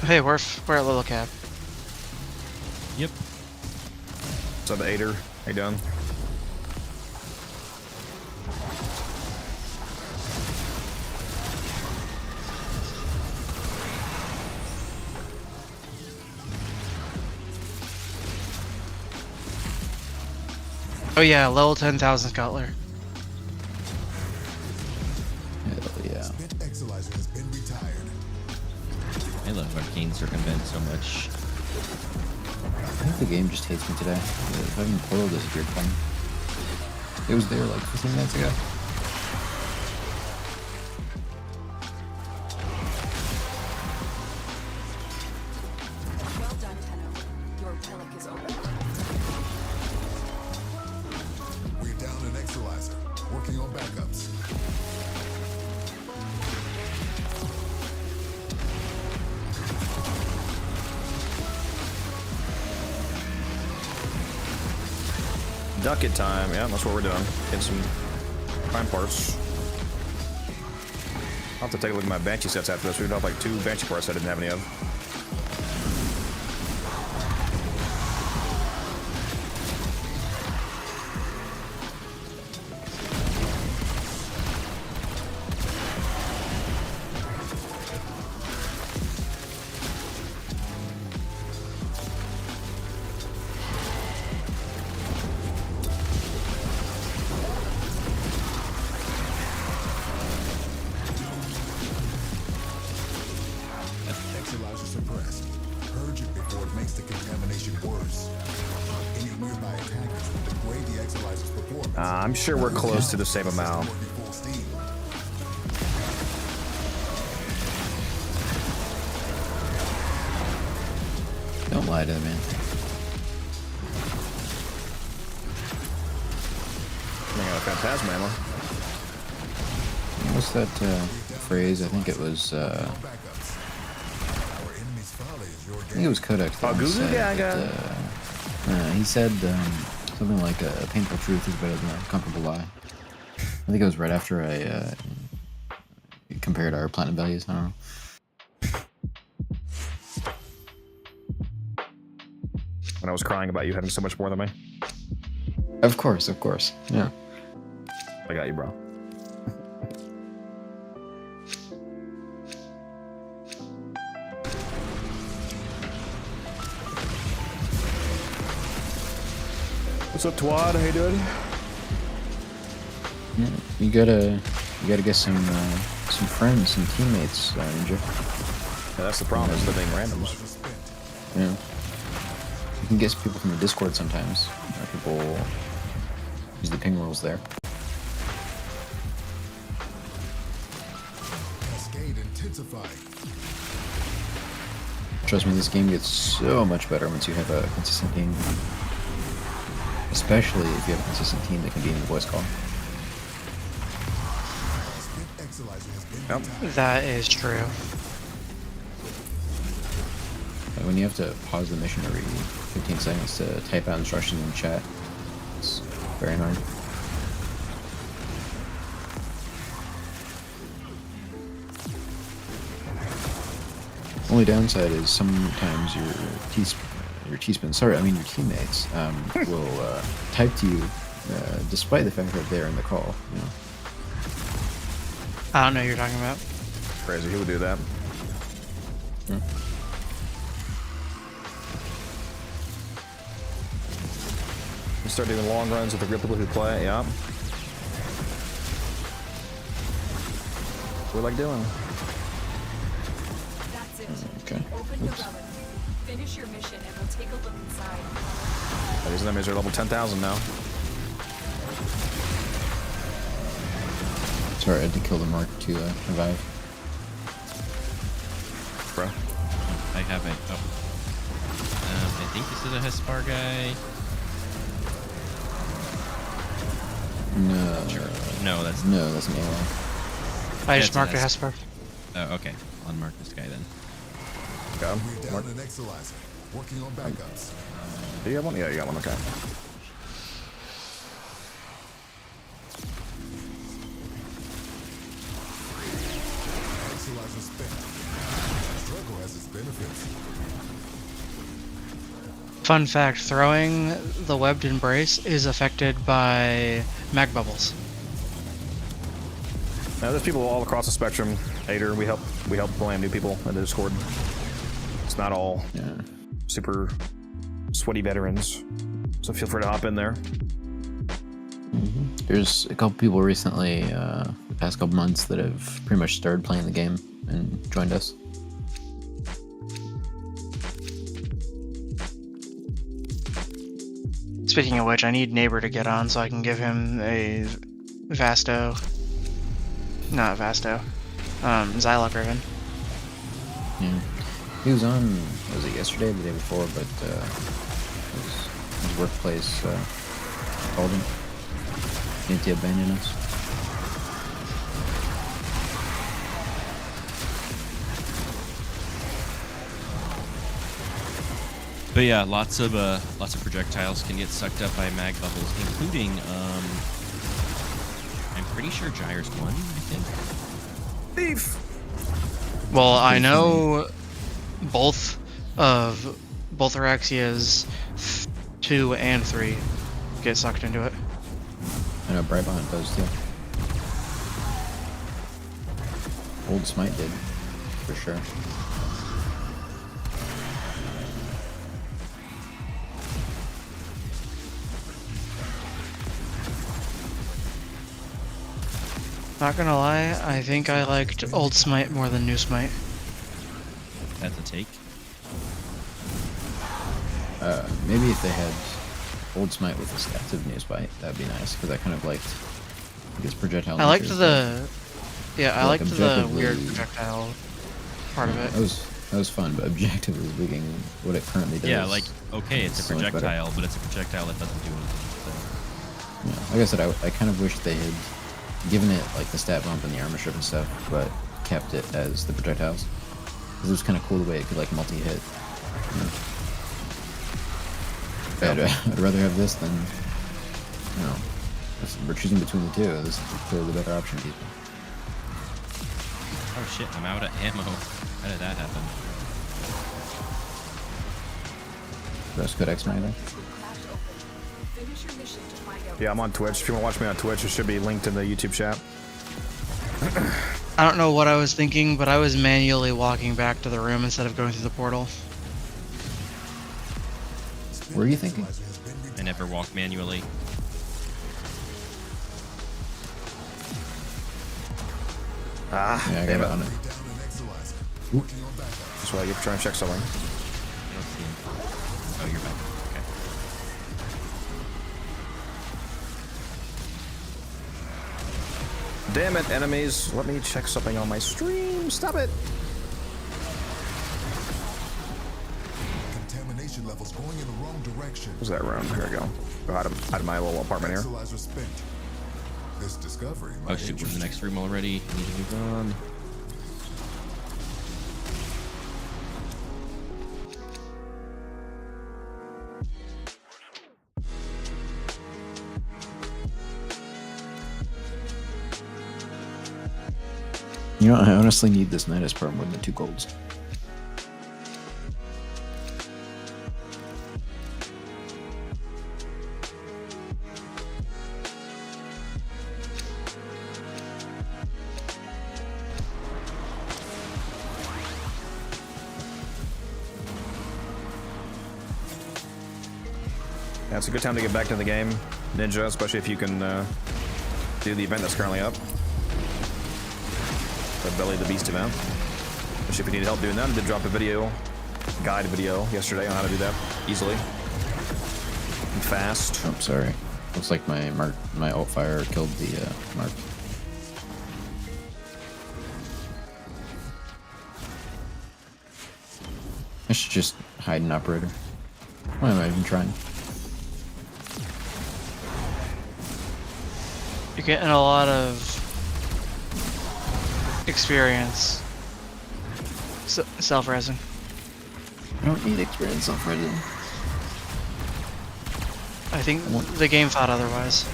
Hey, we're at Little Cap. Yep. So the Aider, how you doing? Oh yeah, level 10,000 Scoutler. Hell yeah. Spent Exilizer has been retired. I love Arcane Circumvent so much. I think the game just hates me today. The fucking portal disappeared from me. It was there like 15 minutes ago. Well done, Tenno. Your relic is open. We're down an Exilizer. Working on backups. Duck it time, yeah, that's what we're doing. Get some prime parts. I'll have to take a look at my Banshee sets after this. We have like 2 Banshee parts I didn't have any of. makes the contamination worse. Any nearby attackers will degrade the Exolizer's performance. I'm sure we're close to the same amount. Don't lie to the man. I got a Phantasm ammo. What's that phrase? I think it was. I think it was Kodak. Oh, Goo Gaga. He said something like a painful truth is better than a comfortable lie. I think it was right after I compared our platinum values. I don't know. When I was crying about you having so much more than me. Of course. Yeah. I got you, bro. What's up, Twad? How you doing? Yeah, you gotta get some friends, some teammates, Ninja. Yeah, that's the problem, is living randoms. Yeah. You can get some people from the Discord sometimes. People use the ping rules there. Cascade intensified. Trust me, this game gets so much better once you have a consistent team. Especially if you have a consistent team that can be in the voice call. Yep. That is true. Like when you have to pause the mission every 15 seconds to type out instructions in chat, it's very annoying. Only downside is sometimes your teammates will type to you despite the fact that they're in the call. You know? I don't know what you're talking about. Crazy, who would do that? Yeah. You start doing long runs with the real people who play, yeah. We're like doing. That's it. Okay. Open the relic. Finish your mission and we'll take a look inside. These enemies are level 10,000 now. Sorry, I had to kill the Mark to revive. Bro. I haven't. Oh. I think this is a Hespar guy. No. Sure. No, that's an ally. I just marked a Hespar. Oh, okay. I'll unmark this guy then. Got him. We're down an Exolizer. Working on backups. Do you have one? Yeah, you got one. Okay. Exolizer spent. Struggle has its benefits. Fun fact, throwing the webbed embrace is affected by mag bubbles. Now there's people all across the spectrum. Ader, we help land new people in the Discord. It's not all super sweaty veterans, so feel free to hop in there. There's a couple people recently, the past couple months, that have pretty much started playing the game and joined us. Speaking of which, I need Neighbor to get on so I can give him a Vasto. Not Vasto. Xylock Riven. Yeah. He was on, was it yesterday or the day before, but his workplace called him. Didn't abandon us. But yeah, lots of projectiles can get sucked up by mag bubbles, including I'm pretty sure Gyre's one, I think. Thief. Well, I know both Araxia's 2 and 3 get sucked into it. I know Brightbond does too. Old Smite did, for sure. Not gonna lie, I think I liked Old Smite more than New Smite. That's a take. Maybe if they had Old Smite with this active news bite, that'd be nice, because I kind of liked this projectile. I liked I liked the weird projectile part of it. That was fun, but objectively speaking, what it currently does. Yeah, like, okay, it's a projectile, but it's a projectile that doesn't do anything. So. Yeah, like I said, I kind of wish they had given it like the stat bump and the armor strip and stuff, but kept it as the projectiles. Because it was kind of cool the way it could like multi-hit. I'd rather have this than, you know, we're choosing between the two. This is clearly the better option, people. Oh shit, I'm out of ammo. How did that happen? Rest code X either? Yeah, I'm on Twitch. If you want to watch me on Twitch, it should be linked in the YouTube chat. I don't know what I was thinking, but I was manually walking back to the room instead of going through the portal. What were you thinking? I never walk manually. Ah, yeah, I got it on it. That's why you're trying to check something. Oh, you're back. Okay. Damn it, enemies. Let me check something on my stream. Stop it. Contamination levels going in the wrong direction. Where's that room? Here we go. Go out of my little apartment here. This discovery Oh shoot, we're in the next room already. I need to move on. You know, I honestly need this Nidus part more than 2 golds. Yeah, it's a good time to get back to the game, Ninja, especially if you can do the event that's currently up. The Belly of the Beast event. Especially if you need help doing that, I did drop a video, guide video yesterday on how to do that easily and fast. Oh, sorry. Looks like my alt fire killed the mark. I should just hide an operator. Why am I even trying? You're getting a lot of experience self-resing. I don't need experience self-resing. I think the game thought otherwise.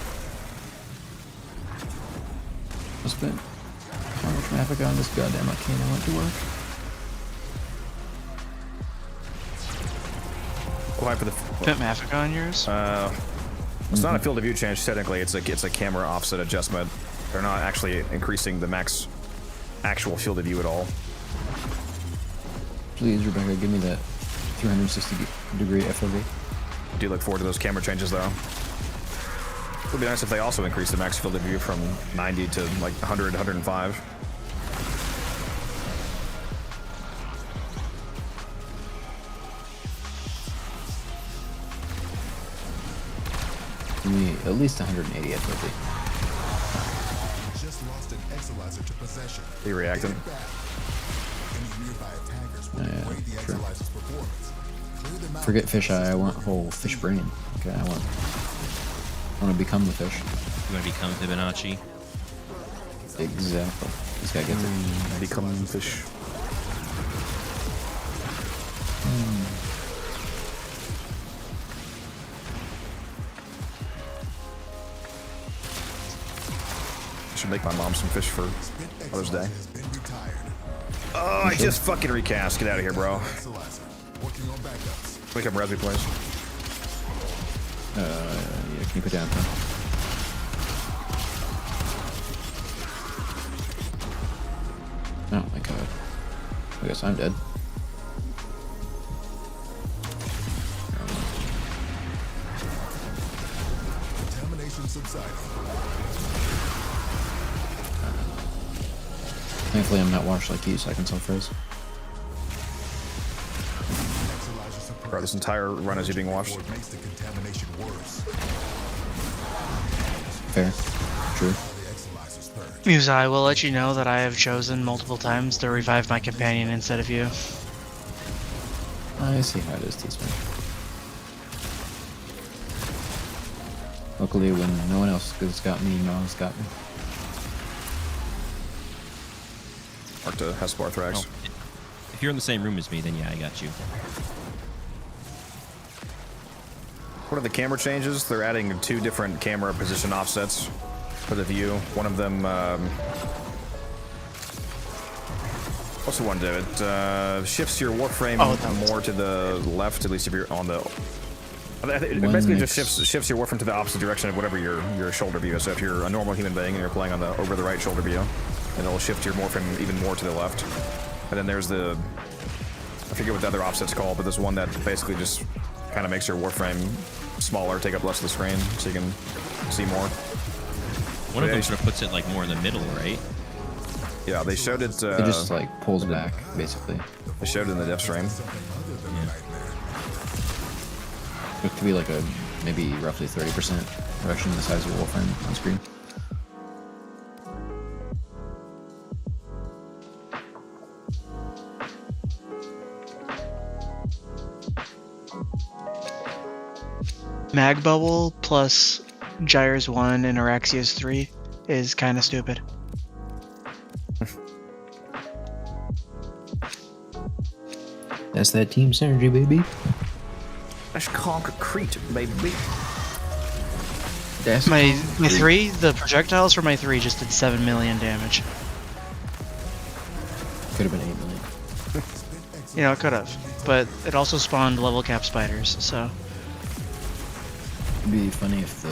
I spent how much traffic on this goddamn arcane I went to work. Why for the Spent Maffica on yours? It's not a field of view change technically. It's a camera offset adjustment. They're not actually increasing the max actual field of view at all. Please, Rebecca, give me that 360-degree FOV. Do look forward to those camera changes, though. It would be nice if they also increased the max field of view from 90 to like 100, 105. Give me at least 180 FOV. Just lost an Exolizer to possession. Are you reacting? Yeah, sure. Forget fish eye, I want whole fish brain. Okay, I want to become the fish. You want to become Fibonacci? Exactly. This guy gets it. Become fish. I should make my mom some fish for Mother's Day. Oh, I just fucking recast. Get out of here, bro. Wake up, Resby, please. Yeah, can you put down? Oh my god. I guess I'm dead. Contamination subsiding. Thankfully I'm not washed like you, so I can self-raise. Bro, this entire run is you being watched. Makes the contamination worse. Fair. True. Musa, I will let you know that I have chosen multiple times to revive my companion instead of you. I see how it is, Teasman. Luckily, when no one else has got me, no one's got me. Mark to Hespar Thrax. Oh. If you're in the same room as me, then yeah, I got you. What are the camera changes? They're adding 2 different camera position offsets for the view. One of them, what's the one do? It shifts your Warframe more to the left, at least if you're on the... It basically just shifts your Warframe to the opposite direction of whatever your shoulder view is. So if you're a normal human being and you're playing on the over the right shoulder view, then it'll shift your Warframe even more to the left. And then there's the... I forget what the other offset's called, but there's one that basically just kind of makes your Warframe smaller, take up less of the screen, so you can see more. One of them sort of puts it like more in the middle, right? Yeah, they showed it. It just like pulls back, basically. They showed it in the dev stream. It could be like a maybe roughly 30% reduction in the size of your Warframe on screen. Mag Bubble plus Gyre's 1 and Araxia's 3 is kind of stupid. That's that team synergy, baby. That's concrete, baby. That's my 3, the projectiles for my 3 just did 7 million damage. Could have been 8 million. You know, it could have. But it also spawned level cap spiders, so... It'd be funny if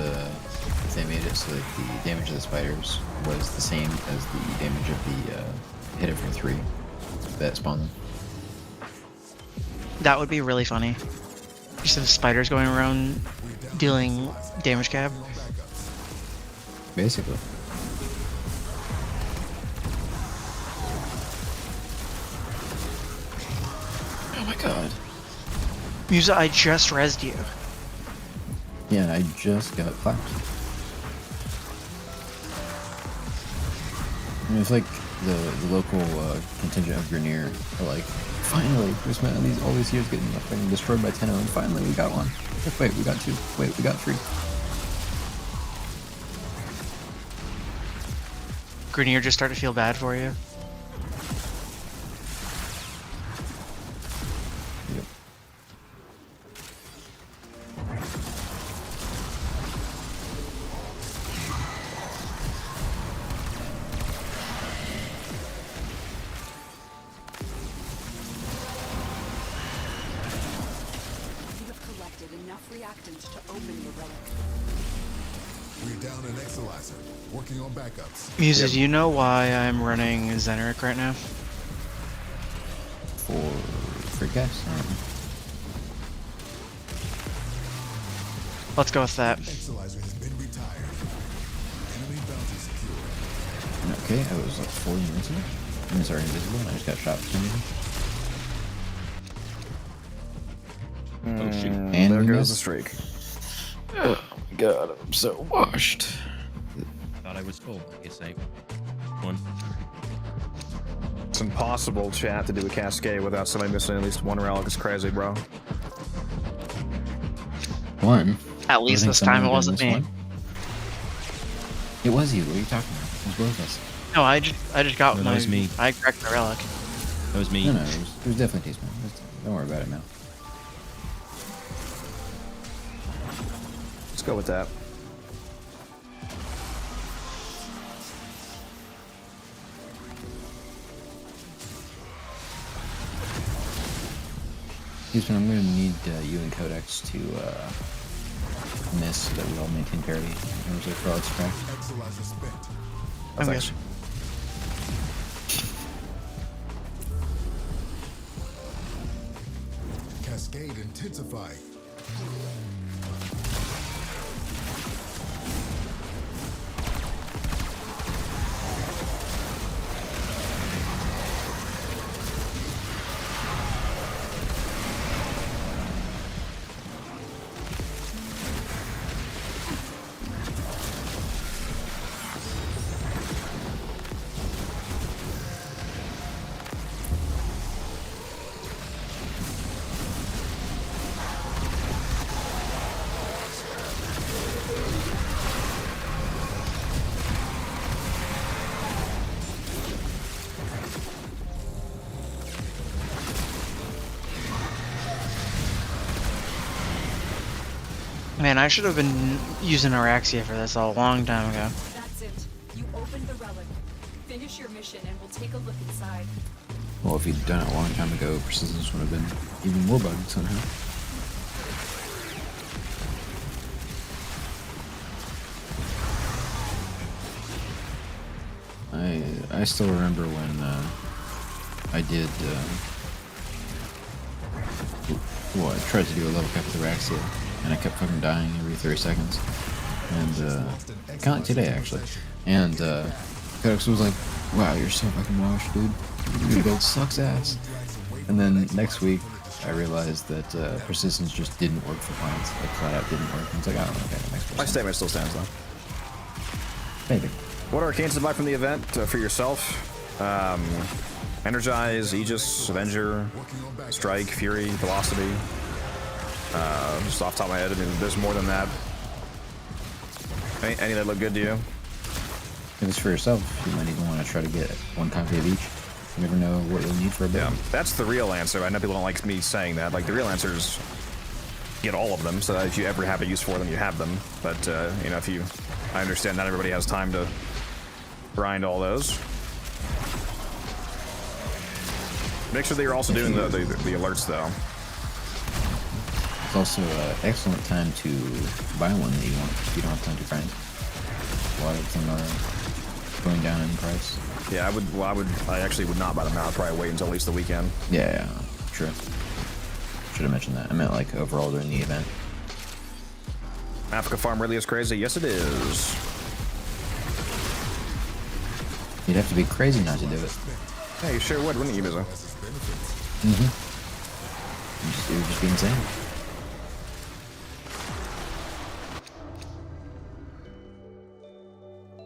they made it so that the damage of the spiders was the same as the damage of the hit it for 3 that spawned them. That would be really funny. Just the spiders going around dealing damage cap. Basically. Oh my god. Musa, I just rezzed you. Yeah, I just got clapped. And it's like the local contingent of Grenier are like, finally, we spent all these years getting fucking destroyed by Tenno, and finally we got one. Wait, we got 2. Wait, we got 3. Grenier just start to feel bad for you. Yep. Reactants to open your relic. We're down an Exalizer, working on backups. Musa, do you know why I'm running Zeneric right now? For guess. Let's go with that. Exalizer has been retired. Enemy bounty secured. Okay, I was like 40 minutes ago. I'm sorry, invisible, and I just got shot for some reason. Oh shoot. And there goes the streak. Oh my god, I'm so washed. Thought I was full. I guess I won. It's impossible, chat, to do a cascade without somebody missing at least one relic. It's crazy, bro. One? At least this time it wasn't me. One? It was you. What are you talking about? It was both of us. No, I just got No, my... that was me. I cracked my relic. That was me. No, it was definitely Teasman. Don't worry about it now. Let's go with that. Houston, I'm going to need you and Codex to miss so that we all maintain parity in terms of broad strike. I'm good. Cascade intensified. Man, I should have been using Araxia for this a long time ago. That's it. You opened the relic. Finish your mission and we'll take a look inside. Well, if you'd done it a long time ago, persistence would have been even more bugged somehow. I still remember when I did. Well, I tried to do a level cap with Araxia, and I kept fucking dying every 30 seconds. And kind of like today actually. And Codex was like, "Wow, you're so fucking washed, dude. Your build sucks ass." And then next week, I realized that persistence just didn't work for plants. Like flat out didn't work. And it's like, I don't know. Okay, that makes more My sense. statement still stands though. Maybe. What arcanes to buy from the event for yourself? Energize, Aegis, Avenger, Strike, Fury, Velocity. Just off the top of my head, I mean, there's more than that. Any that look good to you? If it's for yourself, you might even want to try to get one copy of each. You never know what you'll need for a build. Yeah, that's the real answer. I know people don't like me saying that. Like, the real answer is get all of them, so that if you ever have a use for them, you have them. But, you know, I understand not everybody has time to grind all those. Make sure that you're also doing the alerts, though. It's also an excellent time to buy one that you want if you don't have time to grind. A lot of them are going down in price. Yeah, I actually would not buy them now. I'd probably wait until at least the weekend. Yeah, true. Should have mentioned that. I meant like overall during the event. Africa farm really is crazy. Yes, it is. You'd have to be crazy not to do it. Yeah, you sure would, wouldn't you, Bizzo? Mm-hmm. It would just be insane.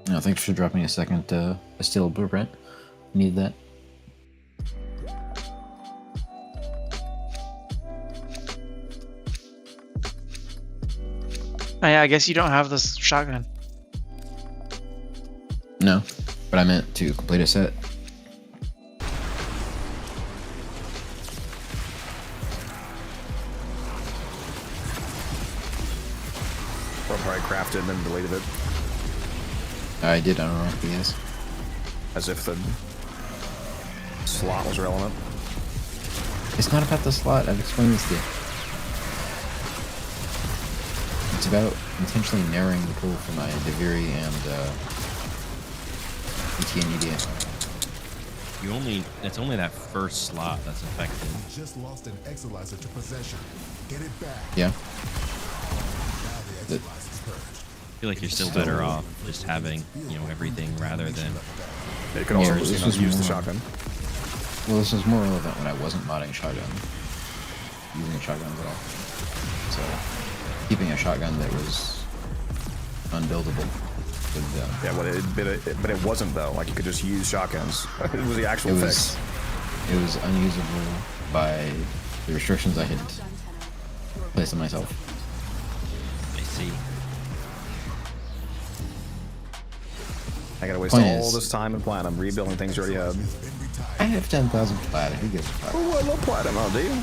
No, thanks for dropping a second a steel blueprint. Need that. Oh, yeah, I guess you don't have this shotgun. No, but I meant to complete a set. Probably crafted and then deleted it. I did, I don't know if he is. As if the slot was relevant. It's not about the slot, I've explained this to you. It's about intentionally narrowing the pool for my Deviri and ETA. That's only that first slot that's affected. Just lost an Exilizer to possession. Get it back. Yeah. I feel like you're still better off just having, you know, everything rather than. You could also use the shotgun. Well, this was more relevant when I wasn't modding shotgun, using shotguns at all. So keeping a shotgun that was unbuildable. Yeah, but it wasn't though. Like you could just use shotguns. It was the actual fix. It was unusable by the restrictions I had placed on myself. I see. I gotta waste all this time in platinum rebuilding things you already had. I have 10,000 platinum. Who gives a fuck? Oh, I love platinum. Oh, do you?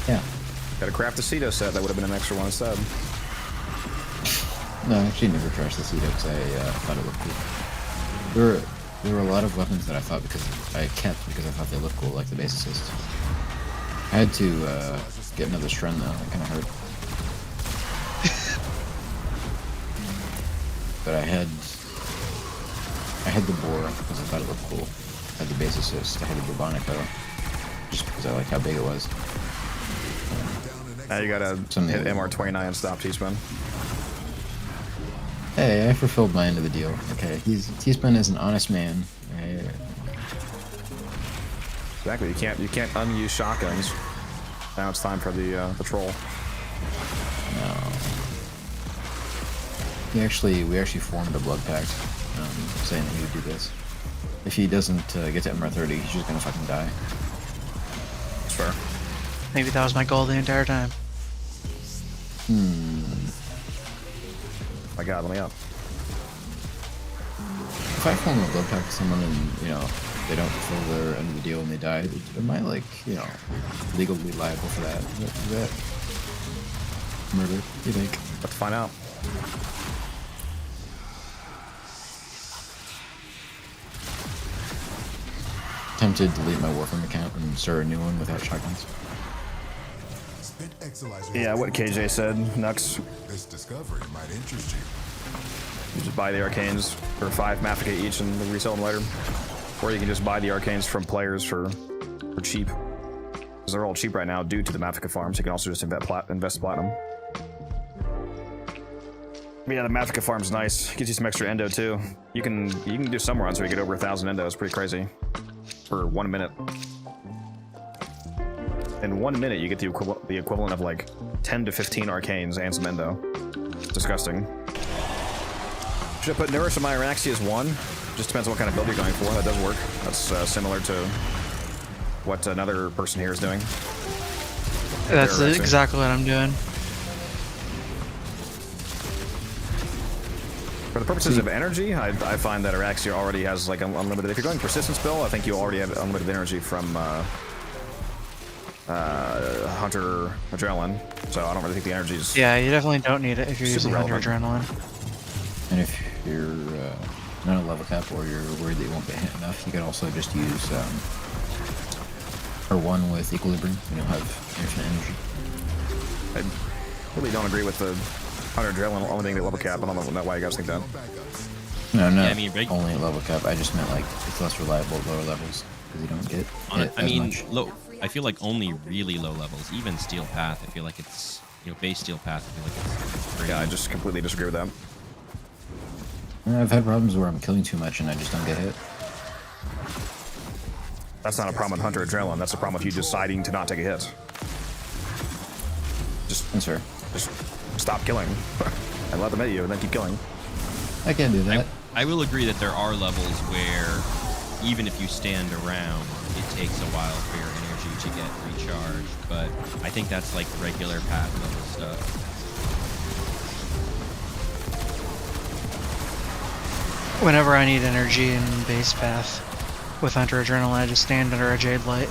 Yeah. Gotta craft a Ceto set. That would have been an extra one instead. No, I actually never trashed the Ceto because I thought it looked cool. There were a lot of weapons that I thought because I thought they looked cool, like the base assist. I had to get another Stren though. It kind of hurt. But I had the boar because I thought it looked cool. I had the base assist. I had the Bubonico just because I like how big it was. Now you gotta hit MR29 and stop T-Spin. Hey, I fulfilled my end of the deal. Okay, T-Spin is an honest man. Exactly. You can't unuse shotguns. Now it's time for the troll. No. We actually formed a blood pact, saying that he would do this. If he doesn't get to MR30, he's just gonna fucking die. That's fair. Maybe that was my goal the entire time. My God, let me up. If I form a blood pact with someone and, you know, they don't fulfill their end of the deal and they die, am I, like, you know, legally liable for that? murder, you think? Let's find out. Tempted to delete my Warframe account and start a new one without shotguns. Yeah, what KJ said, Nux. This discovery might interest you. You just buy the arcanes for 5 Mafika each and resell them later. Or you can just buy the arcanes from players for cheap. Because they're all cheap right now due to the Mafika farms. You can also just invest platinum. But yeah, the Mafika farm's nice. Gives you some extra endo too. You can do some runs where you get over 1,000 endo. It's pretty crazy. For 1 minute. In 1 minute, you get the equivalent of like 10 to 15 arcanes and some endo. It's disgusting. Should I put Nourish on my Araxi as 1? Just depends on what kind of build you're going for. That does work. That's similar to what another person here is doing. That's exactly what I'm doing. For the purposes of energy, I find that Araxia already has like unlimited. If you're going persistence build, I think you already have unlimited energy from Hunter Adrenaline. So I don't really think the energy is. Yeah, you definitely don't need it if you're using Hunter Adrenaline. And if you're not a level cap or you're worried that you won't get hit enough, you can also just use R1 with Equilibrium. You don't have infinite energy. I really don't agree with the Hunter Adrenaline only being the level cap. I don't know why you guys think that. No, no, only at level cap. I just meant like it's less reliable at lower levels because you don't get hit as much. I feel like only really low levels, even Steel Path. I feel like it's base Steel Path. I feel like it's pretty. Yeah, I just completely disagree with that. I've had problems where I'm killing too much and I just don't get hit. That's not a problem with Hunter Adrenaline. That's a problem with you deciding to not take a hit. Just stop killing and let them hit you and then keep killing. I can do that. I will agree that there are levels where even if you stand around, it takes a while for your energy to get recharged, but I think that's like regular path level stuff. Whenever I need energy in base path with Hunter Adrenaline, I just stand under a Jade Light.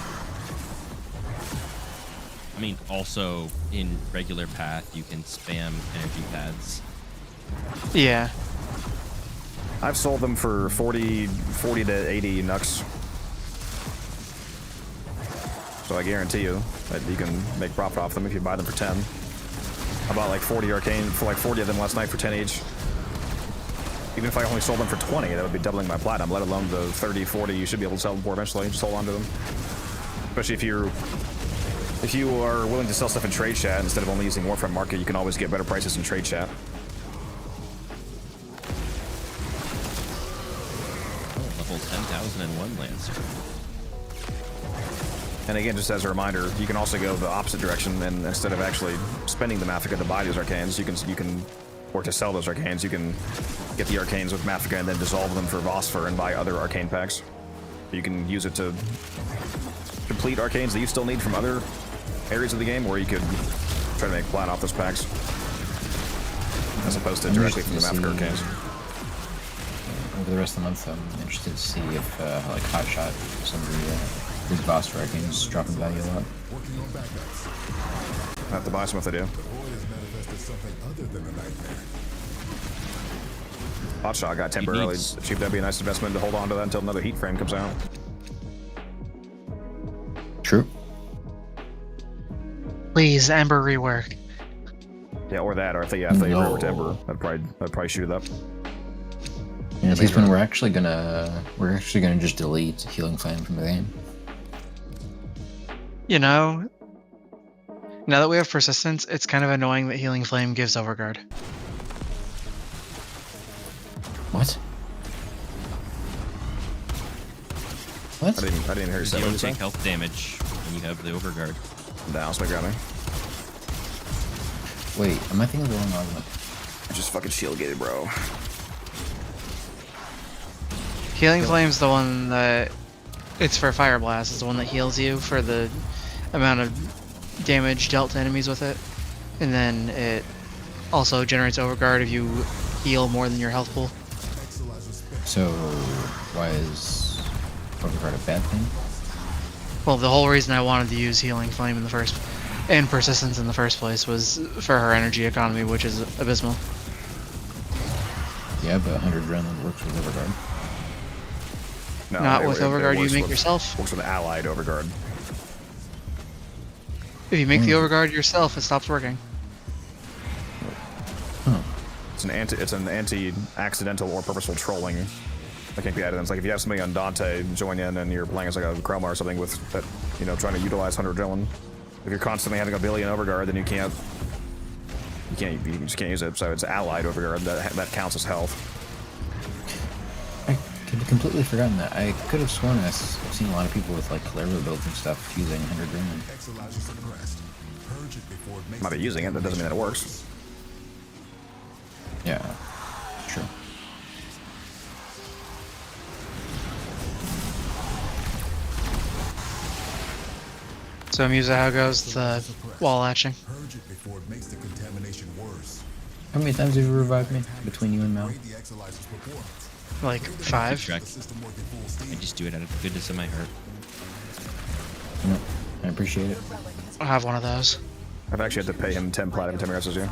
I mean, also in regular path, you can spam energy pads. Yeah. I've sold them for 40 to 80 Nux. So I guarantee you that you can make profit off them if you buy them for 10. I bought like 40 arcane for like 40 of them last night for 10 each. Even if I only sold them for 20, that would be doubling my platinum, let alone the 30, 40 you should be able to sell them for eventually. Just hold on to them. Especially if you are willing to sell stuff in trade chat instead of only using Warframe Market, you can always get better prices in trade chat. Level 10,001 Lancer. And again, just as a reminder, you can also go the opposite direction, and instead of actually spending the Mafika to buy these arcanes, you can or to sell those arcanes, you can get the arcanes with Mafika and then dissolve them for Vosper and buy other arcane packs. You can use it to complete arcanes that you still need from other areas of the game, or you could try to make plat off those packs, as opposed to directly from the Mafika arcanes. Over the rest of the month, I'm interested to see if like Hotshot, some of the big boss arcanes drop in value a lot. I have to buy some if they do. Hotshot got temporarily cheap. That'd be a nice investment to hold on to that until another heat frame comes out. True. Please, Ember rework. Yeah, or that, or if they reworked Ember, I'd probably shoot it up. Yeah, at least when we're actually gonna just delete Healing Flame from the game. You know, now that we have persistence, it's kind of annoying that Healing Flame gives Overguard. What? What? I didn't hear you say. You don't take health damage when you have the Overguard. Nah, I'll make grabbing. Wait, am I thinking of the wrong argument? Just fucking shield gated, bro. Healing Flame's the one that it's for Fire Blast. It's the one that heals you for the amount of damage dealt to enemies with it, and then it also generates Overguard if you heal more than your health pool. So, why is Overguard a bad thing? Well, the whole reason I wanted to use Healing Flame in the first and persistence in the first place was for her energy economy, which is abysmal. Yeah, but 100 adrenaline works with Overguard. No, Not with Overguard you make yourself. Works with allied Overguard. If you make the Overguard yourself, it stops working. It's an anti-accidental or purposeful trolling that can't be added in. It's like if you have somebody on Dante join in and you're playing as like a Chroma or something with that, you know, trying to utilize 100 adrenaline. If you're constantly having a billion Overguard, then you just can't use it. So it's allied Overguard that counts as health. I had completely forgotten that. I could have sworn I've seen a lot of people with like Clever builds and stuff using 100 adrenaline. Might be using it, that doesn't mean that it works. Yeah, true. So Musa, how goes the wall latching? Purge it before it makes the contamination worse. How many times have you revived me between you and Mel? Like 5. I just do it out of the goodness of my heart. No, I appreciate it. I'll have one of those. I've actually had to pay him 10 plat every time he wrestles you.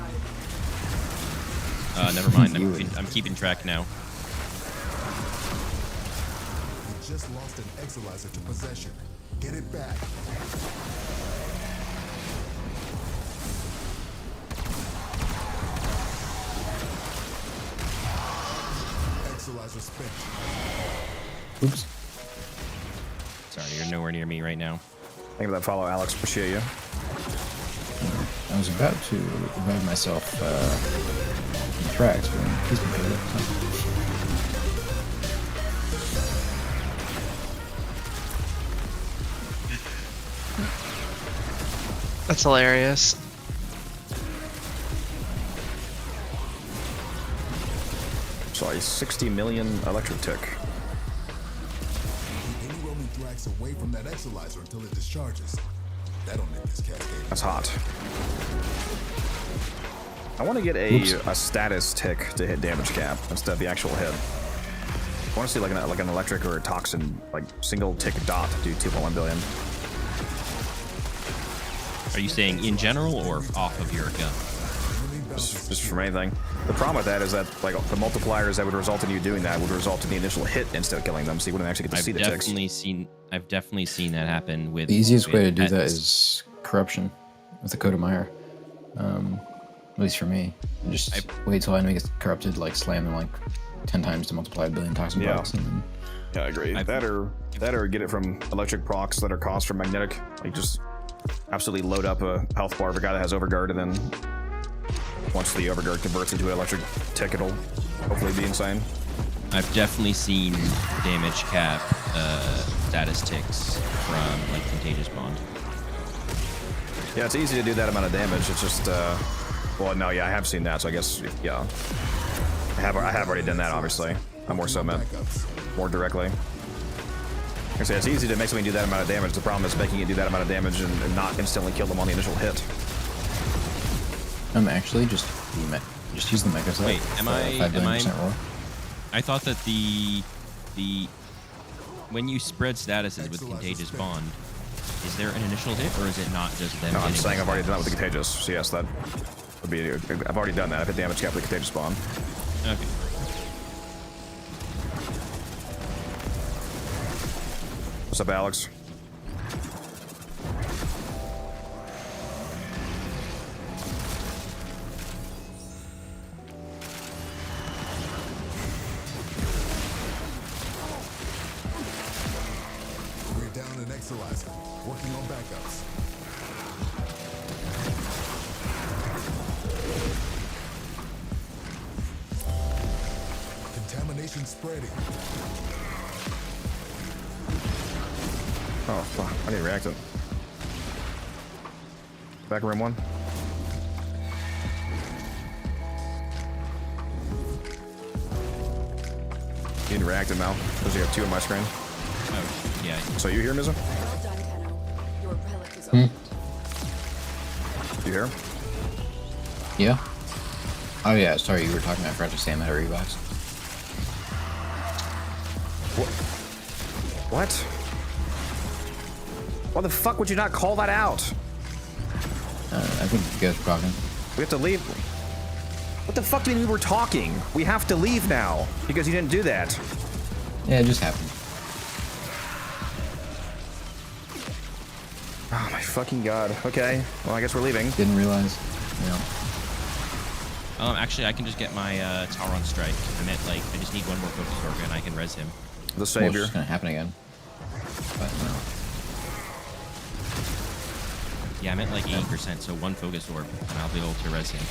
Never mind. I'm keeping track now. You just lost an Exilizer to possession. Get it back. Exilizer spent. Oops. Sorry, you're nowhere near me right now. Thank you for that follow, Alex. Appreciate you. I was about to revive myself in tracks, but he's been good. That's hilarious. Sorry, 60 million electric tick. Any roaming drags away from that Exilizer until it discharges. That'll make this cascade. That's hot. I want to get a status tick to hit damage cap instead of the actual hit. I want to see like an electric or a toxin, like single tick dot do 2.1 billion. Are you saying in general or off of your gun? Just from anything. The problem with that is that like the multipliers that would result in you doing that would result in the initial hit instead of killing them, so you wouldn't actually get to see the ticks. I've definitely seen that happen with. The easiest way to do that is corruption with the Code of Mire. At least for me. Just wait till enemy gets corrupted, like slam them like 10 times to multiply a billion toxin procs. And then... Yeah, I agree. That or get it from electric procs that are caused from magnetic. Like just absolutely load up a health bar of a guy that has Overguard, and then once the Overguard converts into an electric tick, it'll hopefully be insane. I've definitely seen damage cap status ticks from like Contagious Bond. Yeah, it's easy to do that amount of damage. It's just, well, no, yeah, I have seen that, so I guess, yeah. I have already done that, obviously. I more so meant more directly. Like I say, it's easy to make something do that amount of damage. The problem is making it do that amount of damage and not instantly kill them on the initial hit. Actually, just use the Mega Set. Wait, am I? I thought that the when you spread statuses with Contagious Bond, is there an initial hit or is it not just them? No, I'm saying I've already done that with the Contagious. So yes, that would be. I've already done that. I've hit damage cap with the Contagious Bond. Okay. What's up, Alex? We're down an Exilizer, working on backups. Contamination spreading. Oh, fuck. I need to react it. Back room 1. You need to react it now. Because you have 2 on my screen. Oh, yeah. So you hear, Miza? Well done, Tenno. Your relic is opened. You hear? Yeah. Oh yeah, sorry, you were talking about French Sam at a Reebox. What? Why the fuck would you not call that out? I think you guys were talking. We have to leave. What the fuck do you mean we were talking? We have to leave now because you didn't do that. Yeah, it just happened. Oh my fucking god. Okay. Well, I guess we're leaving. Didn't realize. Yeah. Actually, I can just get my Tauron strike. I meant like I just need one more focus organ and I can res him. The savior. Well, it's gonna happen again. But no. Yeah, I meant like 80%, so one focus orb, and I'll be able to res him.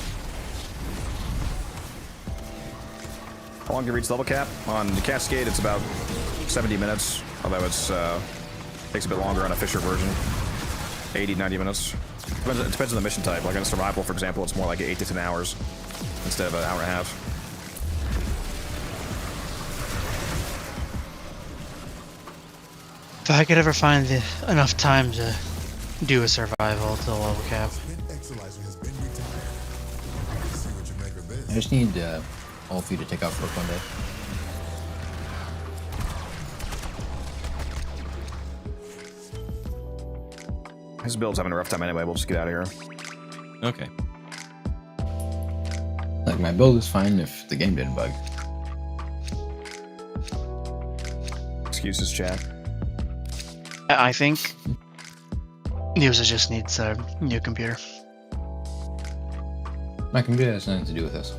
How long do you reach level cap? On the Cascade, it's about 70 minutes, although it's takes a bit longer on a Fisher version. 80, 90 minutes. It depends on the mission type. Like on survival, for example, it's more like 8 to 10 hours instead of an hour and a half. If I could ever find enough time to do a survival to level cap. I just need all of you to take off work one day. His build's having a rough time anyway. We'll just get out of here. Okay. Like, my build is fine if the game didn't bug. Excuses, chat. I think user just needs a new computer. My computer has nothing to do with this.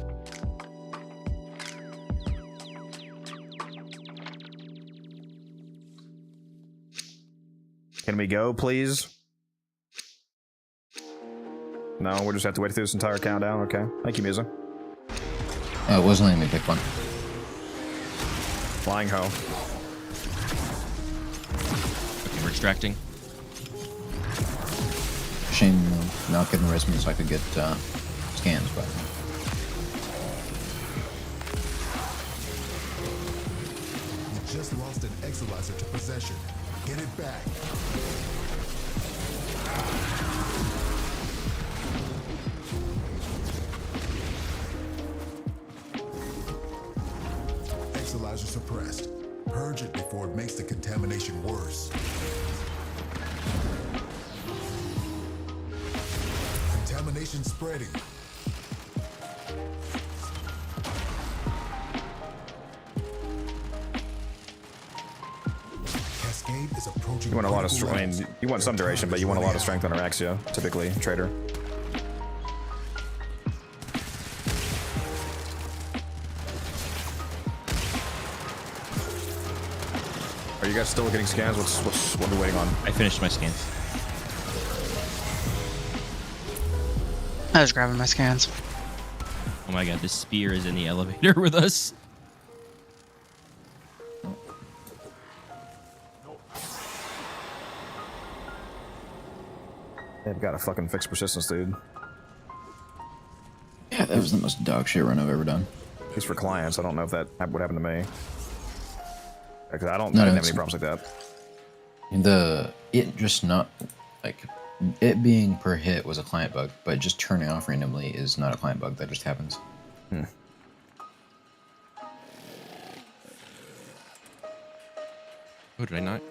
Can we go, please? No, we'll just have to wait through this entire countdown. Okay. Thank you, Musa. It wasn't letting me pick one. Flying ho. Okay, we're extracting. Shame not getting res me so I could get scans, but... You just lost an Exilizer to possession. Get it back. Exilizer suppressed. Purge it before it makes the contamination worse. Contamination spreading. Cascade is approaching. You want a lot of strength. I mean, you want some duration, but you want a lot of strength on Araxia, typically, Trader. Are you guys still getting scans? What are we waiting on? I finished my scans. I was grabbing my scans. Oh my god, this spear is in the elevator with us. They've got to fucking fix persistence, dude. Yeah, that was the most dog shit run I've ever done. At least for clients, I don't know if that would happen to me. Because I didn't have any problems like that. It just not, like, it being per hit was a client bug, but just turning off randomly is not a client bug, that just happens. Oh, did I not?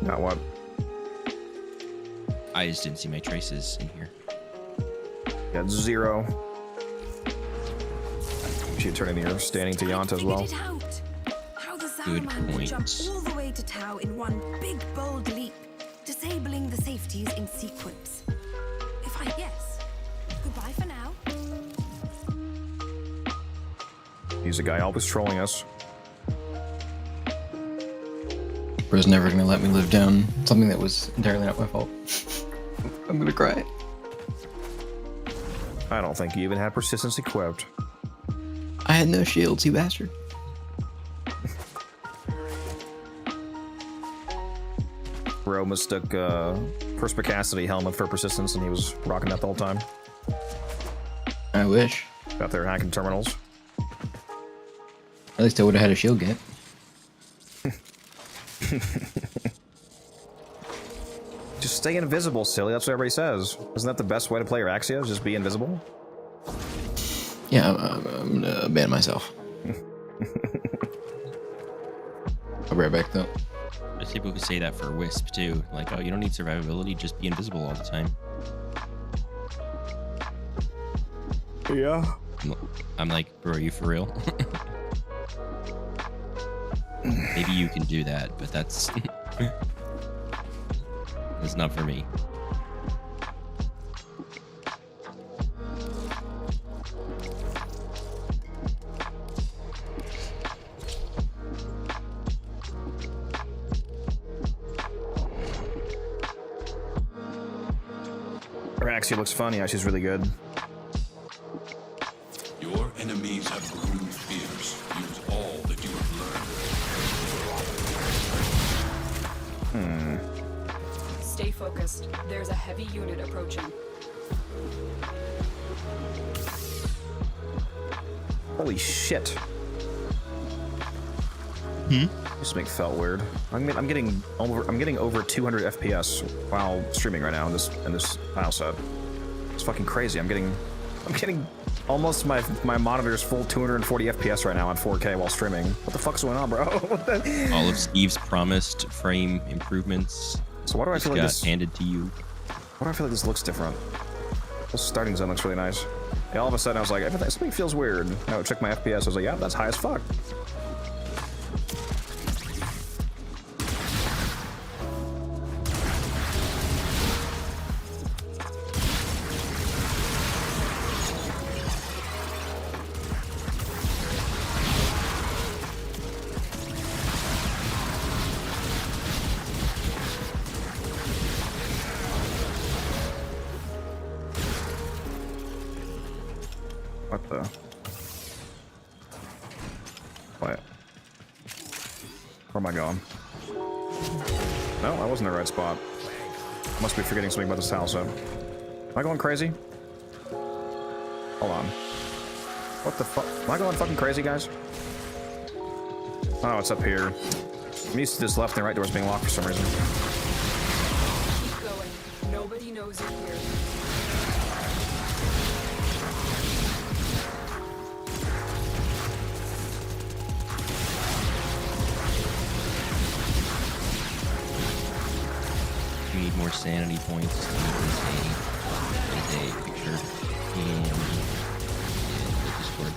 Not what? I just didn't see my traces in here. Got 0. She turning your standing to Yanta as well. Good point. All the way to Tau in one big bold leap, disabling the safeties in sequence. If I guess, goodbye for now. He's a guy always trolling us. Bro's never gonna let me live down something that was entirely not my fault. I'm gonna cry. I don't think you even had persistence equipped. I had no shields, you bastard. Bro mistook perspicacity helmet for persistence, and he was rocking that the whole time. I wish. Out there hacking terminals. At least I would have had a shield gap. Just stay invisible, silly. That's what everybody says. Isn't that the best way to play your Axia? Just be invisible? Yeah, I'm gonna ban myself. I'll be right back though. There's people who say that for Wisp too. Like, oh, you don't need survivability, just be invisible all the time. Yeah. I'm like, bro, are you for real? Maybe you can do that, but that's that's not for me. Raxie looks funny. Yeah, she's really good. Your enemies have grown fierce. Use all that you have learned. Stay focused. There's a heavy unit approaching. Holy shit. This make felt weird. I'm getting over 200 FPS while streaming right now in this file set. It's fucking crazy. I'm getting almost my monitor's full 240 FPS right now on 4K while streaming. What the fuck's going on, bro? All of Steve's promised frame improvements. So why do I feel like this handed to you? Why do I feel like this looks different? This starting zone looks really nice. Yeah, all of a sudden I was like, something feels weird. I would check my FPS. I was like, yeah, that's high as fuck. What the? What? Where am I going? No, I wasn't in the right spot. Must be forgetting something about this house, so. Am I going crazy? Hold on. What the fuck? Am I going fucking crazy, guys? Oh, it's up here. I'm used to this left and right doors being locked for some reason. Keep going. Nobody knows you're here. You need more sanity points. There's a picture in the Discord.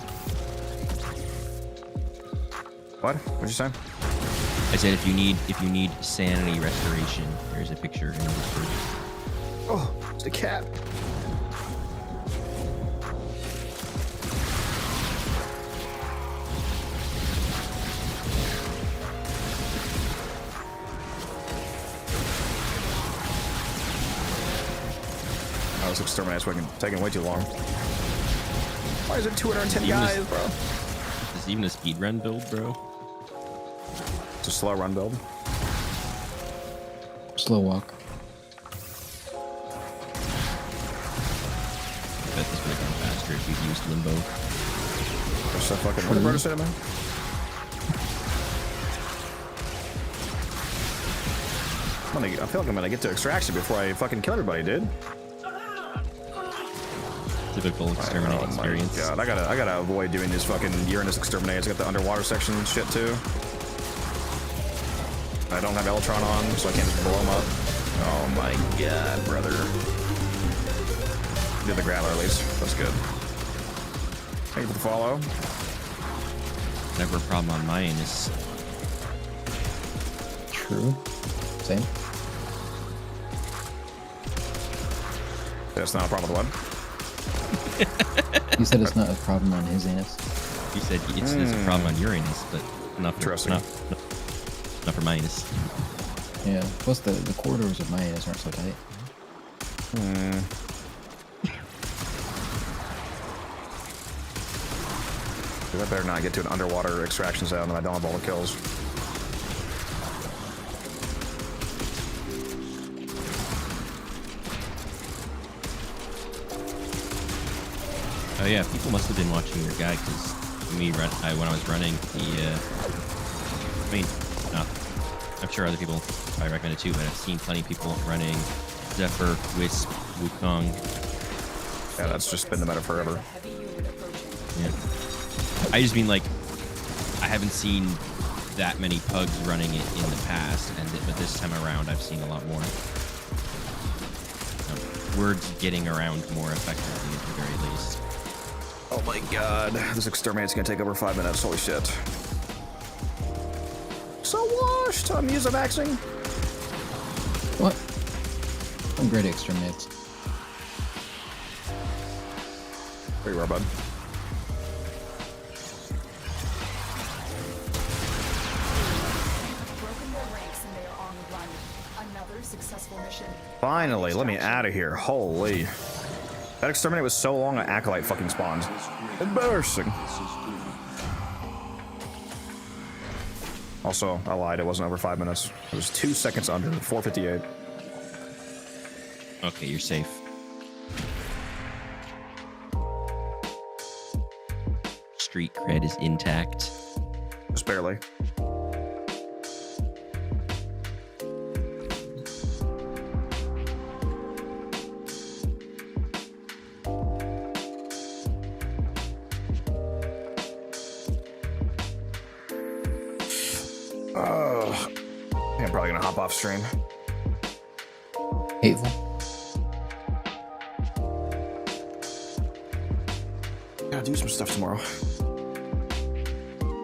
What? What'd you say? I said if you need sanity restoration, there's a picture in the Discord. Oh, it's a cat. Oh, this exterminate's taking way too long. Why is it 210 guys, bro? Is this even a speedrun build, bro? It's a slow run build. Slow walk. I bet this would have gone faster if you'd used limbo. There's so fucking. What did Rotor say, man? I feel like I'm gonna get to extraction before I fucking kill everybody, dude. Typical exterminate experience. God, I gotta avoid doing these fucking Uranus exterminates. I got the underwater section and shit too. I don't have Eltron on, so I can't just blow them up. Oh my god, brother. Did the Growler at least. That's good. Thank you for the follow. Never a problem on my anus. True. Same. That's not a problem with what? You said it's not a problem on his anus. You said it's a problem on your anus, but not for my anus. Yeah. Plus the corridors of my anus aren't so tight. I better not get to an underwater extraction zone and I don't have all the kills. Oh yeah, people must have been watching your guy because when I was running, I'm sure other people probably recommend it too, but I've seen plenty of people running Zephyr, Wisp, Wukong. Yeah, that's just been the meta forever. Yeah. I just mean like, I haven't seen that many pugs running it in the past, but this time around I've seen a lot more. Words getting around more effectively at the very least. Oh my god, this exterminate's gonna take over 5 minutes. Holy shit. So washed! I'm user maxing. What? I'm great at exterminates. Where you are, bud? Finally, let me out of here. Holy. That exterminate was so long, an acolyte fucking spawned. Embarrassing. Also, I lied. It wasn't over 5 minutes. It was 2 seconds under. 4:58. Okay, you're safe. Street cred is intact. Just barely. Oh, I'm probably gonna hop off stream. Hateful. Gotta do some stuff tomorrow.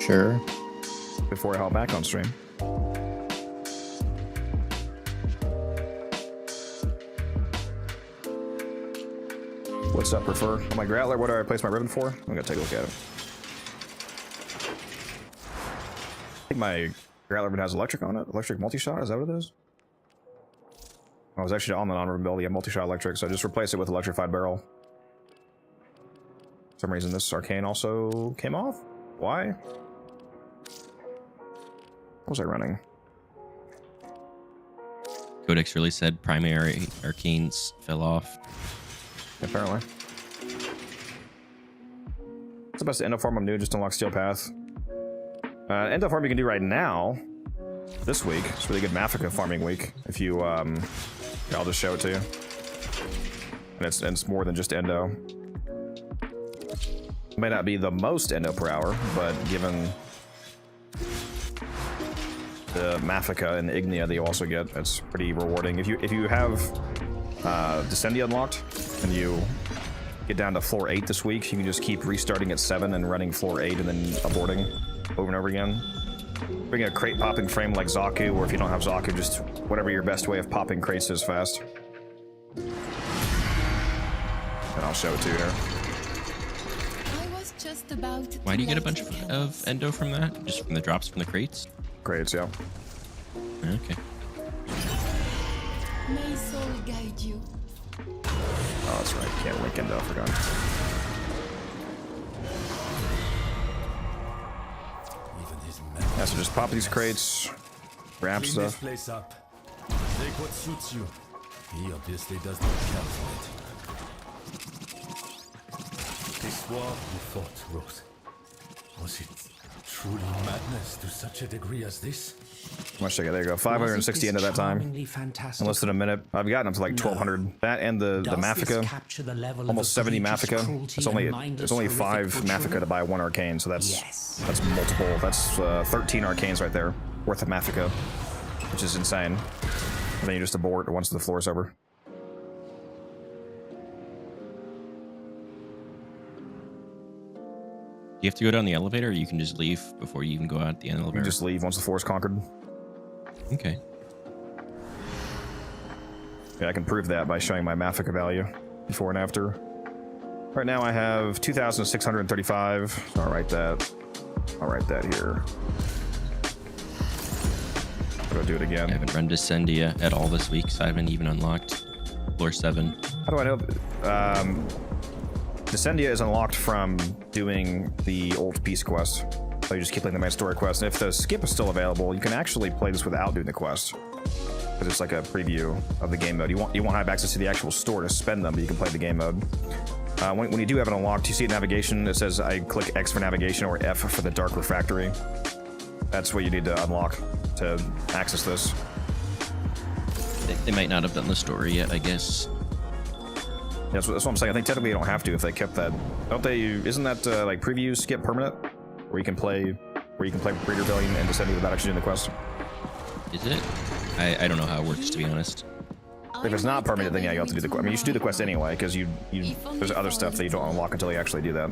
Sure. Before I hop back on stream. What's up, prefer? Oh, my Grattler, what do I place my ribbon for? I'm gonna take a look at it. I think my Grattler ribbon has electric on it. Electric multi-shot, is that what it is? I was actually on the non-ribbon build, yeah, multi-shot electric, so I just replaced it with electrified barrel. For some reason this arcane also came off? Why? What was I running? Codex really said primary arcanes fell off. Apparently. What's the best endo farm I'm doing? Just unlock Steel Path. Endo farm you can do right now, this week. It's really good Mafika farming week. If you, I'll just show it to you. And it's more than just endo. It may not be the most endo per hour, but given the Mafika and the Ignia that you also get, it's pretty rewarding. If you have Descendia unlocked and you get down to floor 8 this week, you can just keep restarting at 7 and running floor 8 and then aborting over and over again. Bring a crate popping frame like Zaku, or if you don't have Zaku, just whatever your best way of popping crates is fast. And I'll show it to you here. Why do you get a bunch of endo from that? Just from the drops from the crates? Crates, yeah. Okay. May soul guide you. Oh, that's right. Can't link endo, I forgot. Yeah, so just pop these crates, grab Clean stuff. this place up. Take what suits you. He obviously does not calculate. This war you fought, Rose. Was it truly madness to such a degree as this? How much did I get? There you go. 560 into that time. In less than a minute. I've gotten up to like 1200. That and the Mafika. Almost 70 Mafika. It's only 5 Mafika to buy 1 arcane, so that's multiple. That's 13 arcanes right there worth of Mafika, which is insane. And then you just abort once the floor is over. Do you have to go down the elevator, or you can just leave before you even go out the elevator? You can just leave once the floor is conquered. Okay. Yeah, I can prove that by showing my Mafika value before and after. Right now I have 2,635. So I'll write that here. Go do it again. I haven't run Descendia at all this week, so I haven't even unlocked floor 7. How do I know? Descendia is unlocked from doing the old peace quest. So you just keep playing the main story quest. And if the skip is still available, you can actually play this without doing the quest. Because it's like a preview of the game mode. You won't have access to the actual store to spend them, but you can play the game mode. When you do have it unlocked, you see it navigation. It says I click X for navigation or F for the Dark Refractory. That's what you need to unlock to access this. They might not have done the story yet, I guess. Yeah, that's what I'm saying. I think technically you don't have to if they kept that. Don't they? Isn't that like preview skip permanent, where you can play where you can play Breeder Rebellion and Descend without actually doing the quest. Is it? I don't know how it works, to be honest. If it's not permanent, then yeah, you have to do the quest. I mean, you should do the quest anyway, because there's other stuff that you don't unlock until you actually do that.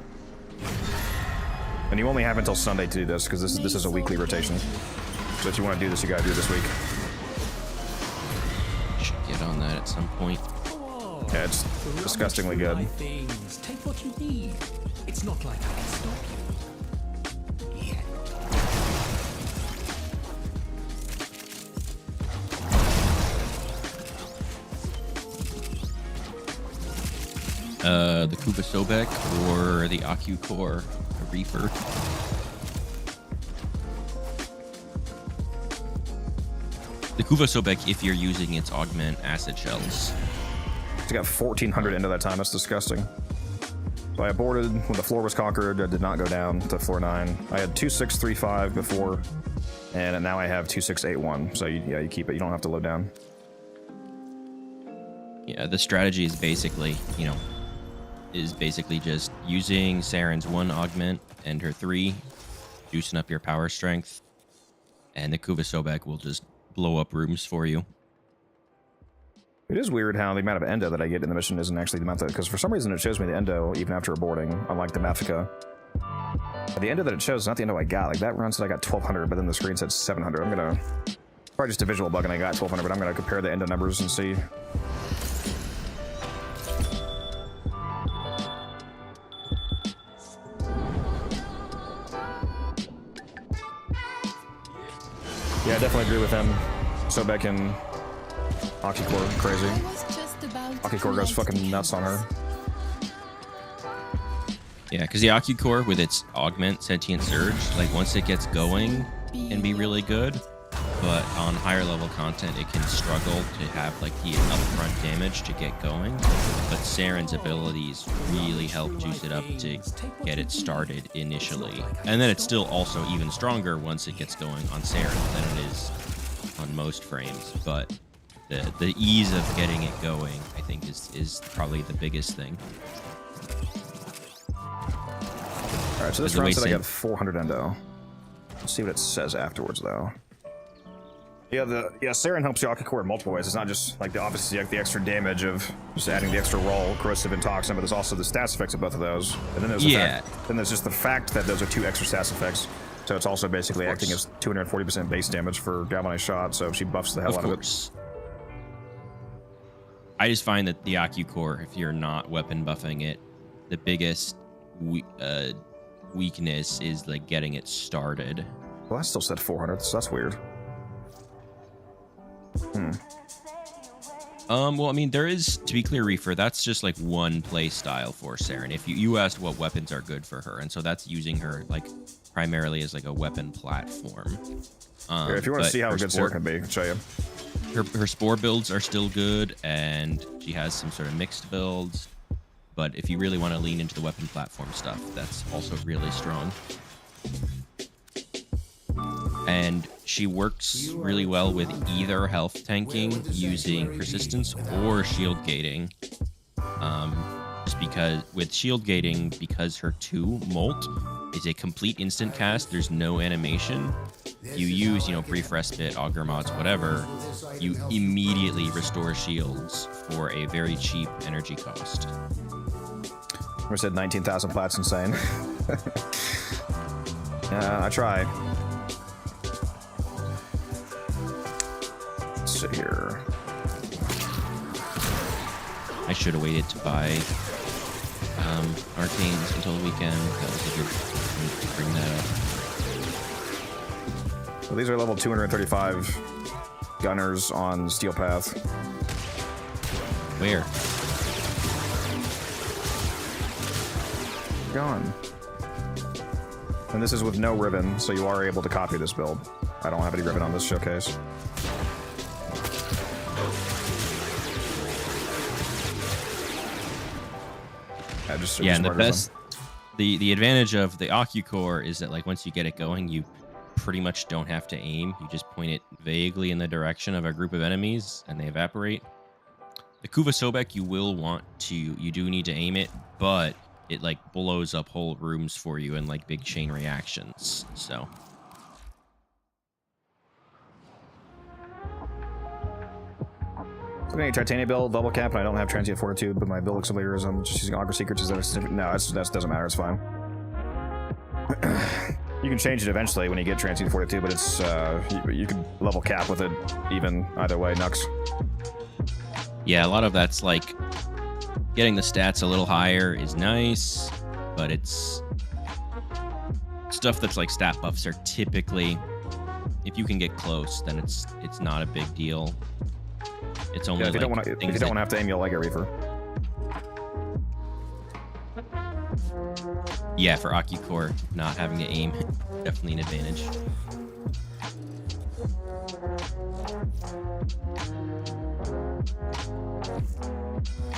And you only have until Sunday to do this, because this is a weekly rotation. So if you want to do this, you gotta do it this week. Should get on that at some point. Yeah, it's disgustingly good. Take what you need. It's not like I can stop you. Yet. The Kuba Sobek or the Aku Core Reaper. The Kuba Sobek if you're using its augment acid shells. It's got 1,400 into that time. That's disgusting. So I aborted when the floor was conquered. I did not go down to floor 9. I had 2635 before, and now I have 2681. So yeah, you keep it. You don't have to load down. Yeah, the strategy is basically, just using Saren's 1 augment and her 3, juicing up your power strength, and the Kuba Sobek will just blow up rooms for you. It is weird how the amount of endo that I get in the mission isn't actually the amount that, because for some reason it shows me the endo even after aborting, unlike the Mafika. But the endo that it shows is not the endo I got. Like, that run said I got 1,200, but then the screen said 700. I'm gonna, probably just a visual bug and I got 1,200, but I'm gonna compare the endo numbers and see. Yeah, I definitely agree with him. Sobek and Aki-Core crazy. Aki-Core goes fucking nuts on her. Yeah, because the Aki-Core with its augment sentient surge, like once it gets going, can be really good. But on higher level content, it can struggle to have like the upfront damage to get going. But Saren's abilities really help juice it up to get it started initially. And then it's still also even stronger once it gets going on Saren than it is on most frames. But the ease of getting it going, I think, is probably the biggest thing. Alright, so this round said I got 400 endo. Let's see what it says afterwards, though. Yeah, Saren helps the Aki-Core in multiple ways. It's not just like obviously like the extra damage of just adding the extra roll, corrosive and toxin, but there's also the stats effects of both of those. And then there's then there's just the fact that those are 2 extra stats effects. So it's also basically acting as 240% base damage for galvanized shot. So she buffs the hell out of it. I just find that the Aki-Core, if you're not weapon buffing it, the biggest weakness is like getting it started. Well, I still said 400, so that's weird. Well, I mean, there is, to be clear, Reefer, that's just like one play style for Saren. If you asked what weapons are good for her, and so that's using her like primarily as like a weapon platform. Yeah, if you want to see how good Saren can be, I'll show you. Her spore builds are still good, and she has some sort of mixed builds. But if you really want to lean into the weapon platform stuff, that's also really strong. And she works really well with either health tanking using persistence or shield gating. Just because with shield gating, because her 2 molt is a complete instant cast, there's no animation. You use, brief respite, augur mods, whatever, you immediately restore shields for a very cheap energy cost. I said 19,000 plats, insane. I try. Let's sit here. I should have waited to buy arcanes until the weekend. That was a good time to bring that up. Well, these are level 235 gunners on Steel Path. Where? Gone. And this is with no ribbon, so you are able to copy this build. I don't have any ribbon on this showcase. Yeah, and the advantage of the Aki-Core is that like once you get it going, you pretty much don't have to aim. You just point it vaguely in the direction of a group of enemies, and they evaporate. The Kuva Sobek, you do need to aim it, but it like blows up whole rooms for you in like big chain reactions. So doing a Titania build, double cap, and I don't have transient fortitude, but my build looks familiar as I'm just using Augur Secrets. Is that a specific? No, that doesn't matter. It's fine. You can change it eventually when you get transient fortitude, but it's you can level cap with it even either way. Nux. Yeah, a lot of that's like getting the stats a little higher is nice, but it's stuff that's like stat buffs are typically, if you can get close, then it's not a big deal. It's only if you like don't want to have to aim your leg at Reaper. Yeah, for AccuCore, not having to aim, definitely an advantage.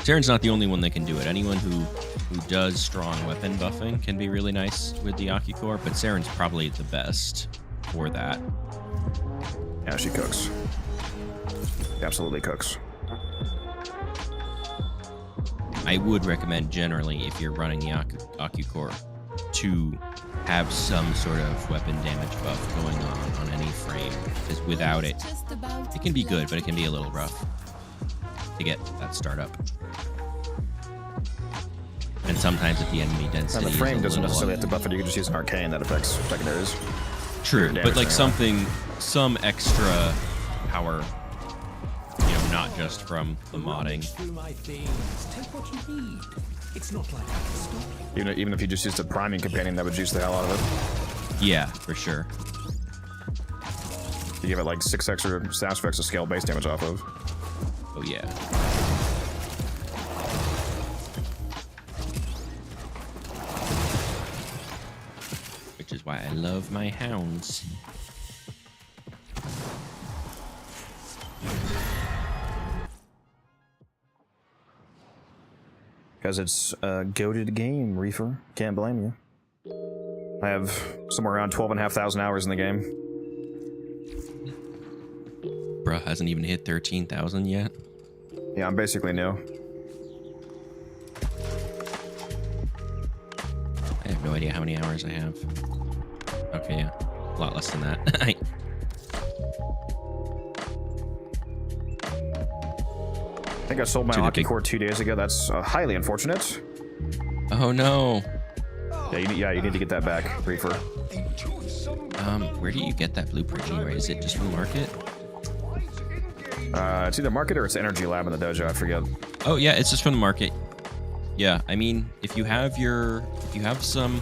Saren's not the only one that can do it. Anyone who does strong weapon buffing can be really nice with the AccuCore, but Saren's probably the best for that. Yeah, she cooks. She absolutely cooks. I would recommend generally, if you're running the AccuCore, to have some sort of weapon damage buff going on any frame, because without it, it can be good, but it can be a little rough to get that start up. And sometimes if the enemy density and the frame is doesn't necessarily have to buff it, you can just use an arcane that affects secondaries. True, but like some extra power, you know, not just from the modding. Take what you need. It's not like I can stop you. Even if you just used a priming companion, that would juice the hell out of it. Yeah, for sure. You give it like 6 extra stash effects to scale base damage off of. Oh yeah. Which is why I love my hounds. Because it's a goated game, Reefer. Can't blame you. I have somewhere around 12,500 hours in the game. Bruh, hasn't even hit 13,000 yet. Yeah, I'm basically new. I have no idea how many hours I have. Okay, yeah. A lot less than that. I think I sold my AccuCore 2 days ago. That's highly unfortunate. Oh no. Yeah, you need to get that back, Reefer. Where do you get that blueprint anyway? Is it just from the market? It's either market or it's Energy Lab in the dojo. I forget. Oh yeah, it's just from the market. Yeah, I mean, if you have some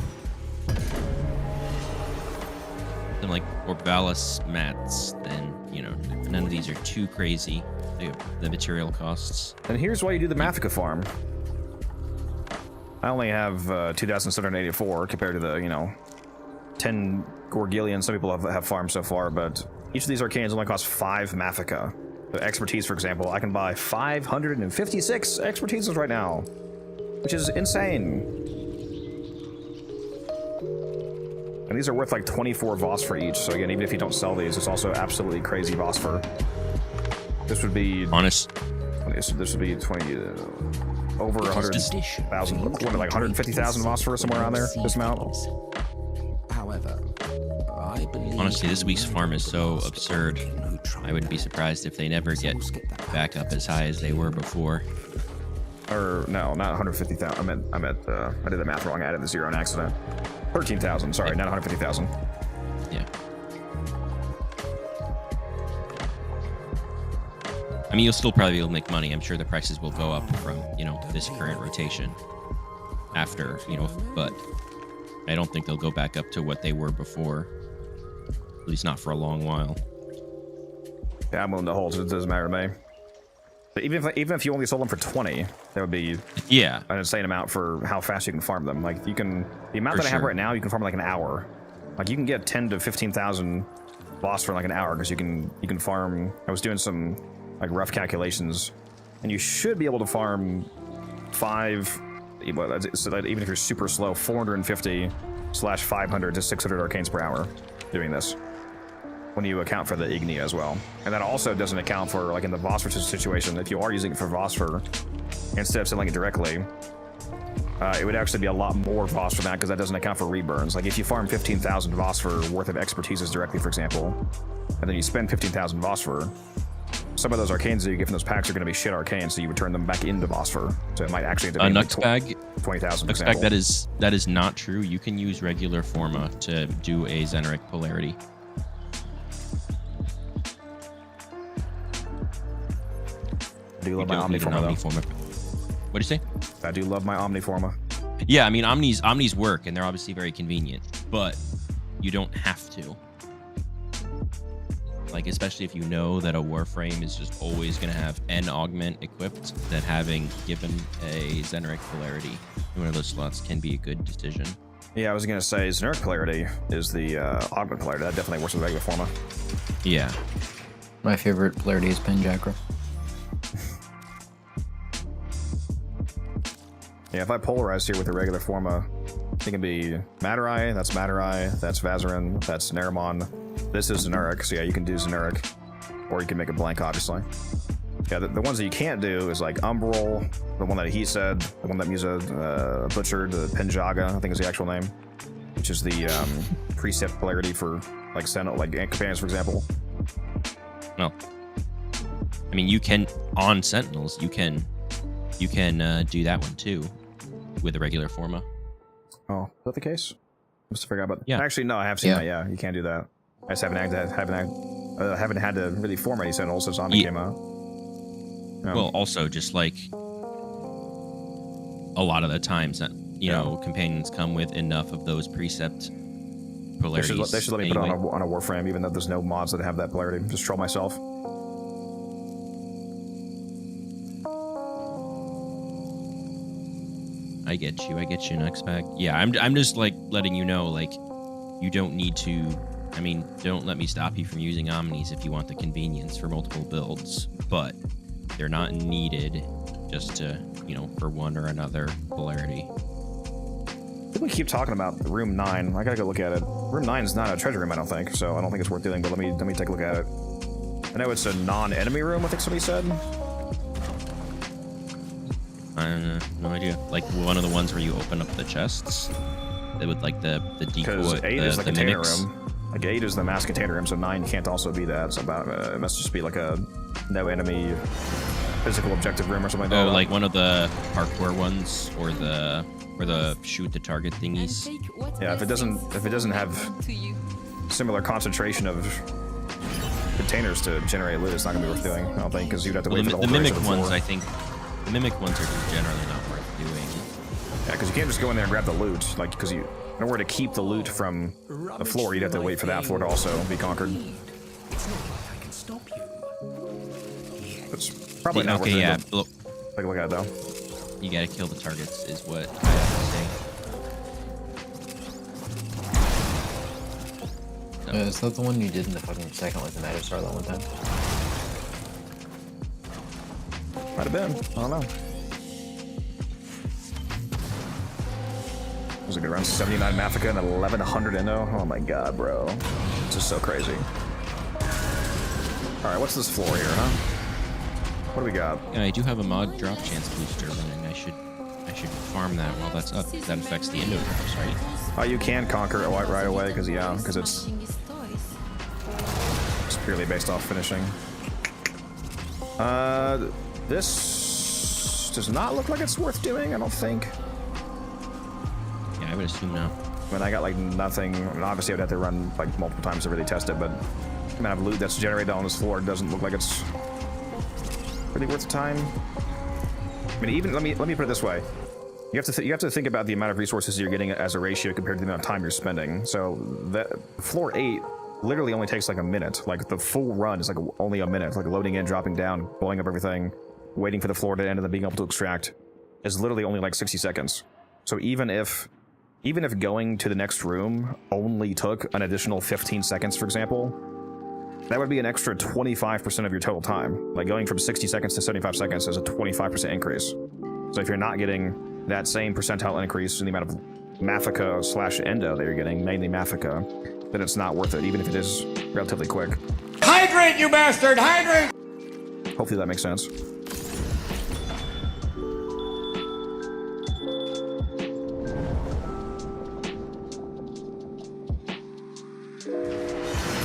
like Orbalis mats, then you know none of these are too crazy. The material costs. And here's why you do the Mafika farm. I only have 2,784 compared to the, you know, 10 Gorgillion some people have farmed so far, but each of these arcanes only costs 5 Mafika. The expertise, for example, I can buy 556 expertises right now, which is insane. And these are worth like 24 Voss for each, so again, even if you don't sell these, it's also absolutely crazy Voss for. This would be honest. This would be 20 over 100,000, like 150,000 phosphorus somewhere around there. This amount. However, I believe honestly, this week's farm is so absurd. I wouldn't be surprised if they never get back up as high as they were before. Or no, not 150,000. I did the math wrong. I added the 0 on accident. 13,000. Sorry, not 150,000. Yeah. I mean, you'll still probably be able to make money. I'm sure the prices will go up from, you know, this current rotation after, you know, but I don't think they'll go back up to what they were before. At least not for a long while. Yeah, I'm willing to hold. It doesn't matter to me. But even if you only sold them for 20, that would be an insane amount for how fast you can farm them. Like you can, the amount that I have right now, you can farm like an hour. Like you can get 10 to 15,000 boss for like an hour because you can farm. I was doing some like rough calculations, and you should be able to farm 5. So that even if you're super slow, 450/500 to 600 arcanes per hour doing this. When you account for the Ignia as well. And that also doesn't account for, like in the Phosphor situation, if you are using it for Phosphor, instead of selling it directly, it would actually be a lot more Phosphor than that, because that doesn't account for reburns. Like if you farm 15,000 Phosphor worth of expertises directly, for example, and then you spend 15,000 Phosphor, some of those arcanes that you get from those packs are going to be shit arcane, so you would turn them back into Phosphor. So it might actually end up being Nux bag, 20,000. Nux bag, that is not true. You can use regular Forma to do a Xeneric polarity. I do love my Omniforma, though. What'd you say? I do love my Omniforma. Yeah, I mean, Omnis work, and they're obviously very convenient, but you don't have to. Like, especially if you know that a Warframe is just always going to have an augment equipped, that having given a Xeneric polarity in one of those slots can be a good decision. Yeah, I was going to say Xeneric polarity is the augment polarity. That definitely works with regular Forma. Yeah. My favorite polarity is Penjacra. Yeah, if I polarize here with the regular Forma, it can be Matarai, that's Vazarin, that's Neramon. This is Xeneric, so yeah, you can do Xeneric, or you can make it blank, obviously. Yeah, the ones that you can't do is like Umbral, the one that he said, the one that Musa butchered, the Penjaga, I think is the actual name, which is the precept polarity for like Sentinel, like Companions, for example. No. I mean, you can, on Sentinels, you can do that one too, with a regular Forma. Oh, is that the case? I must forgot about. Yeah. Actually, no, I have seen that. Yeah, you can't do that. I just haven't had to really form any Sentinels since Omni came out. Well, also just like a lot of the times that you know companions come with enough of those precept polarities. They should let me put it on a Warframe, even though there's no mods that have that polarity. Just troll myself. I get you, Nux bag. Yeah, I'm just like letting you know, like, you don't need to. I mean, don't let me stop you from using Omnis if you want the convenience for multiple builds, but they're not needed just to, you know, for one or another polarity. People keep talking about room 9. I gotta go look at it. Room 9 is not a treasure room, I don't think, so I don't think it's worth doing. But let me take a look at it. I know it's a non-enemy room, I think somebody said. No idea. Like one of the ones where you open up the chests, that would like the decoy. Because 8 is the container mimics. room. Like 8 is the mass container room, so 9 can't also be that. So about it must just be like a no enemy physical objective room or something like that. Oh, like one of the parkour ones, or the shoot the target thingies. Yeah, if it doesn't have similar concentration of containers to generate loot, it's not gonna be worth doing. I don't think, because you'd have to wait for the whole mimic duration of the ones. floor. I think the mimic ones are just generally not worth doing. Yeah, because you can't just go in there and grab the loot, like, because in order to keep the loot from the floor, you'd have to wait for that floor to also be conquered. It's not like I can stop you. It's probably not worth it. Yeah, Look, take a look at it though. You gotta kill the targets, is what I have to say. Is that the one you did in the fucking second like the Matter Star that one time? Might have been. I don't know. Was it around 79 Mafika and 1100 Indo? Oh my god, bro. This is so crazy. Alright, what's this floor here, huh? What do we got? Yeah, I do have a mod drop chance booster running. I should farm that while that's up. That affects the Indo drops, right? Oh, you can conquer it right away, because it's purely based off finishing. This does not look like it's worth doing, I don't think. Yeah, I would assume not. I mean, I got like nothing. I mean, obviously, I would have to run like multiple times to really test it, but the amount of loot that's generated on this floor doesn't look like it's really worth the time. I mean, even let me put it this way: you have to think about the amount of resources you're getting as a ratio compared to the amount of time you're spending. So that floor 8 literally only takes like a minute. Like the full run is like only a minute. Like loading in, dropping down, blowing up everything, waiting for the floor to end, and then being able to extract is literally only like 60 seconds. So even if going to the next room only took an additional 15 seconds, for example, that would be an extra 25% of your total time. Like going from 60 seconds to 75 seconds is a 25% increase. So if you're not getting that same percentile increase in the amount of Mafika / Endo that you're getting, mainly Mafika, then it's not worth it, even if it is relatively quick. Hydrate, you bastard! Hydrate! Hopefully that makes sense.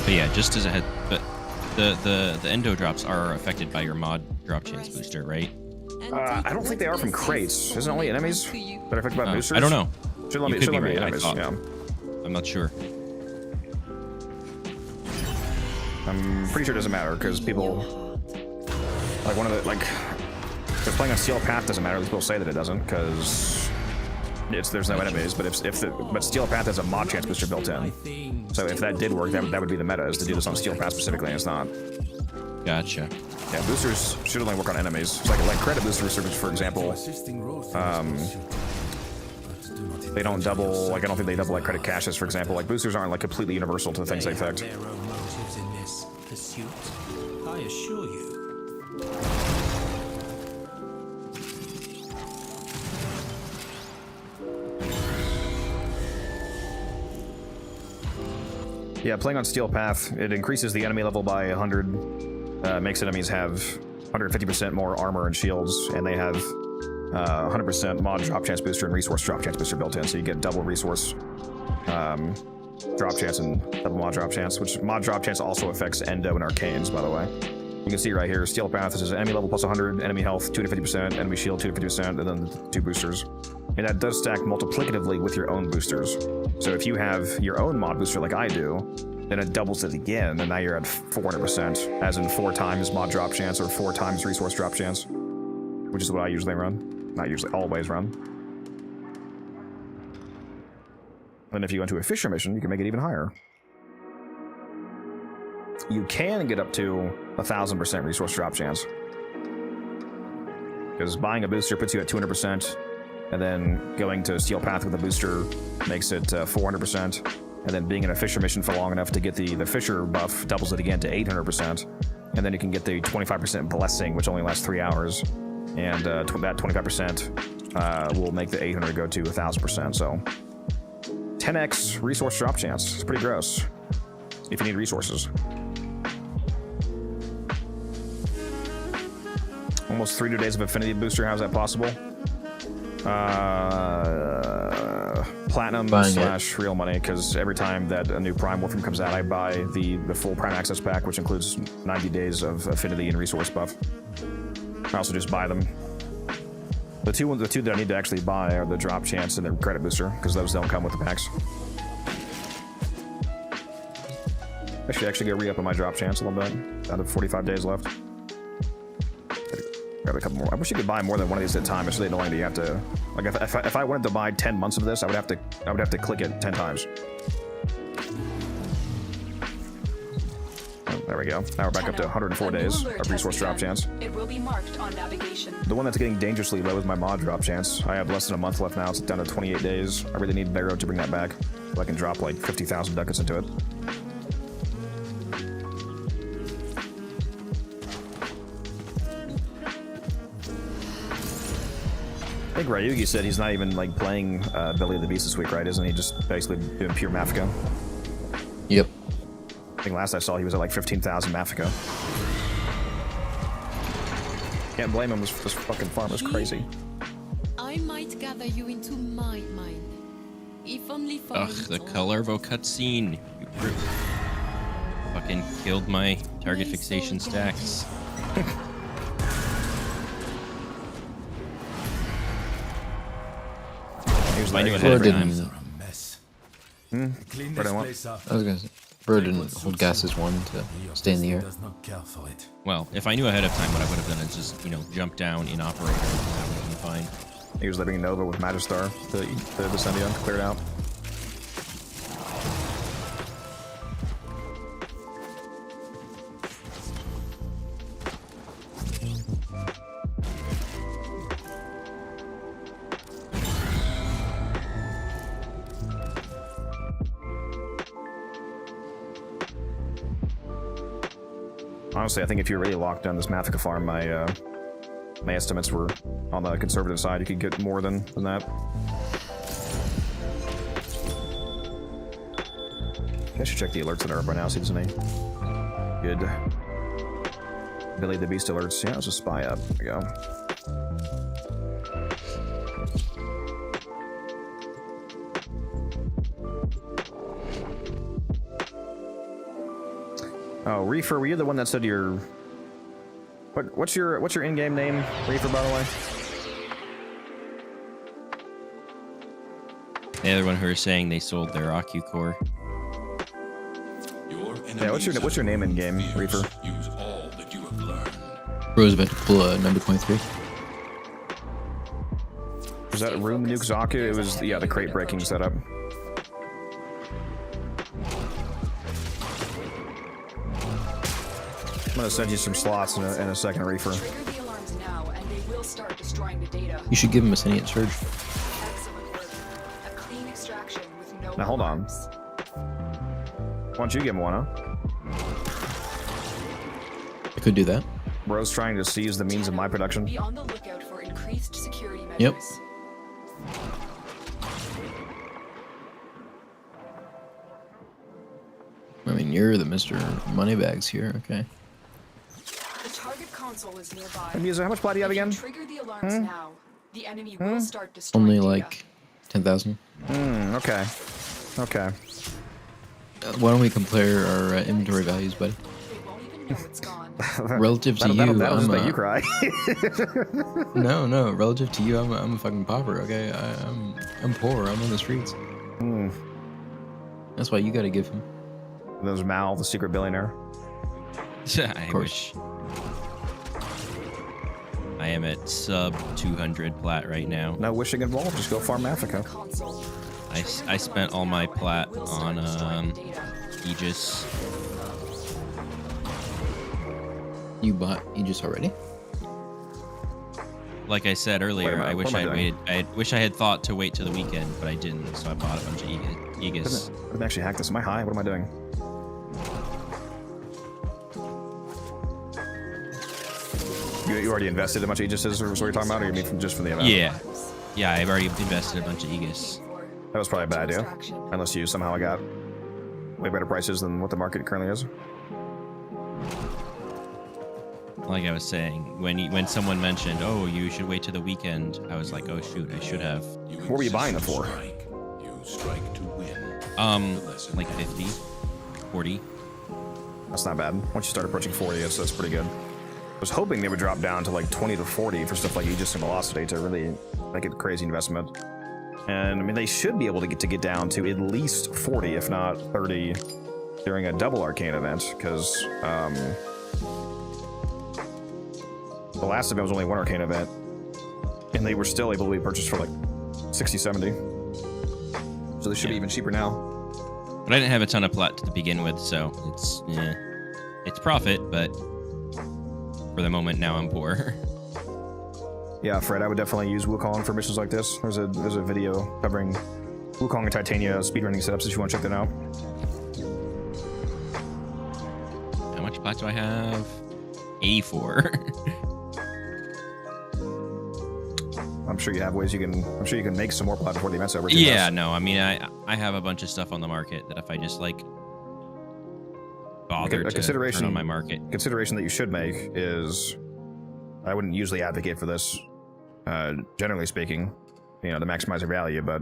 But yeah, just as a head, but The endo drops are affected by your mod drop chance booster, right? I don't think they are from crates. Isn't it only enemies that are affected by boosters? I don't know. Should let You me, could should be let me right. enemies. Yeah. I'm not sure. I'm pretty sure it doesn't matter because people like one of the if playing on Steel Path doesn't matter. People say that it doesn't because there's no enemies. But but Steel Path has a mod chance booster built in. So if that did work, that would be the meta is to do this on Steel Path specifically, and it's not. Gotcha. Yeah, boosters should only work on enemies. It's like credit boosters, for example. They don't double. Like I don't think they double like credit caches, for example. Like boosters aren't like completely universal to the things they affect. There are motives in this pursuit, I assure you. Yeah, playing on Steel Path, it increases the enemy level by 100, makes enemies have 150% more armor and shields, and they have 100% mod drop chance booster and resource drop chance booster built in, so you get double resource drop chance and double mod drop chance, which mod drop chance also affects Endo and Arcanes, by the way. You can see right here, Steel Path is enemy level plus 100, enemy health 250%, enemy shield 250%, and then the 2 boosters. And that does stack multiplicatively with your own boosters. So if you have your own mod booster like I do, then it doubles it again, and now you're at 400%, as in 4 times mod drop chance or 4 times resource drop chance, which is what I usually run. Not usually, always run. And if you go into a Fisher mission, you can make it even higher. You can get up to 1,000% resource drop chance. Because buying a booster puts you at 200%, and then going to Steel Path with a booster makes it 400%, and then being in a Fisher mission for long enough to get the Fisher buff doubles it again to 800%, and then you can get the 25% Blessing, which only lasts 3 hours, and that 25% will make the 800 go to 1,000%, so 10x resource drop chance. It's pretty gross if you need resources. Almost 3 days of Affinity Booster. How's that possible? Platinum / real money, because every time that a new Prime Warframe comes out, I buy the full Prime Access Pack, which includes 90 days of Affinity and Resource buff. I also just buy them. The two that I need to actually buy are the Drop Chance and the Credit Booster, because those don't come with the packs. I should actually go re-up on my Drop Chance a little bit. Down to 45 days left. Grab a couple more. I wish you could buy more than one of these at a time. It's really annoying that you have to. Like if I wanted to buy 10 months of this, I would have to click it 10 times. Oh, there we go. Now we're back up to 104 days of resource drop chance. It will be marked on navigation. The one that's getting dangerously low is my mod drop chance. I have less than a month left now. It's down to 28 days. I really need Barrow to bring that back, so I can drop like 50,000 ducats into it. I think Ryugi said he's not even like playing Belly of the Beast this week, right? Isn't he just basically doing pure Mafika? Yep. I think last I saw he was at like 15,000 Mafika. Can't blame him, this fucking farm is crazy. I might gather you into my mind. If only for Ugh, the Colorvo cutscene. You fucking killed my target fixation stacks. I knew ahead of time. I was gonna say, Bro didn't hold gases 1 to stay in the air. Well, if I knew ahead of time, what I would have done is just, jump down in operator. That would have been fine. He was living Nova with Magistar, the Descendion, cleared out. Honestly, I think if you're really locked down this Mafika farm, my estimates were on the conservative side. You could get more than that. I should check the alerts that are up right now, see if there's any good Billy the Beast alerts. Yeah, there's a spy up. There we go. Oh, Reefer, were you the one that said your... What's your in-game name, Reefer, by the way? The other one who was saying they sold their Aku core. Yeah, what's your name in game, Reefer? Use all that you have learned. Bro's about to pull number 23. Was that Room Nuke Zaku? It was, yeah, the crate breaking setup. I'm gonna send you some slots in a second, Reefer. Trigger the alarms now, and they will start destroying the data. You should give him a Sentient Surge. Excellent work. A clean extraction with no Now hold on. Why don't you give him one, huh? I could do that. Bro's trying to seize the means of my production. Be on the lookout for increased security measures. Yep. I mean, you're the Mr. Moneybags here, okay. The target console is nearby. Hey, Musa, how much plat do you have again? Trigger the alarms now. The enemy will start destroying Only data. like 10,000. Okay. Okay. Why don't we compare our inventory values, buddy? They won't even know it's gone. Relative to you, that'll just make you cry. No, relative to you, I'm a fucking pauper. Okay, I'm poor. I'm on the streets. That's why you got to give him. Those Mal, the secret billionaire. I wish. I am at sub 200 plat right now. No wishing involved. Just go farm Africa. I spent all my plat on Aegis. You bought Aegis already? Like I said earlier, I wish I waited. I wish I had thought to wait till the weekend, but I didn't. So I bought a bunch of Aegis. I didn't actually hack this. Am I high? What am I doing? You already invested a bunch of Aegis, is what you're talking about, or you mean just from the event? Yeah, I've already invested a bunch of Aegis. That was probably a bad idea, unless you somehow got way better prices than what the market currently is. Like I was saying, when someone mentioned, "Oh, you should wait till the weekend," I was like, "Oh shoot, I should have." What were you buying them for? You strike to win. Like 50, 40. That's not bad. Once you start approaching 40, that's pretty good. I was hoping they would drop down to like 20 to 40 for stuff like Aegis and Velocity to really make it a crazy investment. And I mean, they should be able to get down to at least 40, if not 30, during a double arcane event, because the last event was only one arcane event, and they were still able to be purchased for like 60, 70. So they should be even cheaper now. But I didn't have a ton of plat to begin with, so it's profit, but for the moment now I'm poor. Yeah, Fred, I would definitely use Wukong for missions like this. There's a video covering Wukong and Titania speedrunning setups if you want to check that out. How much plat do I have? 84. I'm sure you have ways you can make some more plat before the event's over. Yeah, no, I mean I have a bunch of stuff on the market that if I just like bother to turn on my market. Consideration that you should make is, I wouldn't usually advocate for this, generally speaking, to maximize your value, but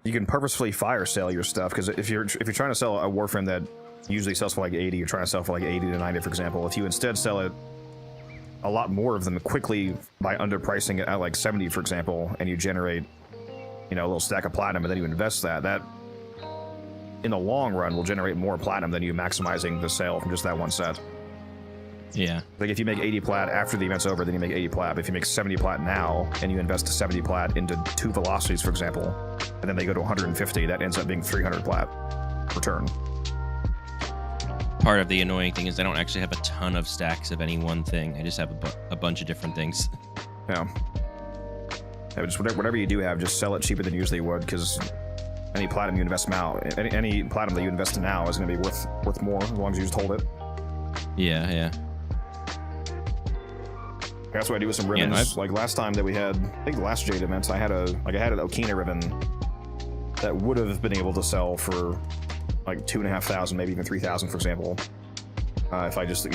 you can purposefully fire sale your stuff, because if you're trying to sell a Warframe that usually sells for like 80, you're trying to sell for like 80 to 90, for example. If you instead sell it a lot more of them quickly by underpricing it at like 70, for example, and you generate, a little stack of platinum, and then you invest that in the long run will generate more platinum than you maximizing the sale from just that one set. Yeah. Like if you make 80 plat after the event's over, then you make 80 plat. But if you make 70 plat now and you invest 70 plat into 2 velocities, for example, and then they go to 150, that ends up being 300 plat per turn. Part of the annoying thing is I don't actually have a ton of stacks of any one thing. I just have a bunch of different things. Yeah. Just whatever you do have, just sell it cheaper than you usually would, because any platinum you invest now, any platinum that you invest in now is going to be worth more as long as you just hold it. Yeah. That's what I do with some ribbons. Like last time that we had, I think the last Jade events, I had an Okina ribbon that would have been able to sell for like 2,500, maybe even 3,000, for example. If I just,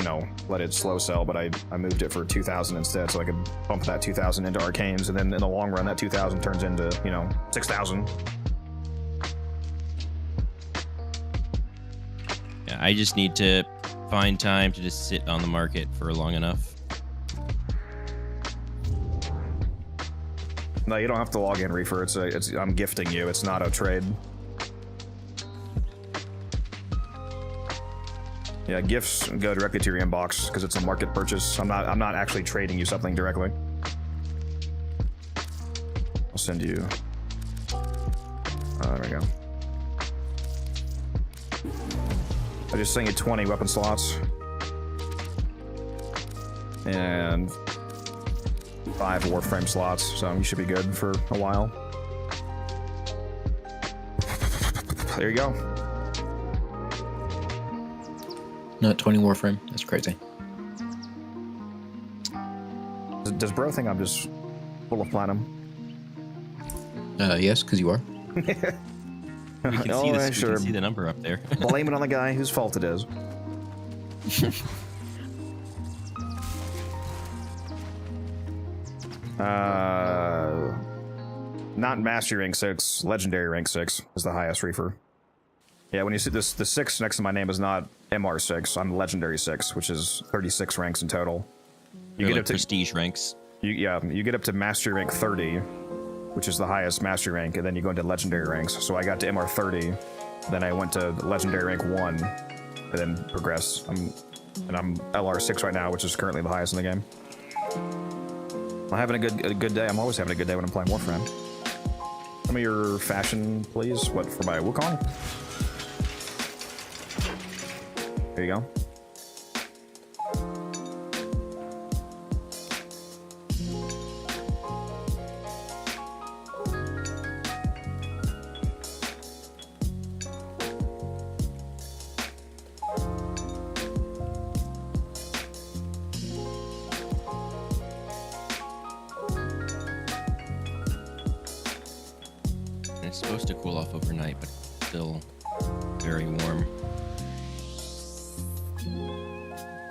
let it slow sell, but I moved it for 2,000 instead, so I could bump that 2,000 into arcanes, and then in the long run, that 2,000 turns into, 6,000. Yeah, I just need to find time to just sit on the market for long enough. No, you don't have to log in, Reefer. I'm gifting you. It's not a trade. Yeah, gifts go directly to your inbox because it's a market purchase. I'm not actually trading you something directly. I'll send you. There we go. I just sent you 20 weapon slots and 5 Warframe slots, so you should be good for a while. There you go. Not 20 Warframe. That's crazy. Does bro think I'm just full of platinum? Yes, because you are. We can, see this, we can see the number up there. Blame it on the guy whose fault it is. Not Mastery Rank 6, Legendary Rank 6 is the highest, Reefer. Yeah, when you see this, the 6 next to my name is not MR6, I'm Legendary 6, which is 36 ranks in total. You get like up to prestige ranks. You get up to Mastery Rank 30, which is the highest Mastery rank, and then you go into Legendary ranks. So I got to MR 30, then I went to Legendary Rank 1, and then progressed. I'm LR 6 right now, which is currently the highest in the game. I'm having a good day. I'm always having a good day when I'm playing Warframe. Some of your fashion, please. What, for my Wukong? There you go. It's supposed to cool off overnight, but still very warm.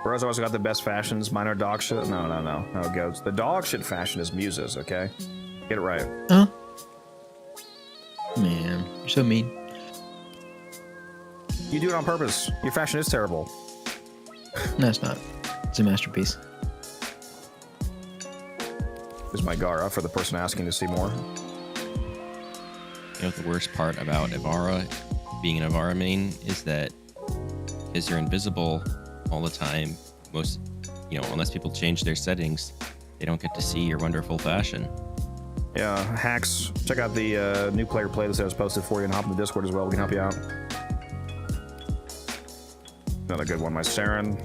Bro's always got the best fashions. Mine are dog shit. No, it goes. The dog shit fashion is Muse's, okay? Get it right. Huh? Man, you're so mean. You do it on purpose. Your fashion is terrible. No, it's not. It's a masterpiece. This is my Gara for the person asking to see more. You know what the worst part about Ivara, being an Ivara main, is that because you're invisible all the time, unless people change their settings, they don't get to see your wonderful fashion. Yeah, hacks. Check out the new player playlist that was posted for you and hop in the Discord as well. We can help you out. Another good one, my Saren.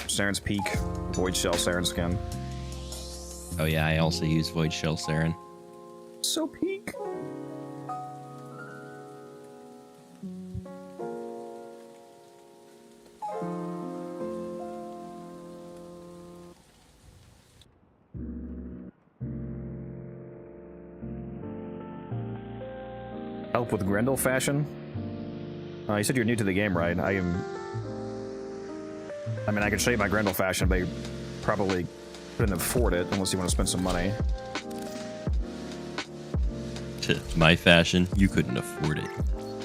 Saren's Peak. Void Shell Saren skin. Oh yeah, I also use Void Shell Saren. So peak. Help with Grendel fashion? You said you're new to the game, right? I mean, I could show you my Grendel fashion, but you probably couldn't afford it unless you want to spend some money. My fashion, you couldn't afford it.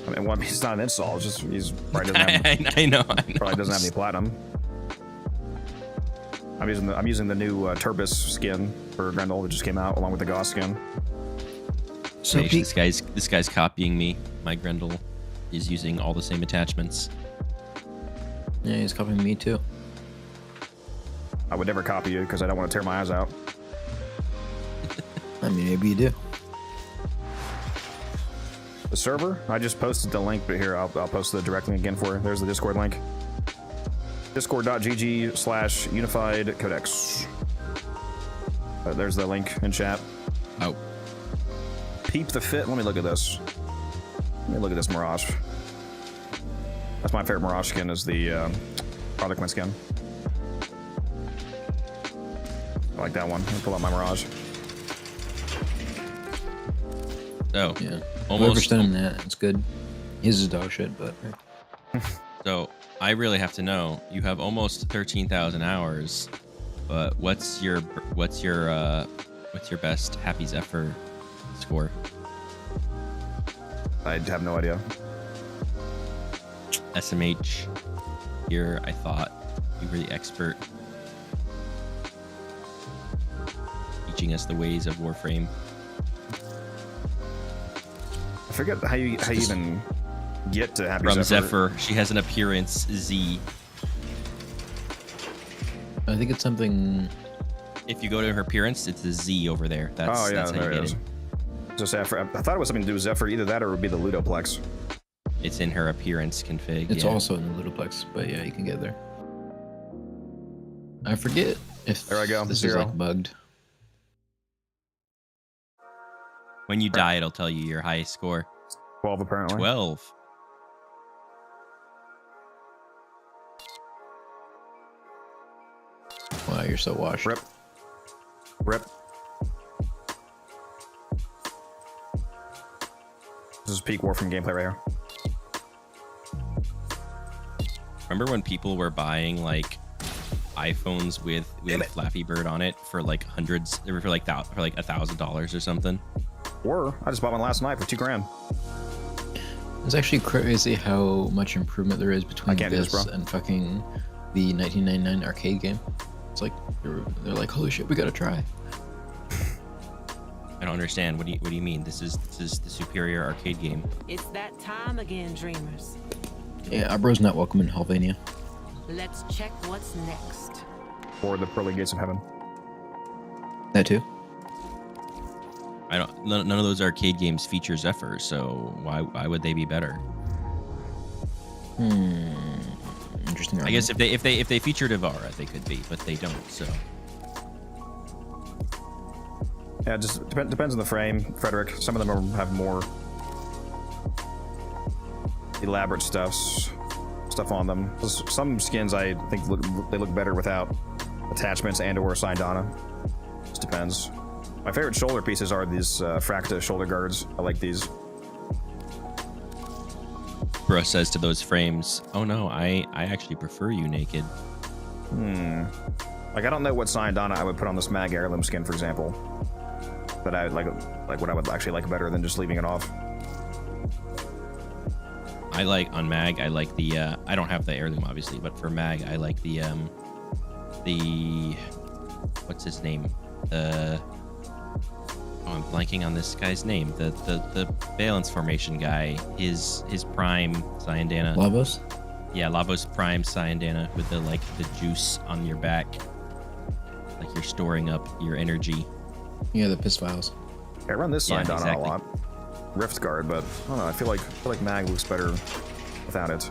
I mean, well, he's not an install. It's just he's probably doesn't have. I know. Probably doesn't have any platinum. I'm using the new Turbis skin for Grendel that just came out, along with the Goss skin. So this guy's copying me. My Grendel is using all the same attachments. Yeah, he's copying me too. I would never copy you because I don't want to tear my eyes out. I mean, maybe you do. The server? I just posted the link, but here, I'll post the direct link again for you. There's the Discord link. Discord.gg/unified codex. There's the link in chat. Oh. Peep the fit. Let me look at this. Let me look at this Mirage. That's my favorite Mirage skin, is the product mint skin. I like that one. I'll pull out my Mirage. So, yeah. Almost. Whoever's done that, it's good. His is dog shit, but. So, I really have to know. You have almost 13,000 hours, but what's your best Happy Zephyr score? I have no idea. SMH, here I thought you were the expert, teaching us the ways of Warframe. I forget how you even get to Happy From Zephyr. She has an appearance Z. I think it's something. If you go to her appearance, it's a Z over there. That's, oh yeah, that's how there you it get is. it. So Zephyr, I thought it was something to do with Zephyr. Either that or it would be the Ludoplex. It's in her appearance config. It's yeah. also in the Ludoplex, but yeah, you can get there. I forget if there I go. this 0. is like bugged. When you die, it'll tell you your highest score. 12 apparently. 12. Wow, you're so washed. Rip. Rip. This is peak Warframe gameplay right here. Remember when people were buying like iPhones with Flappy Bird on it for like hundreds, or for like $1,000 or something? I just bought one last night for $2,000. It's actually crazy how much improvement there is between this and fucking the 1999 arcade game. It's like they're like, holy shit, we gotta try. I don't understand. What do you mean? This is the superior arcade game. It's that time again, dreamers. Yeah, our bro's not welcome in Helvania. Let's check what's next. Or the pearly gates of heaven. That too. None of those arcade games feature Zephyr, so why would they be better? Interesting. I guess if they featured Ivara, they could be, but they don't. So yeah, it just depends on the frame, Frederick. Some of them have more elaborate stuff on them. Some skins I think they look better without attachments and/or Syndana. Just depends. My favorite shoulder pieces are these Fracta shoulder guards. I like these. Bro says to those frames, "Oh no, I actually prefer you naked." Like I don't know what Syndana I would put on this Mag heirloom skin, for example. But I like what I would actually like better than just leaving it off. I like on Mag. I like the. I don't have the heirloom obviously, but for Mag, I like the what's his name? I'm blanking on this guy's name. The Valence Formation guy. His prime Syndana. Lavos? Yeah, Lavos prime Syndana with the juice on your back. Like you're storing up your energy. Yeah, the piss vials. I run this Syndana exactly. a lot. Rift Guard, but I don't know, I feel like Mag looks better without it.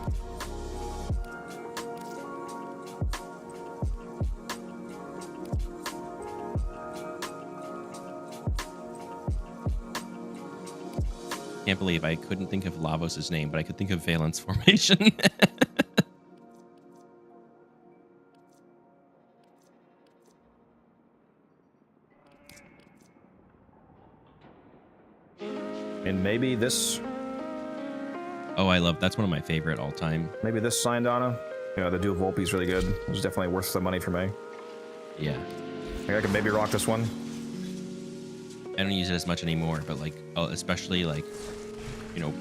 Can't believe I couldn't think of Lavos' name, but I could think of Valence Formation. And maybe this. Oh, that's one of my favorite all time. Maybe this Syndana. You know, the dual Volpe is really good. It's definitely worth the money for me. Yeah. I can maybe rock this one. I don't use it as much anymore, but especially you know,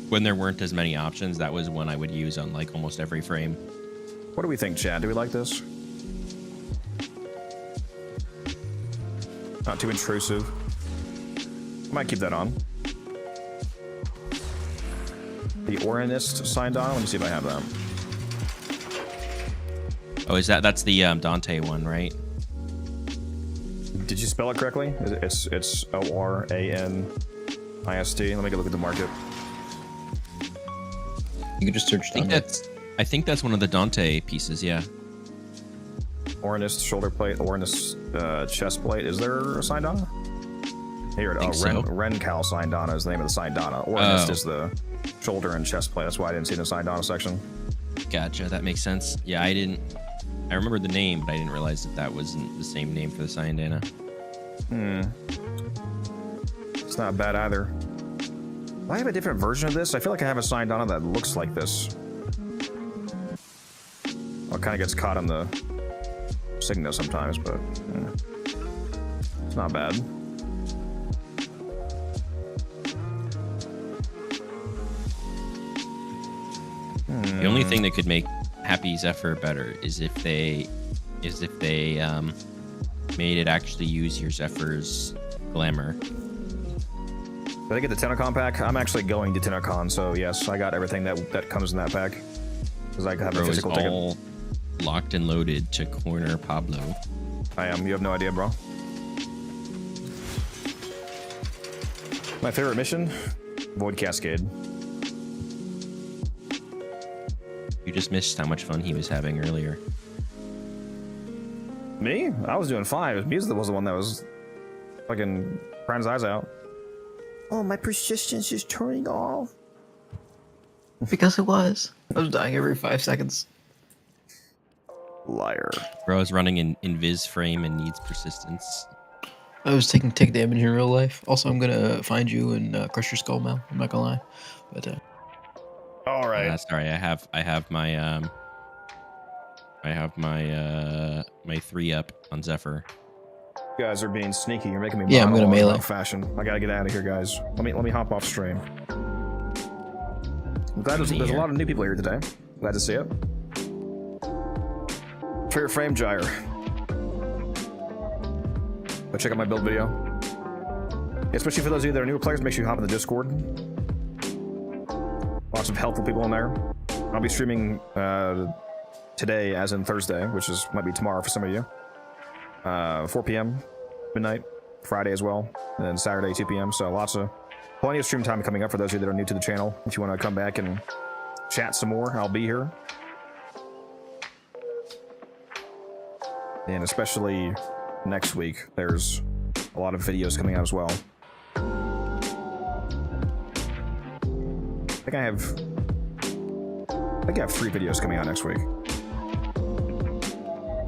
when there weren't as many options, that was one I would use on almost every frame. What do we think, Chad? Do we like this? Not too intrusive. Might keep that on. The Orinist Syndana. Let me see if I have that. Oh, that's the Dante one, right? Did you spell it correctly? It's O-R-A-N-I-S-T. Let me go look at the market. You can just search Dante. I think that's one of the Dante pieces, yeah. Orinist shoulder plate, Orinist chest plate. Is there a Syndana? Here, Rencal Syndana is the name of the Syndana. Orinist is the shoulder and chest plate. That's why I didn't see the Syndana section. Gotcha, that makes sense. Yeah, I remember the name, but I didn't realize that wasn't the same name for the Syndana. It's not bad either. Do I have a different version of this? I feel like I have a Syndana that looks like this. Well, it kind of gets caught on the Signa sometimes, but it's not bad. The only thing that could make Happy Zephyr better is if they made it actually use your Zephyr's glamour. Did I get the TennoCon pack? I'm actually going to TennoCon, so yes, I got everything that comes in that pack. Because I have a physical ticket. All locked and loaded to corner Pablo. I am. You have no idea, bro. My favorite mission? Void Cascade. You just missed how much fun he was having earlier. Me? I was doing fine. It was Muse that was the one that was fucking crying his eyes out. Oh, my persistence is turning off. Because it was. I was dying every 5 seconds. Liar. Bro is running in Viz frame and needs persistence. I was taking tick damage in real life. Also, I'm gonna find you and crush your skull, Mel. I'm not gonna lie. But all right. Sorry, I have my my 3-up on Zephyr. You guys are being sneaky. You're making me. Yeah, I'm gonna melee. Fashion. I gotta get out of here, guys. Let me hop off stream. I'm glad there's a lot of new people here today. Glad to see it. Fair frame gyre. Go check out my build video. Especially for those of you that are newer players, make sure you hop in the Discord. Lots of helpful people in there. I'll be streaming today, as in Thursday, which might be tomorrow for some of you. 4 p.m. midnight, Friday as well, and then Saturday 2 p.m. So plenty of stream time coming up for those of you that are new to the channel. If you want to come back and chat some more, I'll be here. And especially next week, there's a lot of videos coming out as well. I think I have 3 videos coming out next week.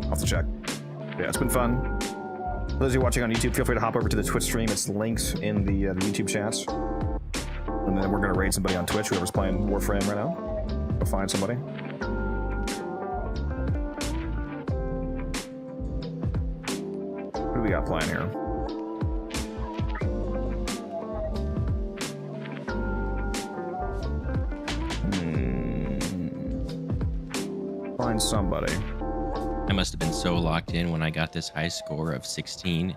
I'll have to check. Yeah, it's been fun. For those of you watching on YouTube, feel free to hop over to the Twitch stream. It's linked in the YouTube chats. And then we're going to raid somebody on Twitch, whoever's playing Warframe right now. Go find somebody. What do we got playing here? Find somebody. I must have been so locked in when I got this high score of 16